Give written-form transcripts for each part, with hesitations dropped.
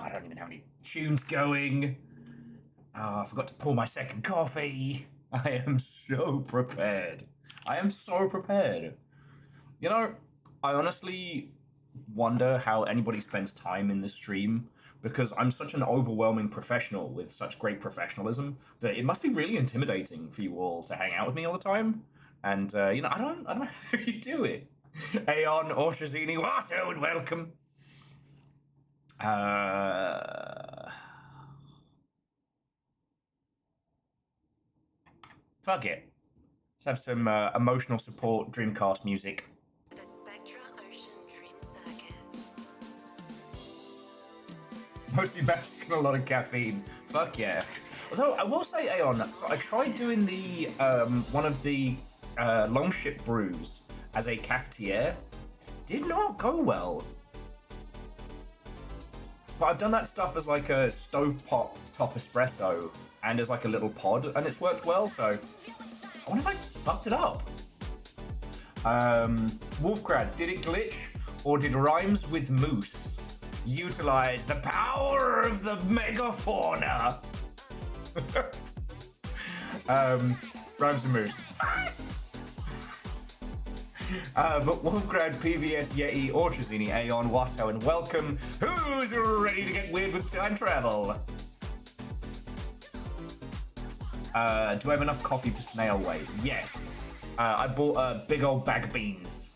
I don't even have any tunes going. I forgot to pour my second coffee. I am so prepared. I am so prepared. You know, I honestly wonder how anybody spends time in this stream because I'm such an overwhelming professional with such great professionalism that it must be really intimidating for you all to hang out with me all the time. And I don't know how you do it. Aeon, Orzhazini, Watto, and welcome. Fuck it. Let's have some emotional support Dreamcast music. The Spectra Ocean Dream Circuit. Mostly magic and a lot of caffeine. Fuck yeah. Although I will say, Aeon, so I tried doing the one of the longship brews as a cafetiere. Did not go well. But I've done that stuff as like a stovetop top espresso and as like a little pod, and it's worked well, so I wonder if I fucked it up. Wolfcrad, did it glitch, or did Rhymes with Moose utilize the power of the megafauna? Rhymes with Moose. But Wolfgrad, PVS, Yeti, Orzhazini, Aeon, Watto, and welcome. Who's ready to get weird with time travel? Do I have enough coffee for snail way? Yes. I bought a big old bag of beans.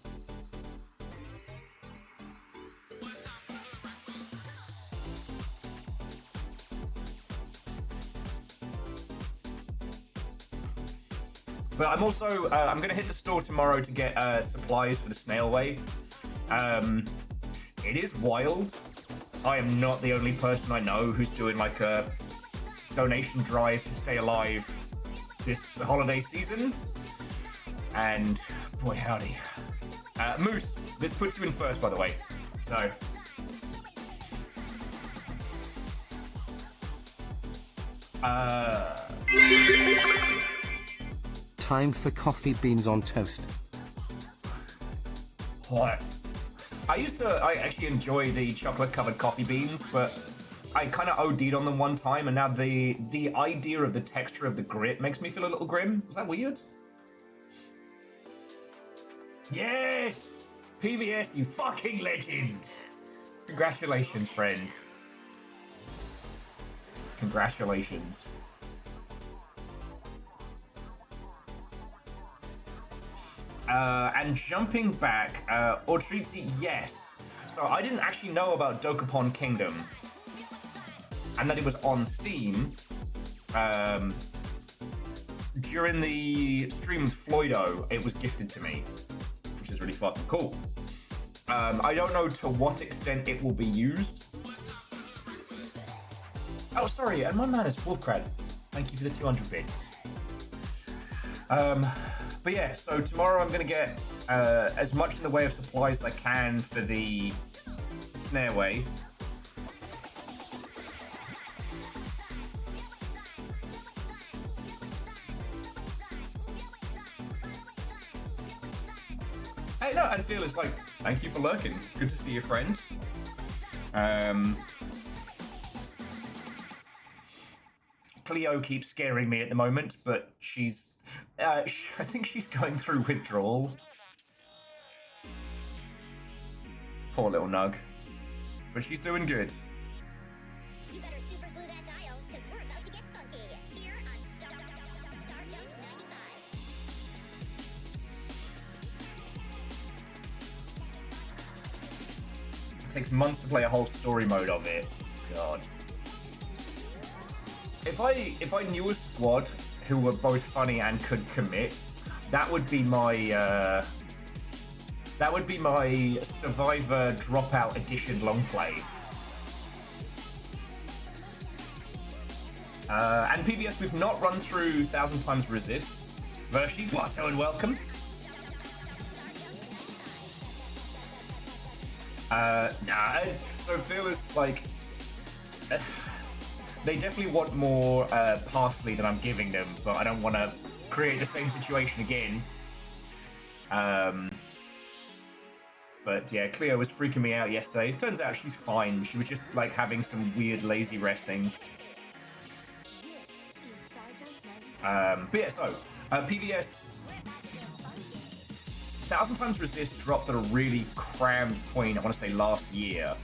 But I'm also, I'm going to hit the store tomorrow to get supplies for the snail way. It is wild. I am not the only person I know who's doing like a donation drive to stay alive this holiday season. And boy howdy. Moose, this puts you in first, by the way. So. Time for coffee beans on toast. What? I actually enjoy the chocolate-covered coffee beans, but I kind of OD'd on them one time, and now the idea of the texture of the grit makes me feel a little grim. Is that weird? Yes! PVS, you fucking legend! Congratulations, friend. Congratulations. And jumping back, Ortrizzi, yes. So I didn't actually know about Dokapon Kingdom, and that it was on Steam. During the stream with Floydo, it was gifted to me, which is really fucking cool. I don't know to what extent it will be used. Oh, sorry, and my man is Wolfcrad. Thank you for the 200 bits. But yeah, so tomorrow I'm going to get as much in the way of supplies as I can for the Snareway. Hey, no, and Fearless, like, thank you for lurking. Good to see you, friend. Cleo keeps scaring me at the moment, but she's... I think she's going through withdrawal. Poor little Nug. But she's doing good. You better super glue that dial, because we're about to get funky here on Star Jump 95. It takes months to play a whole story mode of it. God. If I knew a squad who were both funny and could commit, that would be my Survivor Dropout Edition long play. And PBS, we've not run through 1,000 Times Resist. Vershi, Watto, and welcome. So Fearless, like... They definitely want more parsley than I'm giving them, but I don't want to create the same situation again. But yeah, Cleo was freaking me out yesterday. Turns out she's fine. She was just like having some weird lazy restings. But yeah, so PVS 1000 Times Resist dropped at a really crammed point, I want to say last year,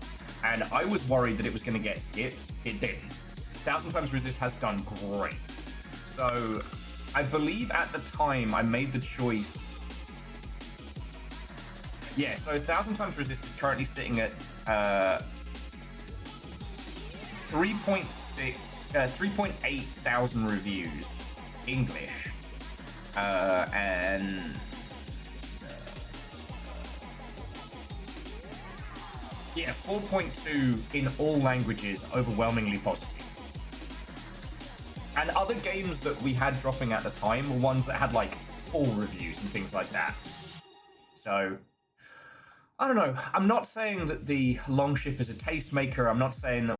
and I was worried that it was going to get skipped. It didn't. 1000 Times Resist has done great. So I believe at the time I made the choice. Yeah, so 1000 Times Resist is currently sitting at 3.8 thousand reviews, English, and yeah, 4.2 in all languages, overwhelmingly positive. And other games that we had dropping at the time were ones that had like 4 reviews and things like that. So I don't know. I'm not saying that the Longship is a tastemaker. I'm not saying that.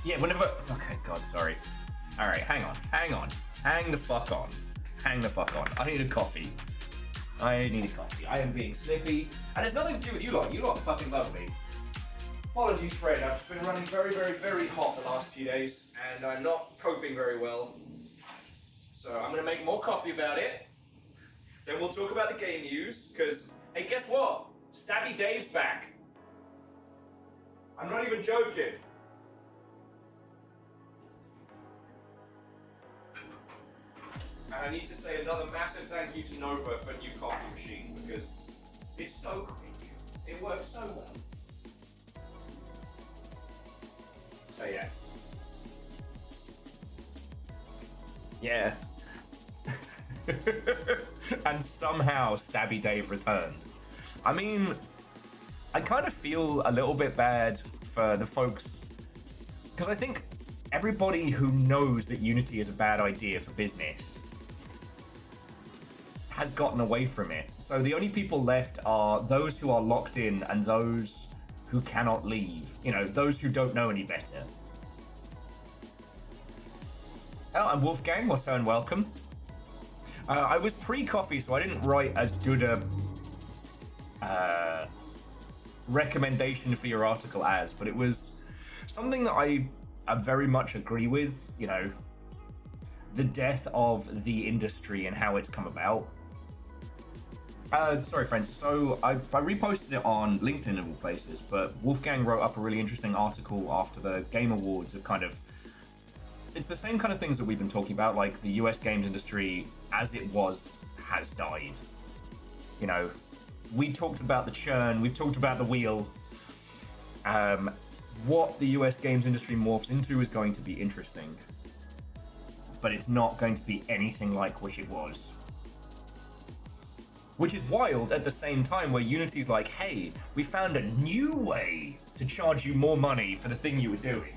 Yeah, whenever. Okay, God, sorry. All right, hang on. Hang the fuck on. I need a coffee. I am being snippy, and it's nothing to do with you lot. You lot fucking love me. Apologies, Fred. I've just been running very, very, very hot the last few days, and I'm not coping very well. So I'm gonna make more coffee about it. Then we'll talk about the game news. Because hey, guess what? Stabby Dave's back. I'm not even joking. And I need to say another massive thank you to Nova for a new coffee machine because it's so quick. It works so well. So yeah. Yeah. And somehow Stabby Dave returned. I mean, I kind of feel a little bit bad for the folks, because I think everybody who knows that Unity is a bad idea for business has gotten away from it. So the only people left are those who are locked in and those who cannot leave. You know, those who don't know any better. Oh, I'm Wolfgang. What's and welcome. I was pre-coffee, so I didn't write as good a recommendation for your article as, but it was something that I very much agree with. You know, the death of the industry and how it's come about. Sorry, friends. So I reposted it on LinkedIn of all places, but Wolfgang wrote up a really interesting article after the Game Awards of kind of. It's the same kind of things that we've been talking about, like the US games industry as it was has died. You know, we talked about the churn, we've talked about the wheel. What the US games industry morphs into is going to be interesting, but it's not going to be anything like which it was. Which is wild at the same time, where Unity's like, hey, we found a new way to charge you more money for the thing you were doing.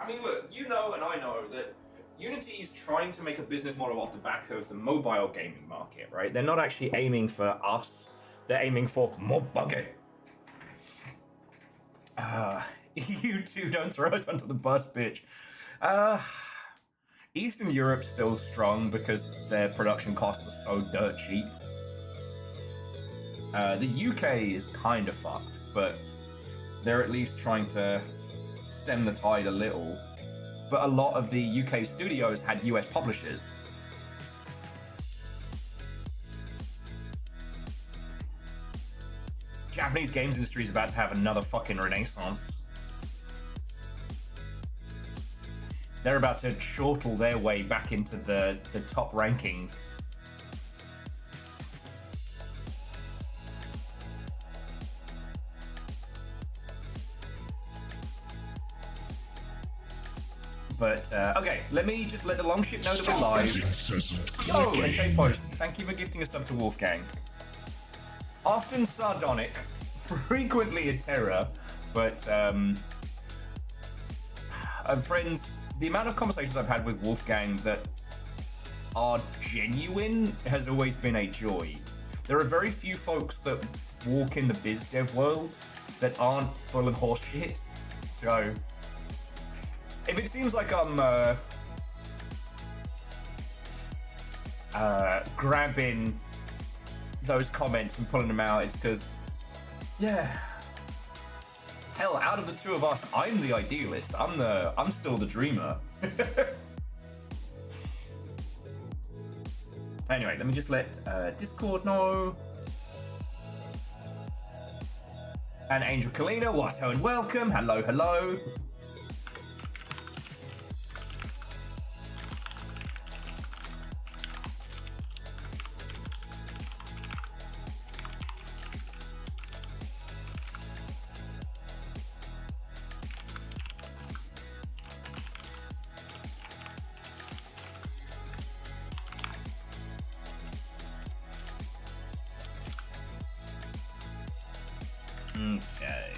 I mean, look, you know and I know that Unity's trying to make a business model off the back of the mobile gaming market, right? They're not actually aiming for us, they're aiming for mobile. You two, don't throw us under the bus, bitch. Eastern Europe's still strong because their production costs are so dirt cheap. The UK is kind of fucked, but they're at least trying to stem the tide a little. But a lot of the UK studios had US publishers. Japanese games industry is about to have another fucking renaissance. They're about to chortle their way back into the top rankings. But, okay, let me just let the long ship know that we're live. Yo, and J Post, thank you for gifting a sub to Wolfgang. Often sardonic, frequently a terror, but, friends, the amount of conversations I've had with Wolfgang that are genuine has always been a joy. There are very few folks that walk in the biz dev world that aren't full of horse shit, so if it seems like I'm grabbing those comments and pulling them out, it's because, yeah, hell, out of the two of us, I'm the idealist. I'm still the dreamer. Anyway, let me just let Discord know. And Angel Kalina, Watto and welcome. Hello, hello. Okay.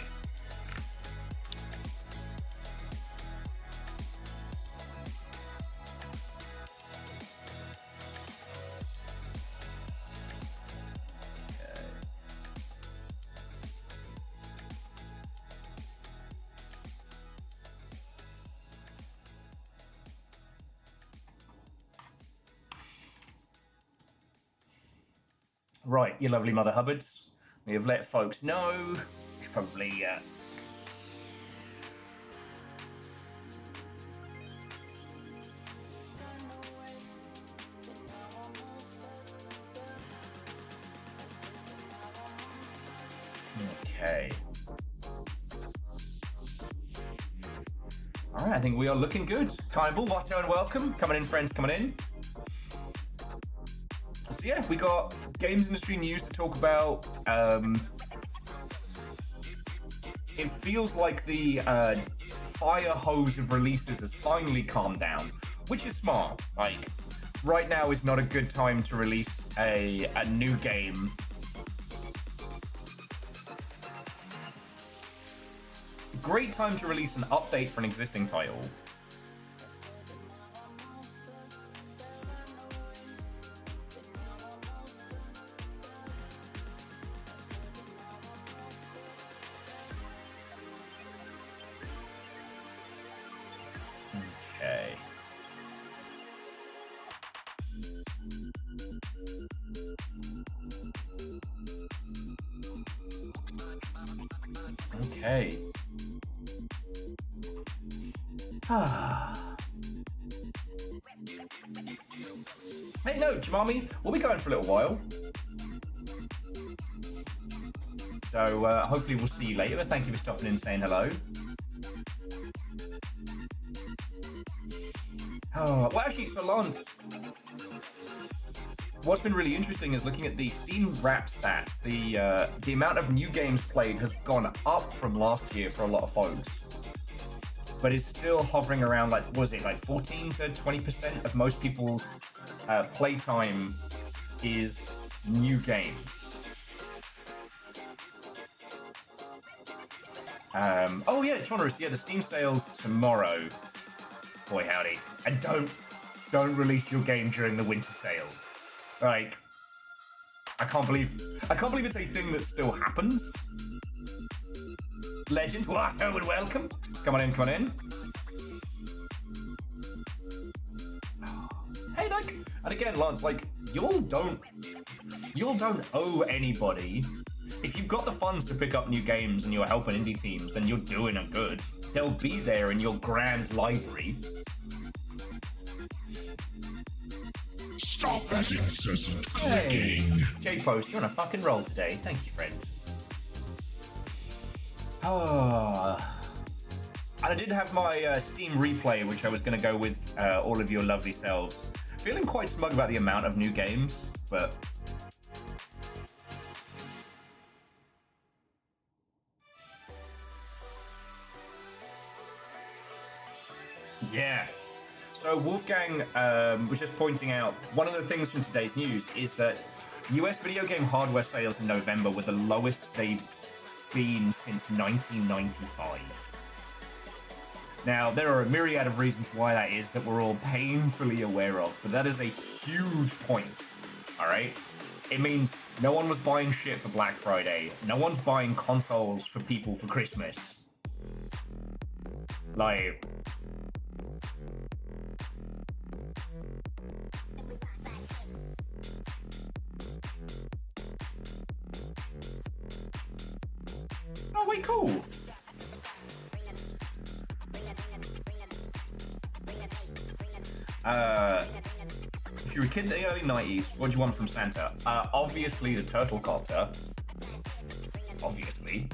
Right, you lovely Mother Hubbards. We have let folks know. Should probably okay. Alright, I think we are looking good. Cannibal, Watto and welcome. Coming in, friends, coming in. So yeah, we got games industry news to talk about. It feels like the fire hose of releases has finally calmed down. which is smart. Like, right now is not a good time to release a new game. Great time to release an update for an existing title. Okay. Okay. Hey, no, Jamami, we'll be going for a little while. So hopefully we'll see you later. Thank you for stopping in and saying hello. Oh, well, actually, so Lance, what's been really interesting is looking at the Steam Wrap stats. The amount of new games played has gone up from last year for a lot of folks, but it's still hovering around like, what was it, like 14 to 20% of most people's playtime is new games. Oh yeah, Chonorus, yeah, the Steam sales tomorrow. Boy howdy. And don't release your game during the winter sale. Like, I can't believe it's a thing that still happens. Legend, what? Oh, and welcome. Come on in, come on in. Hey, like, and again, Lance, like, y'all don't owe anybody. If you've got the funds to pick up new games and you're helping indie teams, then you're doing a good. They'll be there in your grand library. Stop that incessant clicking. Hey, J-Post, you're on a fucking roll today. Thank you, friend. Oh. And I did have my Steam replay, which I was going to go with all of your lovely selves. Feeling quite smug about the amount of new games, but... yeah. So Wolfgang was just pointing out, one of the things from today's news is that US video game hardware sales in November were the lowest they've been since 1995. Now, there are a myriad of reasons why that is that we're all painfully aware of, but that is a huge point, alright? It means no one was buying shit for Black Friday. No one's buying consoles for people for Christmas. Like... oh, wait, cool. If you were a kid in the early 90s, what do you want from Santa? Obviously the turtle copter. Obviously.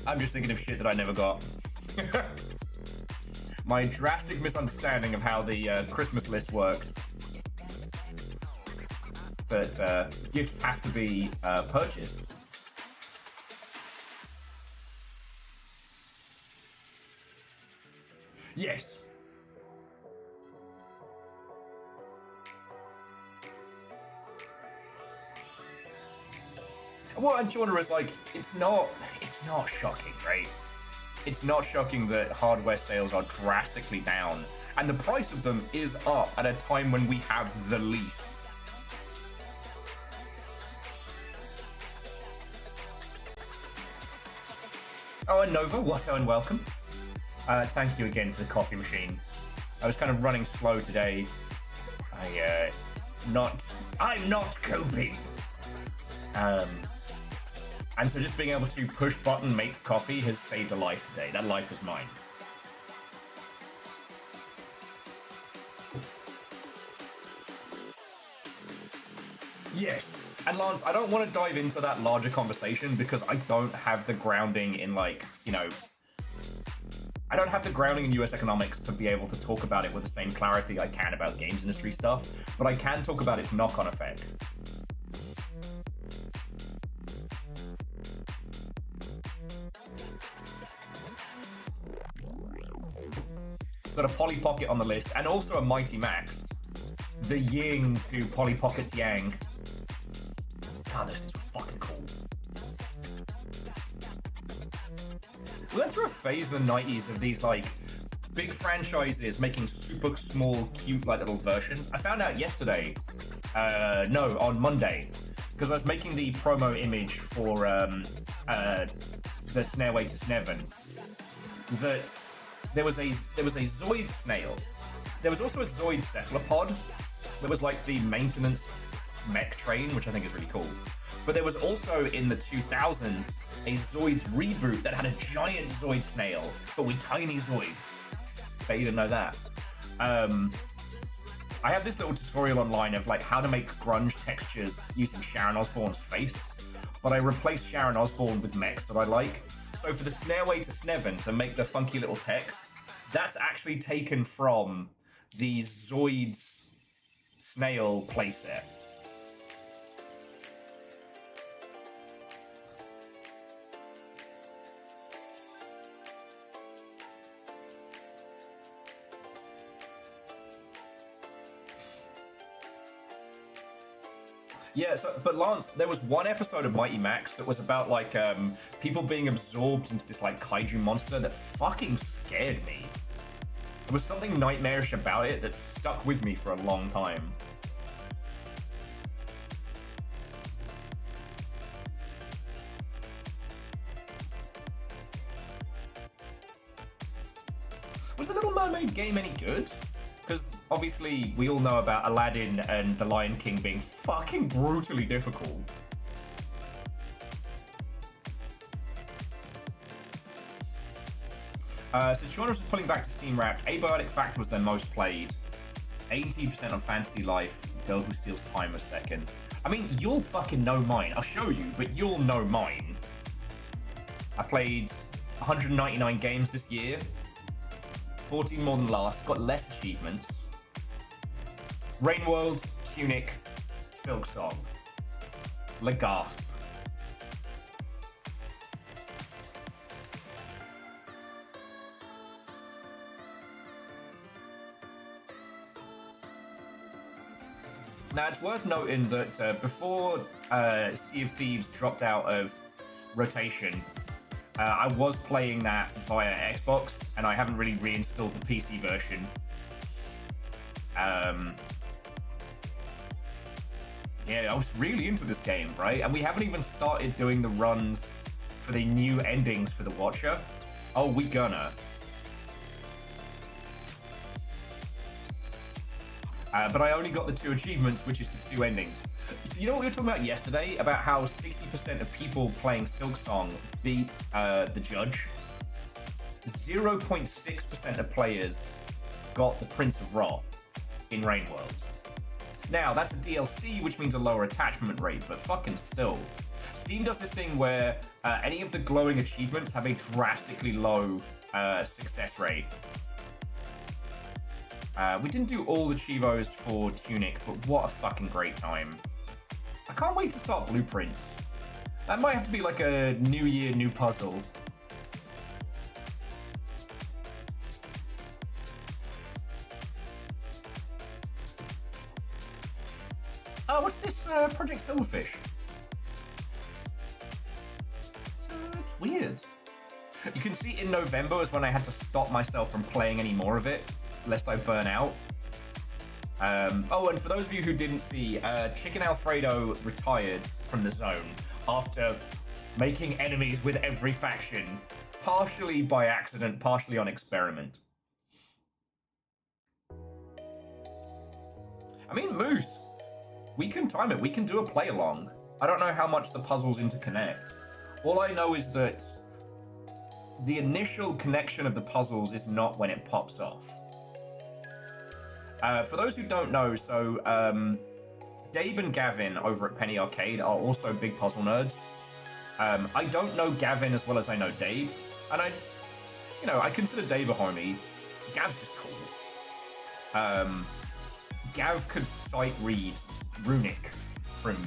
I'm just thinking of shit that I never got. My drastic misunderstanding of how the Christmas list worked. That gifts have to be purchased. Yes. Well, and Jordan is like, it's not shocking, right? It's not shocking that hardware sales are drastically down, and the price of them is up at a time when we have the least. Oh, and Nova, what and welcome. Thank you again for the coffee machine. I was kind of running slow today. I'm not coping. And so just being able to push button make coffee has saved a life today. That life is mine. Yes. And Lance, I don't want to dive into that larger conversation because I don't have the grounding in, like, you know, I don't have the grounding in US economics to be able to talk about it with the same clarity I can about games industry stuff, but I can talk about its knock-on effect. got a Polly Pocket on the list, and also a Mighty Max. The Ying to Polly Pocket's Yang. God, those things were fucking cool. We went through a phase in the 90s of these, like, big franchises making super small, cute, like, little versions. I found out yesterday, no, on Monday, because I was making the promo image for the Snailway to Sneven, that there was a Zoid snail. There was also a Zoid cephalopod that was like the maintenance mech train, which I think is really cool. But there was also in the 2000s a Zoids reboot that had a giant Zoid snail, but with tiny Zoids. Bet you didn't know that. I have this little tutorial online of like how to make grunge textures using Sharon Osbourne's face, but I replaced Sharon Osbourne with mechs that I like. So for the Snailway to Sneven, to make the funky little text, that's actually taken from the Zoids snail playset. Yeah, so, but Lance, there was one episode of Mighty Max that was about like people being absorbed into this like kaiju monster that fucking scared me. There was something nightmarish about it that stuck with me for a long time. Was the Little Mermaid game any good? Because obviously we all know about Aladdin and The Lion King being fucking brutally difficult. So Chauner was pulling back to Steam Wrapped. Abiotic Factor was their most played. 80% on Fantasy Life. Girl Who Steals Time was second. I mean, you'll fucking know mine. I'll show you, but you'll know mine. I played 199 games this year. 14 more than last, got less achievements. Rain World, Tunic, Silk Song. Legasp. Now it's worth noting that before Sea of Thieves dropped out of rotation, I was playing that via Xbox, and I haven't really reinstalled the PC version. Yeah, I was really into this game, right? And we haven't even started doing the runs for the new endings for the Watcher. Oh, we gonna. But I only got the 2 achievements, which is the 2 endings. So you know what we were talking about yesterday? About how 60% of people playing Silksong beat the judge? 0.6% of players got the Prince of Ra in Rain World. Now, that's a DLC, which means a lower attachment rate, but fucking still. Steam does this thing where any of the glowing achievements have a drastically low success rate. We didn't do all the Chivos for Tunic, but what a fucking great time. I can't wait to start Blueprints. That might have to be like a new year, new puzzle. Oh, what's this Project Silverfish? It's weird. You can see in November is when I had to stop myself from playing any more of it, lest I burn out. Oh, and for those of you who didn't see, Chicken Alfredo retired from the zone after making enemies with every faction, partially by accident, partially on experiment. I mean, Moose, we can time it. We can do a play-along. I don't know how much the puzzles interconnect. All I know is that the initial connection of the puzzles is not when it pops off. For those who don't know, so Dave and Gavin over at Penny Arcade are also big puzzle nerds. I don't know Gavin as well as I know Dave, and I consider Dave a homie. Gav's just cool. Gav could sight read Runic from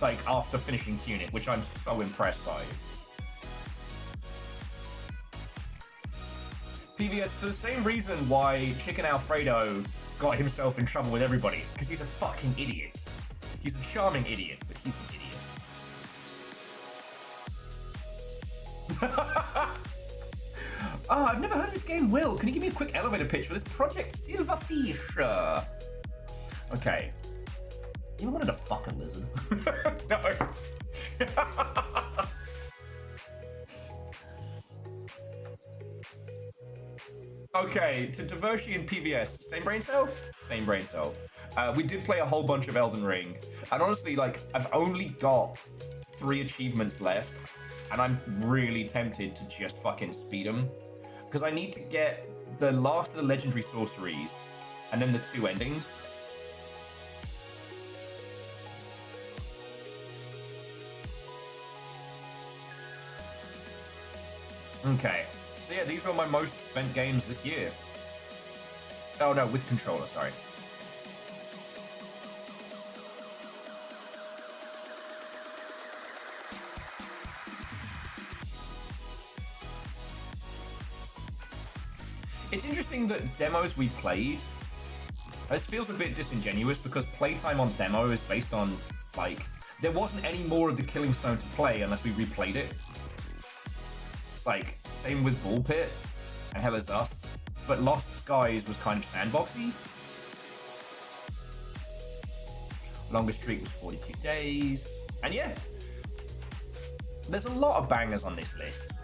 like after finishing Tunic, which I'm so impressed by. PVS, for the same reason why Chicken Alfredo got himself in trouble with everybody, because he's a fucking idiot. He's a charming idiot, but he's an idiot. Oh, I've never heard of this game, Will. Can you give me a quick elevator pitch for this Project Silverfish? Okay. You ever wanted to fuck a lizard? No. Okay, to Devoshi and PVS, same brain cell? Same brain cell. We did play a whole bunch of Elden Ring, and honestly, like, I've only got 3 achievements left, and I'm really tempted to just fucking speed them, because I need to get the last of the legendary sorceries, and then the 2 endings. Okay. So yeah, these were my most spent games this year. Oh no, with controller, sorry. It's interesting that demos we played, this feels a bit disingenuous because playtime on demo is based on, like, there wasn't any more of the Killing Stone to play unless we replayed it. Like, same with Ball Pit and Hell Is Us, but Lost Skies was kind of sandboxy. Longest streak was 42 days. And yeah, there's a lot of bangers on this list.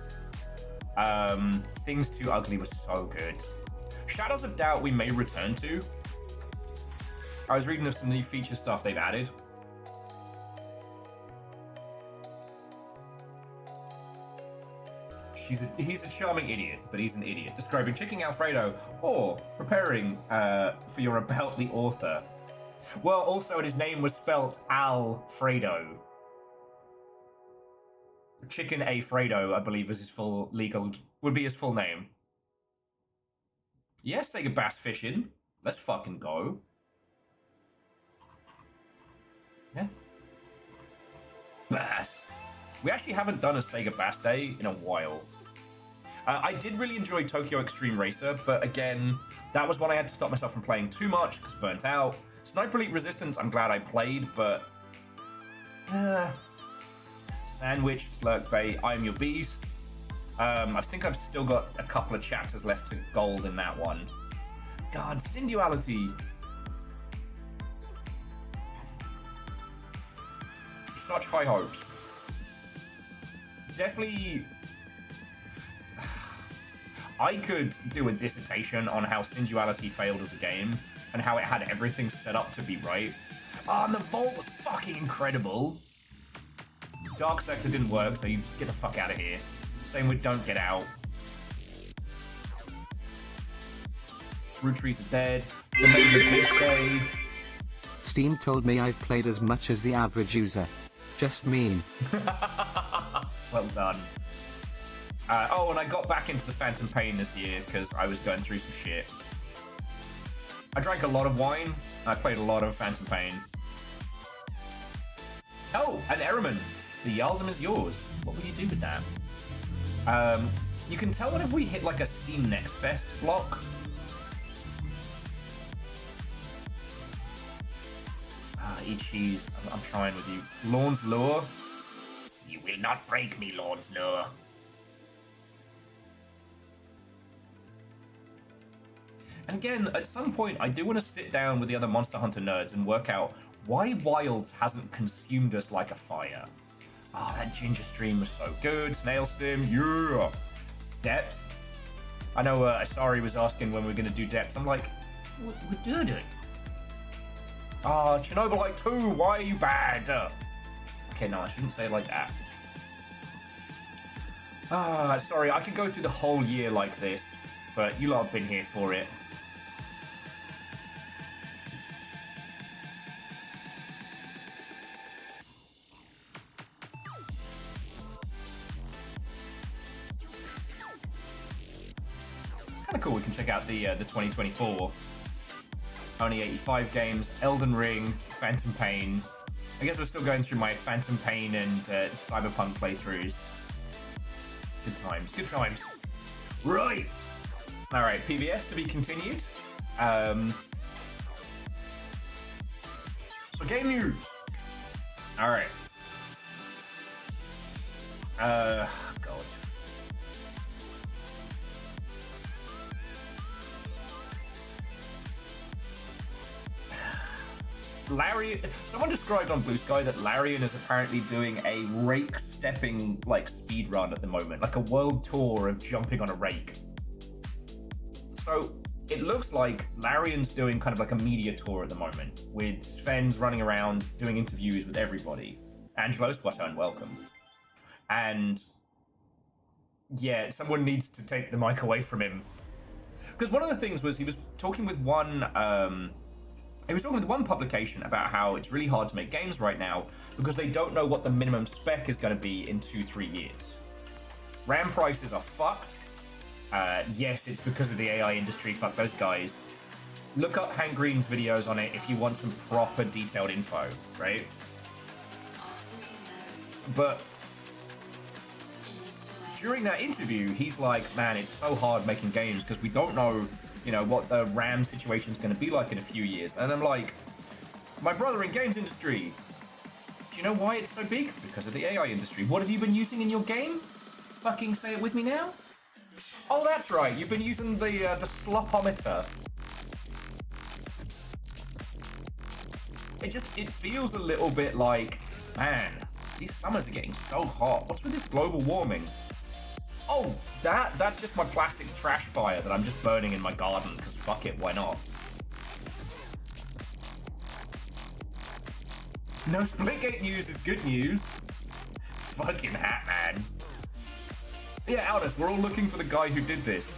Things Too Ugly was so good. Shadows of Doubt we may return to. I was reading of some new feature stuff they've added. He's a charming idiot, but he's an idiot. Describing Chicken Alfredo or preparing for your About the Author. Well, also his name was spelt Alfredo. Chicken Alfredo, I believe, is his full would be his full name. Yes, Sega Bass Fishing. Let's fucking go. Yeah. Bass. We actually haven't done a Sega Bass Day in a while. I did really enjoy Tokyo Extreme Racer, but again, that was one I had to stop myself from playing too much because burnt out. Sniper Elite Resistance, I'm glad I played, but Sandwich, Lurk Bay, I Am Your Beast. I think I've still got a couple of chapters left to gold in that one. God, Sinduality. Such high hopes. Definitely, I could do a dissertation on how Sinduality failed as a game and how it had everything set up to be right. Oh, and the Vault was fucking incredible. Dark Sector didn't work, so you get the fuck out of here. Same with Don't Get Out. Root Trees Are Dead. The Maiden of This Day. Steam told me I've played as much as the average user. Just mean. Well done. Oh, and I got back into the Phantom Pain this year because I was going through some shit. I drank a lot of wine. I played a lot of Phantom Pain. Oh, and Ehrman. The Yaldum is yours. What will you do with that? You can tell whenever we hit like a Steam Next Fest block. Ichi's, I'm trying with you. Lorne's Lure. You will not break me, Lorne's Lure. And again, at some point, I do want to sit down with the other Monster Hunter nerds and work out why Wilds hasn't consumed us like a fire. Oh, that Ginger stream was so good. Snail Sim, yeah. Depth. I know Asari was asking when we were going to do Depth. I'm like, we're doing it. Ah, Chernobylite 2, why are you bad? Okay, no, I shouldn't say it like that. Sorry, I could go through the whole year like this, but you lot have been here for it. It's kind of cool, we can check out the 2024. Only 85 games, Elden Ring, Phantom Pain. I guess we're still going through my Phantom Pain and Cyberpunk playthroughs. Good times, good times. Right. All right, PBS to be continued. So game news. All right. God. Someone described on Blue Sky that Larian is apparently doing a rake stepping like speed run at the moment, like a world tour of jumping on a rake. So it looks like Larian's doing kind of like a media tour at the moment, with Sven's running around doing interviews with everybody. Angelo, Swatone, welcome. And yeah, someone needs to take the mic away from him. Because one of the things was he was talking with one publication about how it's really hard to make games right now because they don't know what the minimum spec is going to be in 2-3 years. RAM prices are fucked. Yes, it's because of the AI industry. Fuck those guys. Look up Hank Green's videos on it if you want some proper detailed info, right? But during that interview, he's like, man, it's so hard making games because we don't know, you know, what the RAM situation is going to be like in a few years. And I'm like, my brother in games industry, do you know why it's so big? Because of the AI industry. What have you been using in your game? Fucking say it with me now. Oh, that's right. You've been using the slopometer. It feels a little bit like, man, these summers are getting so hot. What's with this global warming? Oh, that's just my plastic trash fire that I'm just burning in my garden, because fuck it, why not? No Splitgate news is good news. Fucking hat, man. Yeah, Aldous, we're all looking for the guy who did this.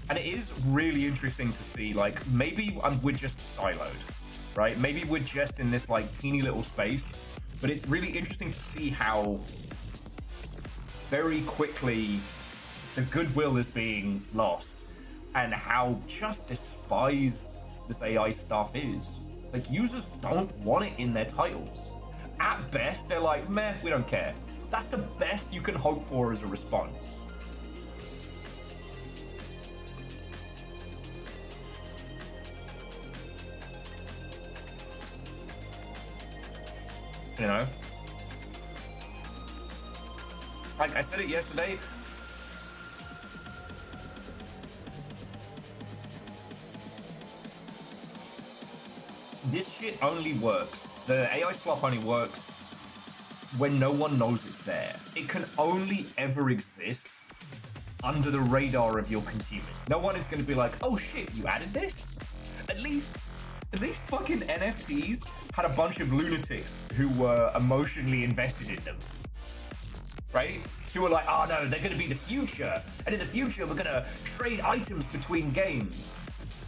And it is really interesting to see, like, maybe we're just siloed, right? Maybe we're just in this, like, teeny little space, but it's really interesting to see how very quickly the goodwill is being lost and how just despised this AI stuff is. Like, users don't want it in their titles. At best, they're like, meh, we don't care. That's the best you can hope for as a response. You know? Like I said it yesterday. This shit only works. The AI slop only works when no one knows it's there. It can only ever exist under the radar of your consumers. No one is going to be like, oh shit, you added this? At least fucking NFTs had a bunch of lunatics who were emotionally invested in them. Right? Who were like, oh no, they're going to be the future. And in the future, we're going to trade items between games.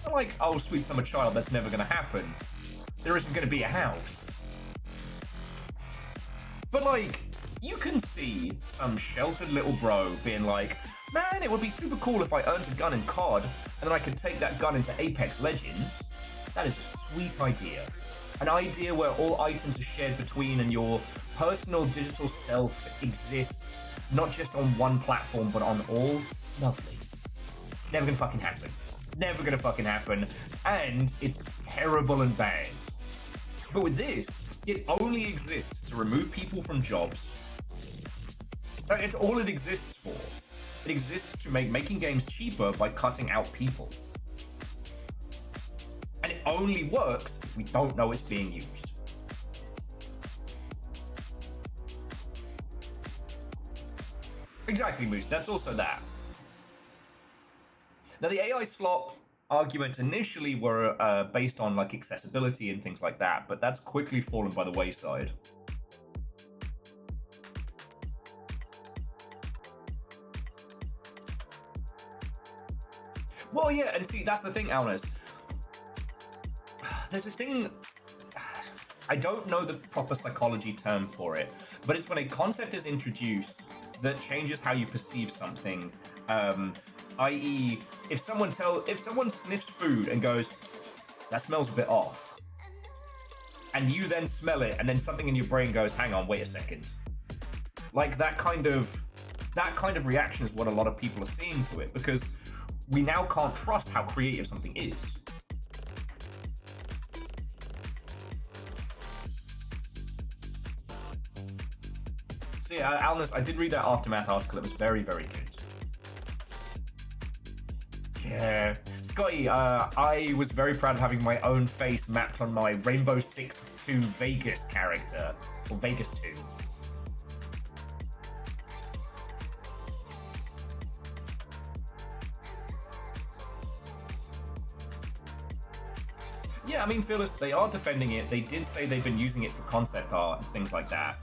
I'm like, oh, sweet summer child, that's never going to happen. There isn't going to be a house. But like, you can see some sheltered little bro being like, man, it would be super cool if I earned a gun in COD, and then I could take that gun into Apex Legends. That is a sweet idea. An idea where all items are shared between and your personal digital self exists not just on one platform, but on all. Lovely. Never gonna fucking happen. Never gonna fucking happen. And it's terrible and bad. But with this, it only exists to remove people from jobs. It's all it exists for. It exists to make making games cheaper by cutting out people. And it only works if we don't know it's being used. Exactly, Moose. That's also that. Now, the AI slop arguments initially were based on like accessibility and things like that, but that's quickly fallen by the wayside. Well, yeah, and see, that's the thing, Alnus. There's this thing, I don't know the proper psychology term for it, but it's when a concept is introduced that changes how you perceive something. I.e., if someone sniffs food and goes, that smells a bit off, and you then smell it, and then something in your brain goes, hang on, wait a second. Like that kind of that kind of reaction is what a lot of people are seeing to it, because we now can't trust how creative something is. So yeah, Alnus, I did read that Aftermath article. It was very, very good. Yeah. Scotty, I was very proud of having my own face mapped on my Rainbow Six 2 Vegas character. Or Vegas 2. Yeah, I mean, Phyllis, they are defending it. They did say they've been using it for concept art and things like that.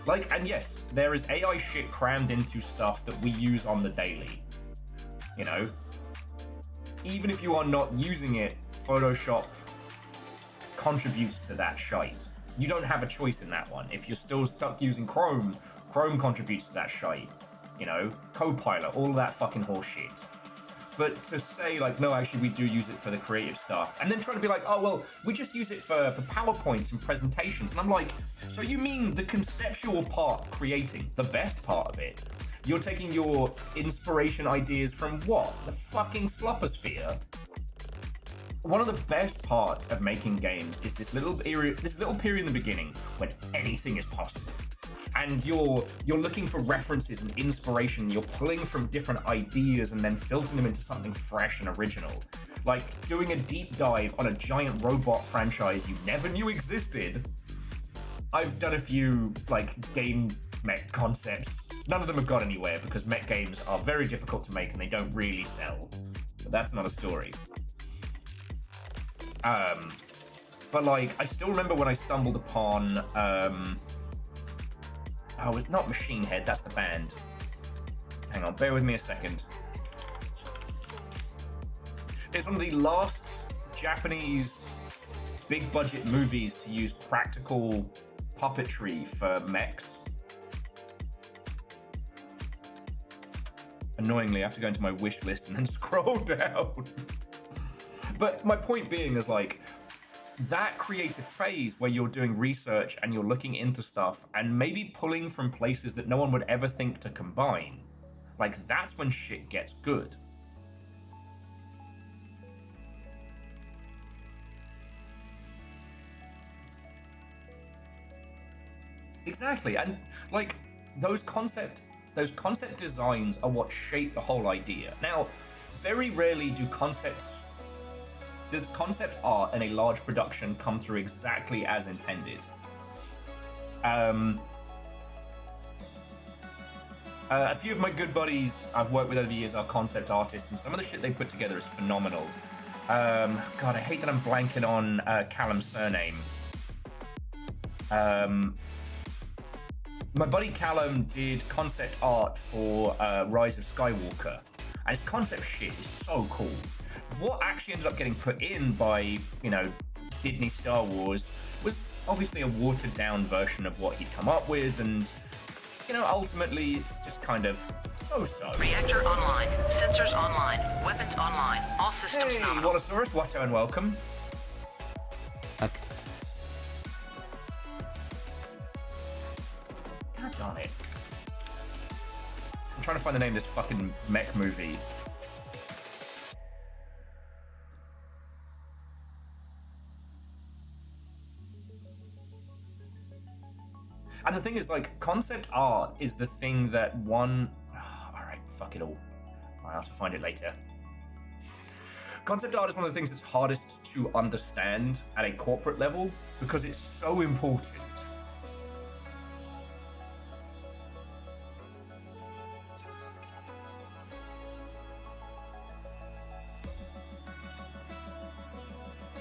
Like, and yes, there is AI shit crammed into stuff that we use on the daily. You know? Even if you are not using it, Photoshop contributes to that shite. You don't have a choice in that one. If you're still stuck using Chrome, Chrome contributes to that shite. You know? Copilot, all of that fucking horse shit. But to say, like, no, actually, we do use it for the creative stuff. And then try to be like, oh, well, we just use it for PowerPoints and presentations. And I'm like, so you mean the conceptual part, creating, the best part of it, you're taking your inspiration ideas from what? The fucking sloposphere? One of the best parts of making games is this little period in the beginning when anything is possible. And you're looking for references and inspiration. You're pulling from different ideas and then filtering them into something fresh and original. Like doing a deep dive on a giant robot franchise you never knew existed. I've done a few like game mech concepts. None of them have got anywhere because mech games are very difficult to make and they don't really sell. But that's another story. But like, I still remember when I stumbled upon oh, it's not Machine Head, that's the band. Hang on, bear with me a second. It's one of the last Japanese big budget movies to use practical puppetry for mechs. Annoyingly, I have to go into my wish list and then scroll down. But my point being is like, that creative phase where you're doing research and you're looking into stuff and maybe pulling from places that no one would ever think to combine, like that's when shit gets good. Exactly, and like those concept designs are what shape the whole idea. Now, very rarely does concept art in a large production come through exactly as intended. A few of my good buddies I've worked with over the years are concept artists, and some of the shit they put together is phenomenal. God, I hate that I'm blanking on Callum's surname. My buddy Callum did concept art for Rise of Skywalker, and his concept shit is so cool. What actually ended up getting put in by, you know, Disney Star Wars was obviously a watered down version of what he'd come up with, and, you know, ultimately it's just kind of so-so. Reactor online. Sensors online. Weapons online. All systems Hey, nominal. Wallosaurus, Watto and welcome. God darn it. I'm trying to find the name of this fucking mech movie. And the thing is, like, concept art is the thing that alright, fuck it all. I'll have to find it later. Concept art is one of the things that's hardest to understand at a corporate level because it's so important.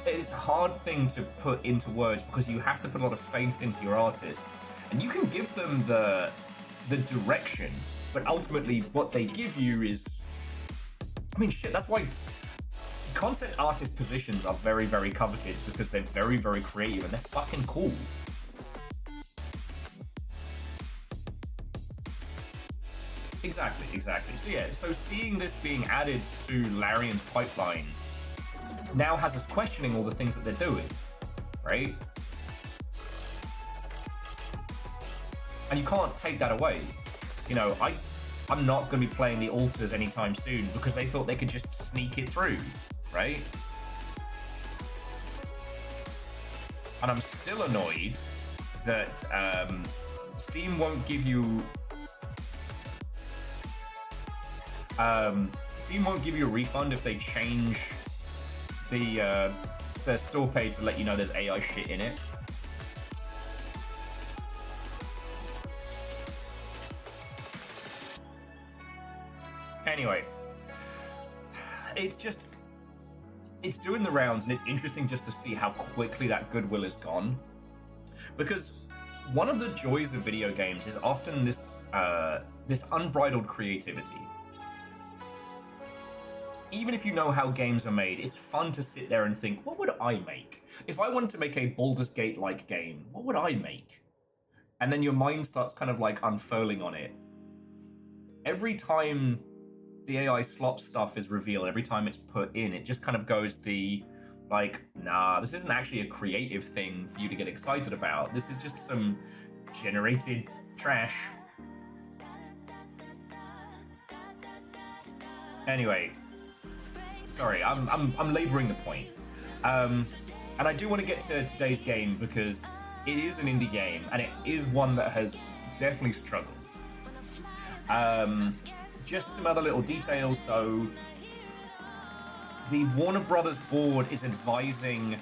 It's a hard thing to put into words because you have to put a lot of faith into your artists. And you can give them the direction, but ultimately what they give you is... I mean, shit, that's why concept artist positions are very, very coveted, because they're very, very creative and they're fucking cool. Exactly. So yeah, so seeing this being added to Larian's pipeline now has us questioning all the things that they're doing, right? And you can't take that away. You know, I'm not going to be playing the altars anytime soon because they thought they could just sneak it through, right? And I'm still annoyed that Steam won't give you Steam won't give you a refund if they change their store page to let you know there's AI shit in it. Anyway, it's doing the rounds, and it's interesting just to see how quickly that goodwill is gone. Because one of the joys of video games is often this unbridled creativity. Even if you know how games are made, it's fun to sit there and think, what would I make? If I wanted to make a Baldur's Gate-like game, what would I make? And then your mind starts kind of like unfurling on it. Every time the AI slop stuff is revealed, every time it's put in, it just kind of goes like, nah, this isn't actually a creative thing for you to get excited about. This is just some generated trash. Anyway, sorry, I'm laboring the point. And I do want to get to today's game because it is an indie game, and it is one that has definitely struggled. Just some other little details. So the Warner Brothers board is advising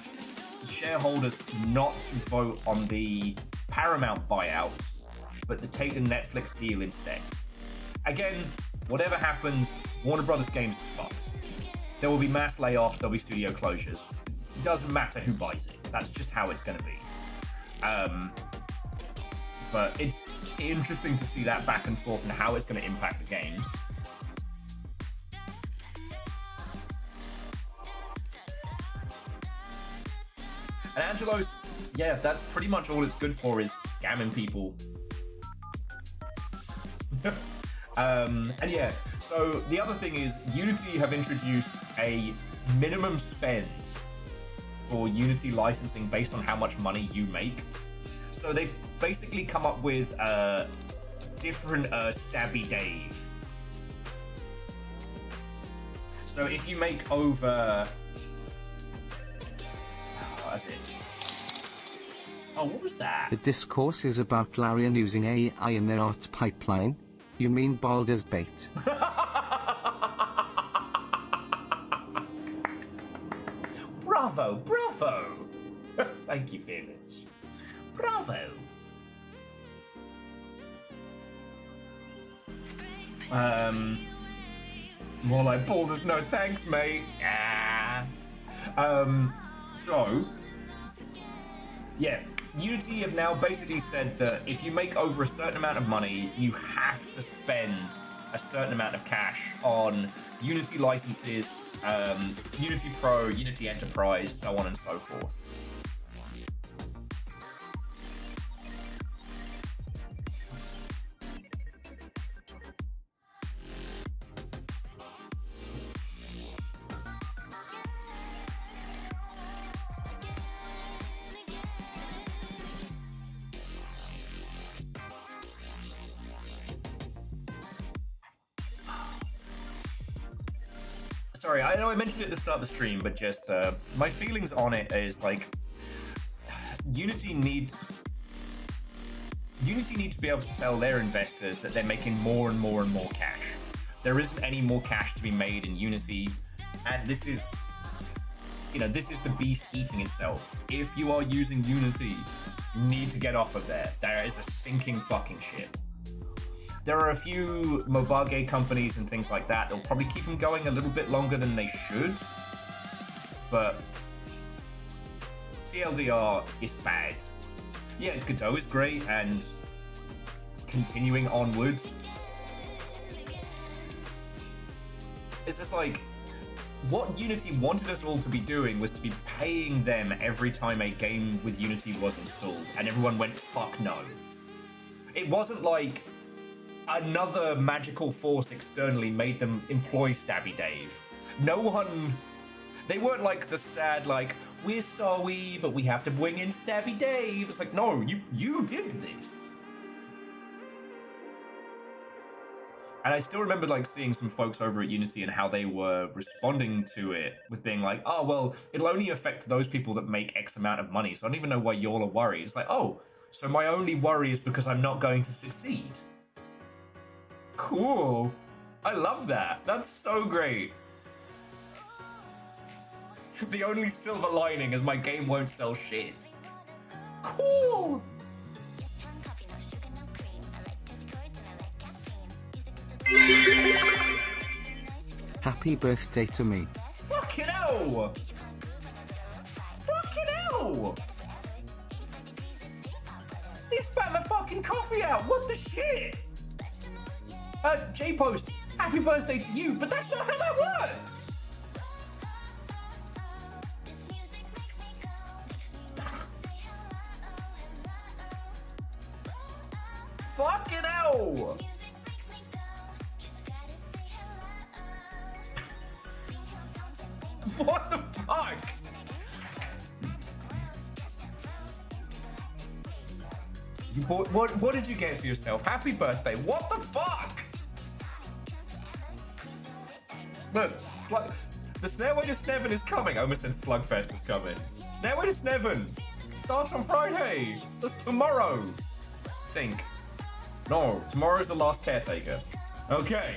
shareholders not to vote on the Paramount buyout, but to take the Netflix deal instead. Again, whatever happens, Warner Brothers Games is fucked. There will be mass layoffs, there'll be studio closures. It doesn't matter who buys it. That's just how it's going to be. But it's interesting to see that back and forth and how it's going to impact the games. And Angelo's, yeah, that's pretty much all it's good for, is scamming people. And yeah, so the other thing is Unity have introduced a minimum spend for Unity licensing based on how much money you make. So they've basically come up with different Stabby Dave. So if you make over... what is it? Oh, what was that? The discourse is about Larian using AI in their art pipeline. You mean Baldur's Bait? Bravo, bravo! Thank you, Felix. Bravo! More like Baldur's no thanks, mate. Ah. So, yeah, Unity have now basically said that if you make over a certain amount of money, you have to spend a certain amount of cash on Unity licenses, Unity Pro, Unity Enterprise, so on and so forth. Sorry, I know I mentioned it at the start of the stream, but just my feelings on it is like Unity needs to be able to tell their investors that they're making more and more and more cash. There isn't any more cash to be made in Unity, and this is, this is the beast eating itself. If you are using Unity, you need to get off of there. There is a sinking fucking ship. There are a few Mobage companies and things like that. They'll probably keep them going a little bit longer than they should. But TLDR is bad. Yeah, Godot is great, and continuing onward. It's just like, what Unity wanted us all to be doing was to be paying them every time a game with Unity was installed, and everyone went, fuck no. It wasn't like another magical force externally made them employ Stabby Dave. No one... They weren't like the sad, like, we're sorry, but we have to bring in Stabby Dave. It's like, no, you did this. And I still remember like seeing some folks over at Unity and how they were responding to it with being like, oh, well, it'll only affect those people that make X amount of money. So I don't even know why y'all are worried. It's like, oh, so my only worry is because I'm not going to succeed. Cool. I love that. That's so great. The only silver lining is my game won't sell shit. Cool. Happy birthday to me. Fucking hell! Fucking hell! He spat my fucking coffee out! What the shit? J-Post, happy birthday to you, but that's not how that works! Fucking hell! What the fuck? You bought what did you get for yourself? Happy birthday. What the fuck? Look, the Snailway to Sneven is coming. I almost said Slugfest is coming. Snailway to Sneven starts on Friday. That's tomorrow. Think. No, tomorrow's the last caretaker. Okay.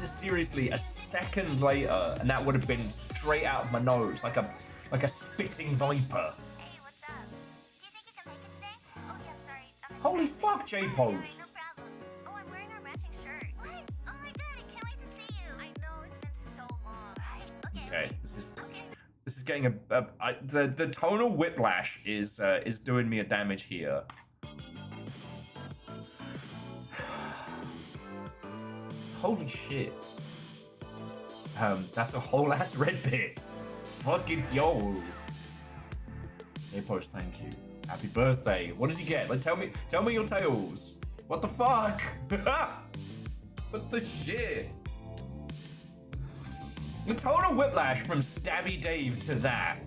Seriously, a second later, and that would have been straight out of my nose, like a spitting viper. Hey, what's up? Do you think you can make it today? Oh yeah, sorry. Holy fuck, J-Post. No problem. Oh, I'm wearing our matching shirt. What? Oh my god, I can't wait to see you. I know, it's been so long. Right? Okay, this is getting the tonal whiplash is doing me a damage here. Holy shit. That's a whole ass red bit. Fucking yo. J-Post, thank you. Happy birthday. What did you get? Like, tell me your tales. What the fuck? What the shit? The tonal whiplash from Stabby Dave to that.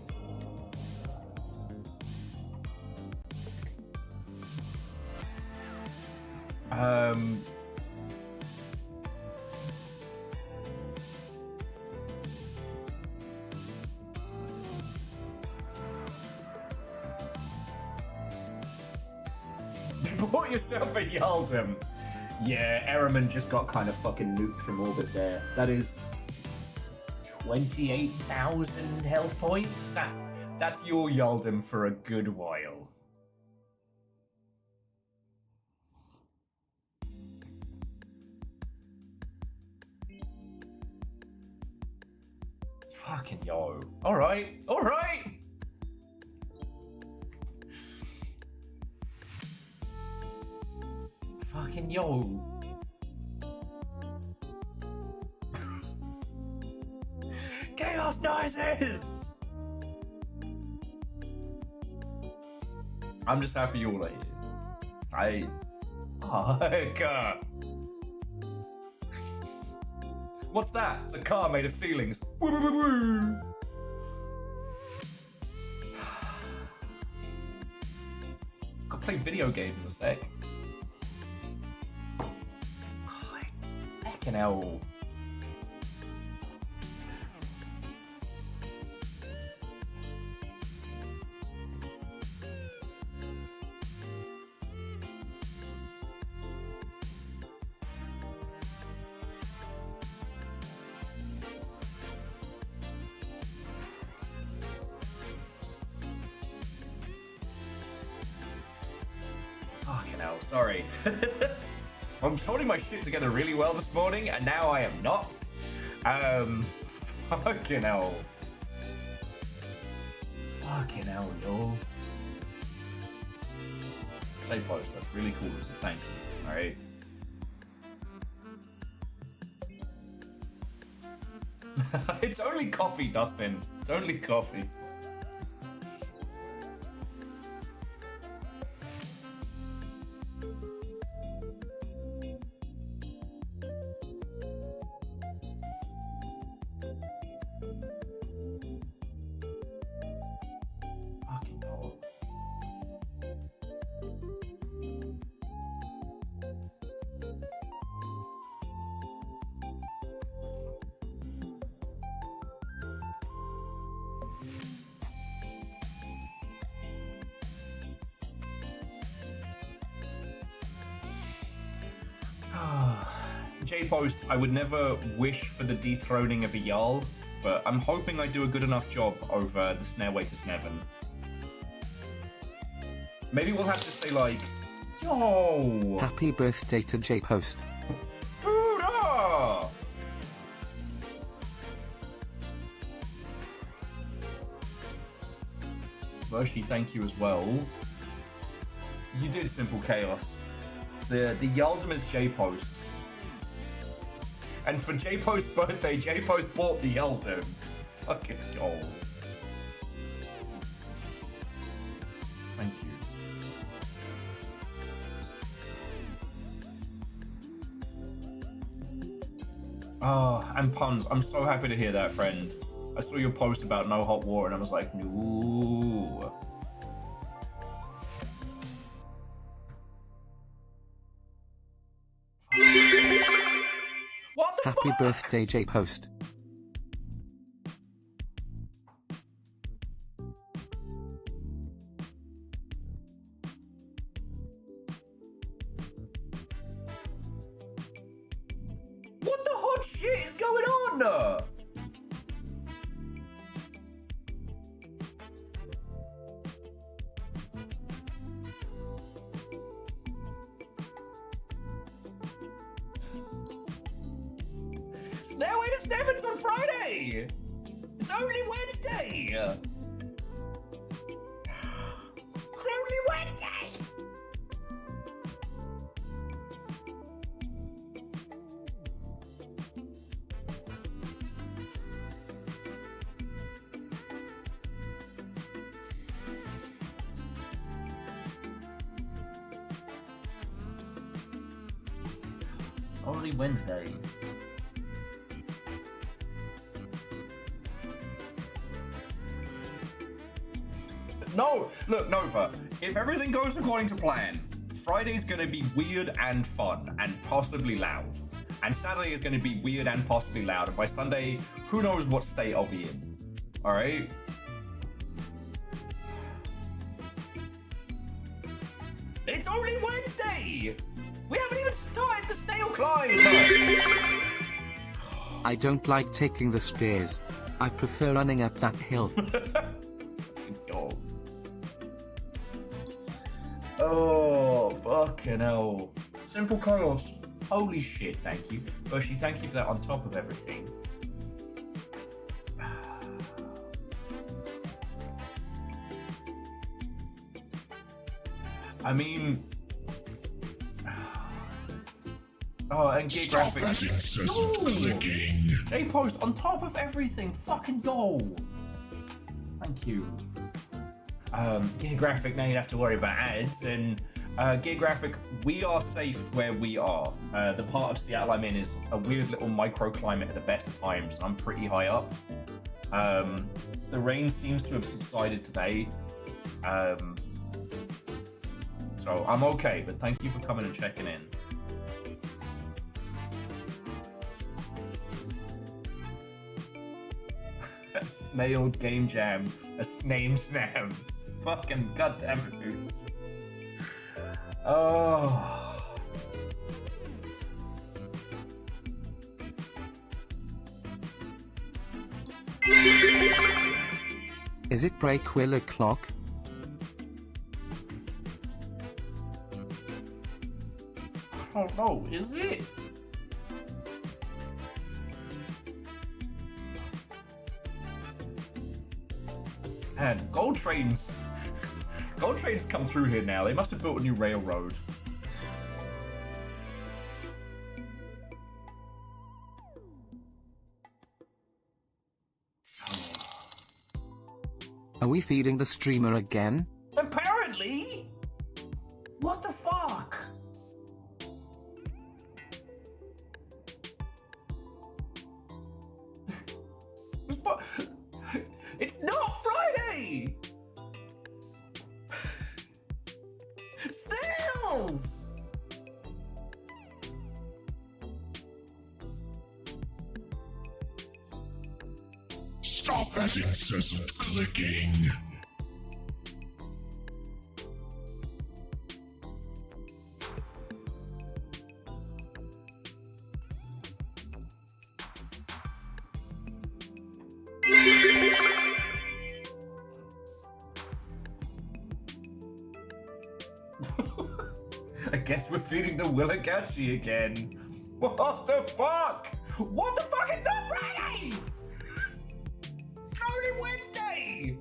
You bought yourself a Yaldum. Yeah, Ehrman just got kind of fucking nuked from orbit there. That is 28,000 health points. That's your Yaldum for a good while. Fucking yo. Alright. Fucking yo. Chaos noises! I'm just happy you all are here. What's that? It's a car made of feelings. Woo, woo, woo, woo. Gotta play video games in a sec. Fucking hell. Fucking hell, sorry. I was holding my shit together really well this morning, and now I am not. Fucking hell. Fucking hell, yo. J-Post, that's really cool. Thank you. Alright. It's only coffee, Dustin. It's only coffee. Fucking hell. J-Post, I would never wish for the dethroning of a Jarl, but I'm hoping I do a good enough job over the Snareway to Sneven. Maybe we'll have to say, like, yo! Happy birthday to J-Post. Buddha! Virtually, thank you as well. You did Simple Chaos. The Yaldamer's J-Posts. And for J-Post's birthday, J-Post bought the Yaldam. Fucking gold. Thank you. Oh, and puns. I'm so happy to hear that, friend. I saw your post about no hot water and I was like, no. What the Happy fuck? birthday, J-Post. What the hot shit is going on? Snareway to Sneven's on Friday! It's only Wednesday! It's only Wednesday! Only Wednesday. No, look, Nova, if everything goes according to plan, Friday's gonna be weird and fun and possibly loud. And Saturday is gonna be weird and possibly loud. And by Sunday, who knows what state I'll be in. Alright? It's only Wednesday! We haven't even started the snail climb! I don't like taking the stairs. I prefer running up that hill. God. Oh, fucking hell. Simple chaos. Holy shit, thank you. Hershey, thank you for that on top of everything. I mean... Oh, and geographic. Stop that incessant clicking. J-Post on top of everything. Fucking goal. Thank you. Geographic, now you don't have to worry about ads. And Geographic, we are safe where we are. The part of Seattle I'm in is a weird little microclimate at the best of times. I'm pretty high up. The rain seems to have subsided today. So I'm okay, but thank you for coming and checking in. A snail game jam, a sname snam. Fucking goddamn it, Moose. Oh. Is it break will o'clock? I don't know, is it? And gold trains come through here now. They must have built a new railroad. Are we feeding the streamer again? Apparently. What the fuck? It's not Friday! Snails! Stop that incessant clicking. guess we're feeding the Willagachi again. What the fuck? What the fuck? It's not Friday! It's only Wednesday!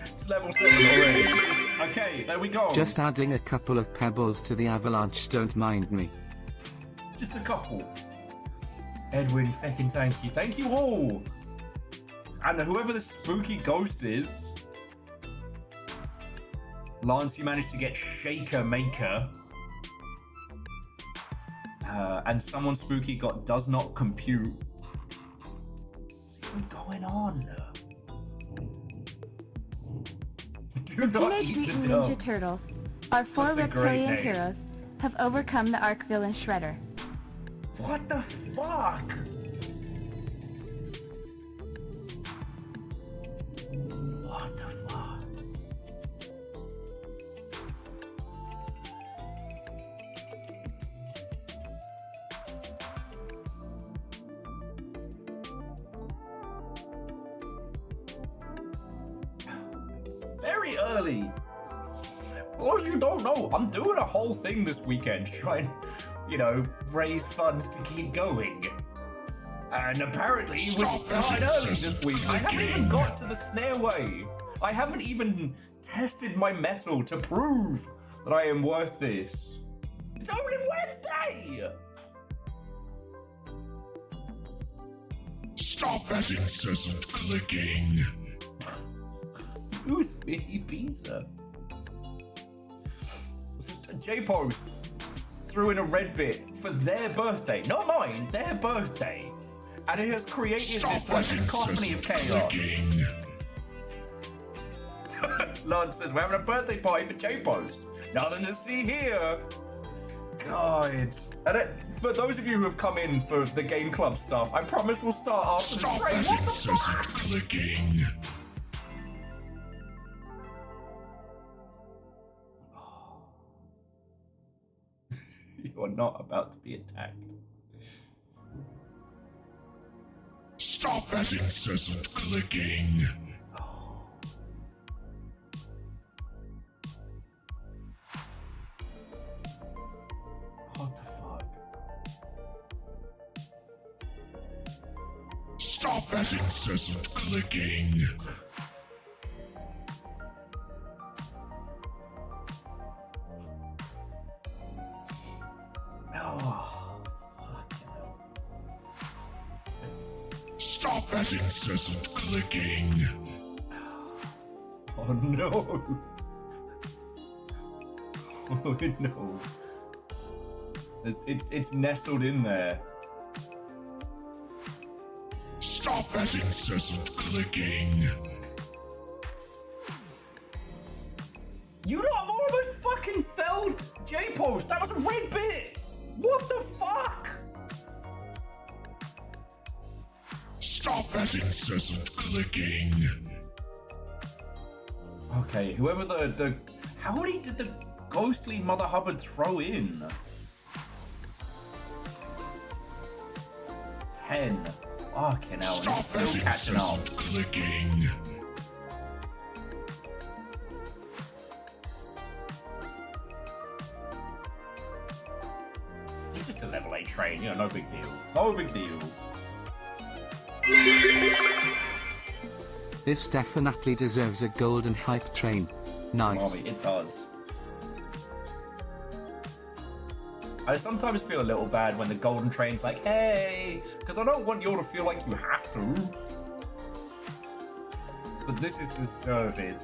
It's level 7 already. Okay, there we go. Just adding a couple of pebbles to the avalanche, don't mind me. Just a couple. Edwin, feckin' thank you. Thank you all! And whoever the spooky ghost is... Lance, you managed to get Shaker Maker. And someone spooky got does not compute. What's even going on? Do not Teenage eat Mutant the Ninja dog. Turtles, our four That's a great reptilian name. heroes, have overcome the arch villain Shredder. What the fuck? What the fuck? Very early. For those of you who don't know, I'm doing a whole thing this weekend to try and, you know, raise funds to keep going. And apparently we're starting early this week. I haven't even got to the Snareway. I haven't even tested my metal to prove that I am worth this. It's only Wednesday! Stop that incessant clicking. Who's Mickey Pizza? J-Post threw in a red bit for their birthday, not mine, their birthday. And it has created this like cacophony of chaos. Clicking. Lance says, we're having a birthday party for J-Post. Nothing to see here. God. And for those of you who have come in for the game club stuff, I promise we'll start after the Stop stream. that What the incessant fuck? clicking. You are not about to be attacked. Stop that incessant clicking. What the fuck? Stop that incessant clicking. Oh, fuck. Stop that incessant clicking. Oh no. Oh no. It's nestled in there. Stop that incessant clicking. You know, I've almost fucking felled J-Post. That was a red bit. What the fuck? Stop that incessant clicking. Okay, whoever the how many did the ghostly Mother Hubbard throw in? 10. Fucking hell, and it's Stop still that catching up. incessant clicking. It's just a level 8 train, you know, no big deal. No big deal. This definitely deserves a golden hype train. Nice. Mommy, it does. I sometimes feel a little bad when the golden train's like, hey, because I don't want you all to feel like you have to. But this is deserved.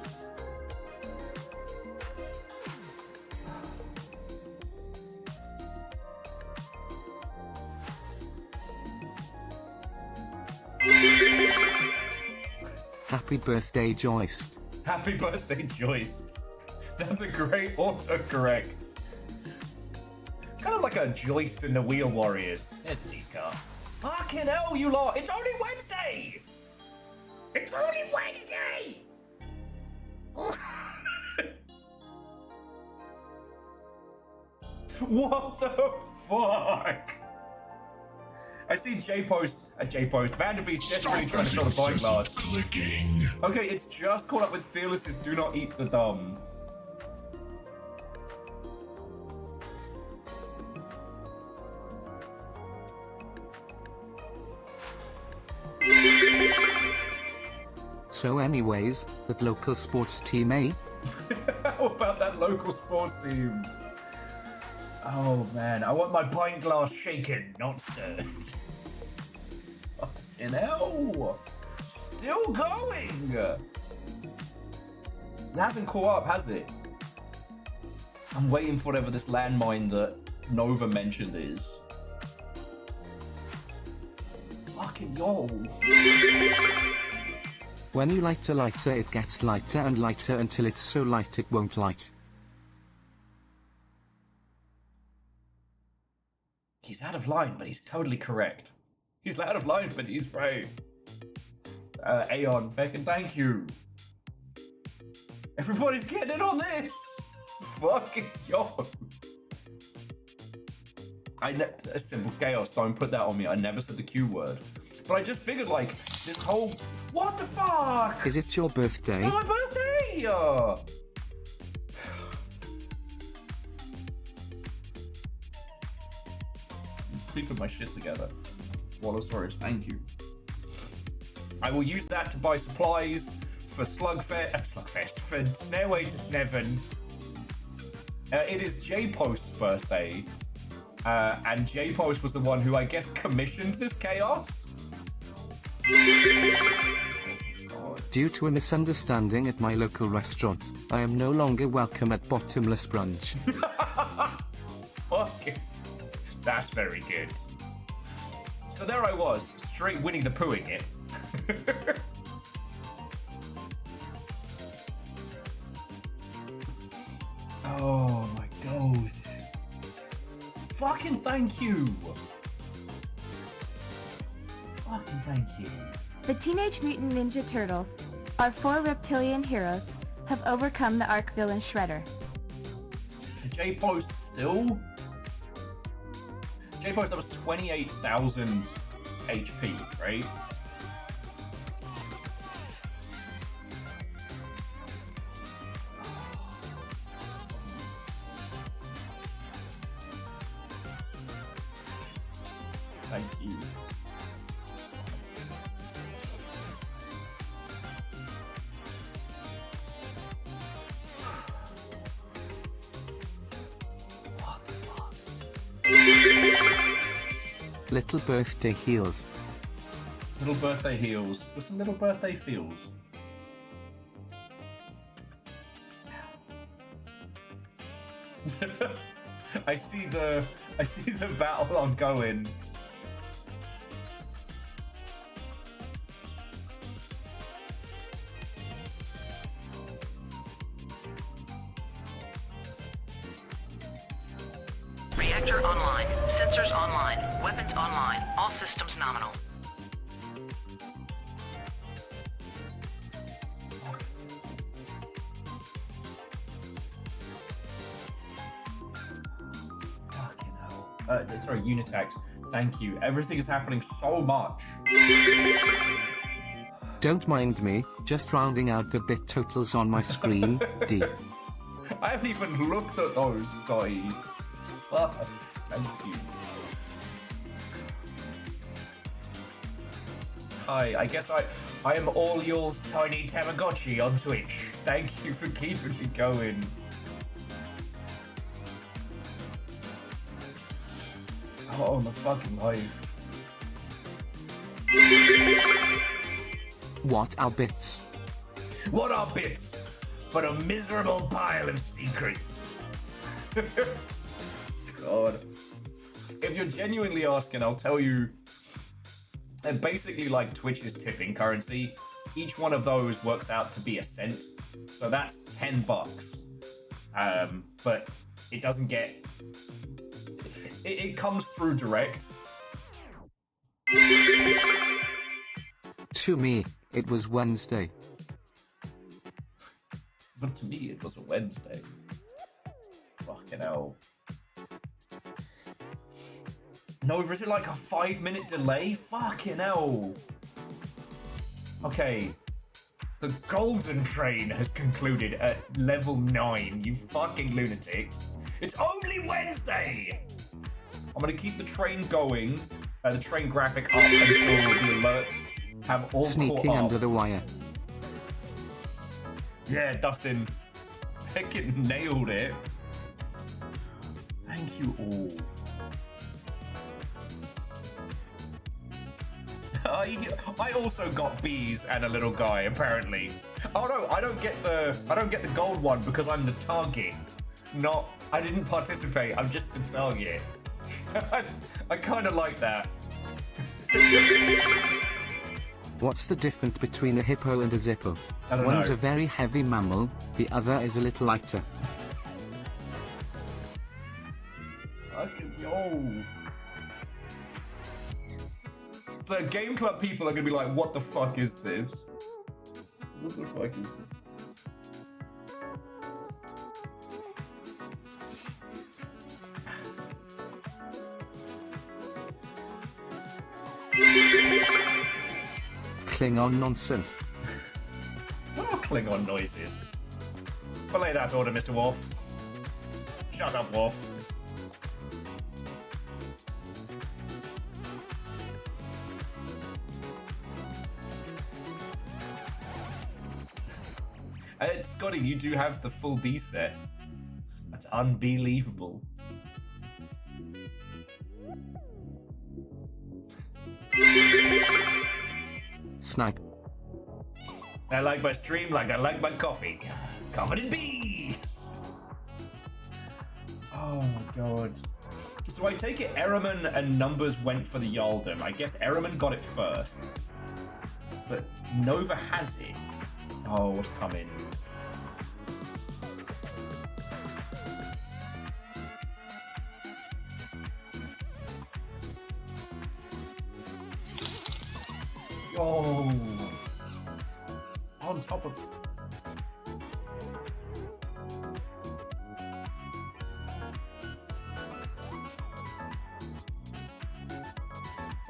Happy birthday, Joist. Happy birthday, Joist. That's a great autocorrect. Kind of like a joist in the Wheel Warriors. There's Dika. Fucking hell, you lot! It's only Wednesday! It's only Wednesday! What the fuck? I see J-Post, Vanderbeest desperately trying to fill the pint glass. Clicking. Okay, it's just caught up with Fearless's Do Not Eat the Dumb. So anyways, that local sports team, eh? How about that local sports team? Oh man, I want my pint glass shaken, not stirred. Fucking hell! Still going! It hasn't caught up, has it? I'm waiting for whatever this landmine that Nova mentioned is. Fucking yo. When you light a lighter, it gets lighter and lighter until it's so light it won't light. He's out of line, but he's totally correct. He's out of line, but he's right. Aeon, fucking thank you. Everybody's getting in on this. Fucking yo. A simple chaos. Don't put that on me. I never said the Q word. But I just figured, like, this whole... What the fuck? Is it your birthday? It's not my birthday! Keeping my shit together. Wallosaurus, thank you. I will use that to buy supplies for Slugfest, for Snailway to Sneven. It is J-Post's birthday. And J-Post was the one who, I guess, commissioned this chaos? Due to a misunderstanding at my local restaurant, I am no longer welcome at Bottomless Brunch. Fuck it. That's very good. So there I was, straight Winnie the Poohing it. Oh my god. Fucking thank you. Fucking thank you. The Teenage Mutant Ninja Turtles, our 4 reptilian heroes, have overcome the arch villain Shredder. J-Post still? J-Post, that was 28,000 HP, right? Thank you. What the fuck? Little birthday heals. Little birthday heals with some little birthday feels. I see the battle ongoing. Reactor online. Sensors online. Weapons online. All systems nominal. Fucking hell. Sorry, Unitax. Thank you. Everything is happening so much. Don't mind me, just rounding out the bit totals on my screen. D. I haven't even looked at those, Dottie. Fuck. Thank you. Hi, I guess I am all yours, tiny Tamagotchi on Twitch. Thank you for keeping me going. Oh, my fucking life. What are bits? What are bits but a miserable pile of secrets? God. If you're genuinely asking, I'll tell you. Basically, like Twitch's tipping currency, each one of those works out to be a cent. So that's $10. But it doesn't get. It comes through direct. To me, it was Wednesday. But to me, it was a Wednesday. Nova, is it like a 5-minute delay? Fucking hell. Okay. The golden train has concluded at level 9, you fucking lunatics. It's only Wednesday! I'm gonna keep the train going, the train graphic up until the alerts have all Sneaking caught up. under the wire. Yeah, Dustin. Fucking nailed it. Thank you all. I also got bees and a little guy, apparently. Oh no, I don't get the gold one because I'm the target. I didn't participate, I'm just the target. I kinda like that. What's the difference between a hippo and a zippo? I don't One's know. a very heavy mammal, the other is a little lighter. Fucking yo. The Game Club people are gonna be like, what the fuck is this? What the fuck is this? Klingon nonsense. What are Klingon noises? Belay that order, Mr. Worf. Shut up, Worf. Scotty, you do have the full B set. That's unbelievable. Snipe. I like my stream like I like my coffee. Covered in bees! Oh my god. So I take it Ehrman and Numbers went for the Yaldum. I guess Ehrman got it first. But Nova has it. Oh, what's coming? Oh, on top of.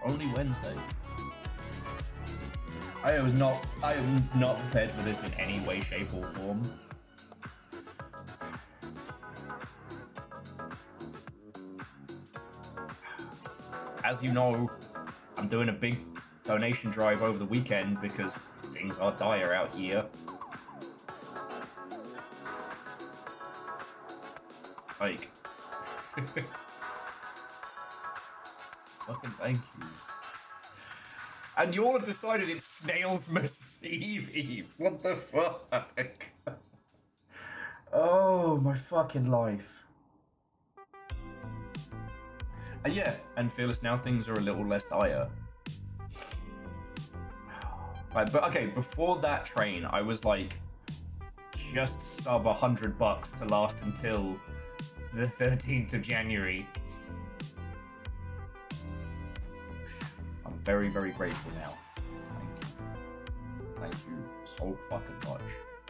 Only Wednesday. I am not prepared for this in any way, shape, or form. As you know, I'm doing a big donation drive over the weekend because things are dire out here. Like, fucking thank you. And you all have decided it's Snailsmas Eve. What the fuck? Oh, my fucking life. And yeah, and Fearless, now things are a little less dire. Right, but okay, before that train, I was like, just sub $100 to last until the 13th of January. I'm very, very grateful now. Thank you. Thank you so fucking much.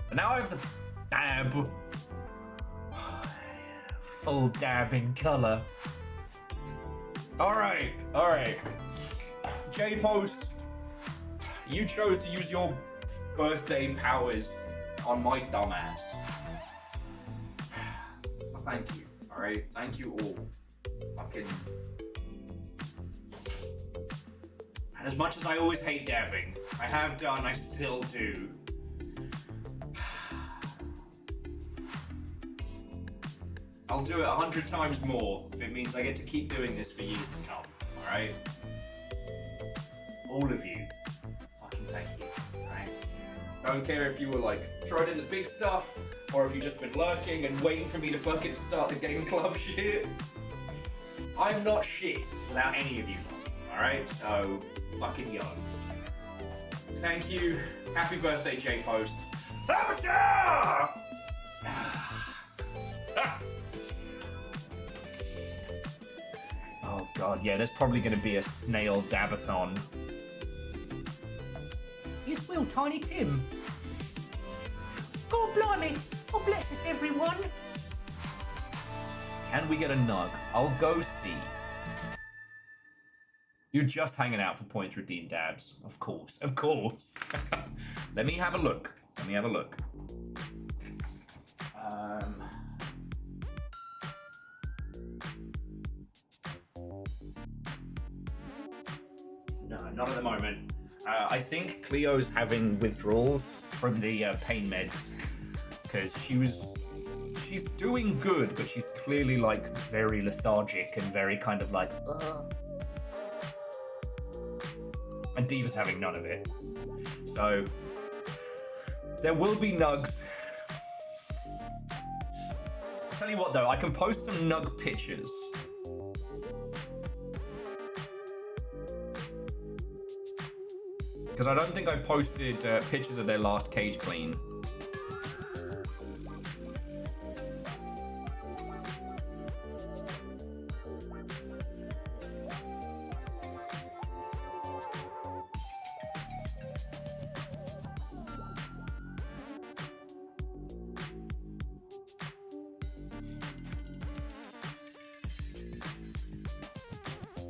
But now I have the dab. Full dab in color. Alright. J-Post, you chose to use your birthday powers on my dumbass. Thank you, alright? Thank you all. Fucking. And as much as I always hate dabbing, I have done, I still do. I'll do it 100 times more if it means I get to keep doing this for years to come, alright? All of you, fucking thank you, alright? Don't care if you were like thrown in the big stuff, or if you've just been lurking and waiting for me to fucking start the game club shit. I'm not shit without any of you, alright? So, fucking yo. Thank you, happy birthday, J-Post. Avatar! Oh god, yeah, there's probably gonna be a snail dabathon. Yes, Will, Tiny Tim. God blimey! God bless us, everyone! Can we get a nug? I'll go see. You're just hanging out for points redeemed, Dabs. Of course, of course. Let me have a look. Let me have a look. No, not at the moment. I think Cleo's having withdrawals from the pain meds because she's doing good, but she's clearly like very lethargic and very kind of like. And Diva's having none of it. So there will be nugs. I'll tell you what though, I can post some nug pictures. Because I don't think I posted pictures of their last cage clean.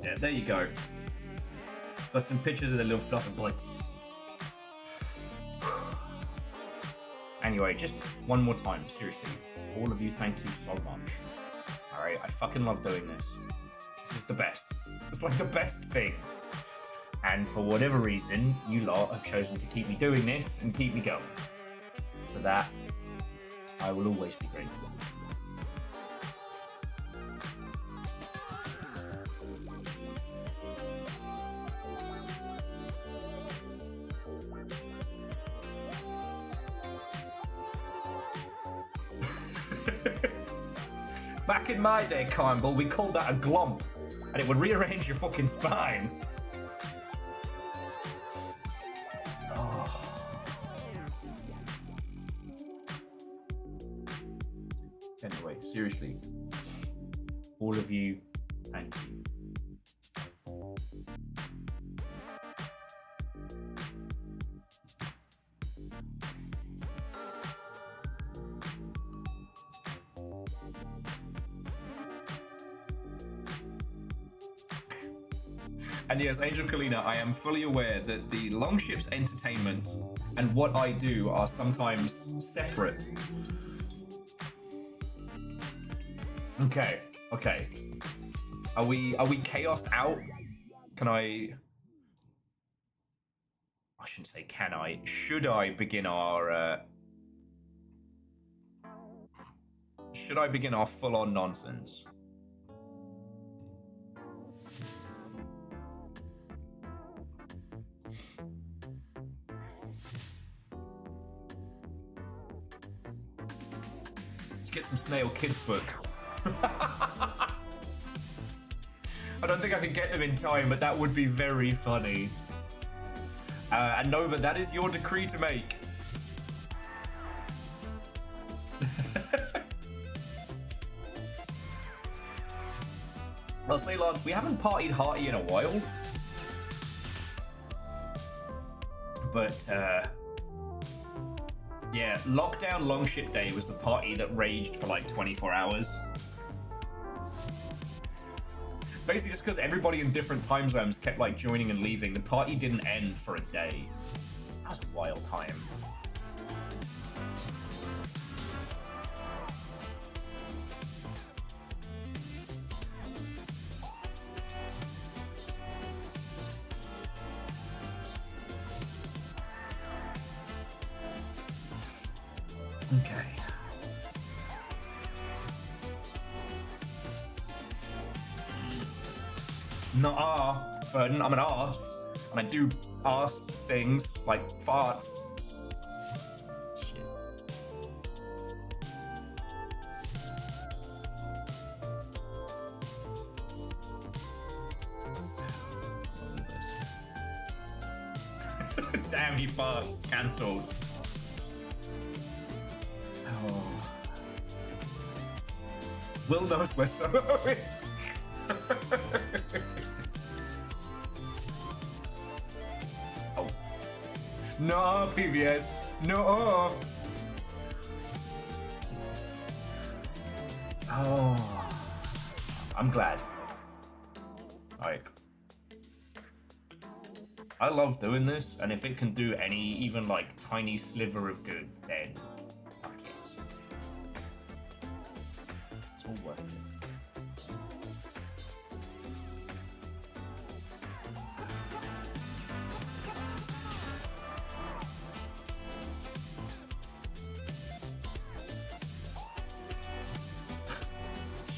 Yeah, there you go. Got some pictures of the little fluffy butts. Anyway, just one more time, seriously. All of you, thank you so much. Alright, I fucking love doing this. This is the best. It's like the best thing. And for whatever reason, you lot have chosen to keep me doing this and keep me going. For that, I will always be grateful. Back in my day, Campbell, we called that a glomp, and it would rearrange your fucking spine. Oh. Anyway, seriously, all of you, thank you. And yes, Angel Kalina, I am fully aware that the Longship's entertainment and what I do are sometimes separate. Okay. Are we chaosed out? Can I shouldn't say can I. Should I begin our full-on nonsense? Get some Snail Kids books. I don't think I could get them in time, but that would be very funny. And Nova, that is your decree to make. I'll say, Lance, we haven't partied hearty in a while. But, yeah, Lockdown Longship Day was the party that raged for like 24 hours. Basically just because everybody in different time zones kept like joining and leaving, the party didn't end for a day. That was a wild time. Okay. Nuh-uh, Ferdin, I'm an arse, and I do arse things like farts. Shit. Damn, he farts. Cancelled. Oh. Will knows where Solo is. Oh. No, PVS. No. Oh. I'm glad. Like, I love doing this, and if it can do any, even like tiny sliver of good, then fuck yes. It's all worth it.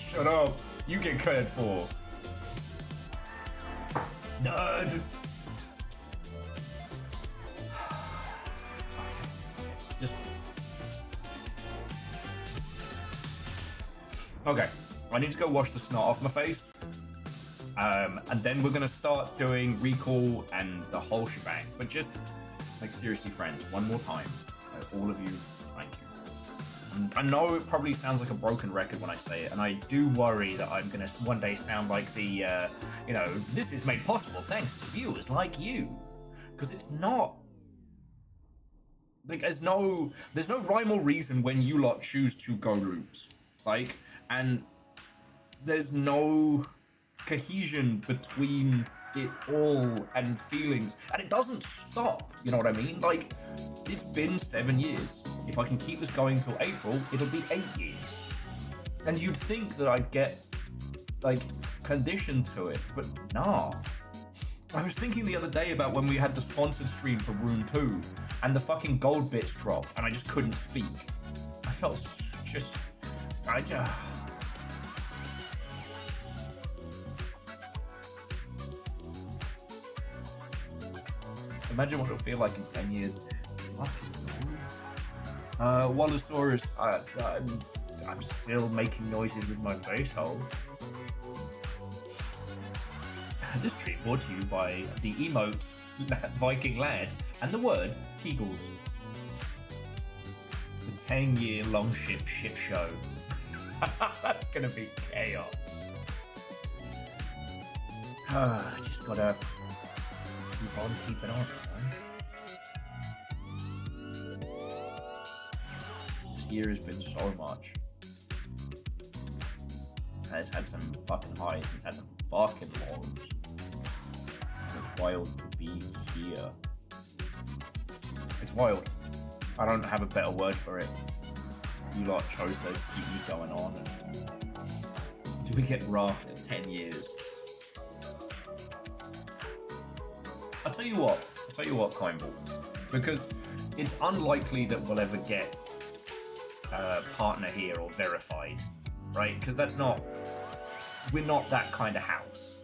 Shut up! You get credit for. Nerd! Just. Okay, I need to go wash the snot off my face. And then we're gonna start doing recall and the whole shebang. But just, like, seriously, friends, one more time. All of you, thank you. I know it probably sounds like a broken record when I say it, and I do worry that I'm gonna one day sound like the, this is made possible thanks to viewers like you. Because it's not. Like, there's no rhyme or reason when you lot choose to go loops. Like, and there's no cohesion between it all and feelings, and it doesn't stop, you know what I mean? Like, it's been 7 years. If I can keep this going till April, it'll be 8 years. And you'd think that I'd get, like, conditioned to it, but nah. I was thinking the other day about when we had the sponsored stream for Rune 2, and the fucking gold bits dropped, and I just couldn't speak. I felt Imagine what it'll feel like in 10 years. Fucking Wallosaurus, I'm still making noises with my face hole. This stream brought to you by the emote Viking lad and the word Kegels. The 10-year long ship show. That's gonna be chaos. Just gotta keep on keeping on. This year has been so much. And it's had some fucking highs, it's had some fucking lows. It's wild to be here. It's wild. I don't have a better word for it. You lot chose to keep me going on. Do we get raft at 10 years? I'll tell you what, Coinball. Because it's unlikely that we'll ever get a partner here or verified, right? Because we're not that kind of house.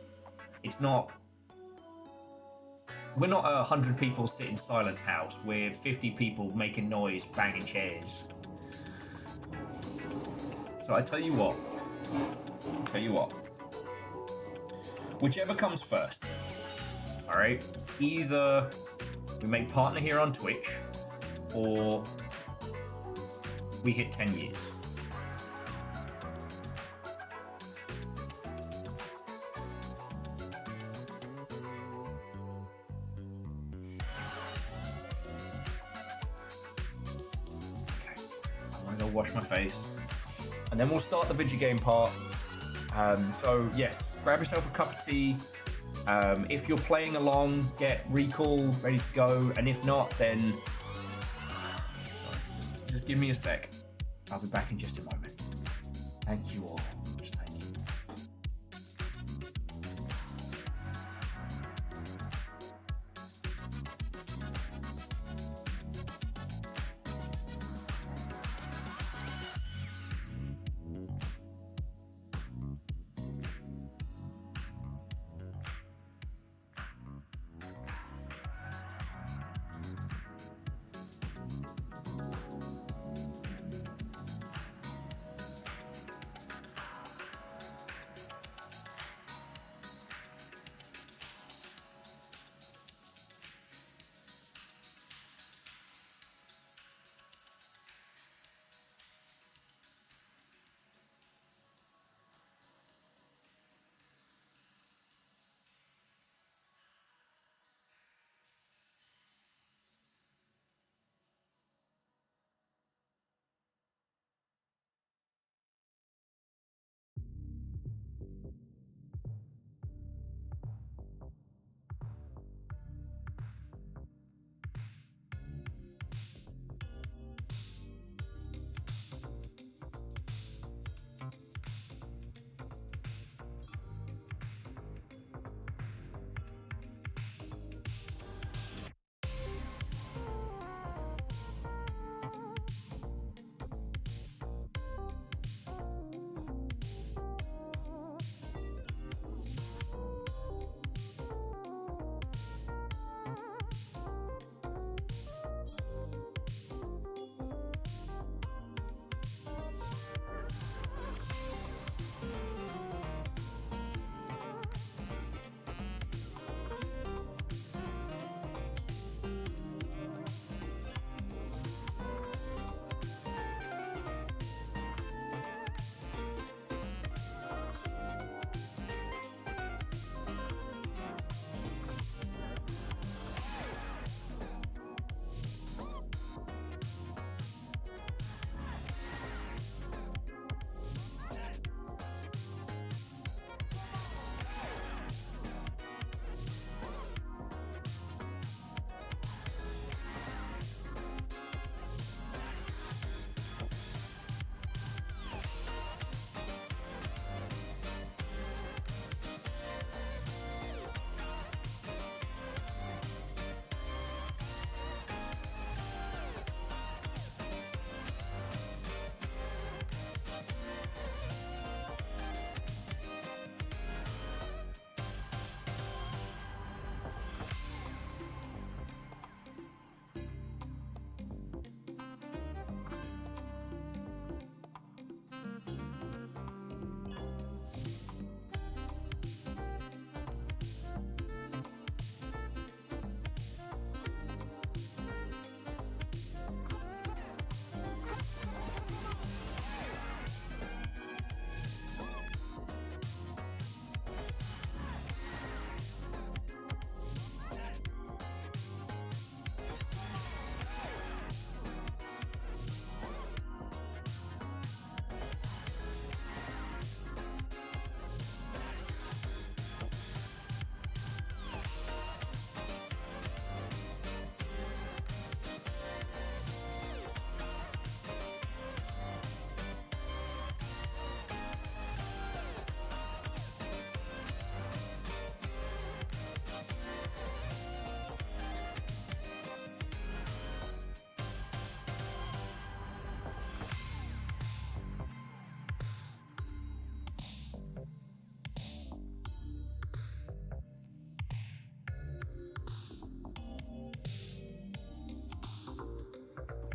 We're not 100 people sit in silence house with 50 people making noise, banging chairs. So I tell you what. Whichever comes first. Alright? Either we make partner here on Twitch, or we hit 10 years. Wash my face, and then we'll start the video game part. So yes, grab yourself a cup of tea. If you're playing along, get recall ready to go, and if not, then just give me a sec. I'll be back in just a moment. Thank you all. Just thank you.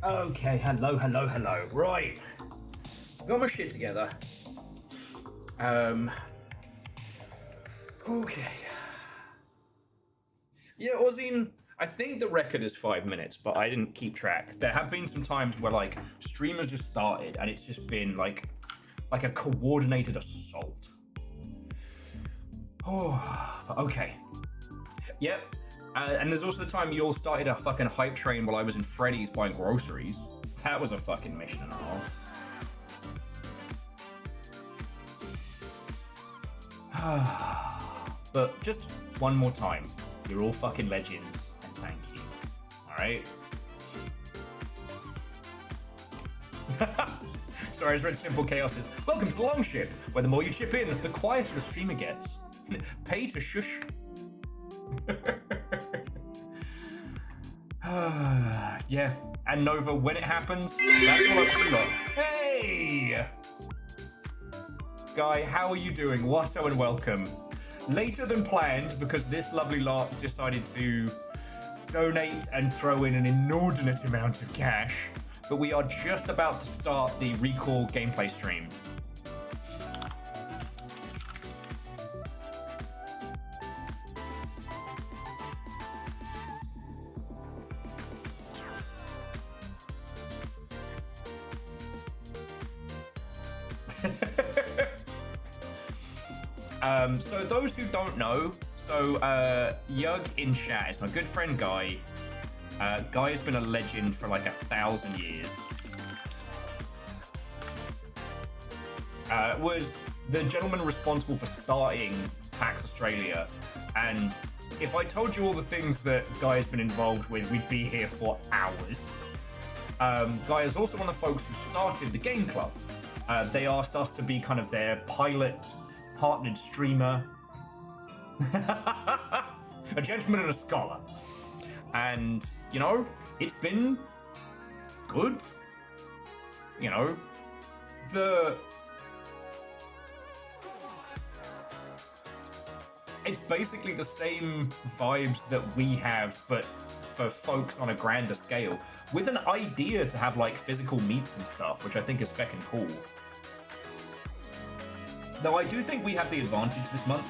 Okay, hello. Right. Got my shit together. Okay. Yeah, Ozine, I think the record is 5 minutes, but I didn't keep track. There have been some times where like streamers just started and it's just been like a coordinated assault. Oh, okay. Yep. And there's also the time you all started a fucking hype train while I was in Freddy's buying groceries. That was a fucking mission and a half. But just one more time. You're all fucking legends, and thank you. Alright? Sorry, I just read Simple Chaos' welcome to the long ship, where the more you chip in, the quieter the streamer gets. Pay to shush. Yeah, and Nova, when it happens, that's all up to you lot. Hey! Guy, how are you doing? Watto and welcome. Later than planned, because this lovely lot decided to donate and throw in an inordinate amount of cash, but we are just about to start the Recall gameplay stream. So those who don't know, Yug in chat is my good friend Guy. Guy has been a legend for like 1,000 years. Was the gentleman responsible for starting PAX Australia, and if I told you all the things that Guy has been involved with, we'd be here for hours. Guy is also one of the folks who started the Game Club. They asked us to be kind of their pilot partnered streamer. A gentleman and a scholar. And, you know, it's been good. You know, it's basically the same vibes that we have, but for folks on a grander scale, with an idea to have like physical meets and stuff, which I think is feckin' cool. Though I do think we have the advantage this month,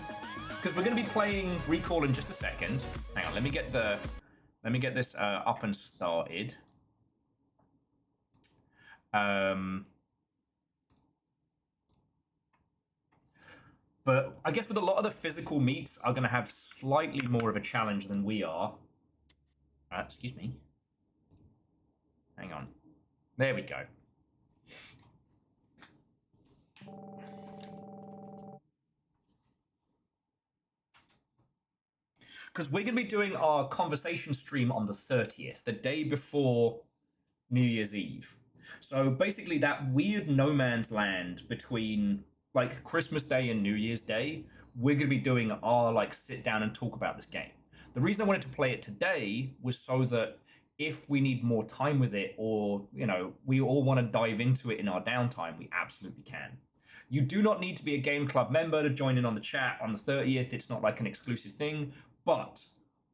because we're going to be playing Recall in just a second. Hang on, let me get this up and started. But I guess with a lot of the physical meets are going to have slightly more of a challenge than we are. Excuse me. Hang on. There we go. Because we're going to be doing our conversation stream on the 30th, the day before New Year's Eve. So basically that weird no man's land between like Christmas Day and New Year's Day, we're going to be doing our like sit down and talk about this game. The reason I wanted to play it today was so that if we need more time with it, or, you know, we all want to dive into it in our downtime, we absolutely can. You do not need to be a Game Club member to join in on the chat on the 30th. It's not like an exclusive thing. But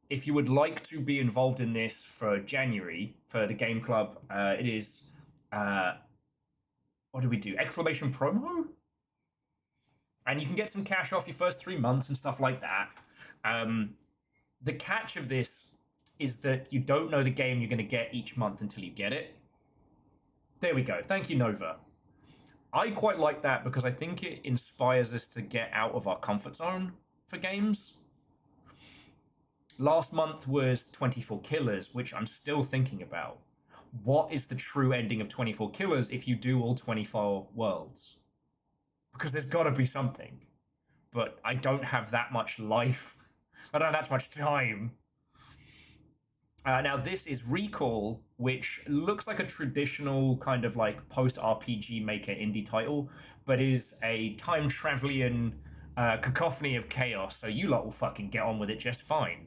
if you would like to be involved in this for January, for the Game Club, it is, what do we do? Exclamation promo? And you can get some cash off your first 3 months and stuff like that. The catch of this is that you don't know the game you're going to get each month until you get it. There we go. Thank you, Nova. I quite like that because I think it inspires us to get out of our comfort zone for games. Last month was 24 Killers, which I'm still thinking about. What is the true ending of 24 Killers if you do all 24 worlds? Because there's got to be something. But I don't have that much life. I don't have that much time. Now, this is Recall, which looks like a traditional kind of like post-RPG Maker indie title, but is a time-traveling cacophony of chaos, so you lot will fucking get on with it just fine.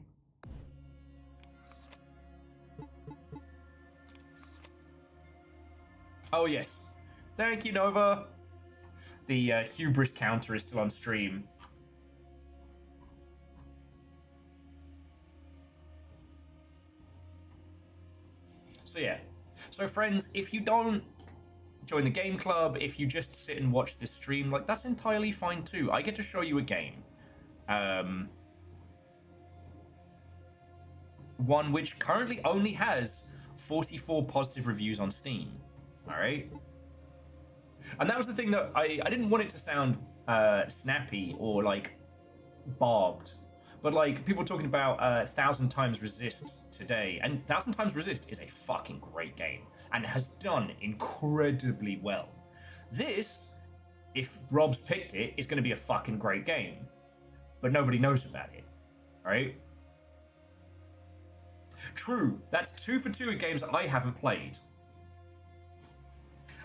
Oh, yes. Thank you, Nova. The hubris counter is still on stream. So, yeah. So friends, if you don't join the game club, if you just sit and watch this stream, like, that's entirely fine too. I get to show you a game. One which currently only has 44 positive reviews on Steam. Alright? And that was the thing that I didn't want it to sound snappy or like barbed. But like people talking about 1,000 Times Resist today, and 1,000 Times Resist is a fucking great game and has done incredibly well. This, if Rob's picked it, is going to be a fucking great game, but nobody knows about it, right? True, that's 2 for 2 at games that I haven't played.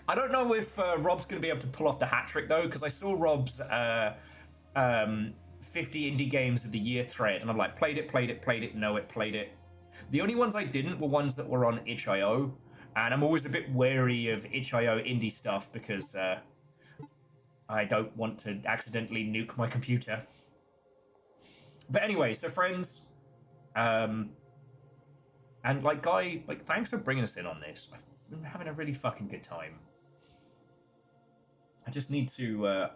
I don't know if Rob's going to be able to pull off the hat trick though, because I saw Rob's 50 indie games of the year thread, and I'm like, played it, know it, played it. The only ones I didn't were ones that were on itch.io, and I'm always a bit wary of itch.io indie stuff because I don't want to accidentally nuke my computer. But anyway, so friends, and like Guy, like thanks for bringing us in on this. I've been having a really fucking good time. I just need to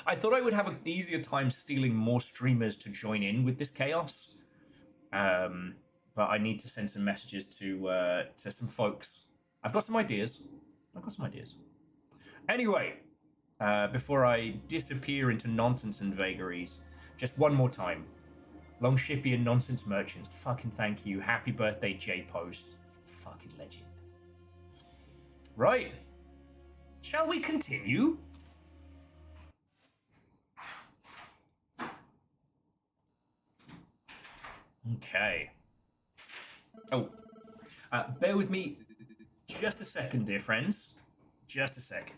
I thought I would have an easier time stealing more streamers to join in with this chaos. But I need to send some messages to some folks. I've got some ideas. Anyway, before I disappear into nonsense and vagaries, just one more time. Long Shippy and Nonsense Merchants, fucking thank you. Happy birthday, J-Post. Fucking legend. Right. Shall we continue? Okay. Oh, bear with me just a second, dear friends. Just a second.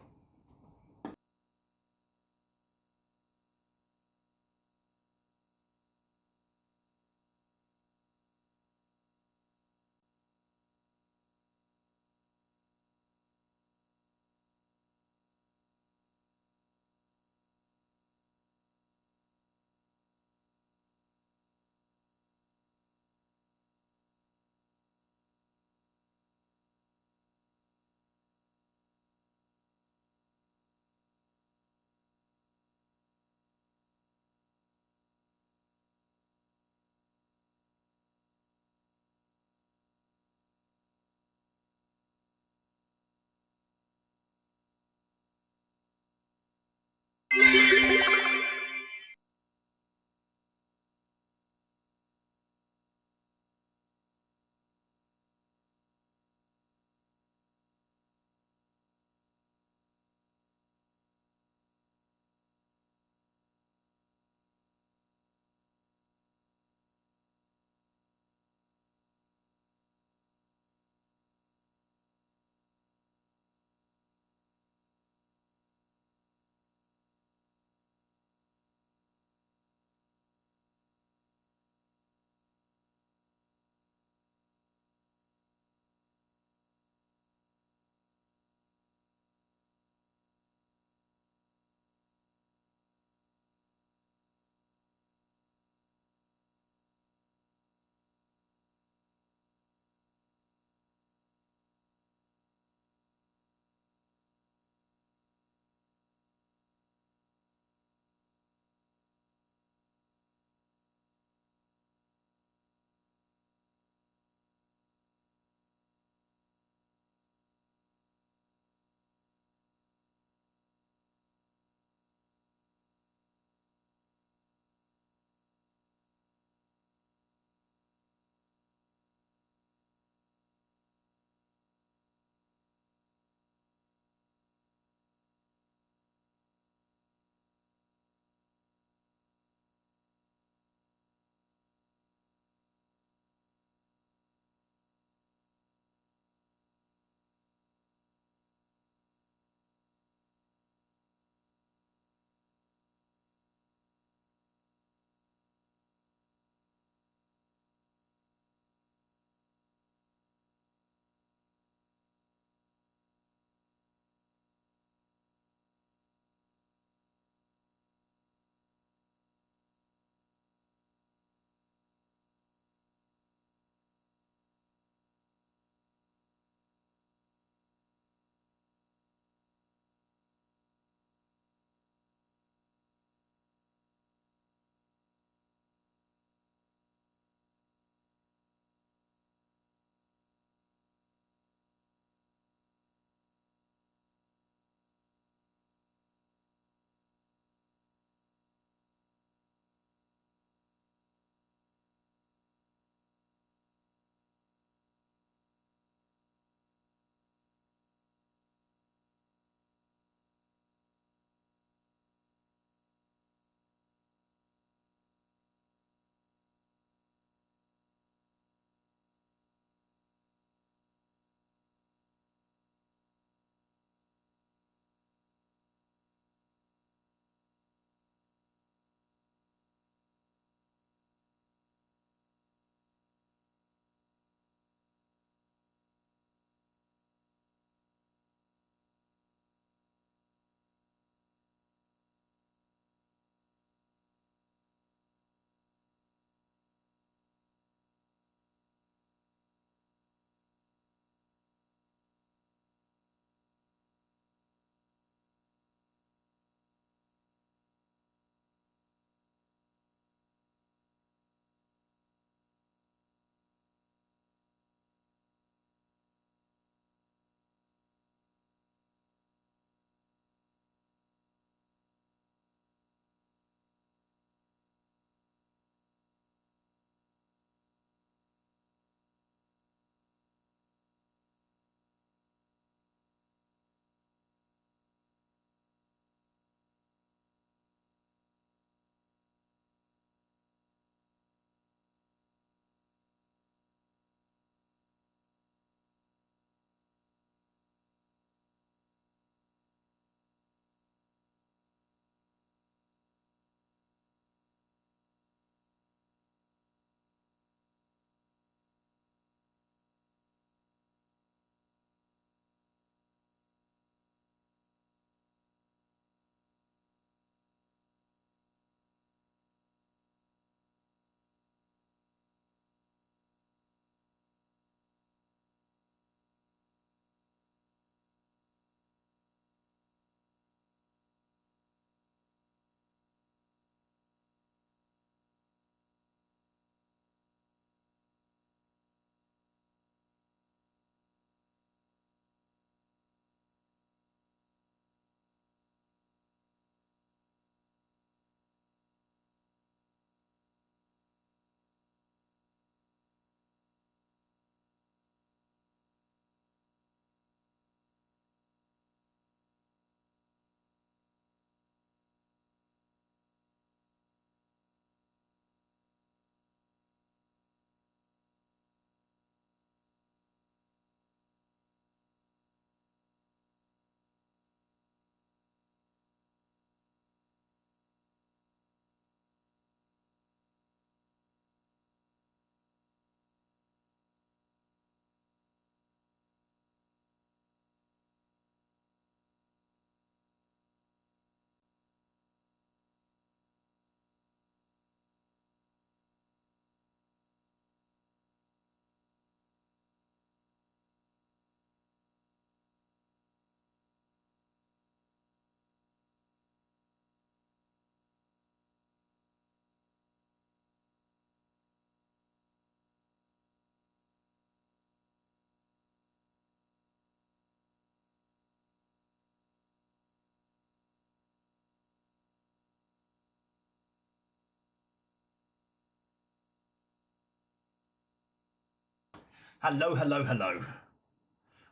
Hello, hello, hello.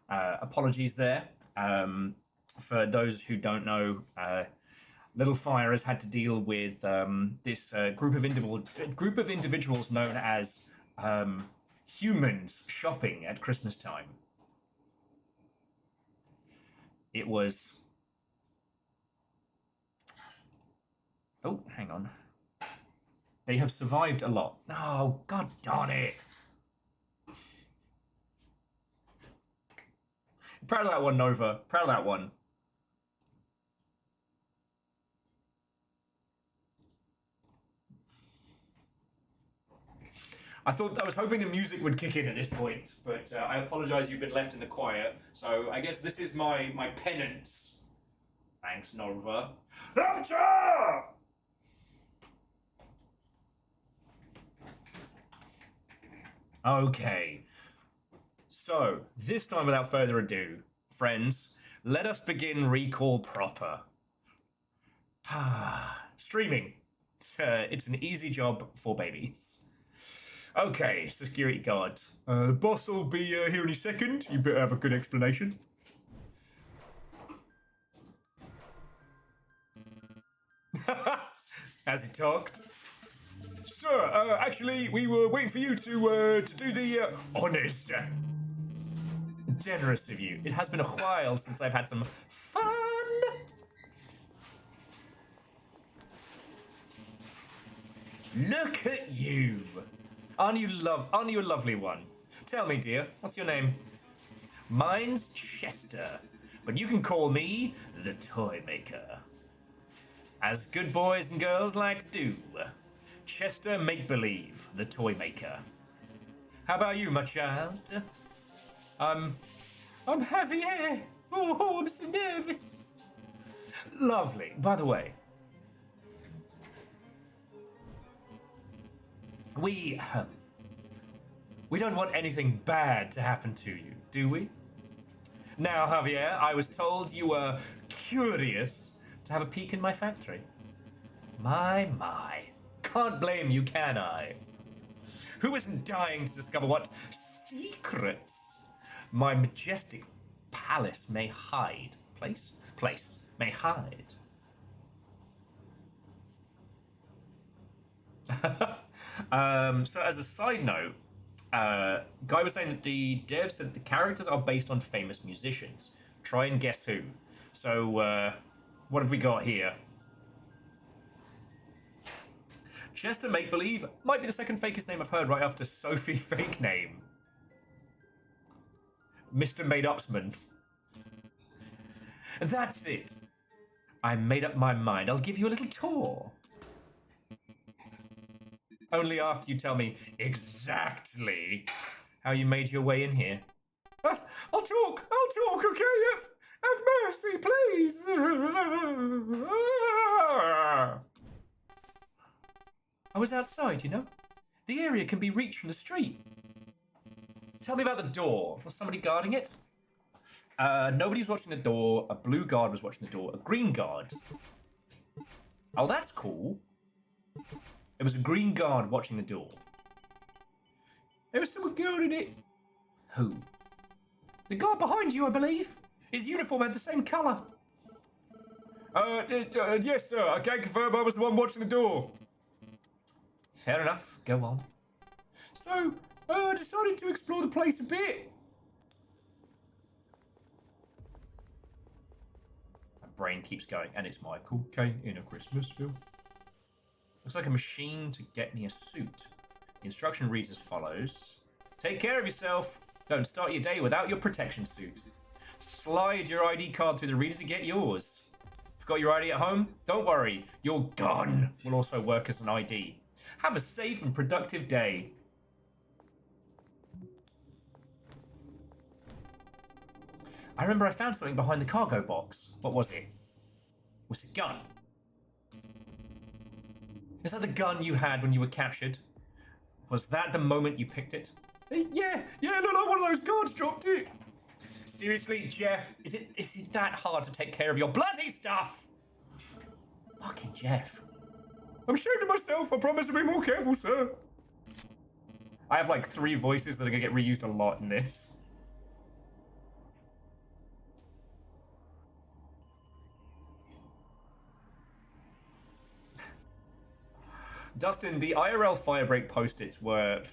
Apologies there. For those who don't know, Little Fire has had to deal with this group of individuals known as humans shopping at Christmas time. It was... Oh, hang on. They have survived a lot. Oh, god darn it. Proud of that one, Nova. Proud of that one. I was hoping the music would kick in at this point, but I apologize you've been left in the quiet. So I guess this is my penance. Thanks, Nova. Rapture! Okay. So, this time without further ado, friends, let us begin Recall proper. Streaming. It's an easy job for babies. Okay, security guard. The boss will be here any second. You better have a good explanation. Has he talked? Sir, actually, we were waiting for you to do the honors. Generous of you. It has been a while since I've had some fun. Look at you. Aren't you a lovely one? Tell me, dear, what's your name? Mine's Chester, but you can call me the Toy Maker. As good boys and girls like to do. Chester Make-Believe, the Toy Maker. How about you, my child? I'm Javier. Oh, I'm so nervous. Lovely. By the way, we don't want anything bad to happen to you, do we? Now, Javier, I was told you were curious to have a peek in my factory. My. Can't blame you, can I? Who isn't dying to discover what secrets my majestic palace may hide? Place may hide. So as a side note, Guy was saying that the dev said the characters are based on famous musicians. Try and guess who. So, what have we got here? Chester Make-Believe might be the second fakest name I've heard right after Sophie fake name. Mr. Made-Upsman. That's it. I made up my mind. I'll give you a little tour. Only after you tell me exactly how you made your way in here. I'll talk, okay? Have mercy, please. I was outside, you know? The area can be reached from the street. Tell me about the door. Was somebody guarding it? Nobody's watching the door. A blue guard was watching the door. A green guard. Oh, that's cool. It was a green guard watching the door. There was someone guarding it. Who? The guard behind you, I believe. His uniform had the same colour. Yes, sir. I can confirm I was the one watching the door. Fair enough. Go on. So, I decided to explore the place a bit. My brain keeps going, and it's Michael Caine in a Christmas film. Looks like a machine to get me a suit. The instruction reads as follows. Take care of yourself. Don't start your day without your protection suit. Slide your ID card through the reader to get yours. Forgot your ID at home? Don't worry. Your gun will also work as an ID. Have a safe and productive day. I remember I found something behind the cargo box. What was it? Was it a gun? Is that the gun you had when you were captured? Was that the moment you picked it? Yeah, look like one of those guards dropped it. Seriously, Jeff, is it that hard to take care of your bloody stuff? Fucking Jeff. I'm ashamed of myself. I promise to be more careful, sir. I have like 3 voices that are gonna get reused a lot in this. Dustin, the IRL Firebreak post-its were...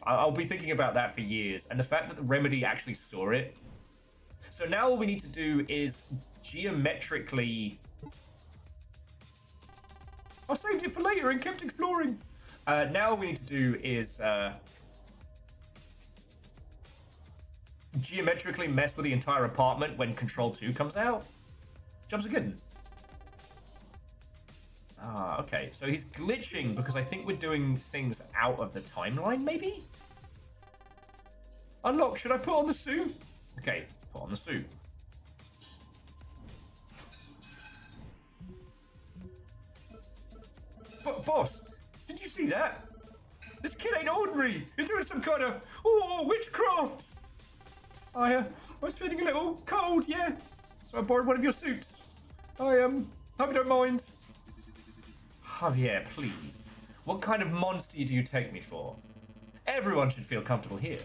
I'll be thinking about that for years. And the fact that the Remedy actually saw it. So now all we need to do is geometrically... I saved it for later and kept exploring. Now all we need to do is... geometrically mess with the entire apartment when Control 2 comes out. Jumps are good. Ah, okay. So he's glitching because I think we're doing things out of the timeline, maybe? Unlock. Should I put on the suit? Okay, put on the suit. But boss, did you see that? This kid ain't ordinary. He's doing some kind of witchcraft. I was feeling a little cold, yeah. So I borrowed one of your suits. I hope you don't mind. Javier, please. What kind of monster do you take me for? Everyone should feel comfortable here.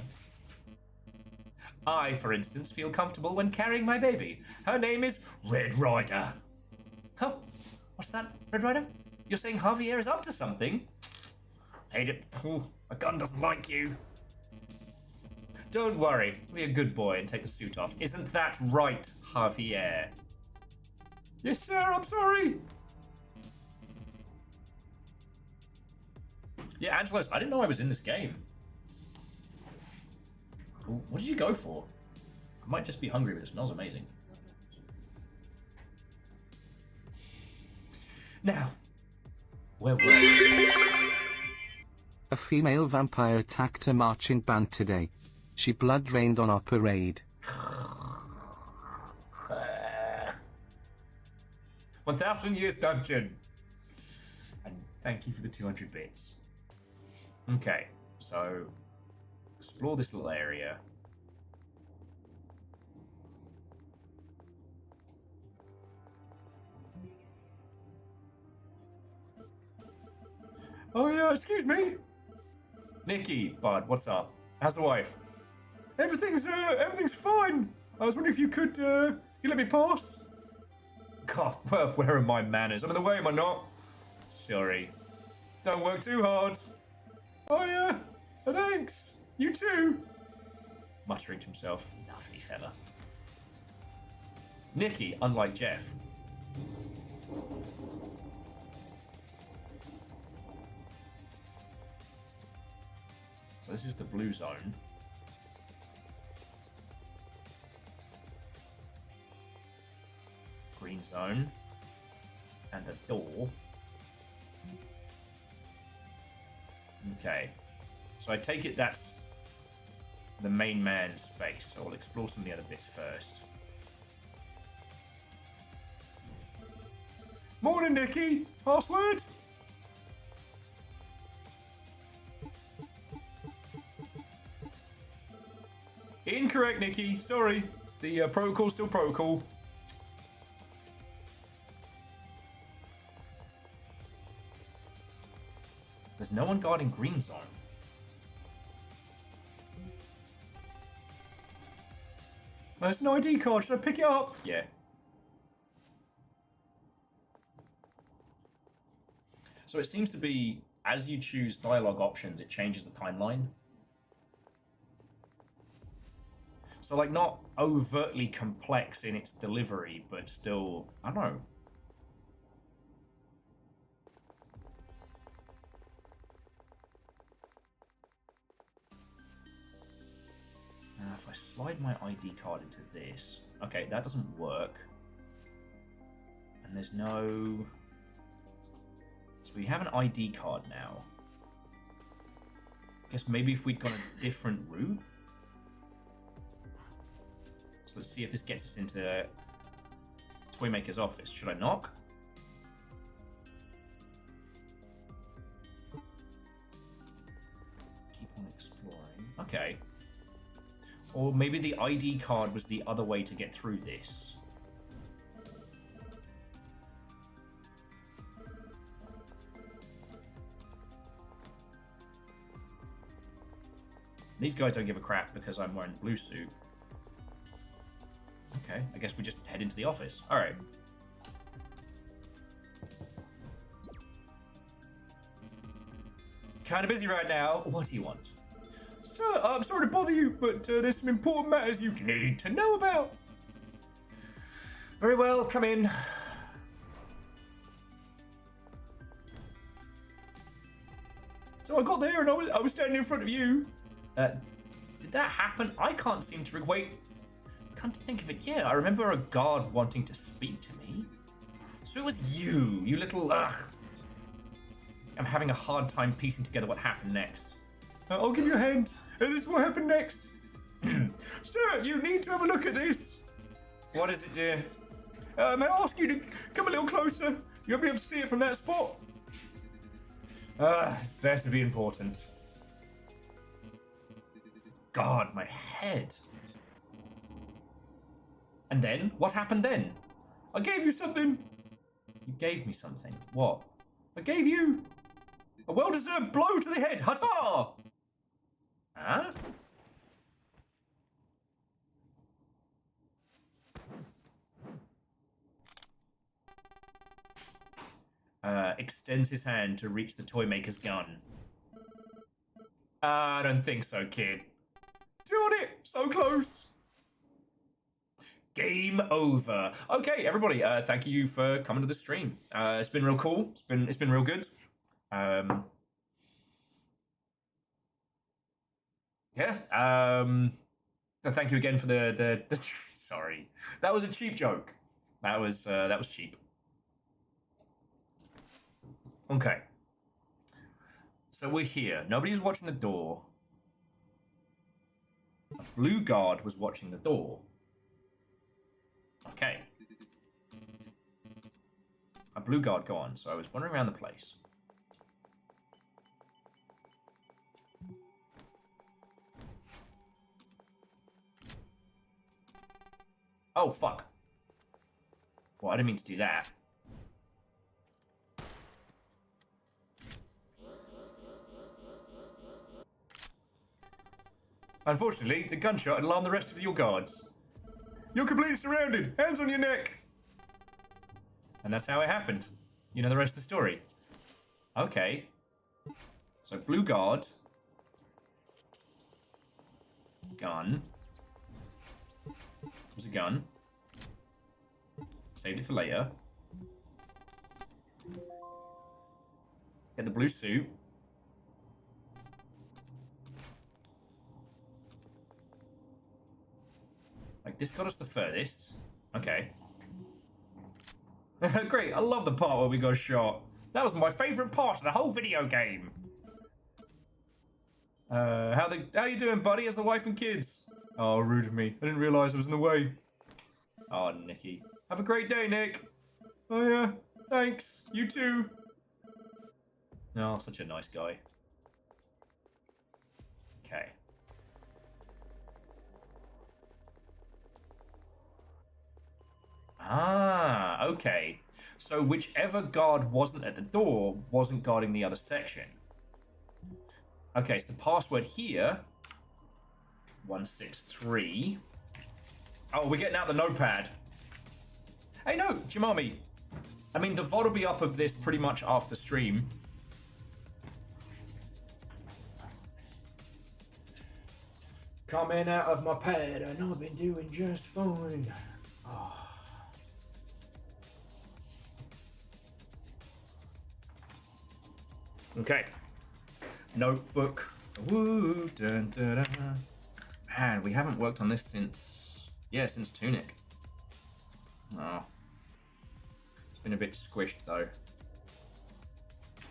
I, for instance, feel comfortable when carrying my baby. Her name is Red Rider. Huh? What's that, Red Rider? You're saying Javier is up to something? Hey, a gun doesn't like you. Don't worry, be a good boy and take the suit off. Isn't that right, Javier? Yes, sir, I'm sorry. Yeah, Angelos, I didn't know I was in this game. Ooh, what did you go for? I might just be hungry, but it smells amazing. Now, where were we? A female vampire attacked a marching band today. She blood rained on our parade. 1,000 years dungeon. And thank you for the 200 bits. Okay, so explore this little area. Oh yeah, excuse me. Nikki, bud, what's up? How's the wife? Everything's fine. I was wondering if you could you let me pass? God, well, where are my manners? I'm in the way, am I not? Sorry. Don't work too hard. Oh yeah, thanks. You too. Muttering to himself, lovely fella. Nikki, unlike Jeff. So this is the blue zone. Green zone. And a door. Okay. So I take it that's the main man's space. So I'll explore some of the other bits first. Morning, Nikki. Password? Incorrect, Nikki. Sorry. The protocol's still protocol. There's no one guarding green zone. There's an ID card. Should I pick it up? Yeah. So it seems to be, as you choose dialogue options, it changes the timeline. So, like, not overtly complex in its delivery, but still, I don't know. Now, if I slide my ID card into this... Okay, that doesn't work. And there's no... So we have an ID card now. I guess maybe if we'd gone a different route? So let's see if this gets us into Toymaker's office. Should I knock? Keep on exploring. Okay. Or maybe the ID card was the other way to get through this. These guys don't give a crap because I'm wearing the blue suit. Okay, I guess we just head into the office. Alright. Kind of busy right now. What do you want? Sir, I'm sorry to bother you, but there's some important matters you need to know about. Very well, come in. So I got there and I was standing in front of you. Did that happen? I can't seem to wait. Come to think of it, yeah, I remember a guard wanting to speak to me. So it was you little ugh. I'm having a hard time piecing together what happened next. I'll give you a hand. This is what happened next. Sir, you need to have a look at this. What is it, dear? May I ask you to come a little closer? You'll be able to see it from that spot. It's better be important. God, my head. And then? What happened then? I gave you something. You gave me something. What? I gave you a well-deserved blow to the head. Hata! Huh? Extends his hand to reach the toy maker's gun. I don't think so, kid. Doing it! So close! Game over. Okay, everybody, thank you for coming to the stream. It's been real cool. It's been real good. Yeah. Thank you again for the sorry. That was a cheap joke. That was cheap. Okay. So we're here. Nobody's watching the door. A blue guard was watching the door. Okay. A blue guard gone, so I was wandering around the place. Oh, fuck. Well, I didn't mean to do that. Unfortunately, the gunshot had alarmed the rest of your guards. You're completely surrounded! Hands on your neck! And that's how it happened. You know the rest of the story. Okay. So, blue guard. Gun. There's a gun. Saved it for later. Get the blue suit. Like, this got us the furthest. Okay. Great, I love the part where we got shot. That was my favourite part of the whole video game. How you doing, buddy? How's the wife and kids? Oh, rude of me. I didn't realise I was in the way. Oh, Nicky. Have a great day, Nick. Oh, yeah. Thanks. You too. Oh, such a nice guy. Okay. Ah, okay. So whichever guard wasn't at the door wasn't guarding the other section. Okay, so the password here... 163. Oh, we're getting out the notepad. Hey, no, Jamami. I mean, the VOD will be up of this pretty much after stream. Coming out of my pad, I know I've been doing just fine. Oh. Okay. Notebook. Woo, dun, dun, dun. Man, we haven't worked on this since Tunic. Oh. It's been a bit squished though.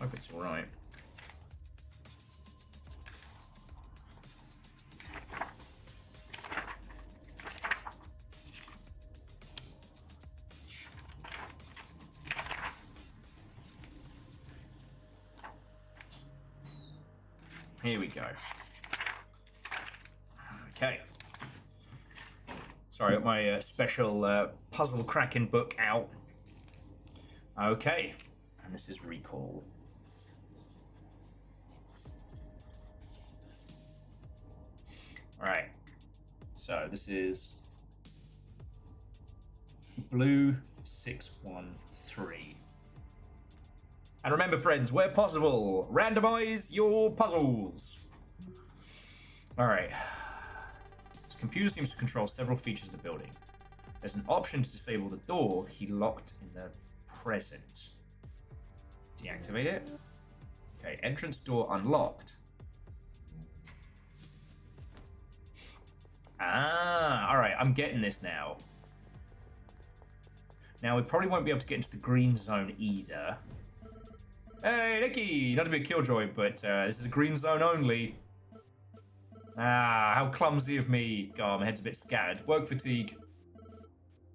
Hope it's alright. Here we go. Okay. Sorry, I got my special puzzle cracking book out. Okay. And this is Recall. Alright. So this is blue 613. And remember, friends, where possible, randomize your puzzles. Alright. This computer seems to control several features of the building. There's an option to disable the door he locked in the present. Deactivate it. Okay, entrance door unlocked. Ah, alright, I'm getting this now. Now, we probably won't be able to get into the green zone either. Hey, Nicky! Not to be a killjoy, but this is a green zone only. Ah, how clumsy of me. God, my head's a bit scattered. Work fatigue.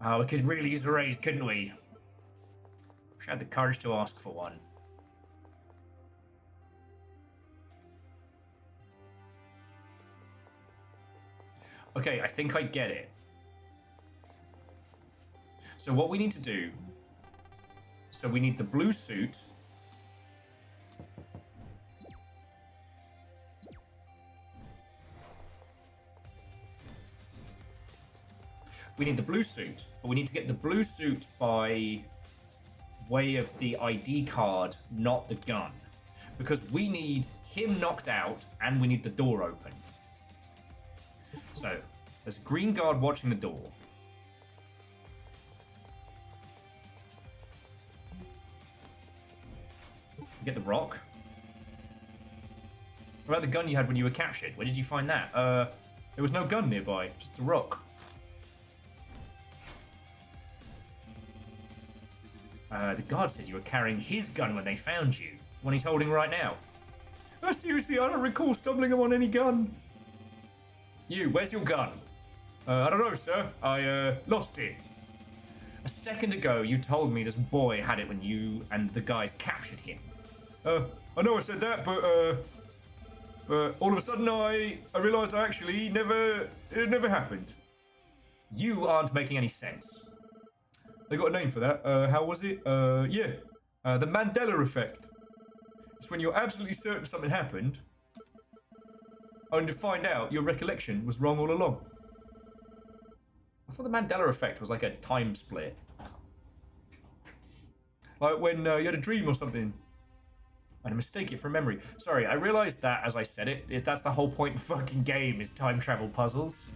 Oh, we could really use a raise, couldn't we? Wish I had the courage to ask for one. Okay, I think I get it. So what we need to do... So we need the blue suit. We need the blue suit, but we need to get the blue suit by way of the ID card, not the gun. Because we need him knocked out, and we need the door open. So, there's a green guard watching the door. Get the rock. What about the gun you had when you were captured? Where did you find that? There was no gun nearby, just a rock. The guard said you were carrying his gun when they found you. The one he's holding right now. Oh, seriously, I don't recall stumbling upon any gun. You, where's your gun? I don't know, sir. I lost it. A second ago, you told me this boy had it when you and the guys captured him. I know I said that, but all of a sudden I realised it never happened. You aren't making any sense. They got a name for that. How was it? Yeah. The Mandela effect. It's when you're absolutely certain something happened, only to find out your recollection was wrong all along. I thought the Mandela effect was like a time split. Like when you had a dream or something and mistake it for memory. Sorry, I realised that as I said it. That's the whole point of the fucking game, is time travel puzzles.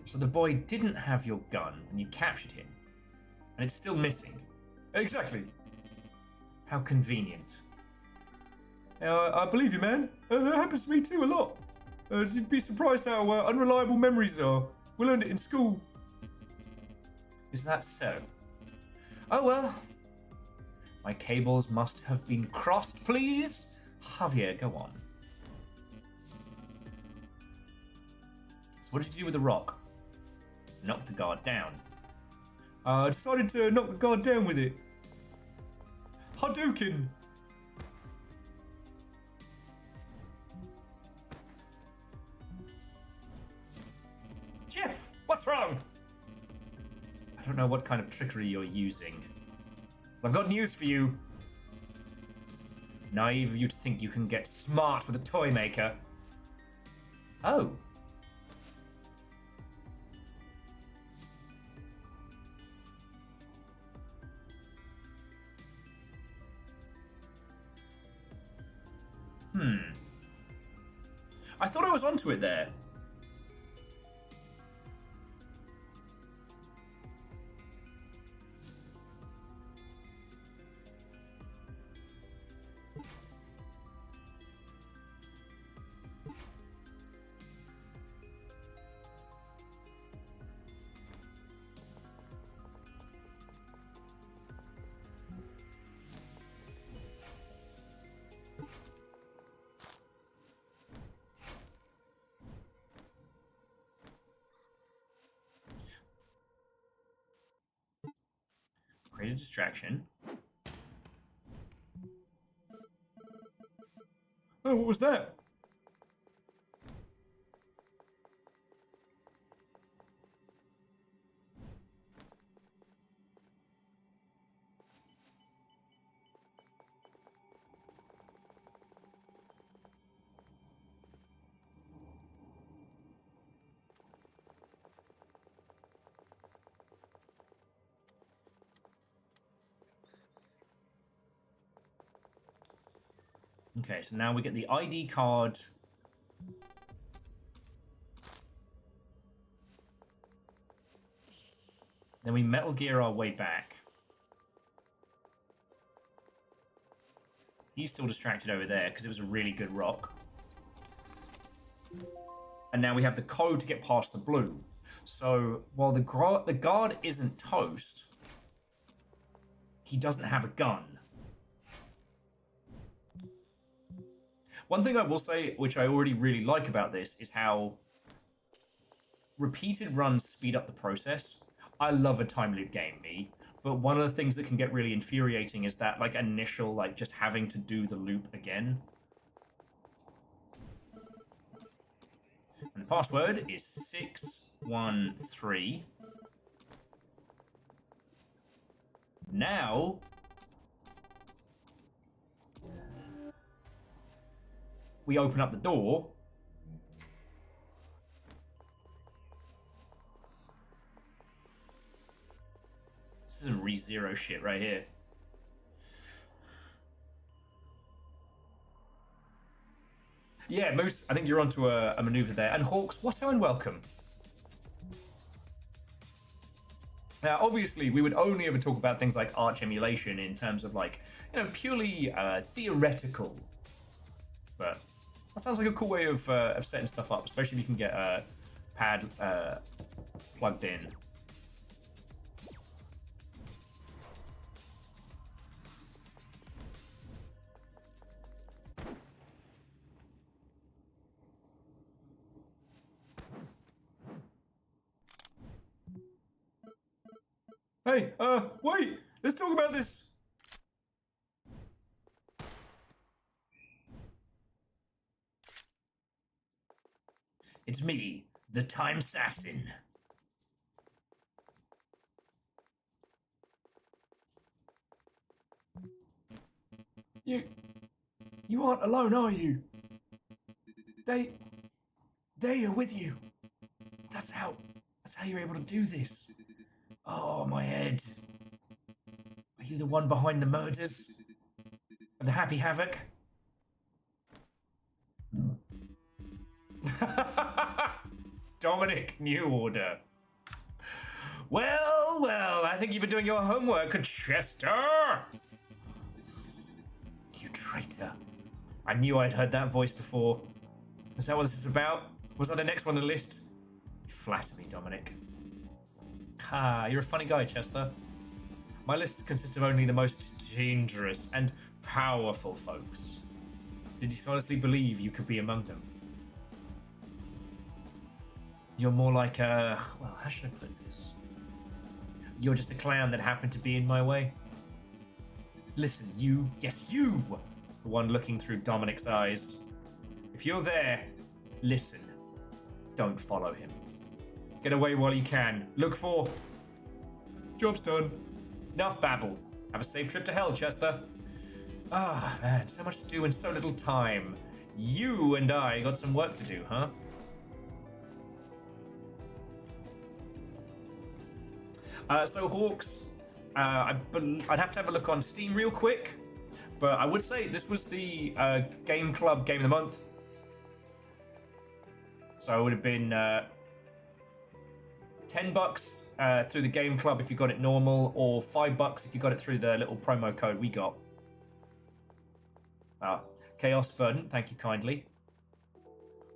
So the boy didn't have your gun when you captured him, and it's still missing. Exactly. How convenient. I believe you, man. That happens to me too a lot. You'd be surprised how unreliable memories are. We learned it in school. Is that so? Oh well. My cables must have been crossed, please. Javier, go on. So what did you do with the rock? Knock the guard down. I decided to knock the guard down with it. Hadouken! Jeff, what's wrong? I don't know what kind of trickery you're using. But I've got news for you. Naive of you to think you can get smart with a toy maker. Oh. I thought I was onto it there. Create a distraction. Oh, what was that? Okay, so now we get the ID card. Then we Metal Gear our way back. He's still distracted over there because it was a really good rock. And now we have the code to get past the blue. So while the guard isn't toast, he doesn't have a gun. One thing I will say, which I already really like about this, is how repeated runs speed up the process. I love a time loop game, me. But one of the things that can get really infuriating is that, like, initial, like, just having to do the loop again. And the password is 613. Now, we open up the door. This is some ReZero shit right here. Yeah, Moose, I think you're onto a maneuver there. And Hawks, what and welcome. Now, obviously, we would only ever talk about things like Arch emulation in terms of, like, you know, purely theoretical. But that sounds like a cool way of setting stuff up, especially if you can get a pad plugged in. Hey, wait! Let's talk about this! It's me, the Time Assassin. You aren't alone, are you? They are with you. That's how you're able to do this. Oh, my head. Are you the one behind the murders? Of the Happy Havoc? Dominic New Order. Well, I think you've been doing your homework, Chester. You traitor. I knew I'd heard that voice before. Is that what this is about? Was that the next one on the list? You flatter me, Dominic. Ah, you're a funny guy, Chester. My list consists of only the most dangerous and powerful folks. Did you honestly believe you could be among them? You're more like a... well, how should I put this? You're just a clown that happened to be in my way. Listen, you... yes, you! The one looking through Dominic's eyes. If you're there, listen. Don't follow him. Get away while you can. Look for... job's done. Enough babble. Have a safe trip to hell, Chester. Ah, man, so much to do in so little time. You and I got some work to do, huh? So Hawks, I'd have to have a look on Steam real quick, but I would say this was the Game Club Game of the Month. So it would have been $10 through the Game Club if you got it normal, or $5 if you got it through the little promo code we got. Chaos Verdant, thank you kindly.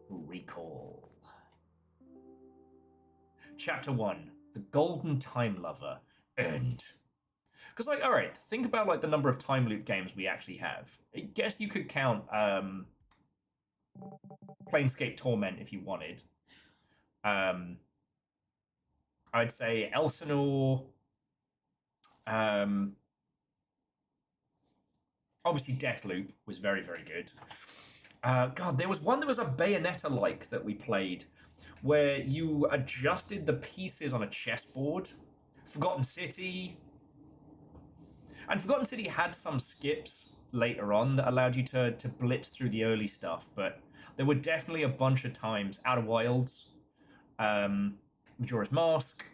Recall. Chapter 1. The Golden Time Lover. End. Because, like, alright, think about, like, the number of time loop games we actually have. I guess you could count Planescape Torment if you wanted. I'd say Elsinore. Obviously, Deathloop was very, very good. God, there was one that was a Bayonetta-like that we played, where you adjusted the pieces on a chessboard. Forgotten City. And Forgotten City had some skips later on that allowed you to blitz through the early stuff, but there were definitely a bunch of times, Outer Wilds, Majora's Mask.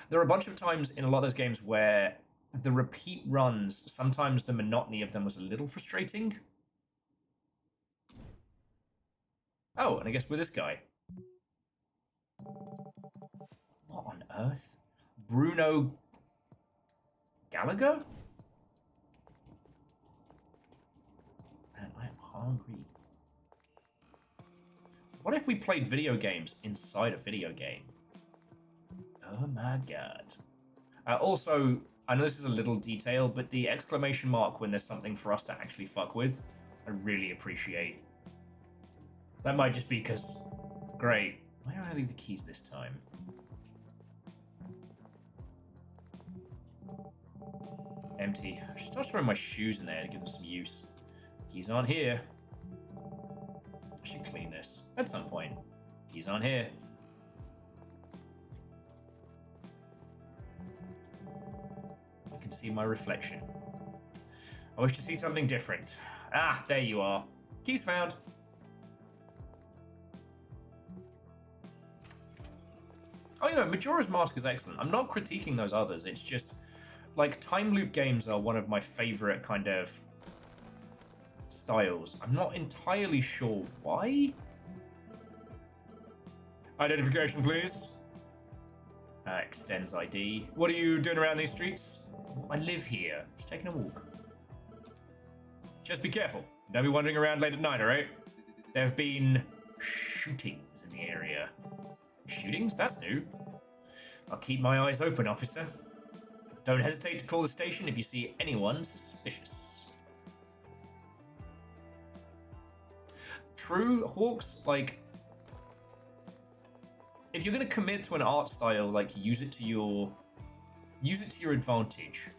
There were a bunch of times in a lot of those games where the repeat runs, sometimes the monotony of them was a little frustrating. Oh, and I guess with this guy. What on earth? Bruno Gallagher? Man, I'm hungry. What if we played video games inside a video game? Oh my god. Also, I know this is a little detail, but the exclamation mark when there's something for us to actually fuck with, I really appreciate. That might just be because... Great. Why don't I leave the keys this time? Empty. I should start throwing my shoes in there to give them some use. Keys aren't here. I should clean this at some point. Keys aren't here. I can see my reflection. I wish to see something different. Ah, there you are. Keys found. Oh, you know, Majora's Mask is excellent. I'm not critiquing those others. It's just, like, time loop games are one of my favorite kind of styles. I'm not entirely sure why. Identification, please. Extends ID. What are you doing around these streets? I live here. Just taking a walk. Just be careful. Don't be wandering around late at night, alright? There have been shootings in the area. Shootings? That's new. I'll keep my eyes open, officer. Don't hesitate to call the station if you see anyone suspicious. True, Hawks, like... If you're going to commit to an art style, like, use it to your advantage.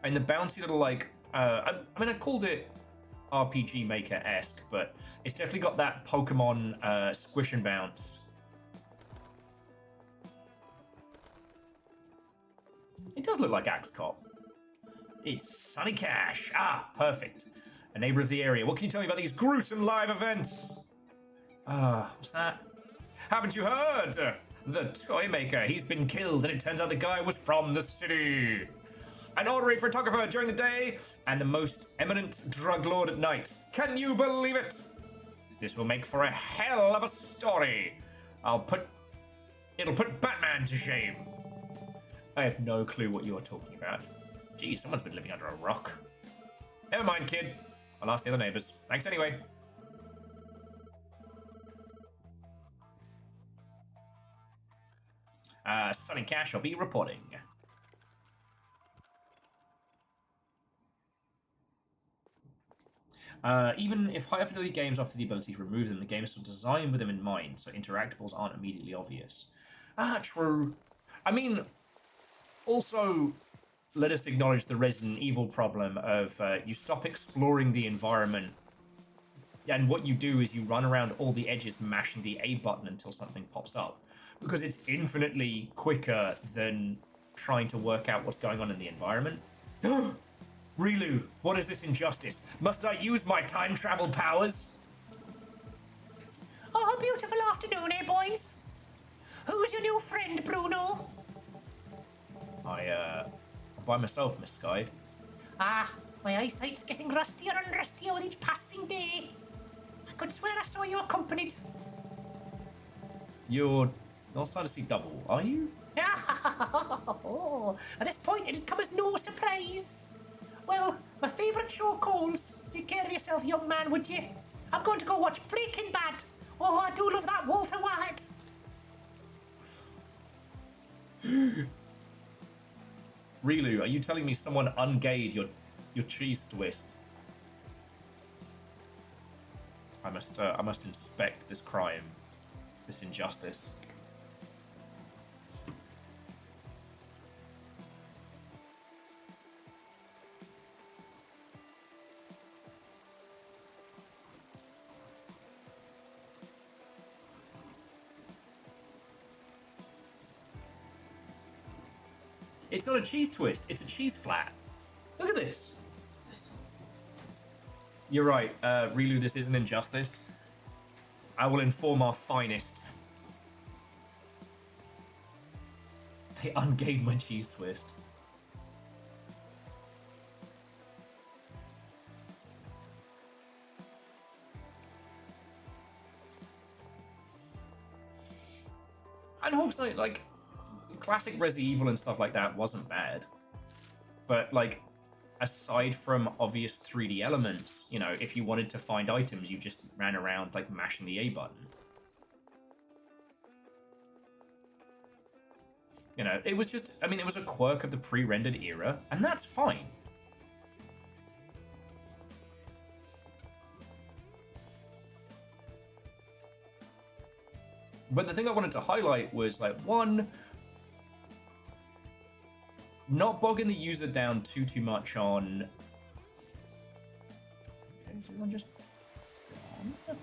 And the bouncy little, like, I mean, I called it RPG Maker-esque, but it's definitely got that Pokemon squish and bounce. It does look like Axe Cop. It's Sonny Cash. Ah, perfect. A neighbor of the area. What can you tell me about these gruesome live events? What's that? Haven't you heard? The toy maker, he's been killed, and it turns out the guy was from the city. An honorary photographer during the day, and the most eminent drug lord at night. Can you believe it? This will make for a hell of a story. It'll put Batman to shame. I have no clue what you're talking about. Geez, someone's been living under a rock. Never mind, kid. I'll ask the other neighbors. Thanks anyway. Sonny Cash will be reporting. Even if higher fidelity games offer the ability to remove them, the game is still designed with them in mind, so interactables aren't immediately obvious. Ah, true. I mean, also, let us acknowledge the Resident Evil problem of you stop exploring the environment, and what you do is you run around all the edges mashing the A button until something pops up, because it's infinitely quicker than trying to work out what's going on in the environment. Rilu, what is this injustice? Must I use my time travel powers? Oh, a beautiful afternoon, eh, boys? Who's your new friend, Bruno? I'm by myself, Miss Sky. Ah, my eyesight's getting rustier and rustier with each passing day. I could swear I saw you accompanied. You're not starting to see double, are you? Oh, at this point, it'll come as no surprise. Well, my favourite show calls. Take care of yourself, young man, would you? I'm going to go watch Breaking Bad. Oh, I do love that Walter White. Rilu, are you telling me someone ungayed your cheese twist? I must inspect this crime, this injustice. It's not a cheese twist, it's a cheese flat. Look at this. You're right, Rilu, this is an injustice. I will inform our finest. I ungave my cheese twist. And Hawk's like classic Resi Evil and stuff like that wasn't bad. But like, aside from obvious 3D elements, you know, if you wanted to find items, you just ran around like mashing the A button. You know, it was just, I mean, it was a quirk of the pre-rendered era, and that's fine. But the thing I wanted to highlight was, like, one, not bogging the user down too much on... Okay, is everyone just... What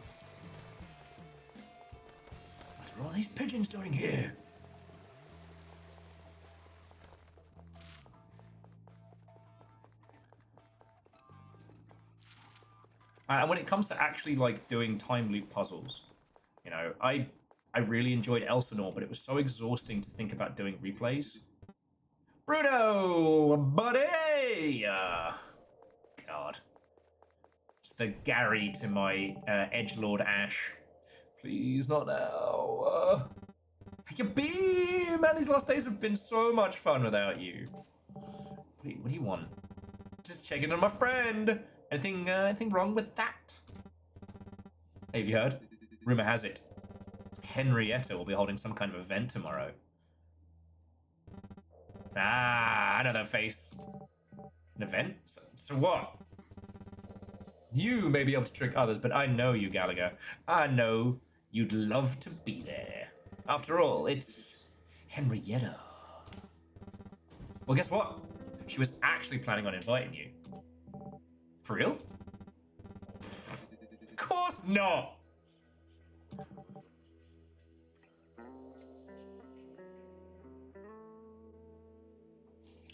are all these pigeons doing here? And when it comes to actually, like, doing time loop puzzles, you know, I really enjoyed Elsinore, but it was so exhausting to think about doing replays. Bruno, buddy! God. It's the Gary to my edgelord Ash. Please, not now. How you been? Man, these last days have been so much fun without you. What do you want? Just checking on my friend. Anything wrong with that? Hey, have you heard? Rumor has it, Henrietta will be holding some kind of event tomorrow. Ah, I know that face. An event? So what? You may be able to trick others, but I know you, Gallagher. I know you'd love to be there. After all, it's Henrietta. Well, guess what? She was actually planning on inviting you. For real? Of course not!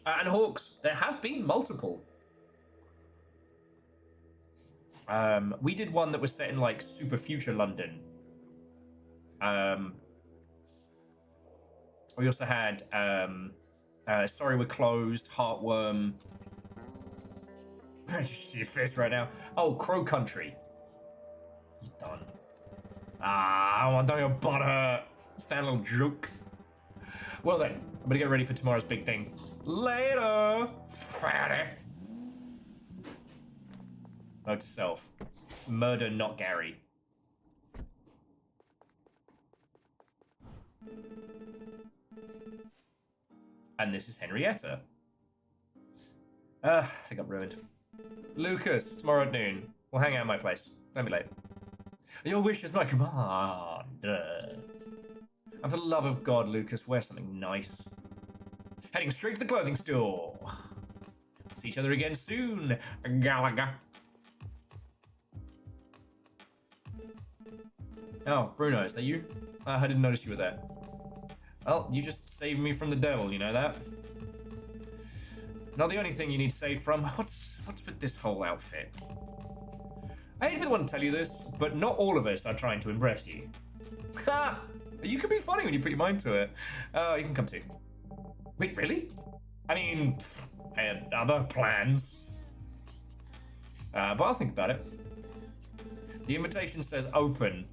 And Hawks, there have been multiple. We did one that was set in, like, super future London. We also had, Sorry We're Closed, Heartworm. I just see your face right now. Oh, Crow Country. You done. Ah, I don't your butt hurt. Stand a little joke. Well then, I'm gonna get ready for tomorrow's big thing. Later, fatty. Note to self. Murder, not Gary. And this is Henrietta. I think I'm ruined. Lucas, tomorrow at noon. We'll hang out at my place. Don't be late. Your wish is my command. And for the love of God, Lucas, wear something nice. Heading straight to the clothing store. See each other again soon, Gallagher. Oh, Bruno, is that you? I didn't notice you were there. Well, you just saved me from the devil, you know that? Not the only thing you need saved from. What's with this whole outfit? I hate to be the one to tell you this, but not all of us are trying to impress you. Ha! You can be funny when you put your mind to it. You can come too. Wait, really? I mean, I had other plans. But I'll think about it. The invitation says open.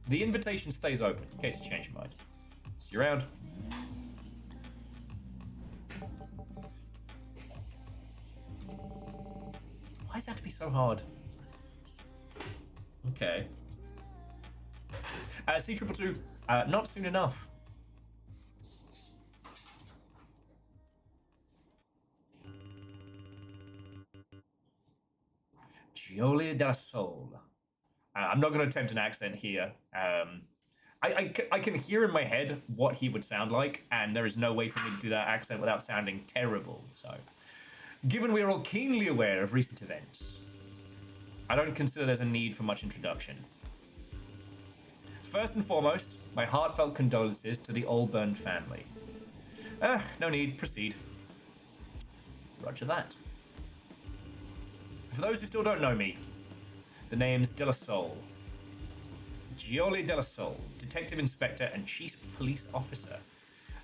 The invitation stays open, in case you change your mind. See you around. Why does it have to be so hard? Okay. C222, not soon enough. Gioli della Soul. I'm not going to attempt an accent here. I can hear in my head what he would sound like, and there is no way for me to do that accent without sounding terrible. So, given we are all keenly aware of recent events, I don't consider there's a need for much introduction. First and foremost, my heartfelt condolences to the Allburn family. No need, proceed. Roger that. For those who still don't know me, the name's De La Soul. Gioli De La Soul, Detective Inspector and Chief Police Officer.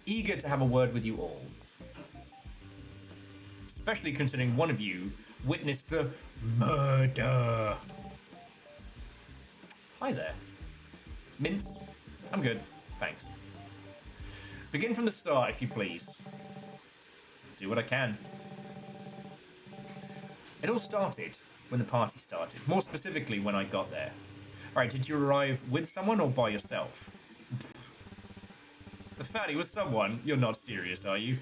eager to have a word with you all. Especially considering one of you witnessed the murder. Hi there. Mince? I'm good, thanks. Begin from the start, if you please. Do what I can. It all started when the party started. More specifically, when I got there. Alright, did you arrive with someone or by yourself? Pfft. The fatty with someone? You're not serious, are you?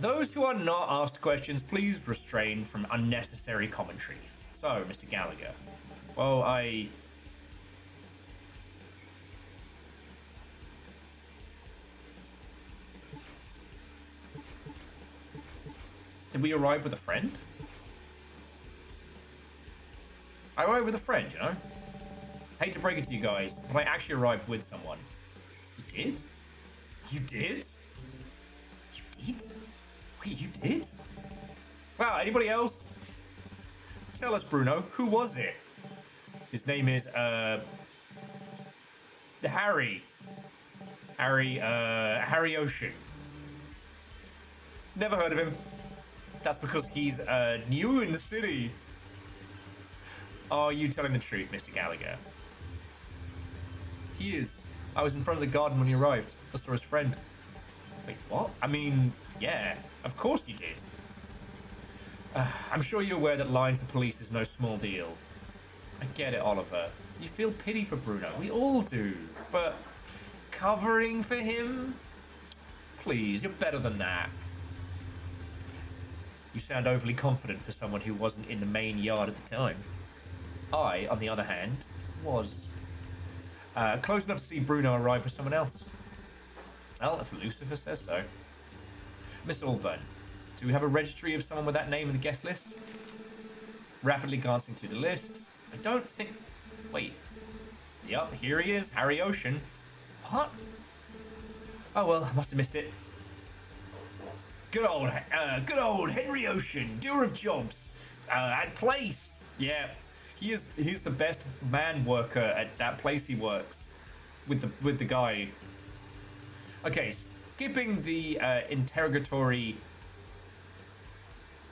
Those who are not asked questions, please restrain from unnecessary commentary. So, Mr. Gallagher. Well, Did we arrive with a friend? I arrived with a friend, you know? Hate to break it to you guys, but I actually arrived with someone. You did? You did? You did? Wait, you did? Wow, anybody else? Tell us, Bruno, who was it? His name is, Harry. Harry Ocean. Never heard of him. That's because he's, new in the city. Are you telling the truth, Mr. Gallagher? He is. I was in front of the garden when he arrived. I saw his friend. Wait, what? I mean, yeah, of course you did. I'm sure you're aware that lying to the police is no small deal. I get it, Oliver. You feel pity for Bruno. We all do. But covering for him? Please, you're better than that. You sound overly confident for someone who wasn't in the main yard at the time. I, on the other hand, was. Close enough to see Bruno arrive with someone else. Well, if Lucifer says so. Miss Allburn, do we have a registry of someone with that name in the guest list? Rapidly glancing through the list, I don't think... Wait. Yup, here he is, Harry Ocean. What? Oh well, I must have missed it. Good old Henry Ocean, doer of jobs, at place. Yeah, he's the best man worker at that place he works, with the guy. Okay, skipping the interrogatory.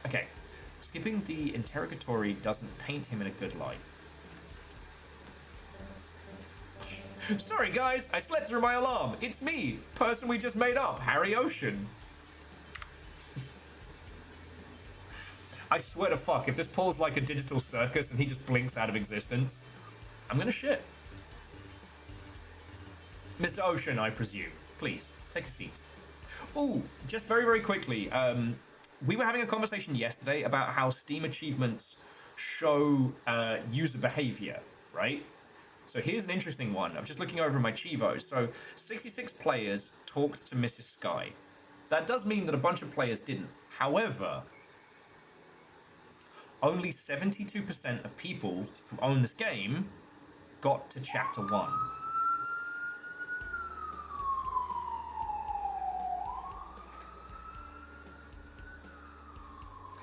Okay, skipping the interrogatory doesn't paint him in a good light. Sorry guys, I slept through my alarm. It's me, person we just made up, Harry Ocean. I swear to fuck, if this pulls like a digital circus and he just blinks out of existence, I'm gonna shit. Mr. Ocean, I presume. Please, take a seat. Ooh, just very, very quickly, we were having a conversation yesterday about how Steam achievements show user behavior, right? So here's an interesting one. I'm just looking over my Chivos. So 66 players talked to Mrs. Sky. That does mean that a bunch of players didn't. However, only 72% of people who own this game got to Chapter 1.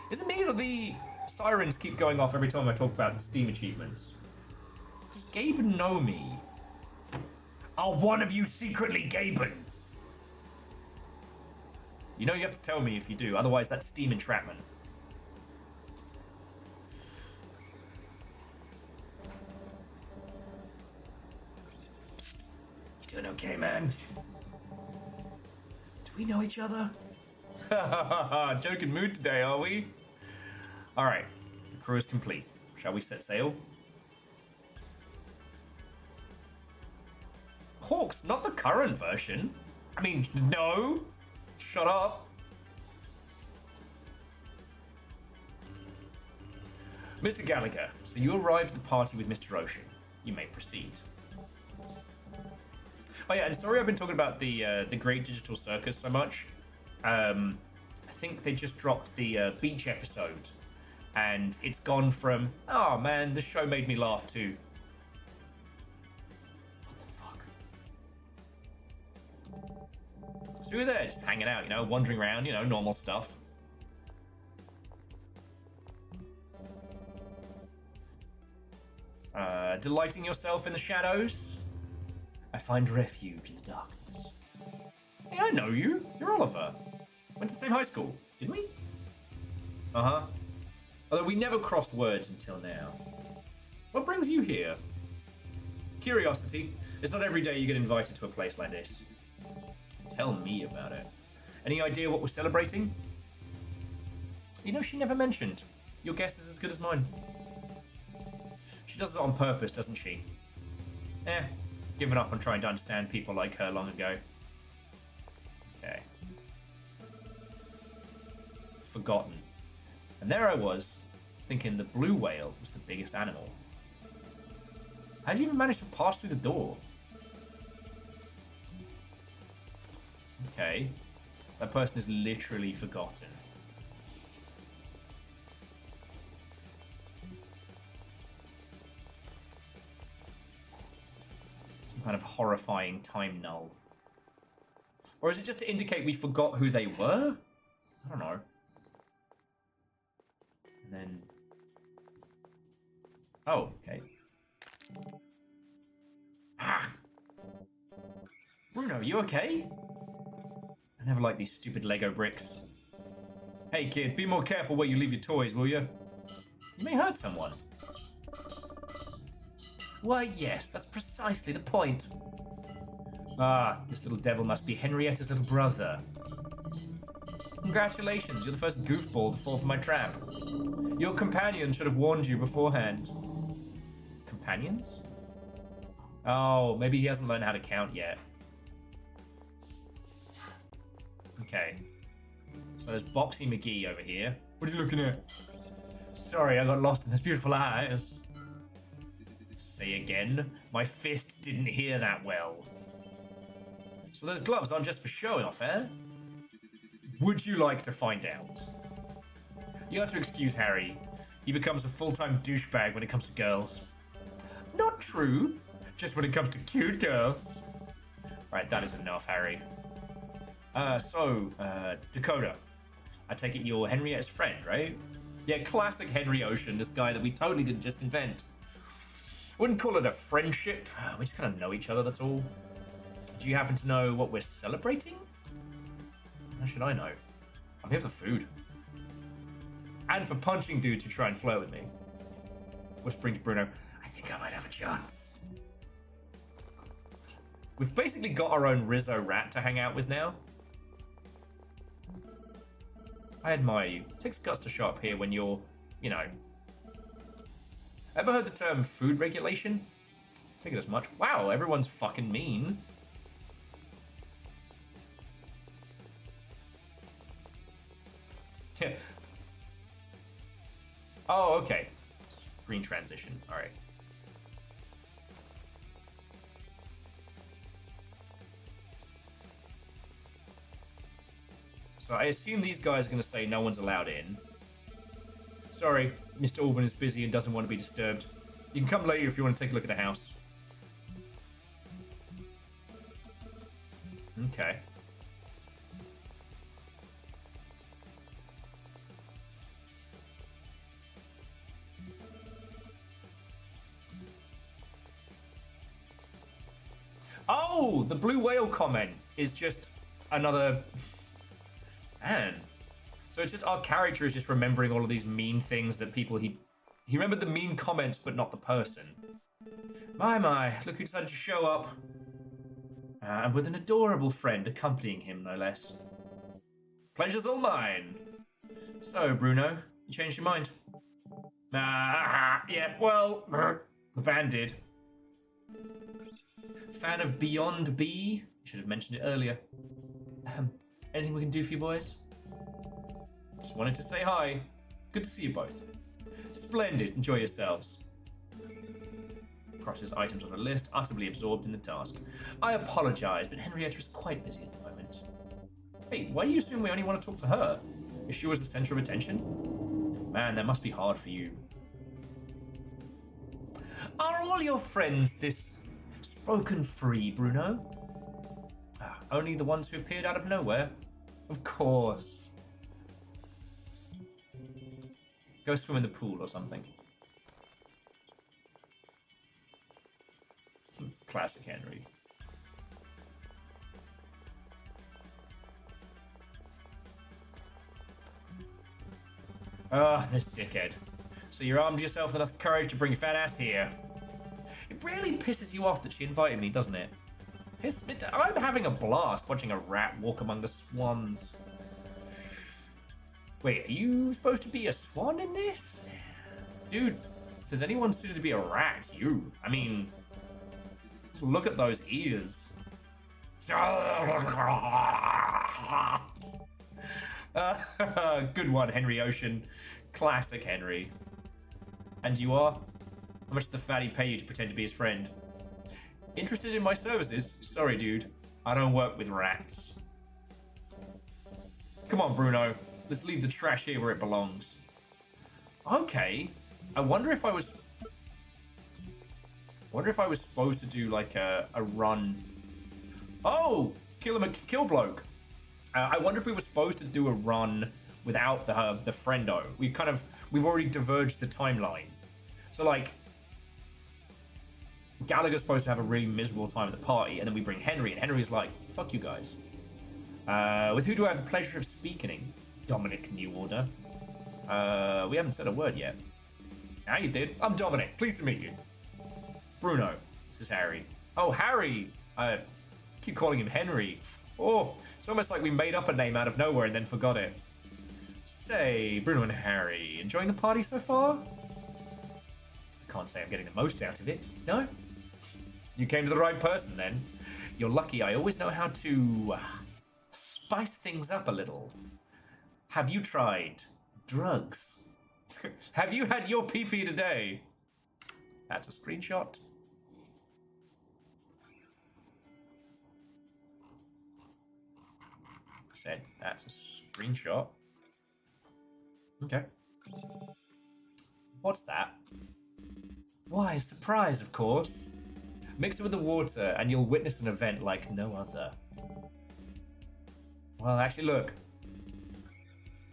Is it me or the sirens keep going off every time I talk about Steam achievements? Does Gaben know me? Are one of you secretly Gaben? You know you have to tell me if you do, otherwise that's Steam entrapment. Psst. You doing okay, man? Do we know each other? Joking mood today, are we? Alright, the crew is complete. Shall we set sail? Hawks, not the current version. I mean, no. Shut up. Mr. Gallagher, so you arrived at the party with Mr. Ocean. You may proceed. Oh yeah, and sorry I've been talking about the Great Digital Circus so much. I think they just dropped the beach episode, and it's gone from, oh man, this show made me laugh too. So we were there just hanging out, you know, wandering around, you know, normal stuff. Delighting yourself in the shadows? I find refuge in the darkness. I know you. You're Oliver. Went to the same high school, didn't we? Uh-huh. Although we never crossed words until now. What brings you here? Curiosity. It's not every day you get invited to a place like this. Tell me about it. Any idea what we're celebrating? You know, she never mentioned. Your guess is as good as mine. She does it on purpose, doesn't she? Given up on trying to understand people like her long ago. Okay. Forgotten. And there I was, thinking the blue whale was the biggest animal. How'd you even manage to pass through the door? Okay. That person is literally forgotten. Some kind of horrifying time null. Or is it just to indicate we forgot who they were? I don't know. And then... Oh, okay. Ah! Bruno, you okay? I never like these stupid Lego bricks. Hey kid, be more careful where you leave your toys, will you? You may hurt someone. Why yes, that's precisely the point. Ah, this little devil must be Henrietta's little brother. Congratulations, you're the first goofball to fall for my trap. Your companion should have warned you beforehand. Companions? Oh, maybe he hasn't learned how to count yet. Okay. So there's Boxy McGee over here. What are you looking at? Sorry, I got lost in those beautiful eyes. Say again? My fist didn't hear that well. So those gloves aren't just for showing off, eh? Would you like to find out? You have to excuse Harry. He becomes a full-time douchebag when it comes to girls. Not true. Just when it comes to cute girls. Right, that is enough, Harry. Dakota. I take it you're Henrietta's friend, right? Yeah, classic Henry Ocean, this guy that we totally didn't just invent. Wouldn't call it a friendship. We just kind of know each other, that's all. Do you happen to know what we're celebrating? How should I know? I'm here for the food. And for punching dudes who try and flirt with me. Whispering to Bruno, I think I might have a chance. We've basically got our own Rizzo rat to hang out with now. I admire you. It takes guts to show up here when you're, you know. Ever heard the term food regulation? Figured as much. Wow, everyone's fucking mean. Yeah. Oh, okay. Screen transition. All right. So I assume these guys are going to say no one's allowed in. Sorry, Mr. Auburn is busy and doesn't want to be disturbed. You can come later if you want to take a look at the house. Okay. Oh, the blue whale comment is just another... Man. So it's just our character is just remembering all of these mean things that people he remembered the mean comments, but not the person. My, look who decided to show up. And with an adorable friend accompanying him, no less. Pleasure's all mine. So, Bruno, you changed your mind? Yeah, well, the band did. Fan of Beyond B? Should have mentioned it earlier. Anything we can do for you boys? Just wanted to say hi. Good to see you both. Splendid. Enjoy yourselves. Crosses items on the list, utterly absorbed in the task. I apologize, but Henrietta is quite busy at the moment. Hey, why do you assume we only want to talk to her? Is she was the center of attention? Man, that must be hard for you. Are all your friends this spoken free, Bruno? Only the ones who appeared out of nowhere? Of course. Go swim in the pool or something. Classic Henry. Ah, this dickhead. So you armed yourself with enough courage to bring your fat ass here. It really pisses you off that she invited me, doesn't it? I'm having a blast watching a rat walk among the swans. Wait, are you supposed to be a swan in this? Dude, if there's anyone suited to be a rat, it's you. I mean, just look at those ears. Good one, Henry Ocean. Classic Henry. And you are? How much does the fatty pay you to pretend to be his friend? Interested in my services? Sorry, dude. I don't work with rats. Come on, Bruno. Let's leave the trash here where it belongs. Okay. I wonder if I was supposed to do like a run. Oh, it's kill bloke. I wonder if we were supposed to do a run without the friendo. We've already diverged the timeline. So like, Gallagher's supposed to have a really miserable time at the party, and then we bring Henry, and Henry's like, "Fuck you guys." With who do I have the pleasure of speaking? Dominic New Order. We haven't said a word yet. Now you did. I'm Dominic. Pleased to meet you. Bruno. This is Harry. Oh, Harry. I keep calling him Henry. Oh, it's almost like we made up a name out of nowhere and then forgot it. Say, Bruno and Harry, enjoying the party so far? Can't say I'm getting the most out of it. No? You came to the right person then. You're lucky I always know how to spice things up a little. Have you tried drugs? Have you had your pee-pee today? That's a screenshot. Said that's a screenshot. Okay. What's that? Why, surprise, of course. Mix it with the water and you'll witness an event like no other. Well, actually, look.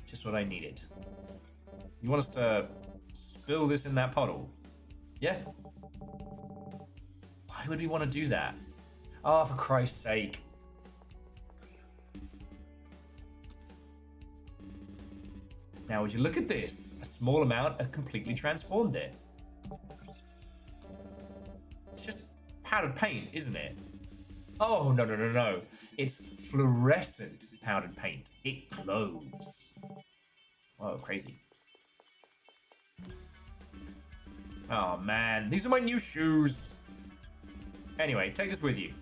Just what I needed. You want us to spill this in that puddle? Yeah? Why would we want to do that? Oh, for Christ's sake. Now, would you look at this? A small amount has completely transformed it. It's just powdered paint, isn't it? Oh, no, no, no, no. It's fluorescent powdered paint. It glows. Whoa, crazy. Oh, man. These are my new shoes. Anyway, take this with you.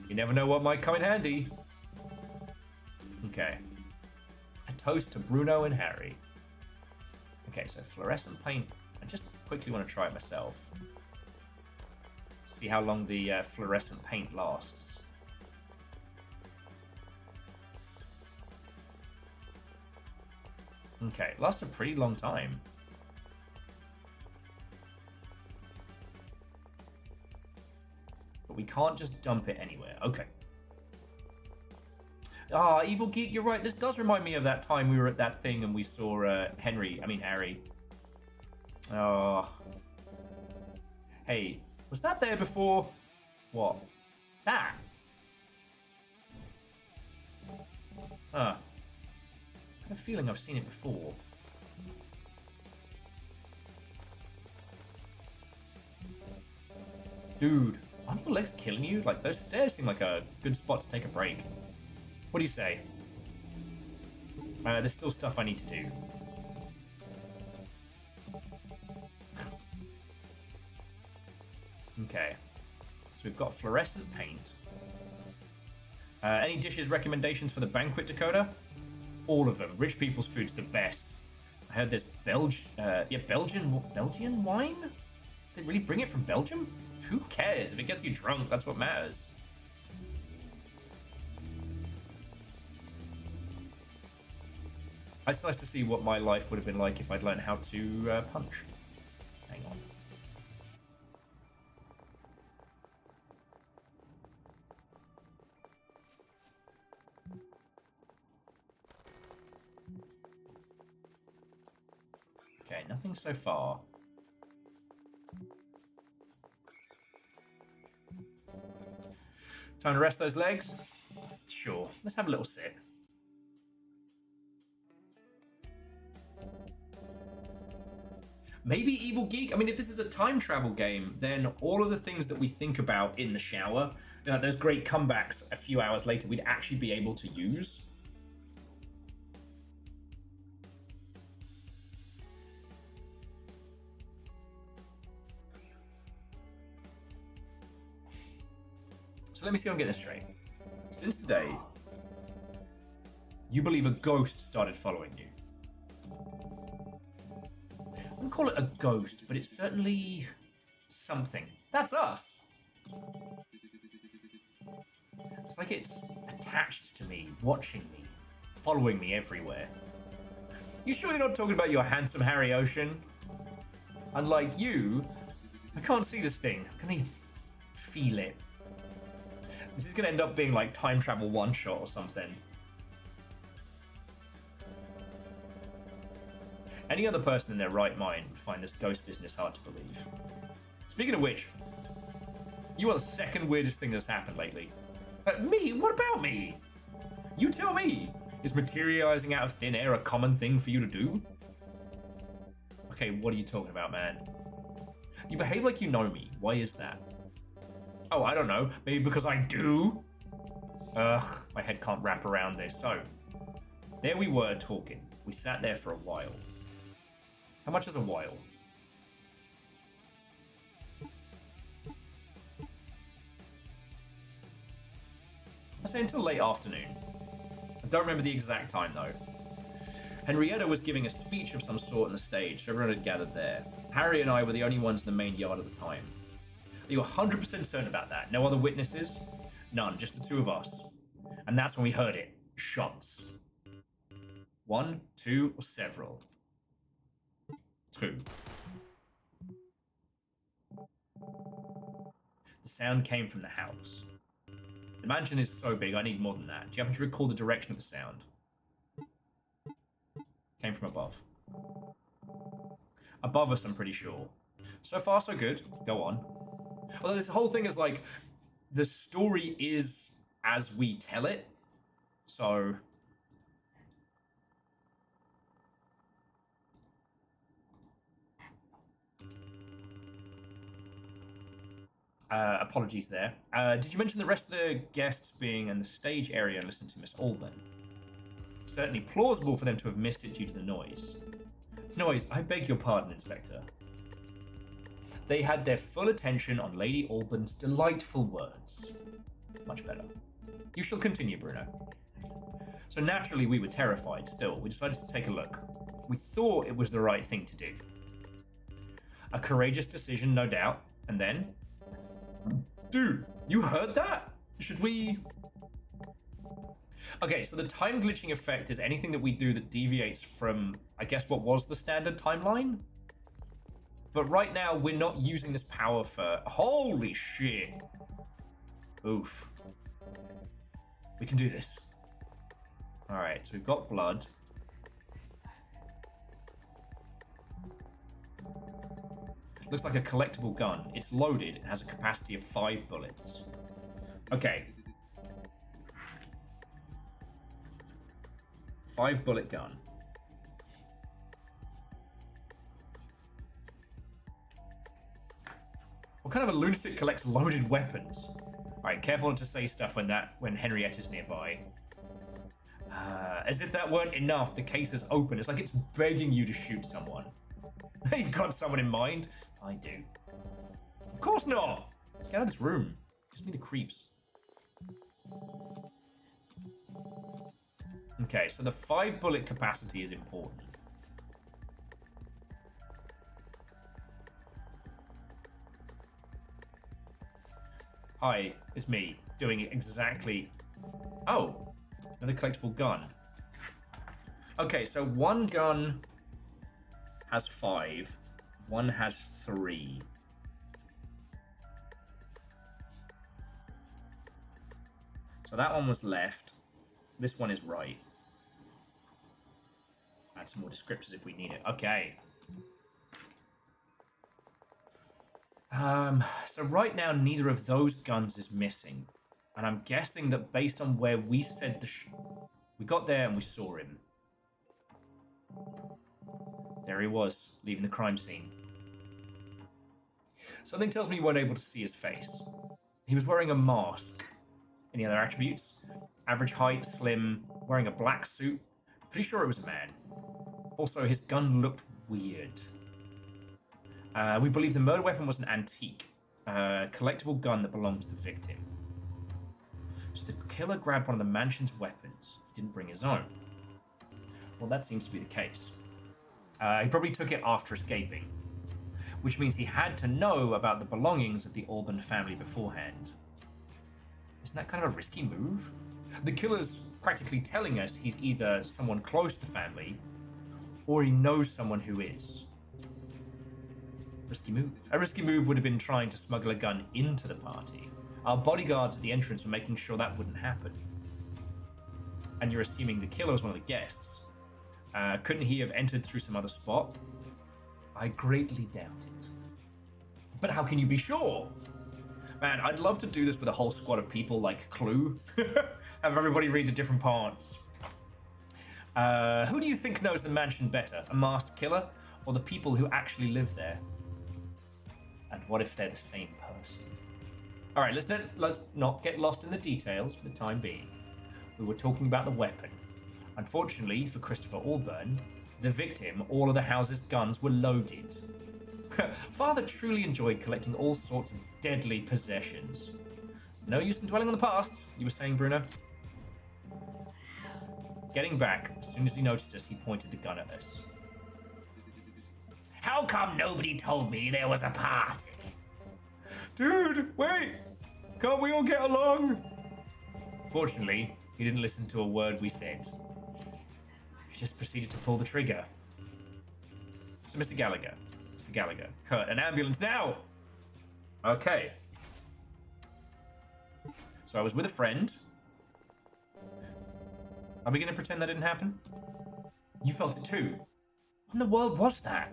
You never know what might come in handy. Okay. A toast to Bruno and Harry. Okay, so fluorescent paint. I just quickly want to try it myself. See how long the fluorescent paint lasts. Okay, it lasts a pretty long time. But we can't just dump it anywhere. Okay. Ah, Evil Geek, you're right. This does remind me of that time we were at that thing and we saw Harry. Oh. Hey, was that there before? What? That? Huh. I have a feeling I've seen it before. Dude, aren't your legs killing you? Like, those stairs seem like a good spot to take a break. What do you say? There's still stuff I need to do. Okay. So we've got fluorescent paint. Any dishes recommendations for the banquet, Dakota? All of them. Rich people's food's the best. I heard there's Belgian wine? They really bring it from Belgium? Who cares? If it gets you drunk, that's what matters. It's nice to see what my life would have been like if I'd learned how to punch. Hang on. Okay, nothing so far. Time to rest those legs? Sure, let's have a little sit. Maybe Evil Geek? I mean, if this is a time travel game, then all of the things that we think about in the shower, those great comebacks a few hours later, we'd actually be able to use. So let me see if I can get this straight. Since today, you believe a ghost started following you. I wouldn't call it a ghost, but it's certainly something. That's us. It's like it's attached to me, watching me, following me everywhere. You sure you're not talking about your handsome Harry Ocean? Unlike you, I can't see this thing. Can I feel it? This is going to end up being like time travel one shot or something. Any other person in their right mind would find this ghost business hard to believe. Speaking of which, you are the second weirdest thing that's happened lately. Me? What about me? You tell me. Is materializing out of thin air a common thing for you to do? Okay, what are you talking about, man? You behave like you know me. Why is that? Oh, I don't know. Maybe because I do? Ugh, my head can't wrap around this. So, there we were talking. We sat there for a while. How much is a while? I say until late afternoon. I don't remember the exact time though. Henrietta was giving a speech of some sort on the stage, so everyone had gathered there. Harry and I were the only ones in the main yard at the time. Are you 100% certain about that? No other witnesses? None, just the two of us. And that's when we heard it. Shots. 1, 2, or several? 2. The sound came from the house. The mansion is so big, I need more than that. Do you happen to recall the direction of the sound? Came from above. Above us, I'm pretty sure. So far, so good. Go on. Although this whole thing is like, the story is as we tell it. So... apologies there. Did you mention the rest of the guests being in the stage area and listen to Miss Alban? Certainly plausible for them to have missed it due to the noise. Noise, I beg your pardon, Inspector. They had their full attention on Lady Alban's delightful words. Much better. You shall continue, Bruno. So naturally we were terrified still. We decided to take a look. We thought it was the right thing to do. A courageous decision, no doubt. And then... Dude, you heard that? Should we... Okay, so the time glitching effect is anything that we do that deviates from, I guess, what was the standard timeline? But right now, we're not using this power for... Holy shit. Oof. We can do this. Alright, so we've got blood. Looks like a collectible gun. It's loaded. It has a capacity of 5 bullets. Okay. 5-bullet gun. What kind of a lunatic collects loaded weapons? Alright, careful not to say stuff when Henrietta's nearby. As if that weren't enough, the case is open. It's like it's begging you to shoot someone. You got someone in mind? I do. Of course not! Let's get out of this room. Gives me the creeps. Okay, so the 5-bullet capacity is important. Hi, it's me, doing exactly... Oh, another collectible gun. Okay, so one gun has 5, one has 3. So that one was left. This one is right. Add some more descriptors if we need it. Okay. So right now, neither of those guns is missing. And I'm guessing that based on where we said we got there and we saw him. There he was, leaving the crime scene. Something tells me you weren't able to see his face. He was wearing a mask. Any other attributes? Average height, slim, wearing a black suit. Pretty sure it was a man. Also, his gun looked weird. We believe the murder weapon was an antique, collectible gun that belonged to the victim. So the killer grabbed one of the mansion's weapons. He didn't bring his own. Well, that seems to be the case. He probably took it after escaping, which means he had to know about the belongings of the Alban family beforehand. Isn't that kind of a risky move? The killer's practically telling us he's either someone close to the family, or he knows someone who is. Risky move. A risky move would have been trying to smuggle a gun into the party. Our bodyguards at the entrance were making sure that wouldn't happen. And you're assuming the killer was one of the guests. Couldn't he have entered through some other spot? I greatly doubt it. But how can you be sure? Man, I'd love to do this with a whole squad of people like Clue. Have everybody read the different parts. Who do you think knows the mansion better? A masked killer or the people who actually live there? And what if they're the same person? Alright, let's not get lost in the details for the time being. We were talking about the weapon. Unfortunately for Christopher Alban, the victim, all of the house's guns were loaded. Father truly enjoyed collecting all sorts of deadly possessions. No use in dwelling on the past, you were saying, Bruno? Getting back, as soon as he noticed us, he pointed the gun at us. How come nobody told me there was a party? Dude, wait! Can't we all get along? Fortunately, he didn't listen to a word we said. He just proceeded to pull the trigger. So, Mr. Gallagher, Kurt, an ambulance now! Okay. So I was with a friend. Are we going to pretend that didn't happen? You felt it too. What in the world was that?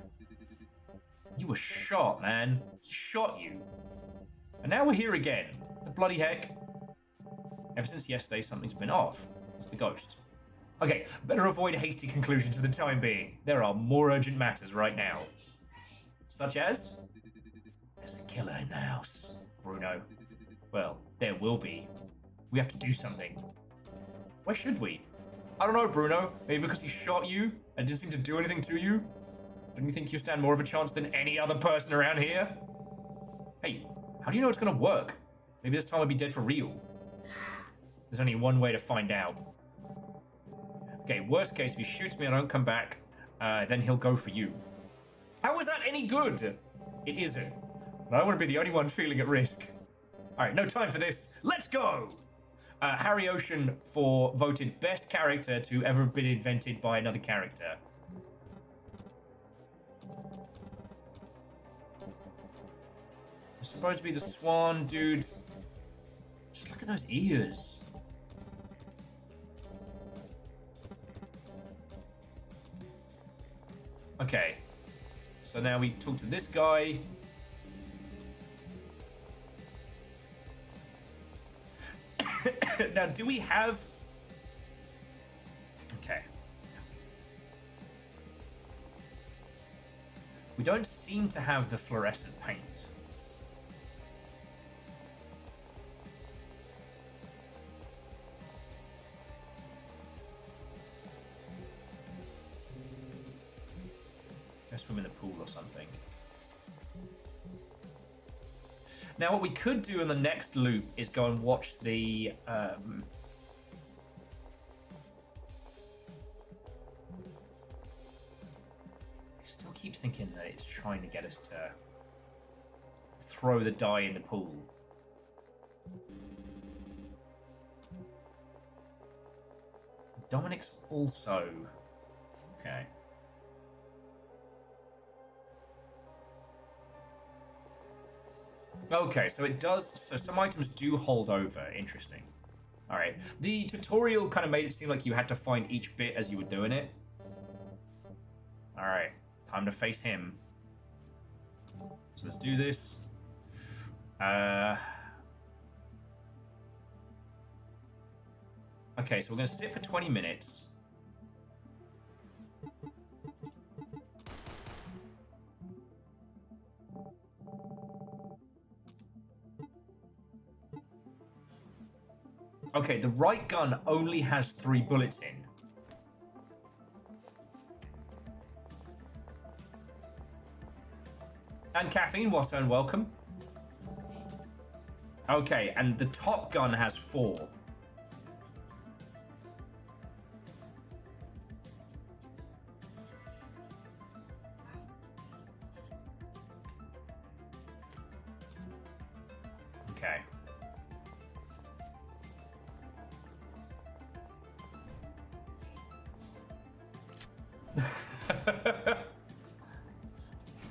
You were shot, man. He shot you. And now we're here again. The bloody heck. Ever since yesterday, something's been off. It's the ghost. Okay, better avoid hasty conclusions for the time being. There are more urgent matters right now. Such as? There's a killer in the house, Bruno. Well, there will be. We have to do something. Why should we? I don't know, Bruno. Maybe because he shot you and didn't seem to do anything to you? Don't you think you stand more of a chance than any other person around here? Hey, how do you know it's gonna work? Maybe this time I'll be dead for real. There's only one way to find out. Okay, worst case, if he shoots me and I don't come back, then he'll go for you. How is that any good? It isn't. But I don't want to be the only one feeling at risk. Alright, no time for this. Let's go! Harry Ocean voted best character to ever have been invented by another character. I'm supposed to be the swan, dude. Just look at those ears. Okay. So now we talk to this guy. Now, do we have... Okay. We don't seem to have the fluorescent paint. Go swim in the pool or something. Now, what we could do in the next loop is go and watch the... I still keep thinking that it's trying to get us to throw the die in the pool. Dominic's also... Okay. Okay, so it does... So some items do hold over. Interesting. Alright. The tutorial kind of made it seem like you had to find each bit as you were doing it. Alright. Time to face him. So let's do this. Okay, so we're going to sit for 20 minutes. Okay, the right gun only has 3 bullets in. And Caffeine, what and welcome. Okay, and the top gun has 4. Okay.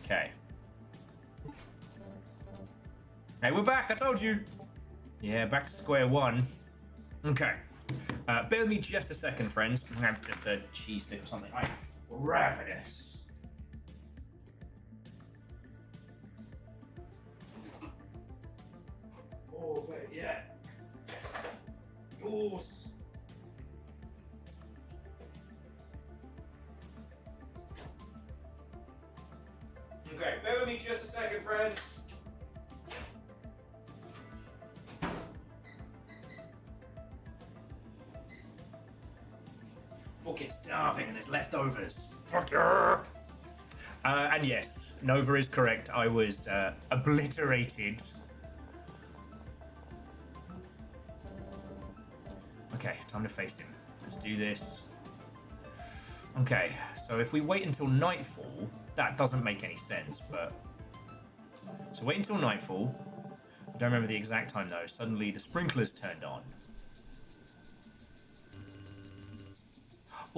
Okay. Hey, we're back, I told you. Yeah, back to square one. Okay. Bear with me just a second, friends. I'm gonna have just a cheese stick or something. I'm ravenous. Oh, wait, yeah. Yours. Okay, bear with me just a second, friends. Fucking starving and there's leftovers. Fuck yeah. And yes, Nova is correct. I was obliterated. Okay, time to face him. Let's do this. Okay, so if we wait until nightfall, that doesn't make any sense, but... So wait until nightfall. I don't remember the exact time though. Suddenly the sprinklers turned on.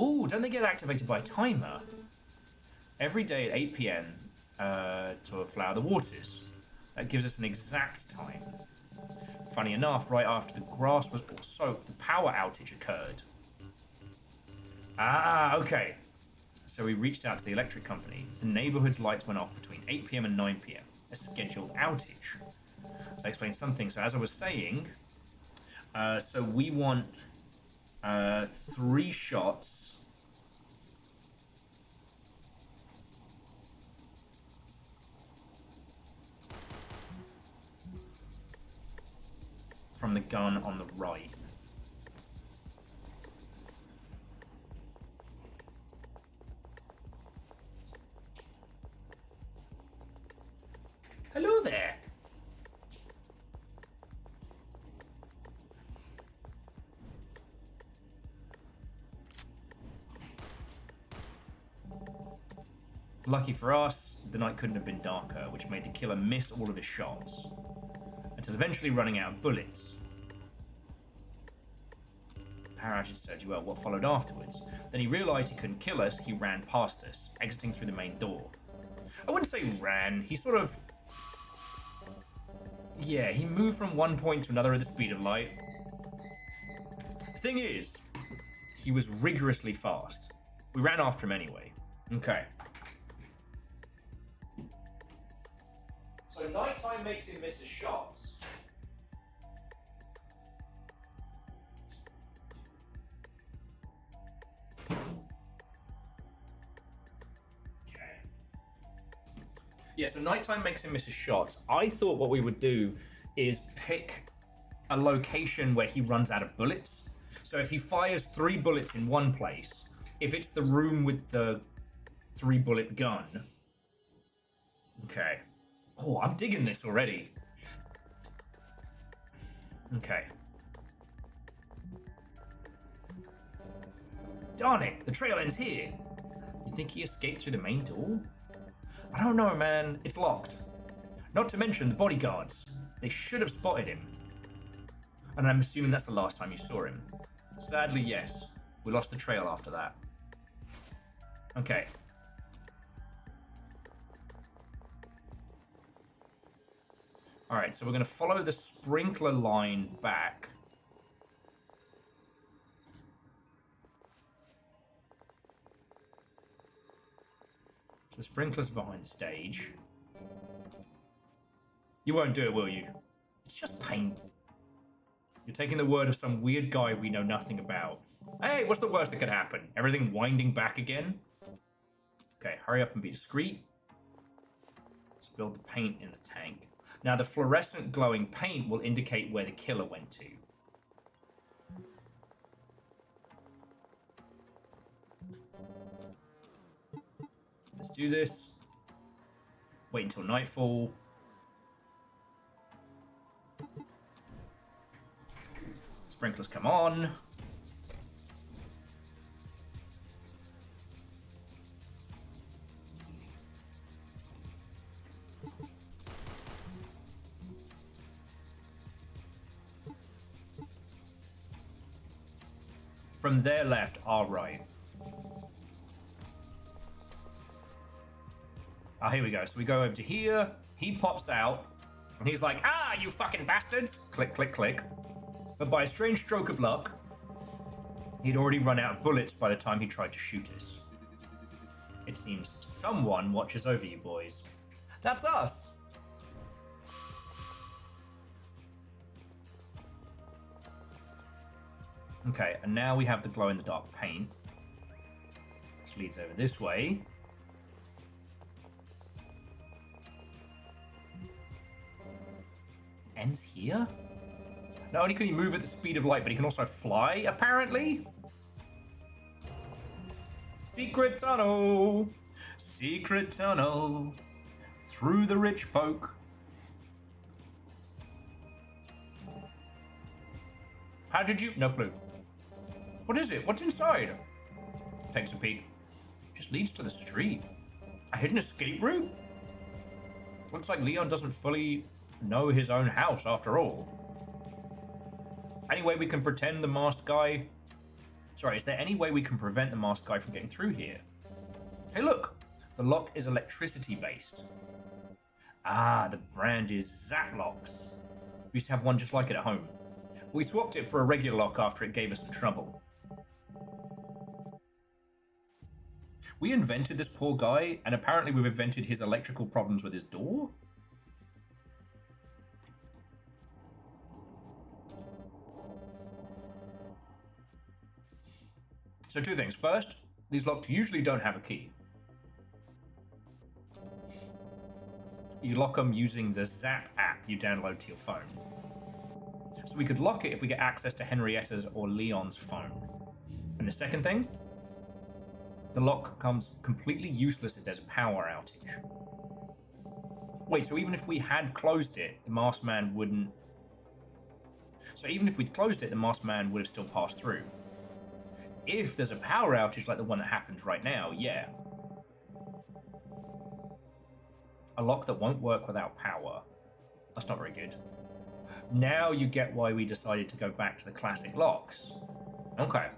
Ooh, don't they get activated by a timer? Every day at 8 p.m. To flower the waters. That gives us an exact time. Funny enough, right after the grass was all soaked, the power outage occurred. Ah, okay. So we reached out to the electric company. The neighborhood's lights went off between 8 p.m. and 9 p.m. A scheduled outage. So that explains something. So as I was saying, so we want 3 shots. From the gun on the right. Hello there. Lucky for us, the night couldn't have been darker, which made the killer miss all of his shots, until eventually running out of bullets. Power outage served you well. What followed afterwards? Then he realised he couldn't kill us, he ran past us, exiting through the main door. I wouldn't say ran, he sort of... Yeah, he moved from one point to another at the speed of light. The thing is, he was rigorously fast. We ran after him anyway. Okay. So nighttime makes him miss his shots. Yeah, so nighttime makes him miss his shots. I thought what we would do is pick a location where he runs out of bullets. So if he fires 3 bullets in one place, if it's the room with the 3-bullet gun... Okay. Oh, I'm digging this already. Okay. Darn it, the trail ends here. You think he escaped through the main door? I don't know, man. It's locked. Not to mention the bodyguards. They should have spotted him. And I'm assuming that's the last time you saw him. Sadly, yes. We lost the trail after that. Okay. Alright, so we're going to follow the sprinkler line back. The sprinkler's behind the stage. You won't do it, will you? It's just paint. You're taking the word of some weird guy we know nothing about. Hey, what's the worst that could happen? Everything winding back again? Okay, hurry up and be discreet. Spill the paint in the tank. Now, the fluorescent glowing paint will indicate where the killer went to. Let's do this. Wait until nightfall. Sprinklers come on. From their left, our right. Ah, here we go. So we go over to here. He pops out. And he's like, ah, you fucking bastards. Click, click, click. But by a strange stroke of luck, he'd already run out of bullets by the time he tried to shoot us. It seems someone watches over you boys. That's us. Okay, and now we have the glow-in-the-dark paint. Which leads over this way. Ends here? Not only can he move at the speed of light, but he can also fly, apparently? Secret tunnel! Secret tunnel! Through the rich folk. How did you... No clue. What is it? What's inside? Takes a peek. Just leads to the street. A hidden escape route? Looks like Leon doesn't fully know his own house after all. Any way we can pretend the masked guy... Sorry, is there any way we can prevent the masked guy from getting through here? Hey, look! The lock is electricity based. Ah, the brand is Zatlocks. We used to have one just like it at home. We swapped it for a regular lock after it gave us some trouble. We invented this poor guy, and apparently we've invented his electrical problems with his door? So two things. First, these locks usually don't have a key. You lock them using the Zap app you download to your phone. So we could lock it if we get access to Henrietta's or Leon's phone. And the second thing, the lock becomes completely useless if there's a power outage. Wait, so even if we had closed it, the masked man wouldn't... So even if we'd closed it, the masked man would have still passed through. If there's a power outage like the one that happens right now, yeah. A lock that won't work without power. That's not very good. Now you get why we decided to go back to the classic locks. Okay.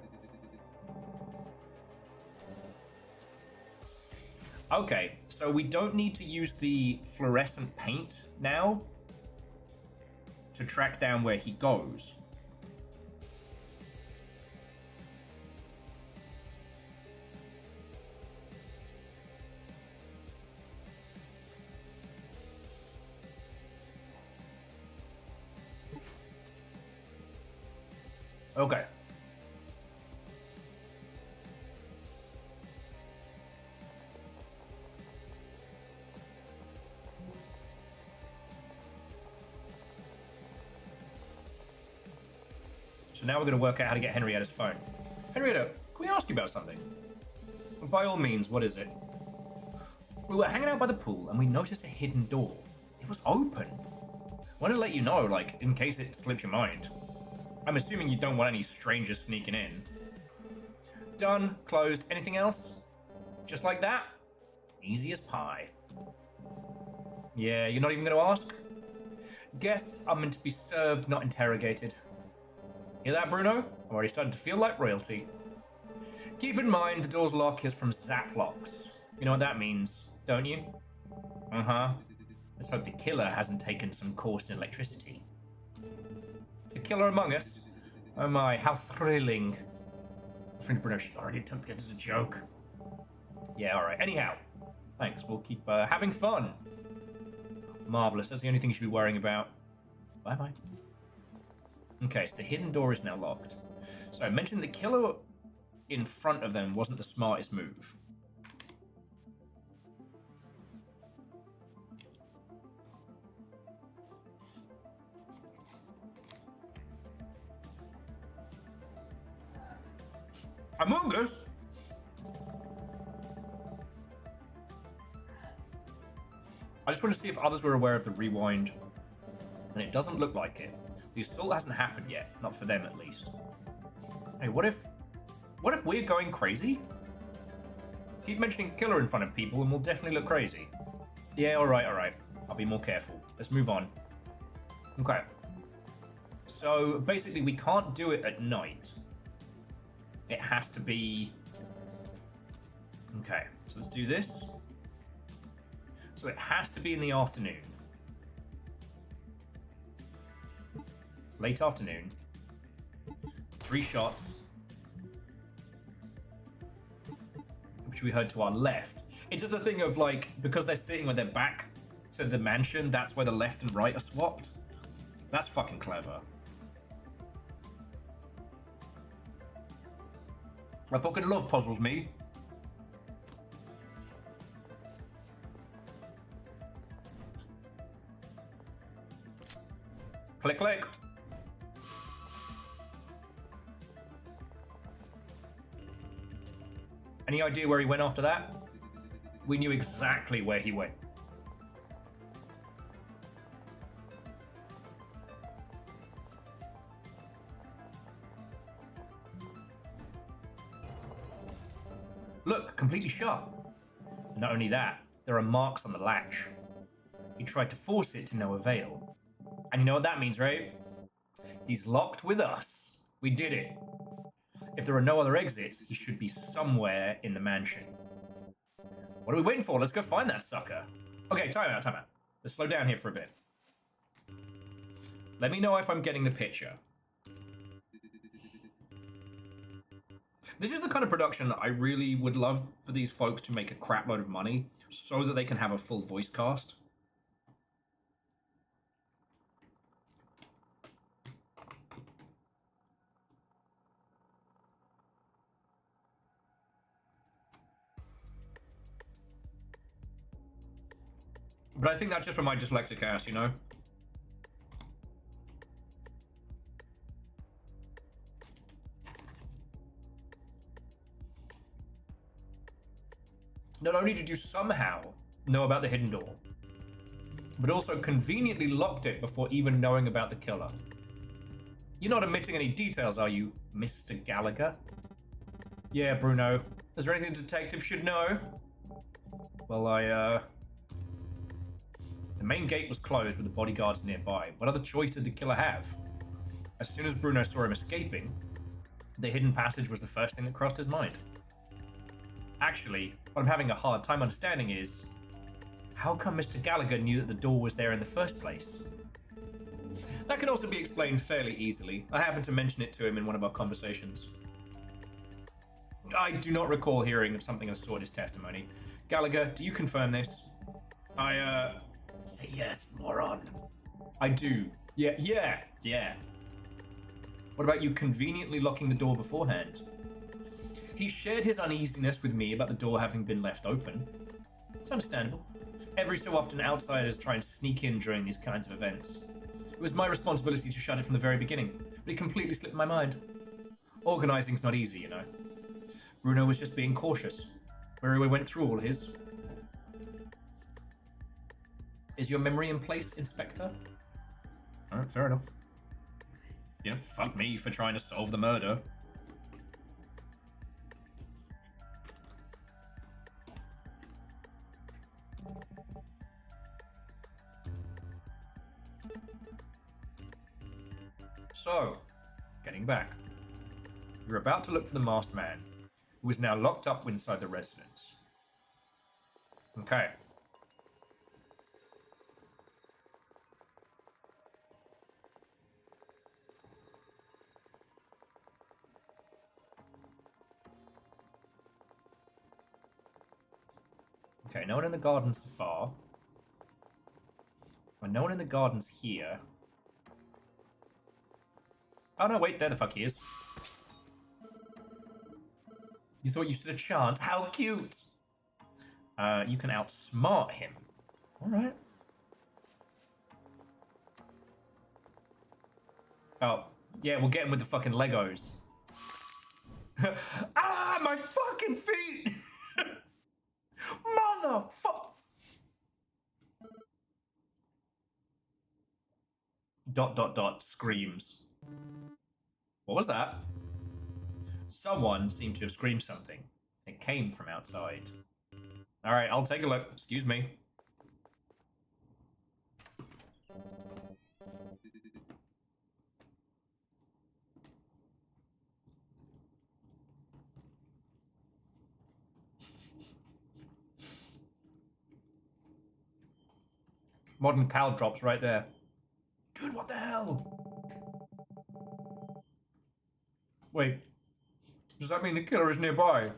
Okay, so we don't need to use the fluorescent paint now to track down where he goes. Okay. So now we're going to work out how to get Henrietta's phone. Henrietta, can we ask you about something? By all means, what is it? We were hanging out by the pool and we noticed a hidden door. It was open. I wanted to let you know, like, in case it slipped your mind. I'm assuming you don't want any strangers sneaking in. Done. Closed. Anything else? Just like that? Easy as pie. Yeah, you're not even going to ask? Guests are meant to be served, not interrogated. Hear that, Bruno? I'm already starting to feel like royalty. Keep in mind the door's lock is from Zatlocks. You know what that means, don't you? Uh-huh. Let's hope the killer hasn't taken some course in electricity. The killer among us? Oh my, how thrilling. Bruno already took it as a joke. Yeah, alright. Anyhow, thanks. We'll keep having fun. Marvellous. That's the only thing you should be worrying about. Bye-bye. Okay, so the hidden door is now locked. So I mentioned the killer in front of them wasn't the smartest move. Among Us? I just want to see if others were aware of the rewind. And it doesn't look like it. The assault hasn't happened yet. Not for them, at least. Hey, what if we're going crazy? Keep mentioning killer in front of people and we'll definitely look crazy. Yeah, alright. I'll be more careful. Let's move on. Okay. So, basically, we can't do it at night. It has to be... Okay, so let's do this. So it has to be in the afternoon. Late afternoon. 3 shots. Which we heard to our left. It's just the thing of, like, because they're sitting with their back to the mansion, that's where the left and right are swapped. That's fucking clever. I fucking love puzzles, me. Click, click. Any idea where he went after that? We knew exactly where he went. Look, completely shut. Not only that, there are marks on the latch. He tried to force it to no avail. And you know what that means, right? He's locked with us. We did it. If there are no other exits, he should be somewhere in the mansion. What are we waiting for? Let's go find that sucker. Okay, time out. Let's slow down here for a bit. Let me know if I'm getting the picture. This is the kind of production that I really would love for these folks to make a crap load of money so that they can have a full voice cast. But I think that's just from my dyslexic ass, you know? Not only did you somehow know about the hidden door, but also conveniently locked it before even knowing about the killer. You're not omitting any details, are you, Mr. Gallagher? Yeah, Bruno. Is there anything the detective should know? Well, The main gate was closed with the bodyguards nearby. What other choice did the killer have? As soon as Bruno saw him escaping, the hidden passage was the first thing that crossed his mind. Actually, what I'm having a hard time understanding is, how come Mr. Gallagher knew that the door was there in the first place? That can also be explained fairly easily. I happened to mention it to him in one of our conversations. I do not recall hearing of something of the sort in his testimony. Gallagher, do you confirm this? Say yes, moron. I do. Yeah. What about you conveniently locking the door beforehand? He shared his uneasiness with me about the door having been left open. It's understandable. Every so often, outsiders try and sneak in during these kinds of events. It was my responsibility to shut it from the very beginning, but it completely slipped my mind. Organizing's not easy, you know. Bruno was just being cautious. We went through all his. Is your memory in place, Inspector? Alright, fair enough. You know, fuck me for trying to solve the murder. So, getting back. You're about to look for the masked man, who is now locked up inside the residence. Okay. Okay, no one in the gardens so far. Well, no one in the gardens here. Oh no, wait, there the fuck he is. You thought you stood a chance? How cute! You can outsmart him. Alright. Oh, yeah, we'll get him with the fucking Legos. Ah, my fucking feet! Motherfucker! screams. What was that? Someone seemed to have screamed something. It came from outside. All right, I'll take a look. Excuse me. Modern cow drops right there. Dude, what the hell? Wait, does that mean the killer is nearby?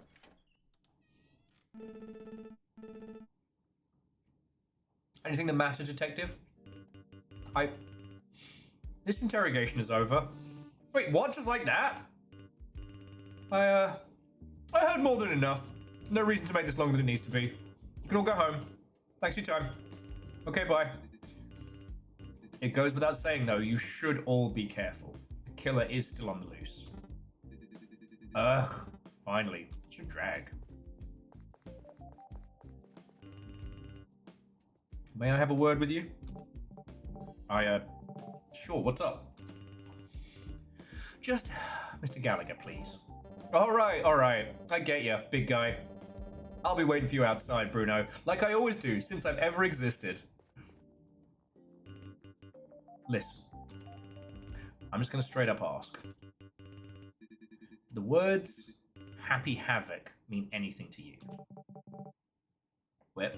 Anything the matter, detective? This interrogation is over. Wait, what? Just like that? I heard more than enough. No reason to make this longer than it needs to be. You can all go home. Thanks for your time. Okay, bye. It goes without saying, though, you should all be careful. The killer is still on the loose. Ugh, finally. It should drag. May I have a word with you? Sure, what's up? Just, Mr. Gallagher, please. Alright, I get ya, big guy. I'll be waiting for you outside, Bruno, like I always do since I've ever existed. Listen, I'm just gonna straight up ask. The words Happy Havoc mean anything to you? Whip?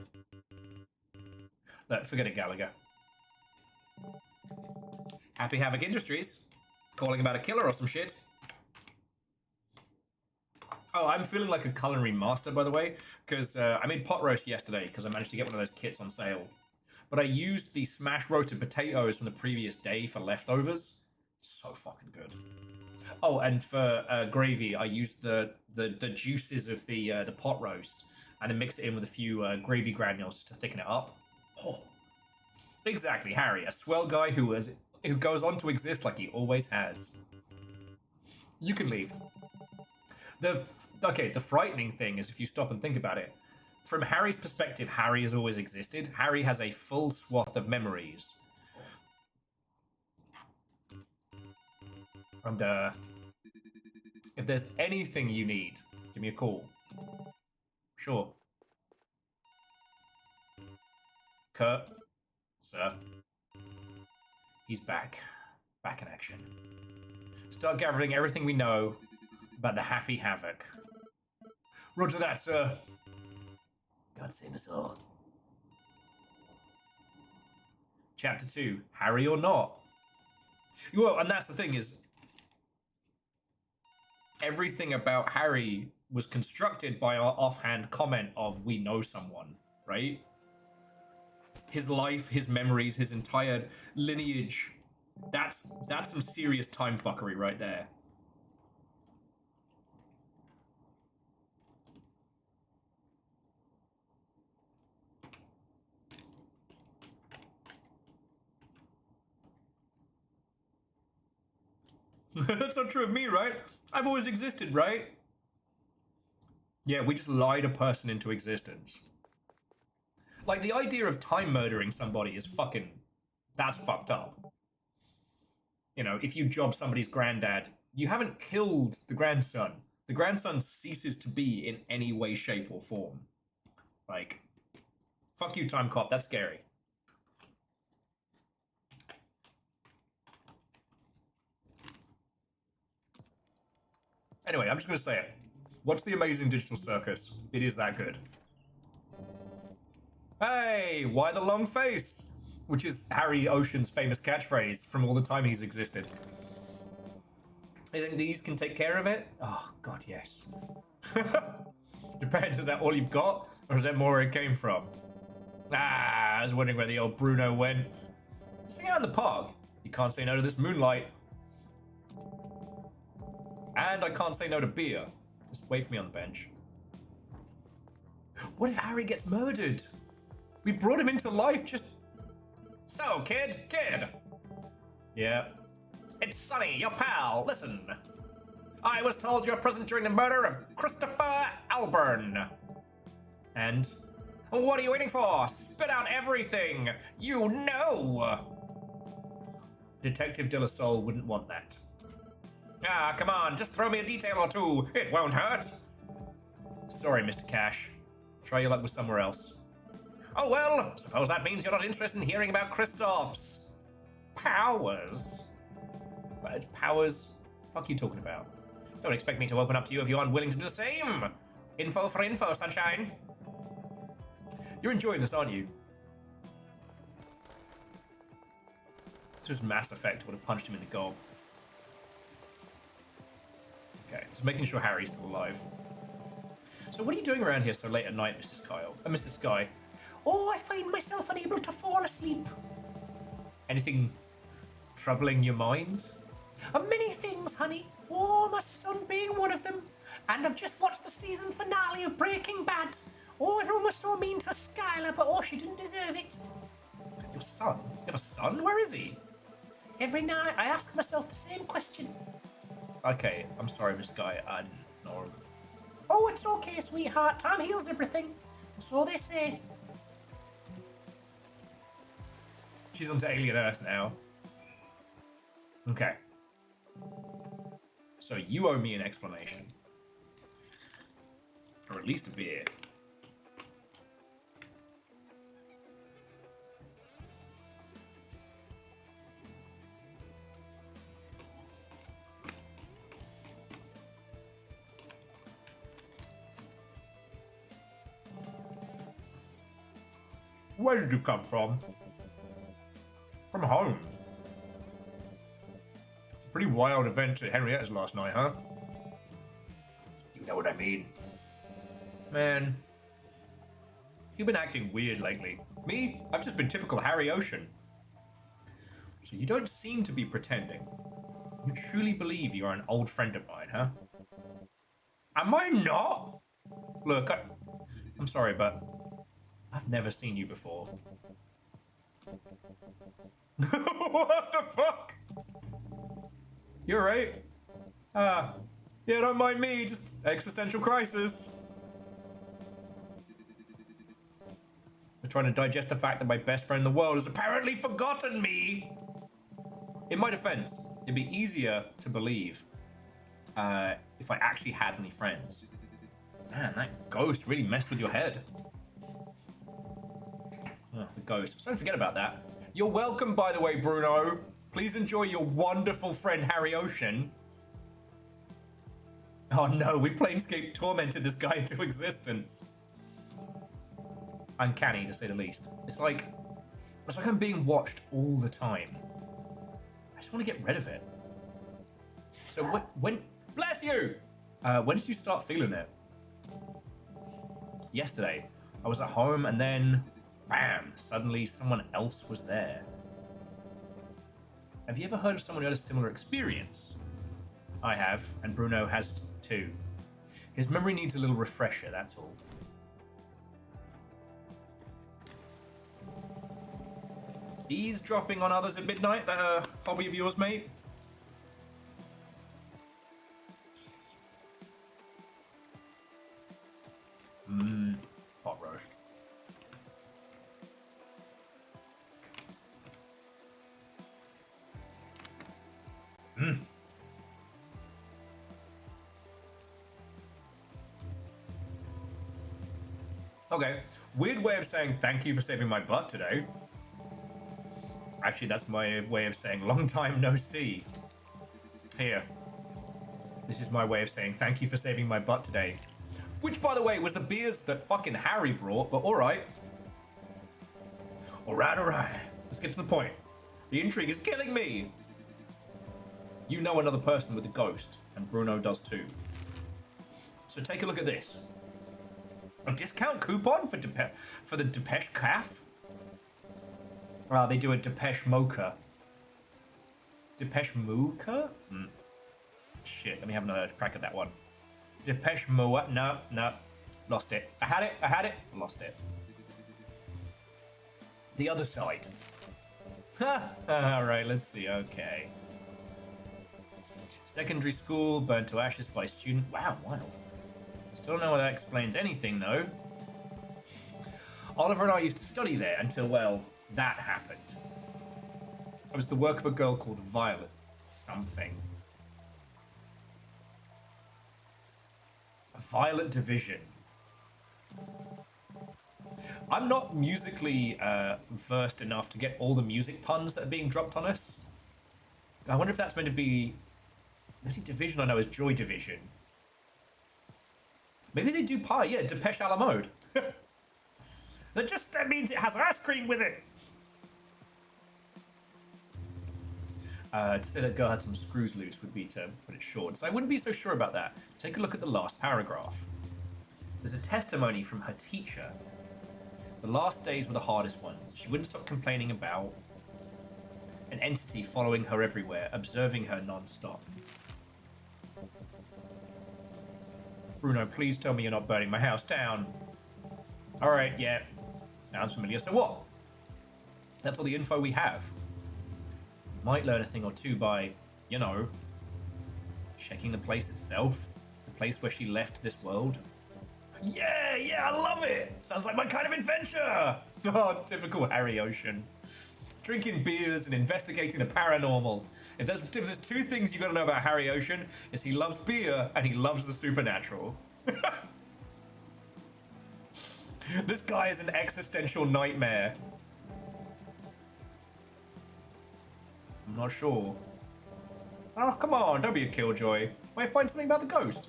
Look, forget it, Gallagher. Happy Havoc Industries? Calling about a killer or some shit? Oh, I'm feeling like a culinary master, by the way, because I made pot roast yesterday because I managed to get one of those kits on sale. But I used the smashed roasted potatoes from the previous day for leftovers. So fucking good. Oh, and for gravy, I used the juices of the pot roast and then mixed it in with a few gravy granules to thicken it up. Oh, exactly, Harry, a swell guy who goes on to exist like he always has. You can leave. The frightening thing is if you stop and think about it. From Harry's perspective, Harry has always existed. Harry has a full swath of memories. And, if there's anything you need, give me a call. Sure. Kurt, sir. He's back. Back in action. Start gathering everything we know about the Happy Havoc. Roger that, sir. God save us all. Chapter 2, Harry or not? Well, and that's the thing is, everything about Harry was constructed by our offhand comment of we know someone, right? His life, his memories, his entire lineage. That's some serious time fuckery right there. That's not true of me, right? I've always existed, right? Yeah, we just lied a person into existence. Like, the idea of time murdering somebody is fucking... That's fucked up. You know, if you job somebody's granddad, you haven't killed the grandson. The grandson ceases to be in any way, shape, or form. Like, fuck you, time cop, that's scary. Anyway, I'm just going to say it. Watch the Amazing Digital Circus. It is that good. Hey, why the long face? Which is Harry Ocean's famous catchphrase from all the time he's existed. You think these can take care of it? Oh, God, yes. Depends, is that all you've got? Or is that more where it came from? Ah, I was wondering where the old Bruno went. Sing out in the park. You can't say no to this moonlight. And I can't say no to beer. Just wait for me on the bench. What if Harry gets murdered? We brought him into life just... So, kid. Yeah. It's Sonny, your pal. Listen. I was told you were present during the murder of Christopher Alburn. And? What are you waiting for? Spit out everything. You know. Detective De La Soul wouldn't want that. Ah, come on, just throw me a detail or two. It won't hurt. Sorry, Mr. Cash. Try your luck with somewhere else. Oh well, suppose that means you're not interested in hearing about Kristoff's powers. But powers? Fuck you talking about? Don't expect me to open up to you if you're unwilling to do the same. Info for info, sunshine. You're enjoying this, aren't you? This was Mass Effect. Would have punched him in the gob. Okay, just making sure Harry's still alive. So what are you doing around here so late at night, Mrs. Kyle? Mrs. Sky? Oh, I find myself unable to fall asleep. Anything troubling your mind? Many things, honey. Oh, my son being one of them. And I've just watched the season finale of Breaking Bad. Oh, everyone was so mean to Skylar, but oh, she didn't deserve it. Your son? You have a son? Where is he? Every night I ask myself the same question. Okay, I'm sorry, Miss Sky. No. Oh, it's okay, sweetheart. Time heals everything. So they say. She's onto alien Earth now. Okay. So you owe me an explanation. Or at least a beer. Where did you come from? From home. Pretty wild event at Henrietta's last night, huh? You know what I mean. Man, you've been acting weird lately. Me? I've just been typical Harry Ocean. So you don't seem to be pretending. You truly believe you're an old friend of mine, huh? Am I not? Look, I'm sorry, but I've never seen you before. What the fuck? You're right. Yeah, don't mind me, just existential crisis. I'm trying to digest the fact that my best friend in the world has apparently forgotten me. In my defense, it'd be easier to believe if I actually had any friends. Man, that ghost really messed with your head. Oh, the ghost. So don't forget about that. You're welcome, by the way, Bruno. Please enjoy your wonderful friend, Harry Ocean. Oh no, we Planescape tormented this guy into existence. Uncanny, to say the least. It's like I'm being watched all the time. I just want to get rid of it. So when bless you! When did you start feeling it? Yesterday. I was at home and then, bam, suddenly someone else was there. Have you ever heard of someone who had a similar experience? I have, and Bruno has too. His memory needs a little refresher, that's all. Eavesdropping on others at midnight, that a hobby of yours, mate? Pot roast. Okay, weird way of saying thank you for saving my butt today. Actually, that's my way of saying long time no see. Here. This is my way of saying thank you for saving my butt today. Which, by the way, was the beers that fucking Harry brought, but alright. Alright. Let's get to the point. The intrigue is killing me. You know another person with a ghost, and Bruno does too. So take a look at this. A discount coupon for the Depeche Calf? They do a Depeche Mocha. Depeche Mocha? Shit, let me have another crack at that one. Depeche Mocha. No. Lost it. I had it. Lost it. The other side. Alright, let's see. Okay. Secondary school, burned to ashes by student. Wow, wild. Still don't know whether that explains anything, though. Oliver and I used to study there until, well, that happened. It was the work of a girl called Violet something. Violet Division. I'm not musically versed enough to get all the music puns that are being dropped on us. I wonder if that's meant to be... The only division I know is Joy Division. Maybe they do pie, yeah, Depeche a la mode. That means it has ice cream with it. To say that girl had some screws loose would be to put it short, so I wouldn't be so sure about that. Take a look at the last paragraph. There's a testimony from her teacher. The last days were the hardest ones. She wouldn't stop complaining about an entity following her everywhere, observing her non-stop. Bruno, please tell me you're not burning my house down. Alright, yeah. Sounds familiar. So what? That's all the info we have. Might learn a thing or two by, you know, checking the place itself. The place where she left this world. Yeah, I love it! Sounds like my kind of adventure! Oh, typical Harry Ocean. Drinking beers and investigating the paranormal. If there's two things you gotta know about Harry Ocean, is he loves beer and he loves the supernatural. This guy is an existential nightmare. I'm not sure. Oh, come on, don't be a killjoy. Might find something about the ghost.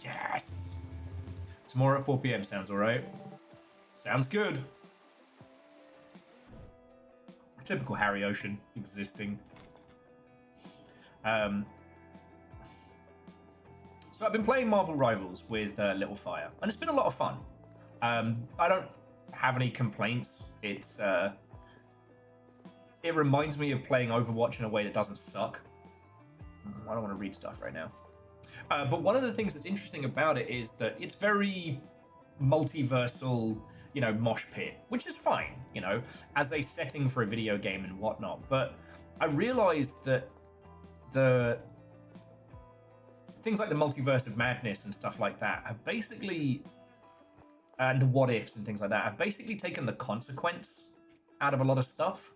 Yes! Tomorrow at 4 p.m. sounds alright. Sounds good. Typical Harry Ocean existing. So I've been playing Marvel Rivals with Little Fire, and it's been a lot of fun. I don't have any complaints. It reminds me of playing Overwatch in a way that doesn't suck. I don't want to read stuff right now. But one of the things that's interesting about it is that it's very multiversal, you know, mosh pit, which is fine, you know, as a setting for a video game and whatnot. But I realized that the things like the multiverse of madness and stuff like that have basically, and the what ifs and things like that, have basically taken the consequence out of a lot of stuff.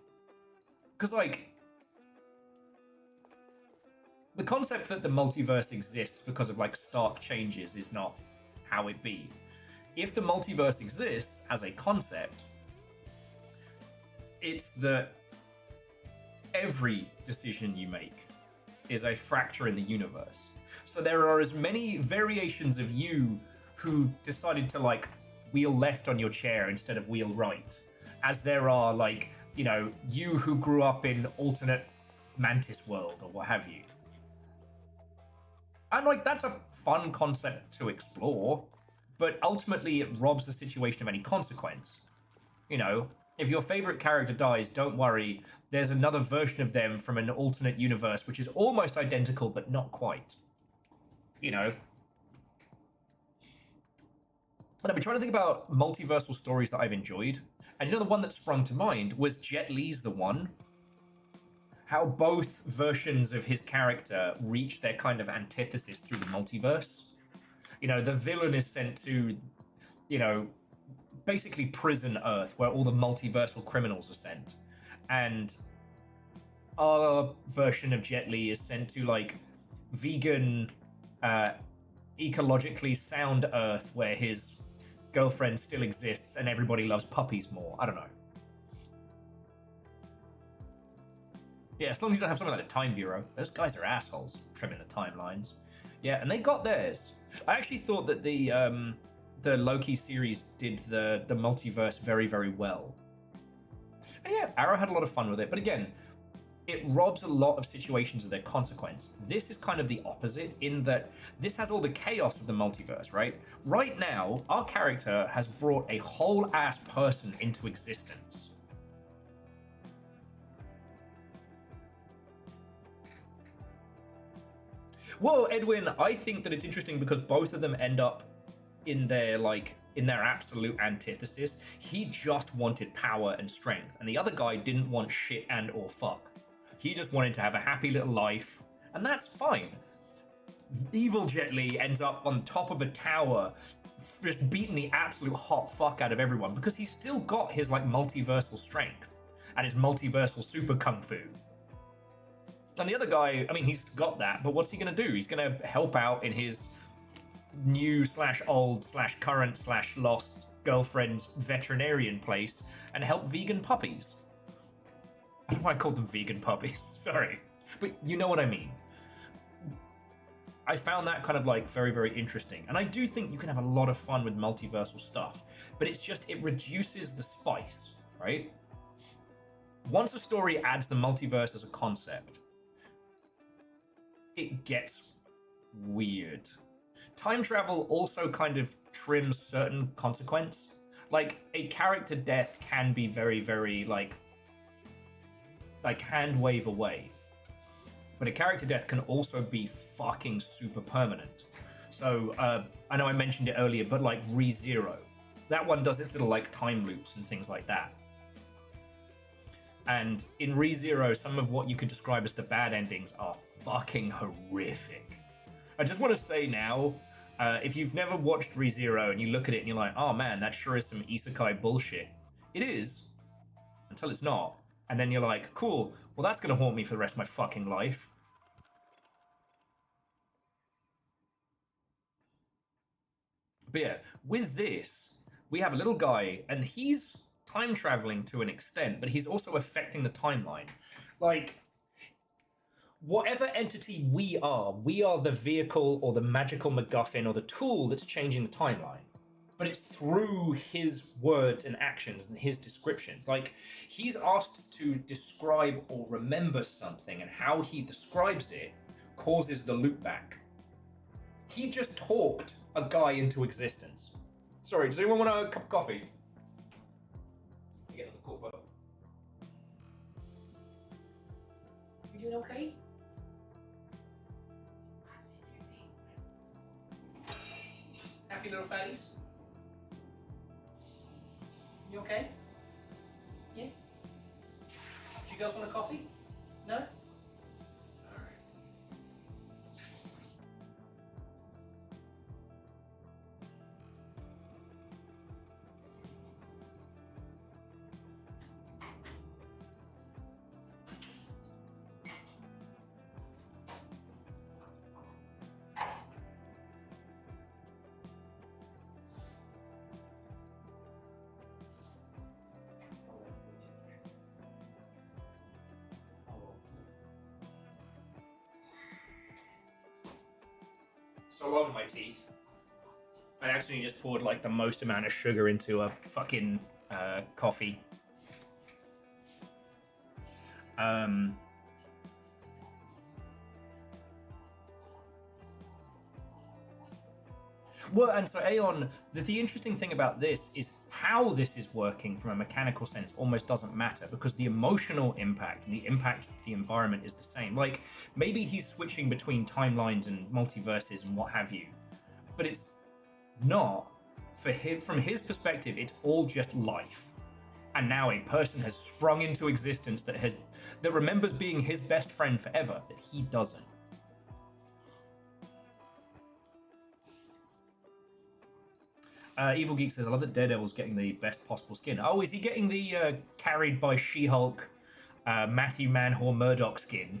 Because, like, the concept that the multiverse exists because of, like, stark changes is not how it be. If the multiverse exists as a concept, it's that every decision you make is a fracture in the universe. So there are as many variations of you who decided to, like, wheel left on your chair instead of wheel right, as there are, like, you know, you who grew up in alternate Mantis world or what have you. And, like, that's a fun concept to explore, but ultimately it robs the situation of any consequence. You know, if your favorite character dies, don't worry, there's another version of them from an alternate universe which is almost identical but not quite. You know. And I've been trying to think about multiversal stories that I've enjoyed, and you know, the one that sprung to mind was Jet Li's The One. How both versions of his character reach their kind of antithesis through the multiverse. You know, the villain is sent to, you know, basically prison Earth, where all the multiversal criminals are sent. And our version of Jet Li is sent to, like, vegan, ecologically sound Earth, where his girlfriend still exists and everybody loves puppies more. I don't know. Yeah, as long as you don't have something like the Time Bureau. Those guys are assholes, trimming the timelines. Yeah, and they got theirs. I actually thought that the Loki series did the multiverse very, very well. And yeah, Arrow had a lot of fun with it, but again, it robs a lot of situations of their consequence. This is kind of the opposite, in that this has all the chaos of the multiverse, right? Right now, our character has brought a whole ass person into existence. Well, Edwin, I think that it's interesting because both of them end up in their absolute antithesis. He just wanted power and strength, and the other guy didn't want shit and or fuck. He just wanted to have a happy little life, and that's fine. Evil Jet Li ends up on top of a tower, just beating the absolute hot fuck out of everyone because he's still got his like multiversal strength and his multiversal super kung fu. And the other guy, I mean, he's got that, but what's he going to do? He's going to help out in his new / old / current / lost girlfriend's veterinarian place and help vegan puppies. I don't know why I called them vegan puppies. Sorry. But you know what I mean. I found that kind of like very, very interesting. And I do think you can have a lot of fun with multiversal stuff, but it's just, it reduces the spice, right? Once a story adds the multiverse as a concept, it gets weird. Time travel also kind of trims certain consequence. Like, a character death can be very, very, like hand wave away. But a character death can also be fucking super permanent. So, I know I mentioned it earlier, but like ReZero. That one does its little like time loops and things like that. And in ReZero, some of what you could describe as the bad endings are fucking horrific. I just want to say now, if you've never watched ReZero and you look at it and you're like, oh man, that sure is some isekai bullshit. It is, until it's not. And then you're like, cool, well that's going to haunt me for the rest of my fucking life. But yeah, with this, we have a little guy, and he's time traveling to an extent, but he's also affecting the timeline. Like, whatever entity we are the vehicle or the magical MacGuffin or the tool that's changing the timeline. But it's through his words and actions and his descriptions. Like, he's asked to describe or remember something, and how he describes it causes the loop back. He just talked a guy into existence. Sorry, does anyone want a cup of coffee? Get another cuppa. You doing okay? Happy little fatties? You okay? Yeah? Do you girls want a coffee? No? So long, my teeth. I accidentally just poured like the most amount of sugar into a fucking coffee. Well, and so Aeon, the interesting thing about this is how this is working from a mechanical sense almost doesn't matter, because the emotional impact and the impact of the environment is the same. Like, maybe he's switching between timelines and multiverses and what have you, but it's not. For him, from his perspective, it's all just life. And now a person has sprung into existence that remembers being his best friend forever, but he doesn't. Evil Geek says, I love that Daredevil's getting the best possible skin. Oh, is he getting the carried by She-Hulk Matthew Manhor Murdoch skin?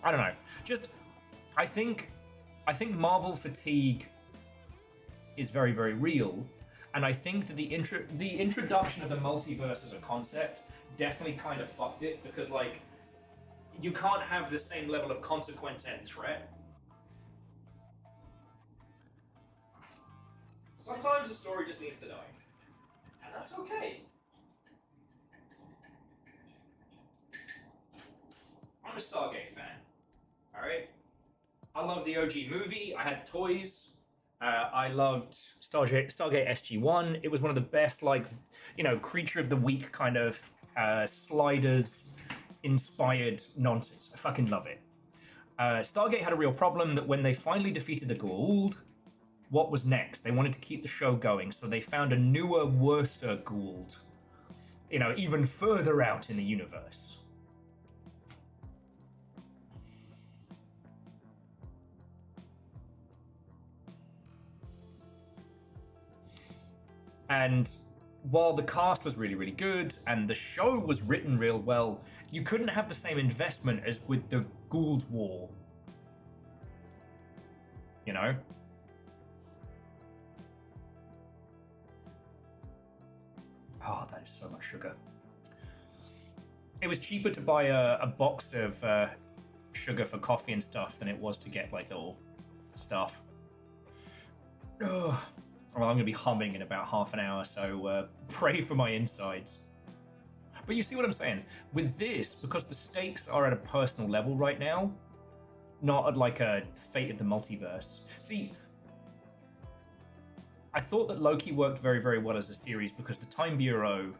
I don't know. Just, I think Marvel fatigue is very, very real. And I think that the introduction of the multiverse as a concept definitely kind of fucked it, because like, you can't have the same level of consequence and threat. Sometimes a story just needs to die. And that's okay. I'm a Stargate fan. Alright? I love the OG movie. I had the toys. I loved Stargate SG-1. It was one of the best, like, you know, Creature of the Week kind of Sliders inspired nonsense. I fucking love it. Stargate had a real problem that when they finally defeated the Goa'uld, what was next? They wanted to keep the show going, so they found a newer, worser Gould. You know, even further out in the universe. And while the cast was really, really good and the show was written real well, you couldn't have the same investment as with the Gould War. You know? Oh, that is so much sugar. It was cheaper to buy a box of sugar for coffee and stuff than it was to get like little stuff. Ugh. Well, I'm going to be humming in about half an hour, so pray for my insides. But you see what I'm saying? With this, because the stakes are at a personal level right now, not at like a fate of the multiverse. See, I thought that Loki worked very, very well as a series because the Time Bureau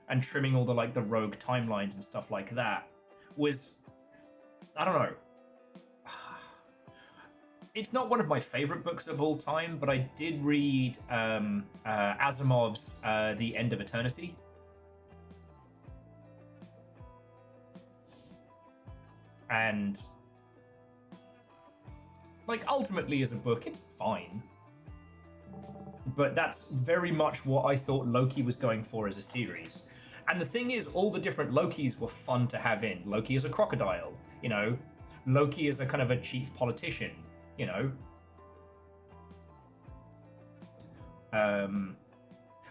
and trimming all the like the rogue timelines and stuff like that was, I don't know. It's not one of my favorite books of all time, but I did read Asimov's The End of Eternity. And like ultimately as a book, it's fine. But that's very much what I thought Loki was going for as a series. And the thing is, all the different Lokis were fun to have in. Loki as a crocodile, you know, Loki as a kind of a chief politician. You know.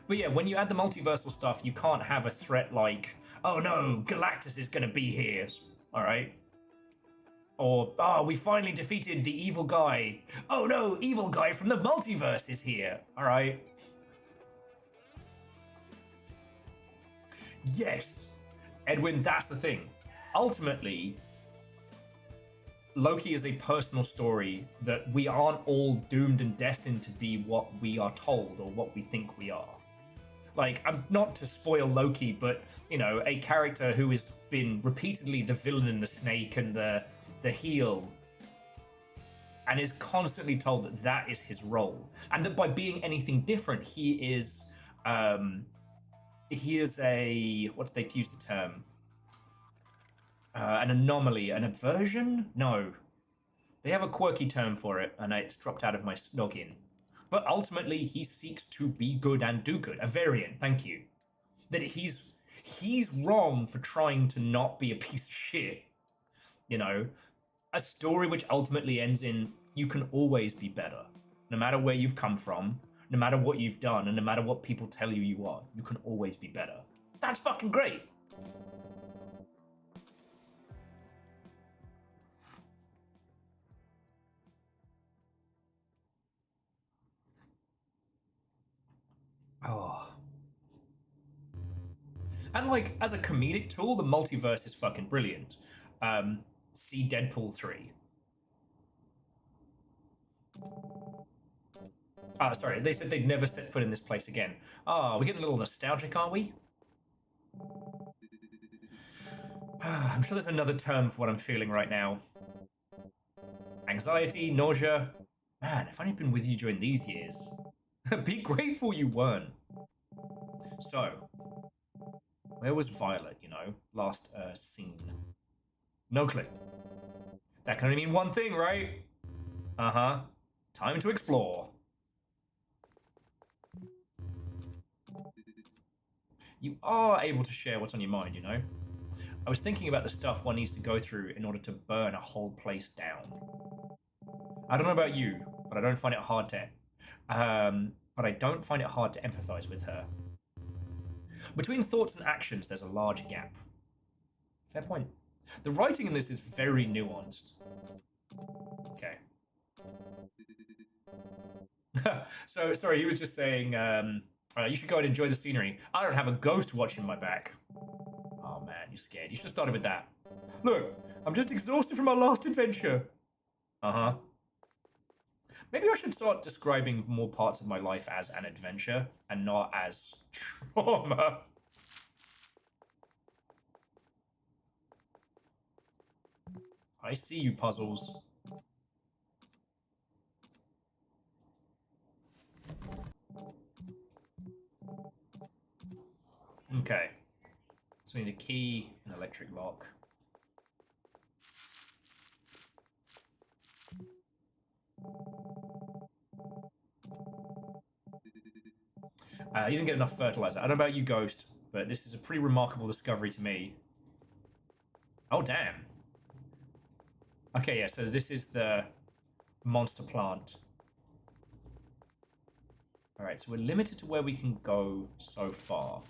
But yeah, when you add the multiversal stuff, you can't have a threat like, oh no, Galactus is going to be here. All right. Or, oh, we finally defeated the evil guy. Oh no, evil guy from the multiverse is here. All right. Yes. Edwin, that's the thing. Ultimately, Loki is a personal story that we aren't all doomed and destined to be what we are told or what we think we are. Like, I'm not to spoil Loki, but, you know, a character who has been repeatedly the villain and the snake and the heel and is constantly told that that is his role. And that by being anything different, he is a, what do they use the term? An anomaly, an aversion? No. They have a quirky term for it, and it's dropped out of my noggin. But ultimately, he seeks to be good and do good. A variant, thank you. That he's wrong for trying to not be a piece of shit. You know? A story which ultimately ends in, you can always be better. No matter where you've come from, no matter what you've done, and no matter what people tell you are, you can always be better. That's fucking great! Oh. And like, as a comedic tool, the multiverse is fucking brilliant. See Deadpool 3. Sorry, they said they'd never set foot in this place again. We're getting a little nostalgic, aren't we? I'm sure there's another term for what I'm feeling right now. Anxiety, nausea. Man, if I'd been with you during these years. Be grateful you weren't. So, where was Violet, you know, last seen? No clue. That can only mean one thing, right? Uh-huh. Time to explore. You are able to share what's on your mind, you know? I was thinking about the stuff one needs to go through in order to burn a whole place down. I don't know about you, but I don't find it hard to empathize with her. Between thoughts and actions, there's a large gap. Fair point. The writing in this is very nuanced. Okay. So, sorry, he was just saying, you should go and enjoy the scenery. I don't have a ghost watching my back. Oh man, you're scared. You should have started with that. Look, I'm just exhausted from our last adventure. Uh-huh. Maybe I should start describing more parts of my life as an adventure and not as trauma. I see you, puzzles. Okay. So we need a key, an electric lock. You didn't get enough fertilizer. I don't know about you, Ghost, but this is a pretty remarkable discovery to me. Oh, damn. Okay, yeah, so this is the monster plant. Alright, so we're limited to where we can go so far.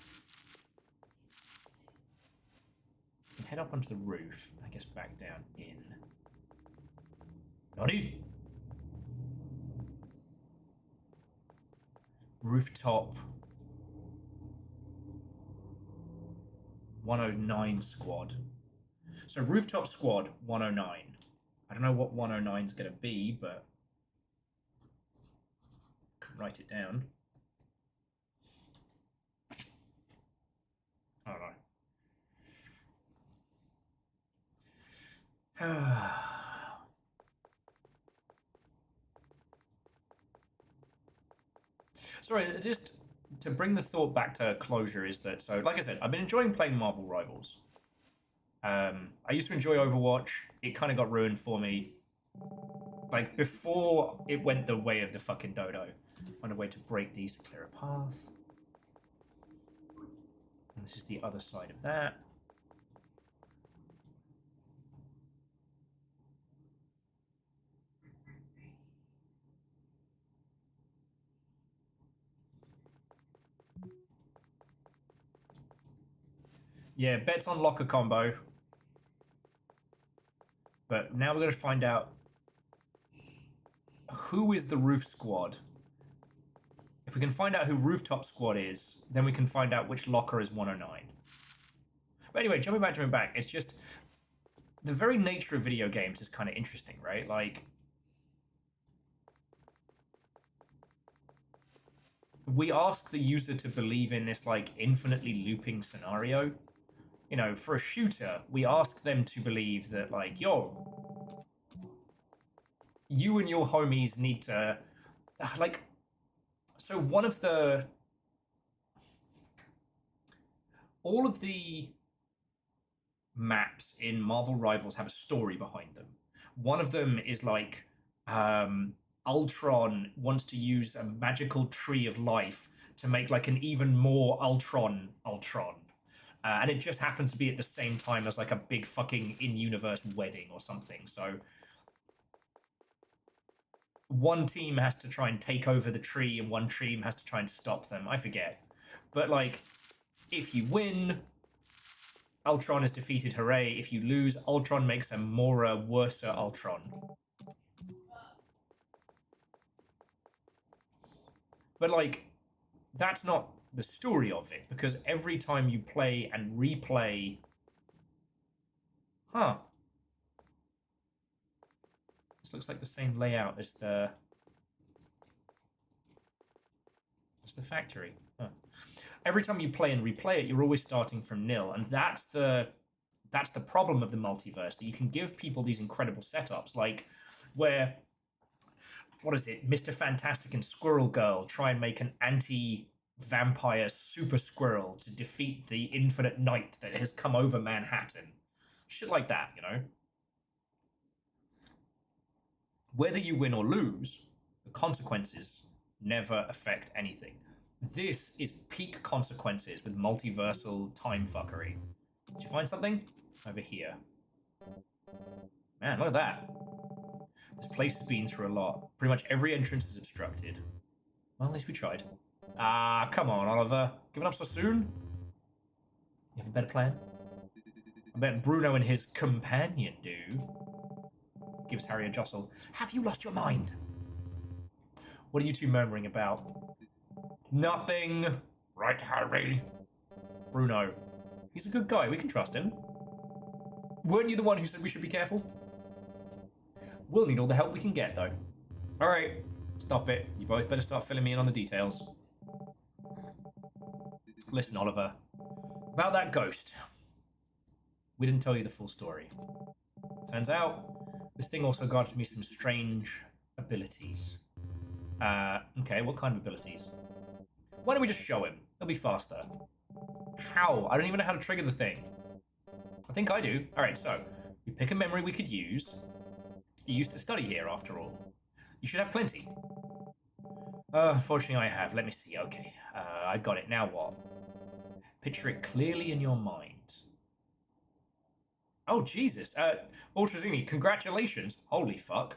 We can head up onto the roof. I guess back down in. Noddy! Rooftop 109 squad. So rooftop squad 109. I don't know what 109 is going to be, but write it down. I don't know. Sorry, just to bring the thought back to closure is that, so like I said, I've been enjoying playing Marvel Rivals. I used to enjoy Overwatch. It kind of got ruined for me. Like, before it went the way of the fucking dodo. Find a way to break these to clear a path. And this is the other side of that. Yeah, bets on locker combo. But now we're going to find out who is the roof squad. If we can find out who rooftop squad is, then we can find out which locker is 109. But anyway, jumping back, it's just the very nature of video games is kind of interesting, right? Like, we ask the user to believe in this, like, infinitely looping scenario. You know, for a shooter, we ask them to believe that, like, yo, you and your homies need to, like, so one of the, all of the maps in Marvel Rivals have a story behind them. One of them is like, Ultron wants to use a magical tree of life to make like an even more Ultron. And it just happens to be at the same time as like a big fucking in-universe wedding or something. So one team has to try and take over the tree and one team has to try and stop them. I forget. But like, if you win, Ultron is defeated, hooray. If you lose, Ultron makes a more worse Ultron. But like, that's not the story of it, because every time you play and replay... Huh. This looks like the same layout as the factory. Huh. Every time you play and replay it, you're always starting from nil, and that's the problem of the multiverse, that you can give people these incredible setups, like where, what is it, Mr. Fantastic and Squirrel Girl try and make an anti-vampire super squirrel to defeat the infinite night that has come over Manhattan. Shit like that, you know? Whether you win or lose, the consequences never affect anything. This is peak consequences with multiversal time fuckery. Did you find something? Over here. Man, look at that. This place has been through a lot. Pretty much every entrance is obstructed. Well, at least we tried. Ah, come on, Oliver. Giving up so soon? You have a better plan? I bet Bruno and his companion do. Gives Harry a jostle. Have you lost your mind? What are you two murmuring about? Nothing. Right, Harry? Bruno. He's a good guy. We can trust him. Weren't you the one who said we should be careful? We'll need all the help we can get, though. All right. Stop it. You both better start filling me in on the details. Listen, Oliver. About that ghost. We didn't tell you the full story. Turns out, this thing also granted me some strange abilities. Okay, what kind of abilities? Why don't we just show him? It'll be faster. How? I don't even know how to trigger the thing. I think I do. Alright, so we pick a memory we could use. You used to study here, after all. You should have plenty. Unfortunately, I have. Let me see. Okay, I got it. Now what? Picture it clearly in your mind. Oh, Jesus. Ultrazini, congratulations. Holy fuck.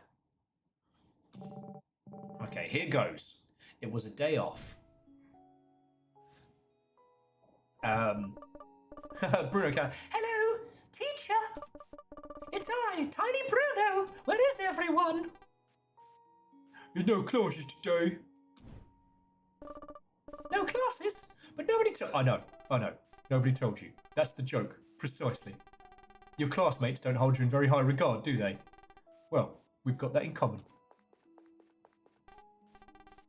Okay, here goes. It was a day off. Bruno can. Hello, teacher. It's I, Tiny Bruno. Where is everyone? There's no classes today. No classes? But nobody told. I know. Nobody told you. That's the joke. Precisely. Your classmates don't hold you in very high regard, do they? Well, we've got that in common.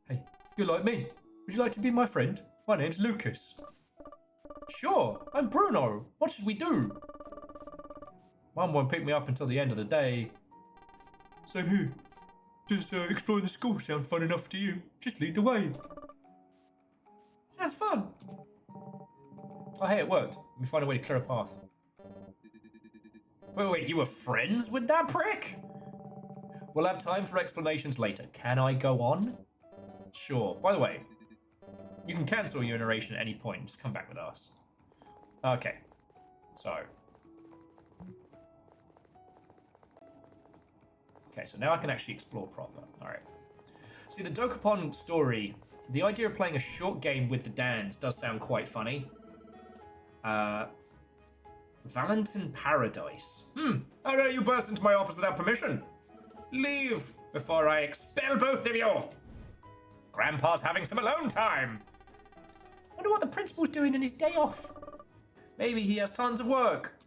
Hey, you're like me. Would you like to be my friend? My name's Lucas. Sure, I'm Bruno. What should we do? Mum won't pick me up until the end of the day. Same here. Does exploring the school sound fun enough to you? Just lead the way. Sounds fun. Oh, hey, it worked. Let me find a way to clear a path. Wait, you were friends with that prick? We'll have time for explanations later. Can I go on? Sure. By the way, you can cancel your narration at any point. Just come back with us. Okay. So. Okay, so now I can actually explore proper. Alright. See, the Dokapon story, the idea of playing a short game with the Dans does sound quite funny. Valentin Paradise. How dare you burst into my office without permission? Leave before I expel both of you. Grandpa's having some alone time. Wonder what the principal's doing in his day off. Maybe he has tons of work.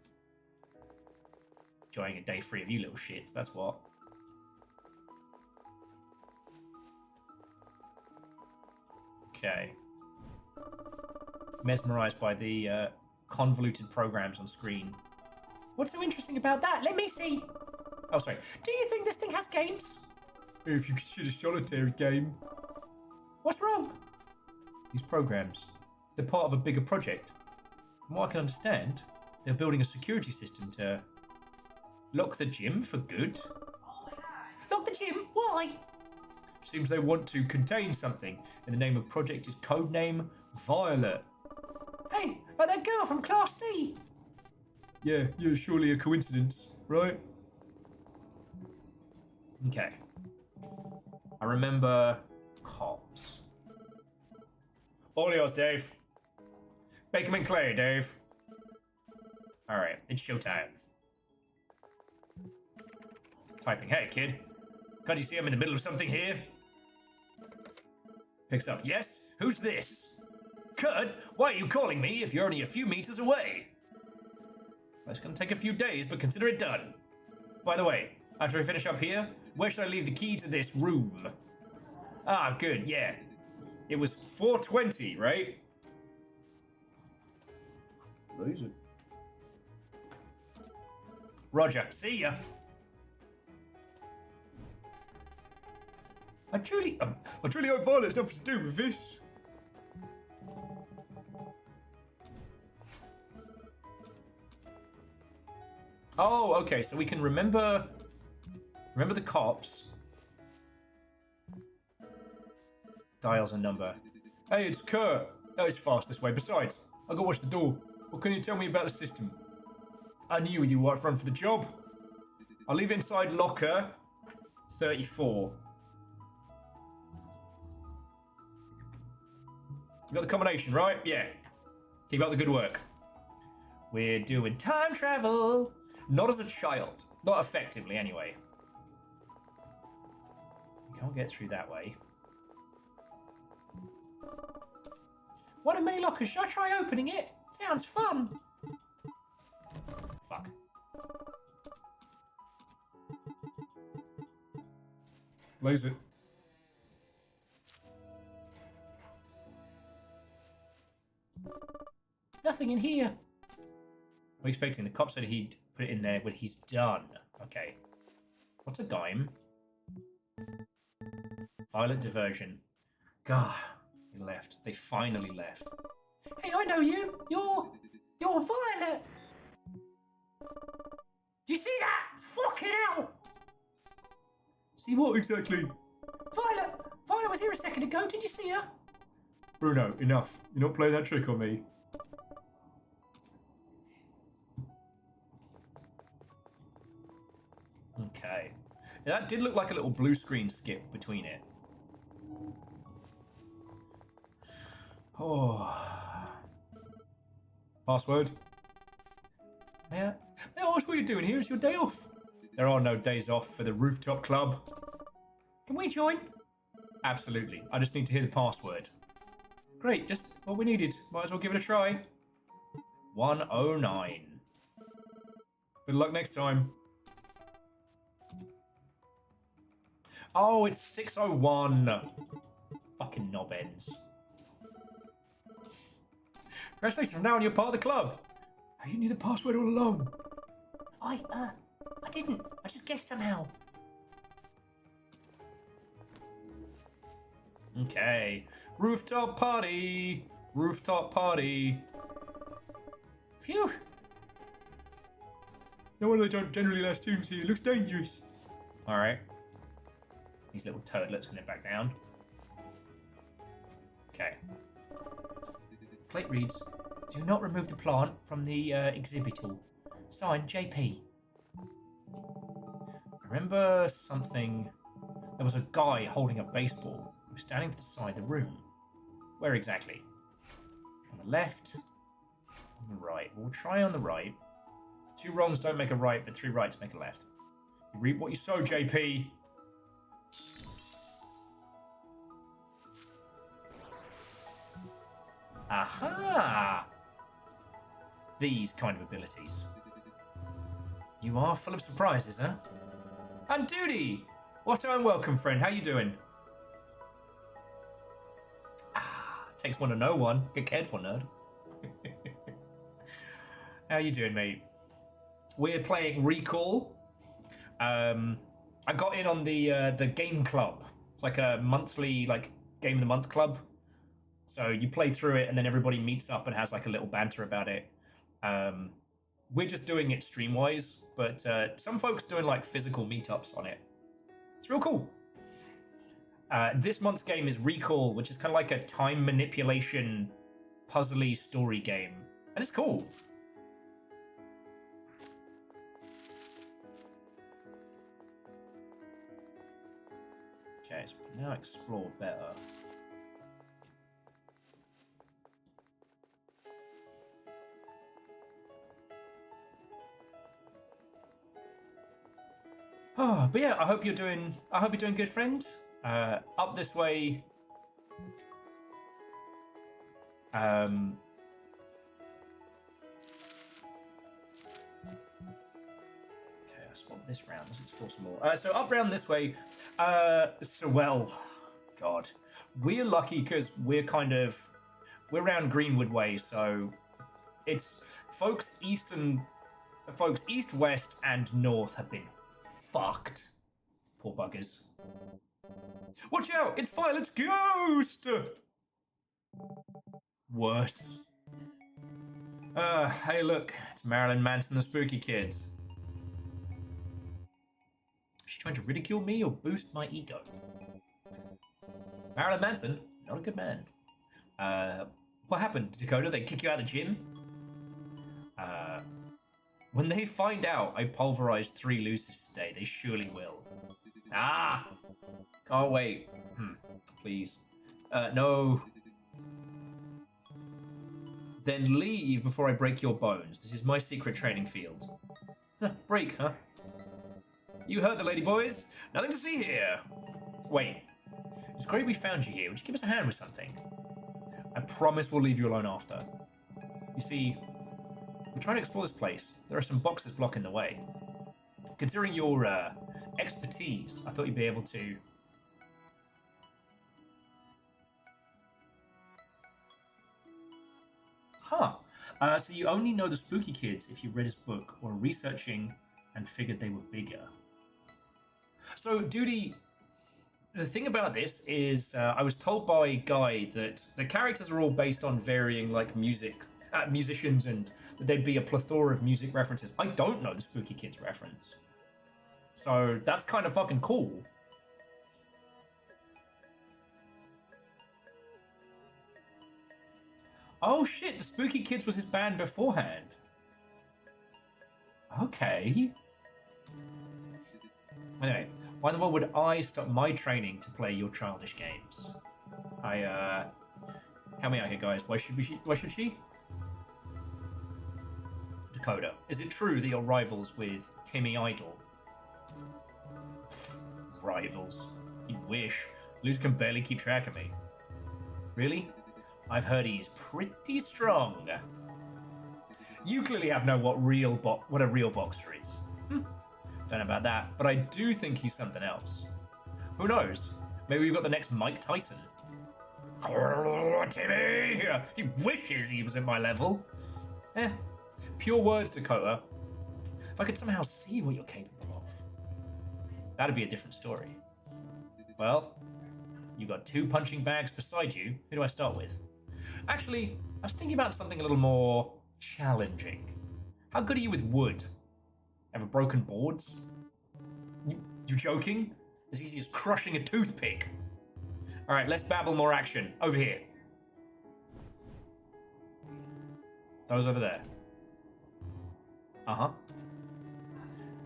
Enjoying a day free of you little shits, that's what. Okay. Mesmerized by the convoluted programs on screen. What's so interesting about that? Let me see. Oh, sorry. Do you think this thing has games? If you consider solitary game. What's wrong? These programs, they're part of a bigger project. From what I can understand, they're building a security system to lock the gym for good. Lock the gym? Why? Seems they want to contain something, and the name of project is codename Violet. Hey, like that girl from Class C. Yeah, surely a coincidence, right? Okay. I remember cops. All yours, Dave. Bake 'em in clay, Dave. Alright, it's showtime. Typing. Hey, kid. Can't you see I'm in the middle of something here? Picks up. Yes? Who's this? Kurt, why are you calling me if you're only a few meters away? Well, it's gonna take a few days, but consider it done. By the way, after I finish up here, where should I leave the key to this room? Ah, good, yeah. It was 420, right? Loser. Roger, see ya. I truly hope Violet's nothing to do with this. Oh, okay, so we can remember the cops. Dials a number. Hey, it's Kurt. Oh, it's fast this way. Besides, I gotta watch the door. What can you tell me about the system? I knew you were front for the job. I'll leave it inside locker 34. You got the combination, right? Yeah. Keep up the good work. We're doing time travel. Not as a child. Not effectively, anyway. You can't get through that way. What a mini locker. Should I try opening it? Sounds fun. Fuck. Laser. Nothing in here. I'm expecting the cop said he'd put it in there when he's done. Okay. What's a dime? Violet diversion. God, they left. They finally left. Hey, I know you. You're Violet! Do you see that? Fucking hell! See what exactly? Violet was here a second ago. Did you see her? Bruno, enough. You're not playing that trick on me. Okay. Yeah, that did look like a little blue screen skip between it. Oh. Password. May I ask what you're doing here? It's your day off. There are no days off for the rooftop club. Can we join? Absolutely. I just need to hear the password. Great, just what we needed. Might as well give it a try. 109. Good luck next time. Oh, it's 601. Fucking knobheads. Congratulations, from now on you're part of the club. Oh, you knew the password all along. I didn't. I just guessed somehow. Okay. Rooftop party. Rooftop party. Phew. No wonder they don't generally last tunes here. It looks dangerous. Alright. These little turdlets can head back down. Okay. Plate reads, do not remove the plant from the exhibitor. Signed, JP. Remember something? There was a guy holding a baseball who was standing to the side of the room. Where exactly? On the left? On the right. We'll try on the right. 2 wrongs don't make a right, but 3 rights make a left. You reap what you sow, JP. Aha! These kind of abilities. You are full of surprises, huh? And Duty! What a welcome, friend. How you doing? Ah, takes one to know one. Get cared for, nerd. How you doing, mate? We're playing Recall. I got in on the game club. It's like a monthly game of the month club. So you play through it, and then everybody meets up and has like a little banter about it. We're just doing it stream-wise, but some folks doing like physical meetups on it. It's real cool. This month's game is Recall, which is kind of like a time manipulation, puzzly story game, and it's cool. Okay, so we can now explore better. Oh, but yeah, I hope you're doing good, friend. Up this way. Okay, I spot this round. Let's explore some more. So up round this way. So well, God, we're lucky because we're around Greenwood Way, so it's folks east, west, and north have been fucked. Poor buggers. Watch out! It's Violet's ghost! Worse. Hey look, it's Marilyn Manson, the spooky kids. Is she trying to ridicule me or boost my ego? Marilyn Manson, not a good man. What happened, Dakota? They kick you out of the gym? When they find out I pulverized 3 losers today, they surely will. Ah! Can't wait. Please. No. Then leave before I break your bones. This is my secret training field. Break, huh? You heard the lady boys. Nothing to see here. Wait. It's great we found you here. Would you give us a hand with something? I promise we'll leave you alone after. You see, we're trying to explore this place. There are some boxes blocking the way. Considering your expertise, I thought you'd be able to... Huh. So you only know the spooky kids if you read his book or researching and figured they were bigger. So, Duty, the thing about this is I was told by Guy that the characters are all based on varying, like, musicians and that there'd be a plethora of music references. I don't know the Spooky Kids reference. So that's kind of fucking cool. Oh shit, the Spooky Kids was his band beforehand. Okay. Anyway, why in the world would I stop my training to play your childish games? Help me out here, guys. Why should she? Dakota, is it true that you're rivals with Timmy Idol? Rivals? You wish. Luz can barely keep track of me. Really? I've heard he's pretty strong. You clearly have no what a real boxer is. Don't know about that, but I do think he's something else. Who knows? Maybe we've got the next Mike Tyson. Timmy! He wishes he was at my level. Pure words, Dakota. If I could somehow see what you're capable of, that'd be a different story. Well, you got 2 punching bags beside you. Who do I start with? Actually, I was thinking about something a little more challenging. How good are you with wood? Ever broken boards? You joking? As easy as crushing a toothpick. Alright, let's babble more action. Over here. Those over there. Uh-huh.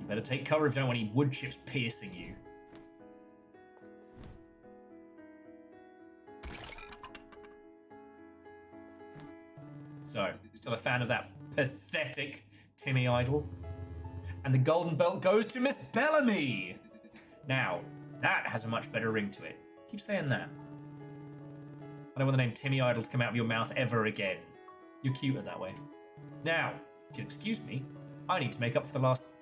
You better take cover if you don't want any wood chips piercing you. So, still a fan of that pathetic Timmy Idol? And the golden belt goes to Miss Bellamy! Now, that has a much better ring to it. Keep saying that. I don't want the name Timmy Idol to come out of your mouth ever again. You're cuter that way. Now, if you'll excuse me, I need to make up for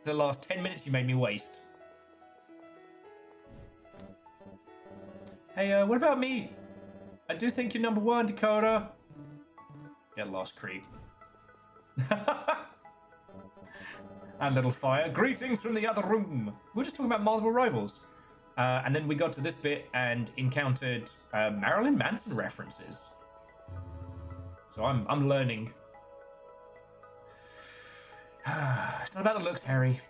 the last 10 minutes you made me waste. Hey, what about me? I do think you're number 1, Dakota. Get lost, creep. And little fire. Greetings from the other room. We were just talking about multiple rivals. And then we got to this bit and encountered Marilyn Manson references. So I'm learning. It's not about the looks, Harry.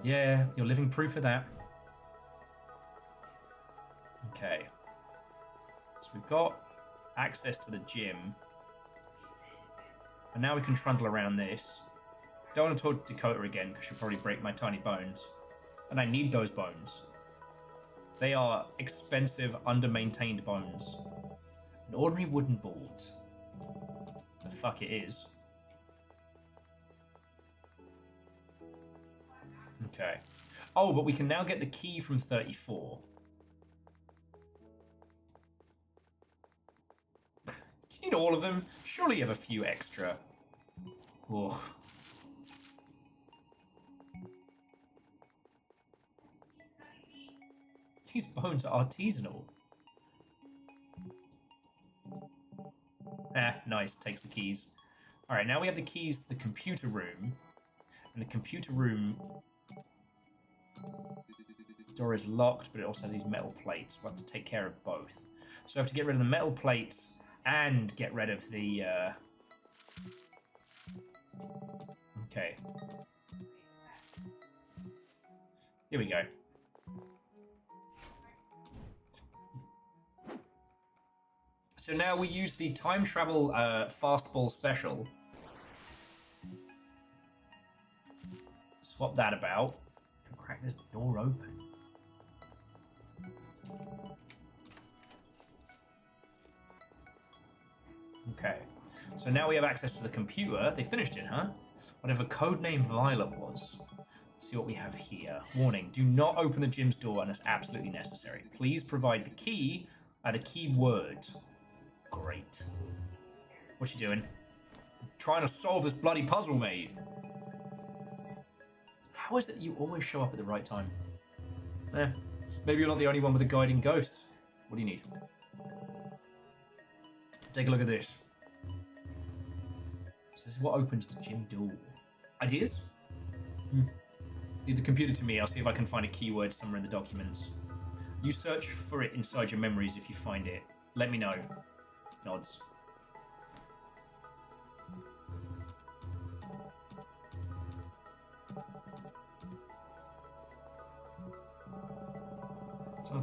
Yeah, you're living proof of that. Okay. So we've got access to the gym. And now we can trundle around this. Don't want to talk to Dakota again because she'll probably break my tiny bones. And I need those bones. They are expensive, under-maintained bones. An ordinary wooden board. The fuck it is. Okay. Oh, but we can now get the key from 34. Do you need all of them? Surely you have a few extra. Ugh. These bones are artisanal. Nice. Takes the keys. Alright, now we have the keys to the computer room. And the computer room door is locked, but it also has these metal plates. We'll have to take care of both. So I have to get rid of the metal plates and get rid of the... Okay. Here we go. So now we use the time travel fastball special. Swap that about. Can crack this door open. Okay. So now we have access to the computer. They finished it, huh? Whatever codename Violet was. Let's see what we have here. Warning, do not open the gym's door unless absolutely necessary. Please provide the key, the key word. Great. What you doing? I'm trying to solve this bloody puzzle, mate. How is it that you always show up at the right time? Maybe you're not the only one with a guiding ghost. What do you need? Take a look at this. So this is what opens the gym door. Ideas? Leave the computer to me. I'll see if I can find a keyword somewhere in the documents. You search for it inside your memories if you find it. Let me know. Nods.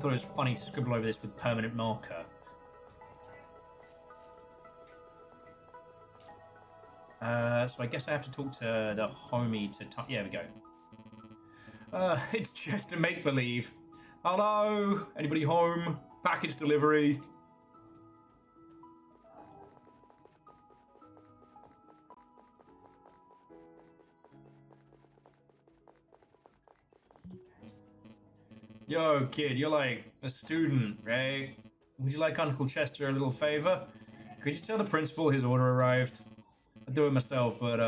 thought it was funny to scribble over this with permanent marker. So I guess I have to talk to the homie to... Yeah, we go. It's just a make-believe. Hello? Anybody home? Package delivery. Yo, kid, you're like a student, right? Would you like Uncle Chester a little favor? Could you tell the principal his order arrived? I'd do it myself, but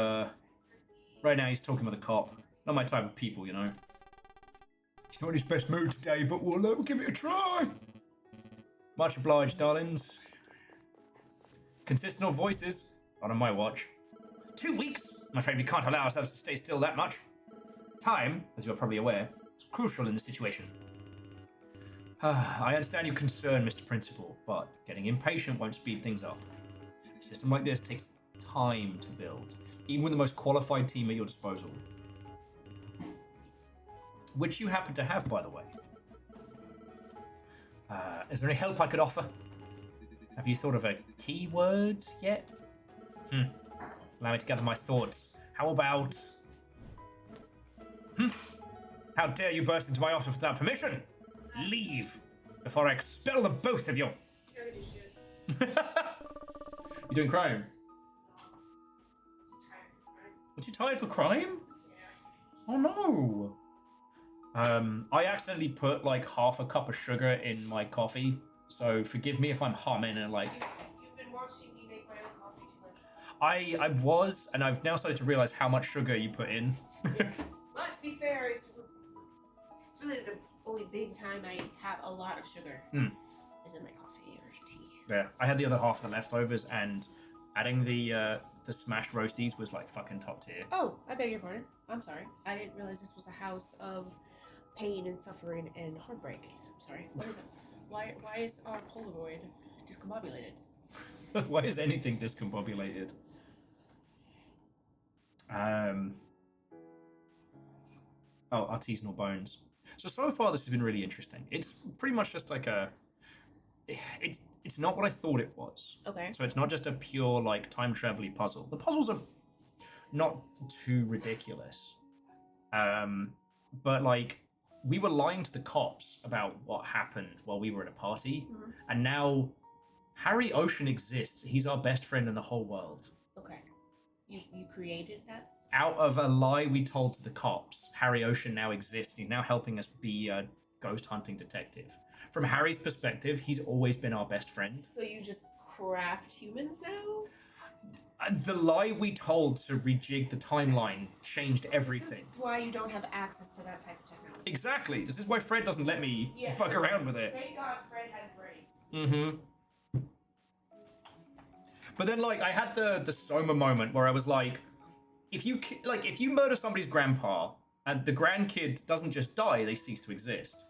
right now he's talking with a cop. Not my type of people, you know. He's not in his best mood today, but we'll give it a try. Much obliged, darlings. Consistent voices. Not on my watch. 2 weeks? I'm afraid we can't allow ourselves to stay still that much. Time, as you're probably aware, is crucial in this situation. I understand your concern, Mr. Principal, but getting impatient won't speed things up. A system like this takes time to build, even with the most qualified team at your disposal. Which you happen to have, by the way. Is there any help I could offer? Have you thought of a keyword yet? Allow me to gather my thoughts. How about... How dare you burst into my office without permission? Leave, before I expel the both of you. You doing crime? What, you tired for crime? Oh no. I accidentally put like half a cup of sugar in my coffee, so forgive me if I'm humming and like... You've been watching me make my own coffee too much. I was, and I've now started to realize how much sugar you put in. Yeah. Well, to be fair, it's really the only big time I have a lot of sugar is in my coffee or tea. Yeah, I had the other half of the leftovers, and adding the smashed roasties was like fucking top tier. Oh, I beg your pardon. I'm sorry. I didn't realize this was a house of pain and suffering and heartbreak. I'm sorry. What is it? Why is our Polaroid discombobulated? Why is anything discombobulated? Oh, artisanal bones. So far this has been really interesting. It's pretty much just like a... It's not what I thought it was. Okay. So it's not just a pure, like, time travel-y puzzle. The puzzles are not too ridiculous. But, like, we were lying to the cops about what happened while we were at a party. Mm-hmm. And now Harry Ocean exists. He's our best friend in the whole world. Okay. You created that? Out of a lie we told to the cops, Harry Ocean now exists. He's now helping us be a ghost hunting detective. From Harry's perspective, he's always been our best friend. So you just craft humans now? The lie we told to rejig the timeline changed everything. This is why you don't have access to that type of technology. Exactly. This is why Fred doesn't let me fuck around with it. Thank God Fred has brains. Mm-hmm. But then, like, I had the Soma moment where I was like, if you murder somebody's grandpa and the grandkid doesn't just die, they cease to exist.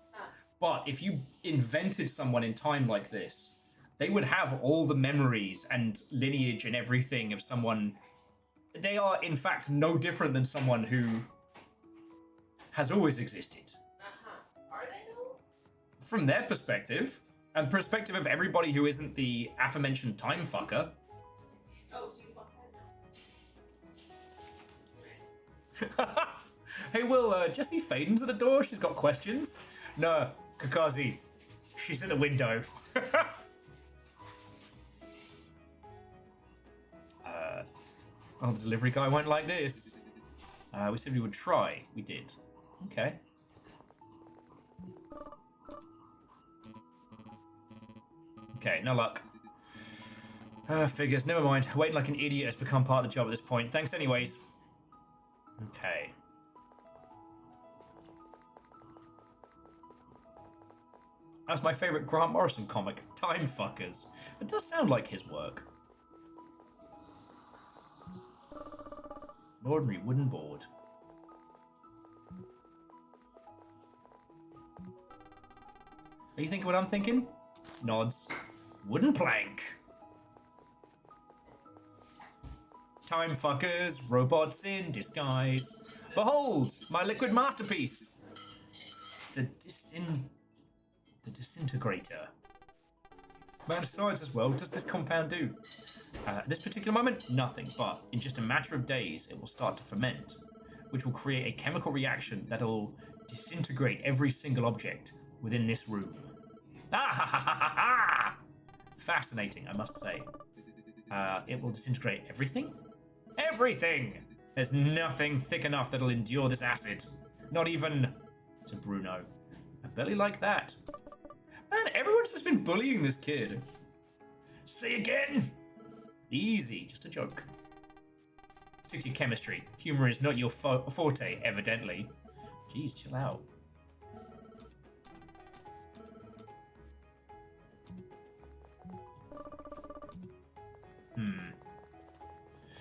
But if you invented someone in time like this, they would have all the memories and lineage and everything of someone. They are, in fact, no different than someone who has always existed. Are they though? From their perspective, and perspective of everybody who isn't the aforementioned time fucker. Oh, so you fucked Hey, Will, Jessie Faden's at the door? She's got questions. No, Kakazi. She's at the window. Oh, the delivery guy won't like this. We said we would try. We did. Okay. Okay, no luck. Figures. Never mind. Waiting like an idiot has become part of the job at this point. Thanks anyways. Okay. That's my favourite Grant Morrison comic, Time Fuckers. It does sound like his work. An ordinary wooden board. Are you thinking what I'm thinking? Nods. Wooden plank. Time fuckers, robots in disguise. Behold, my liquid masterpiece. The The disintegrator. Amount of science as well. What does this compound do? At this particular moment, nothing. But in just a matter of days, it will start to ferment, which will create a chemical reaction that'll disintegrate every single object within this room. Ah ha ha ha ha ha! Fascinating, I must say. It will disintegrate everything? Everything! There's nothing thick enough that'll endure this acid. Not even to Bruno. I barely like that. Man, everyone's just been bullying this kid. Say again! Easy, just a joke. Stick to your chemistry. Humor is not your forte, evidently. Jeez, chill out.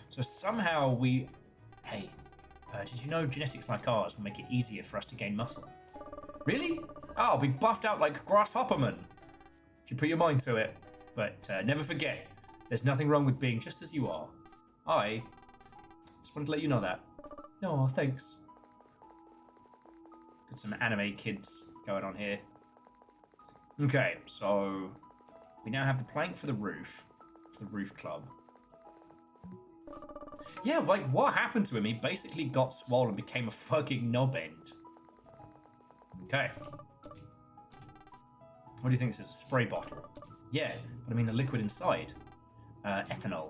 So somehow we... Hey, did you know genetics like ours will make it easier for us to gain muscle? Really? Oh, I'll be buffed out like Grasshopperman. If you put your mind to it. But never forget, there's nothing wrong with being just as you are. I just wanted to let you know that. Oh, thanks. Got some anime kids going on here. Okay, so we now have the plank for the roof club. Yeah, like, what happened to him? He basically got swollen and became a fucking knobend. Okay. What do you think this is? A spray bottle? Yeah, but I mean the liquid inside. Ethanol.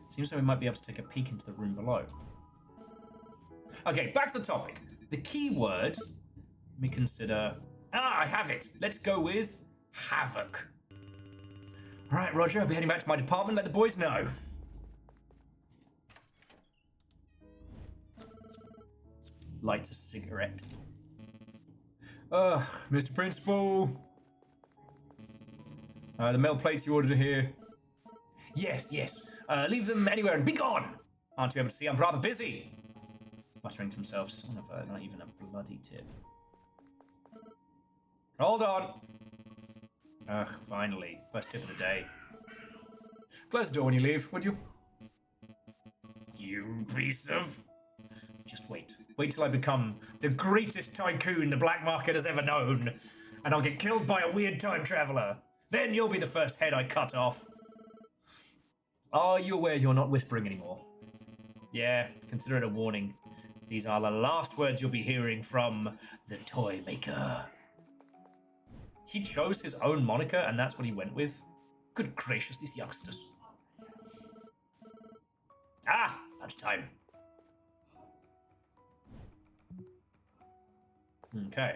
Seems like we might be able to take a peek into the room below. Okay, back to the topic. The key word, let me consider... Ah, I have it! Let's go with havoc. Alright, Roger, I'll be heading back to my department, let the boys know. Light a cigarette. Mr. Principal. The metal plates you ordered are here. Yes, yes. Leave them anywhere and be gone. Aren't you able to see I'm rather busy? Muttering to himself, son of a, not even a bloody tip. Hold on. Ugh, finally. First tip of the day. Close the door when you leave, would you? You piece of... Just wait. Wait till I become the greatest tycoon the black market has ever known. And I'll get killed by a weird time traveler. Then you'll be the first head I cut off. Are you aware you're not whispering anymore? Yeah, consider it a warning. These are the last words you'll be hearing from the toy maker. He chose his own moniker and that's what he went with? Good gracious, these youngsters. Ah, lunchtime. Okay.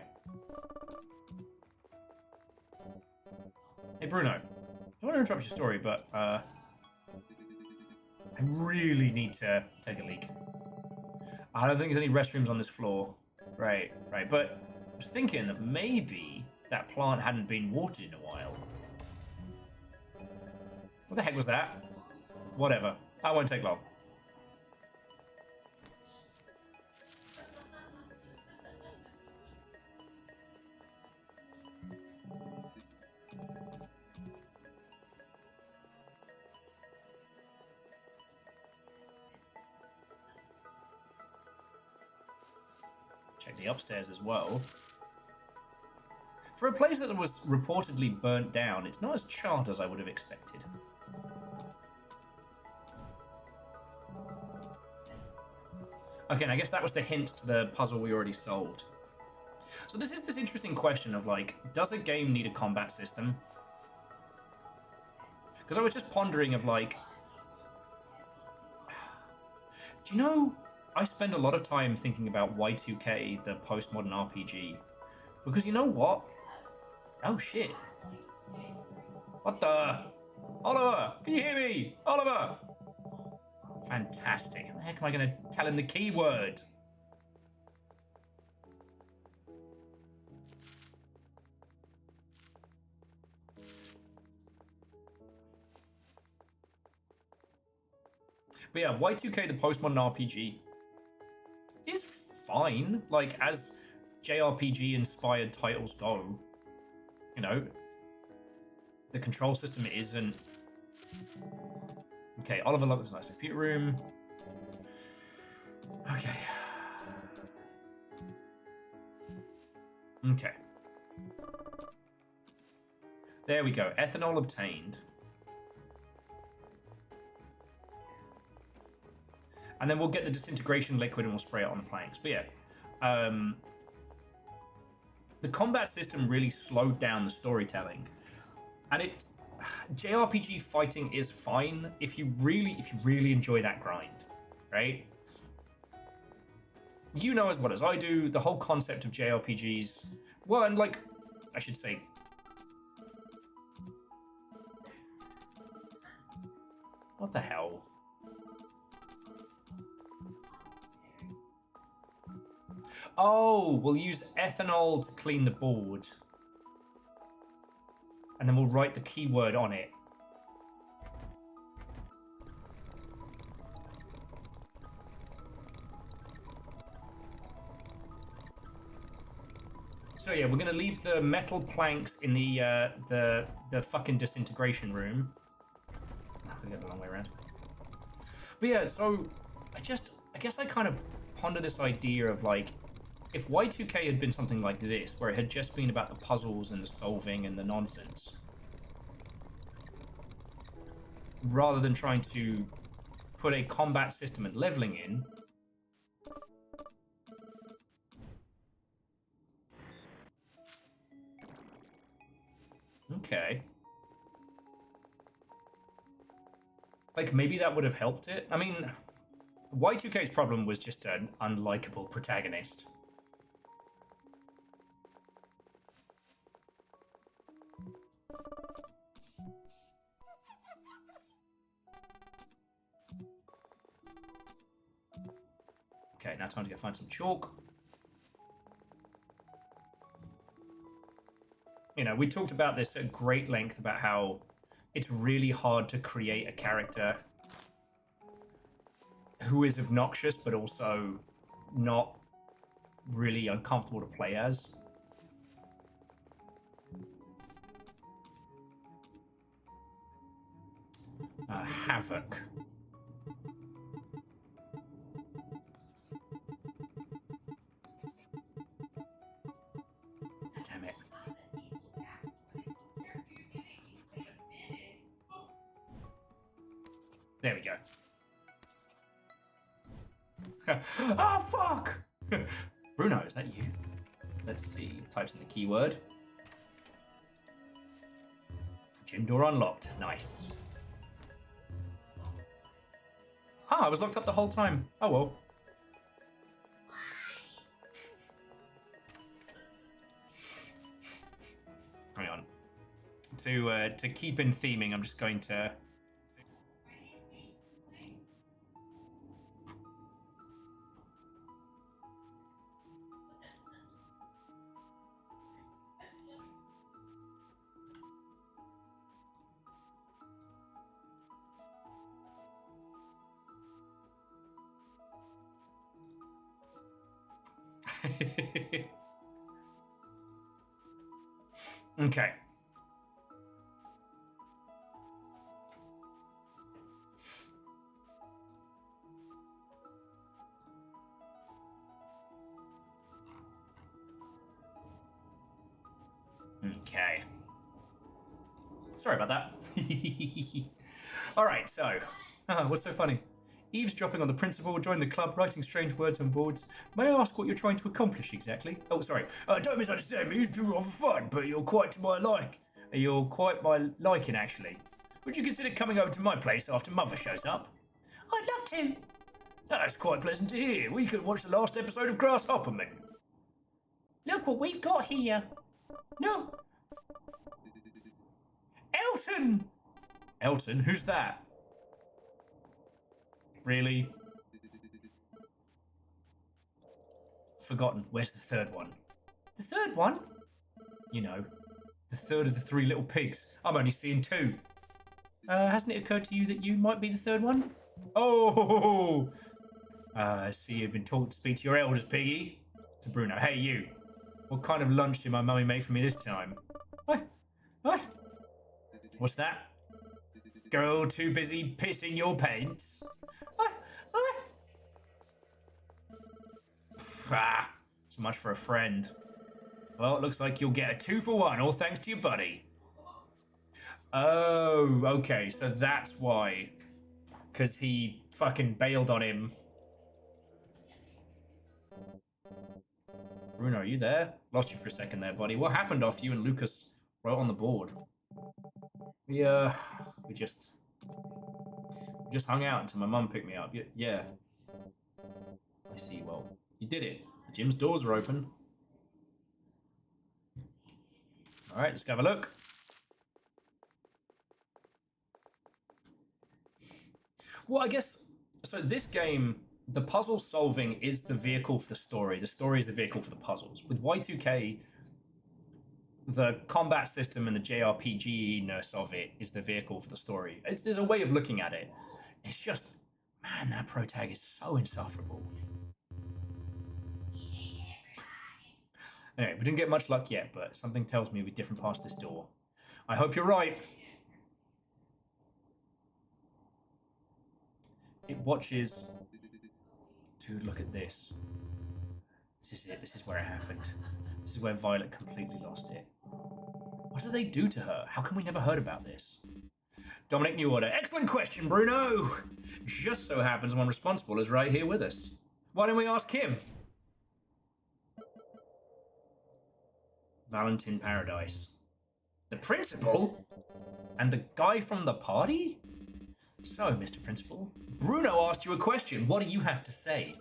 Hey Bruno, I don't want to interrupt your story, but I really need to take a leak. I don't think there's any restrooms on this floor. Right, but I was thinking that maybe that plant hadn't been watered in a while. What the heck was that? Whatever, that won't take long. Check the upstairs as well. For a place that was reportedly burnt down, it's not as charred as I would have expected. Okay, and I guess that was the hint to the puzzle we already solved. So this is this interesting question of, like, does a game need a combat system? Because I was just pondering of, like... Do you know... I spend a lot of time thinking about Y2K, the postmodern RPG. Because you know what? Oh, shit. What the... Oliver! Can you hear me? Oliver! Fantastic. How the heck am I going to tell him the keyword? But yeah, Y2K, the postmodern RPG, is fine. Like, as JRPG-inspired titles go, you know, the control system isn't... Okay, Oliver looks nice. Computer room. Okay. Okay. There we go. Ethanol obtained. And then we'll get the disintegration liquid and we'll spray it on the planks. But yeah, the combat system really slowed down the storytelling. And JRPG fighting is fine if you really enjoy that grind, right? You know as well as I do, the whole concept of JRPGs, well, and like, I should say, what the hell? Oh, we'll use ethanol to clean the board. And then we'll write the keyword on it. So yeah, we're gonna leave the metal planks in the fucking disintegration room. Oh, we got the long way around. But yeah, so I guess I kind of ponder this idea of like, if Y2K had been something like this, where it had just been about the puzzles and the solving and the nonsense, rather than trying to put a combat system and leveling in, okay. Like, maybe that would have helped it. I mean, Y2K's problem was just an unlikable protagonist. Okay, now time to go find some chalk. You know, we talked about this at great length about how it's really hard to create a character who is obnoxious but also not really uncomfortable to play as. Havoc. Damn it. There we go. Oh, fuck! Bruno, is that you? Let's see. Types in the keyword. Gym door unlocked. Nice. Ah, I was locked up the whole time. Oh well. Hang on. To keep in theming, I'm just going to. Okay. Okay. Sorry about that. Alright, so. What's so funny? Eavesdropping on the principal, join the club, writing strange words on boards. May I ask what you're trying to accomplish exactly? Oh, sorry. Don't misunderstand me. You've been rather fun, but you're quite to my like. You're quite my liking, actually. Would you consider coming over to my place after Mother shows up? I'd love to. That's quite pleasant to hear. We could watch the last episode of Grasshopperman. Look what we've got here. No. Elton! Elton? Who's that? Really? Forgotten. Where's the third one? The third one? You know, the third of the three little pigs. I'm only seeing two. Hasn't it occurred to you that you might be the third one? Oh! I see you've been taught to speak to your elders, Piggy. To Bruno. Hey, you. What kind of lunch did my mummy make for me this time? What? What's that? Girl too busy pissing your pants? So much for a friend. Well, it looks like you'll get a 2 for 1, all thanks to your buddy. Oh, okay, so that's why. Because he fucking bailed on him. Bruno, are you there? Lost you for a second there, buddy. What happened after you and Lucas wrote on the board? We just hung out until my mum picked me up. Yeah. I see. Well, you did it. The gym's doors are open. All right, let's go have a look. Well, I guess, so this game, the puzzle solving is the vehicle for the story. The story is the vehicle for the puzzles. With Y2K, the combat system and the JRPG-ness of it is the vehicle for the story. There's a way of looking at it. It's just, man, that pro tag is so insufferable. Anyway, we didn't get much luck yet, but something tells me we're different past this door. I hope you're right. It watches. Dude, look at this. This is it. This is where it happened. This is where Violet completely lost it. What did they do to her? How come we never heard about this? Dominic New Order. Excellent question, Bruno. Just so happens one responsible is right here with us. Why don't we ask him? Valentin Paradise. The principal? And the guy from the party? So, Mr. Principal, Bruno asked you a question. What do you have to say?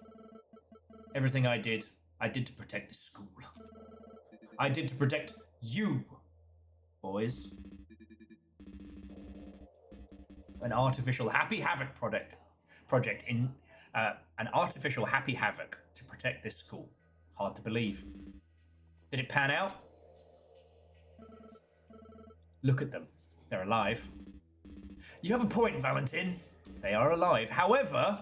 Everything I did to protect this school. I did to protect you, boys. An artificial happy havoc project in an artificial happy havoc to protect this school. Hard to believe. Did it pan out? Look at them. They're alive. You have a point, Valentin. They are alive. However,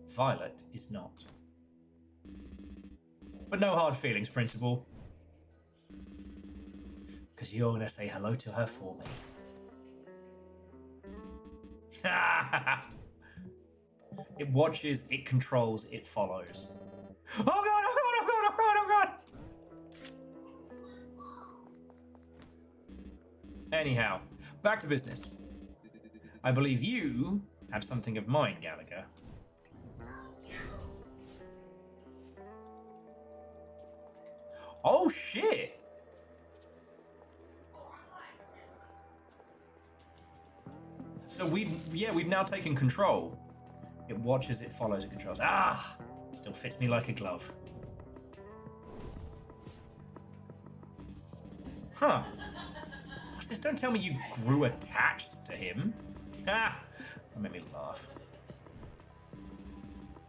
Violet is not. But no hard feelings, Principal. Because you're going to say hello to her for me. It watches, it controls, it follows. Oh god, oh god, oh god, oh god, oh god! Anyhow, back to business. I believe you have something of mine, Gallagher. Oh shit! So we've now taken control. It watches, it follows, it controls. Ah! Still fits me like a glove. Huh. What's this? Don't tell me you grew attached to him. Ah! Don't make me laugh.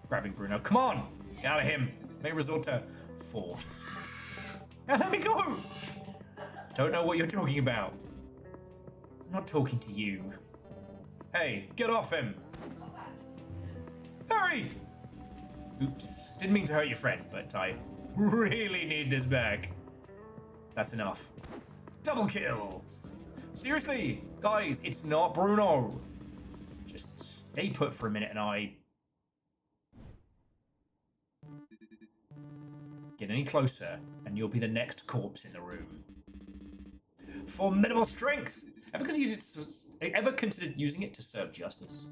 Grabbing Bruno. Come on! Get out of him. May resort to force. Now let me go! Don't know what you're talking about. I'm not talking to you. Hey, get off him! Hurry! Oops. Didn't mean to hurt your friend, but I really need this bag. That's enough. Double kill! Seriously, guys, it's not Bruno. Just stay put for a minute and I... Get any closer and you'll be the next corpse in the room. Formidable strength! Ever considered using it to serve justice?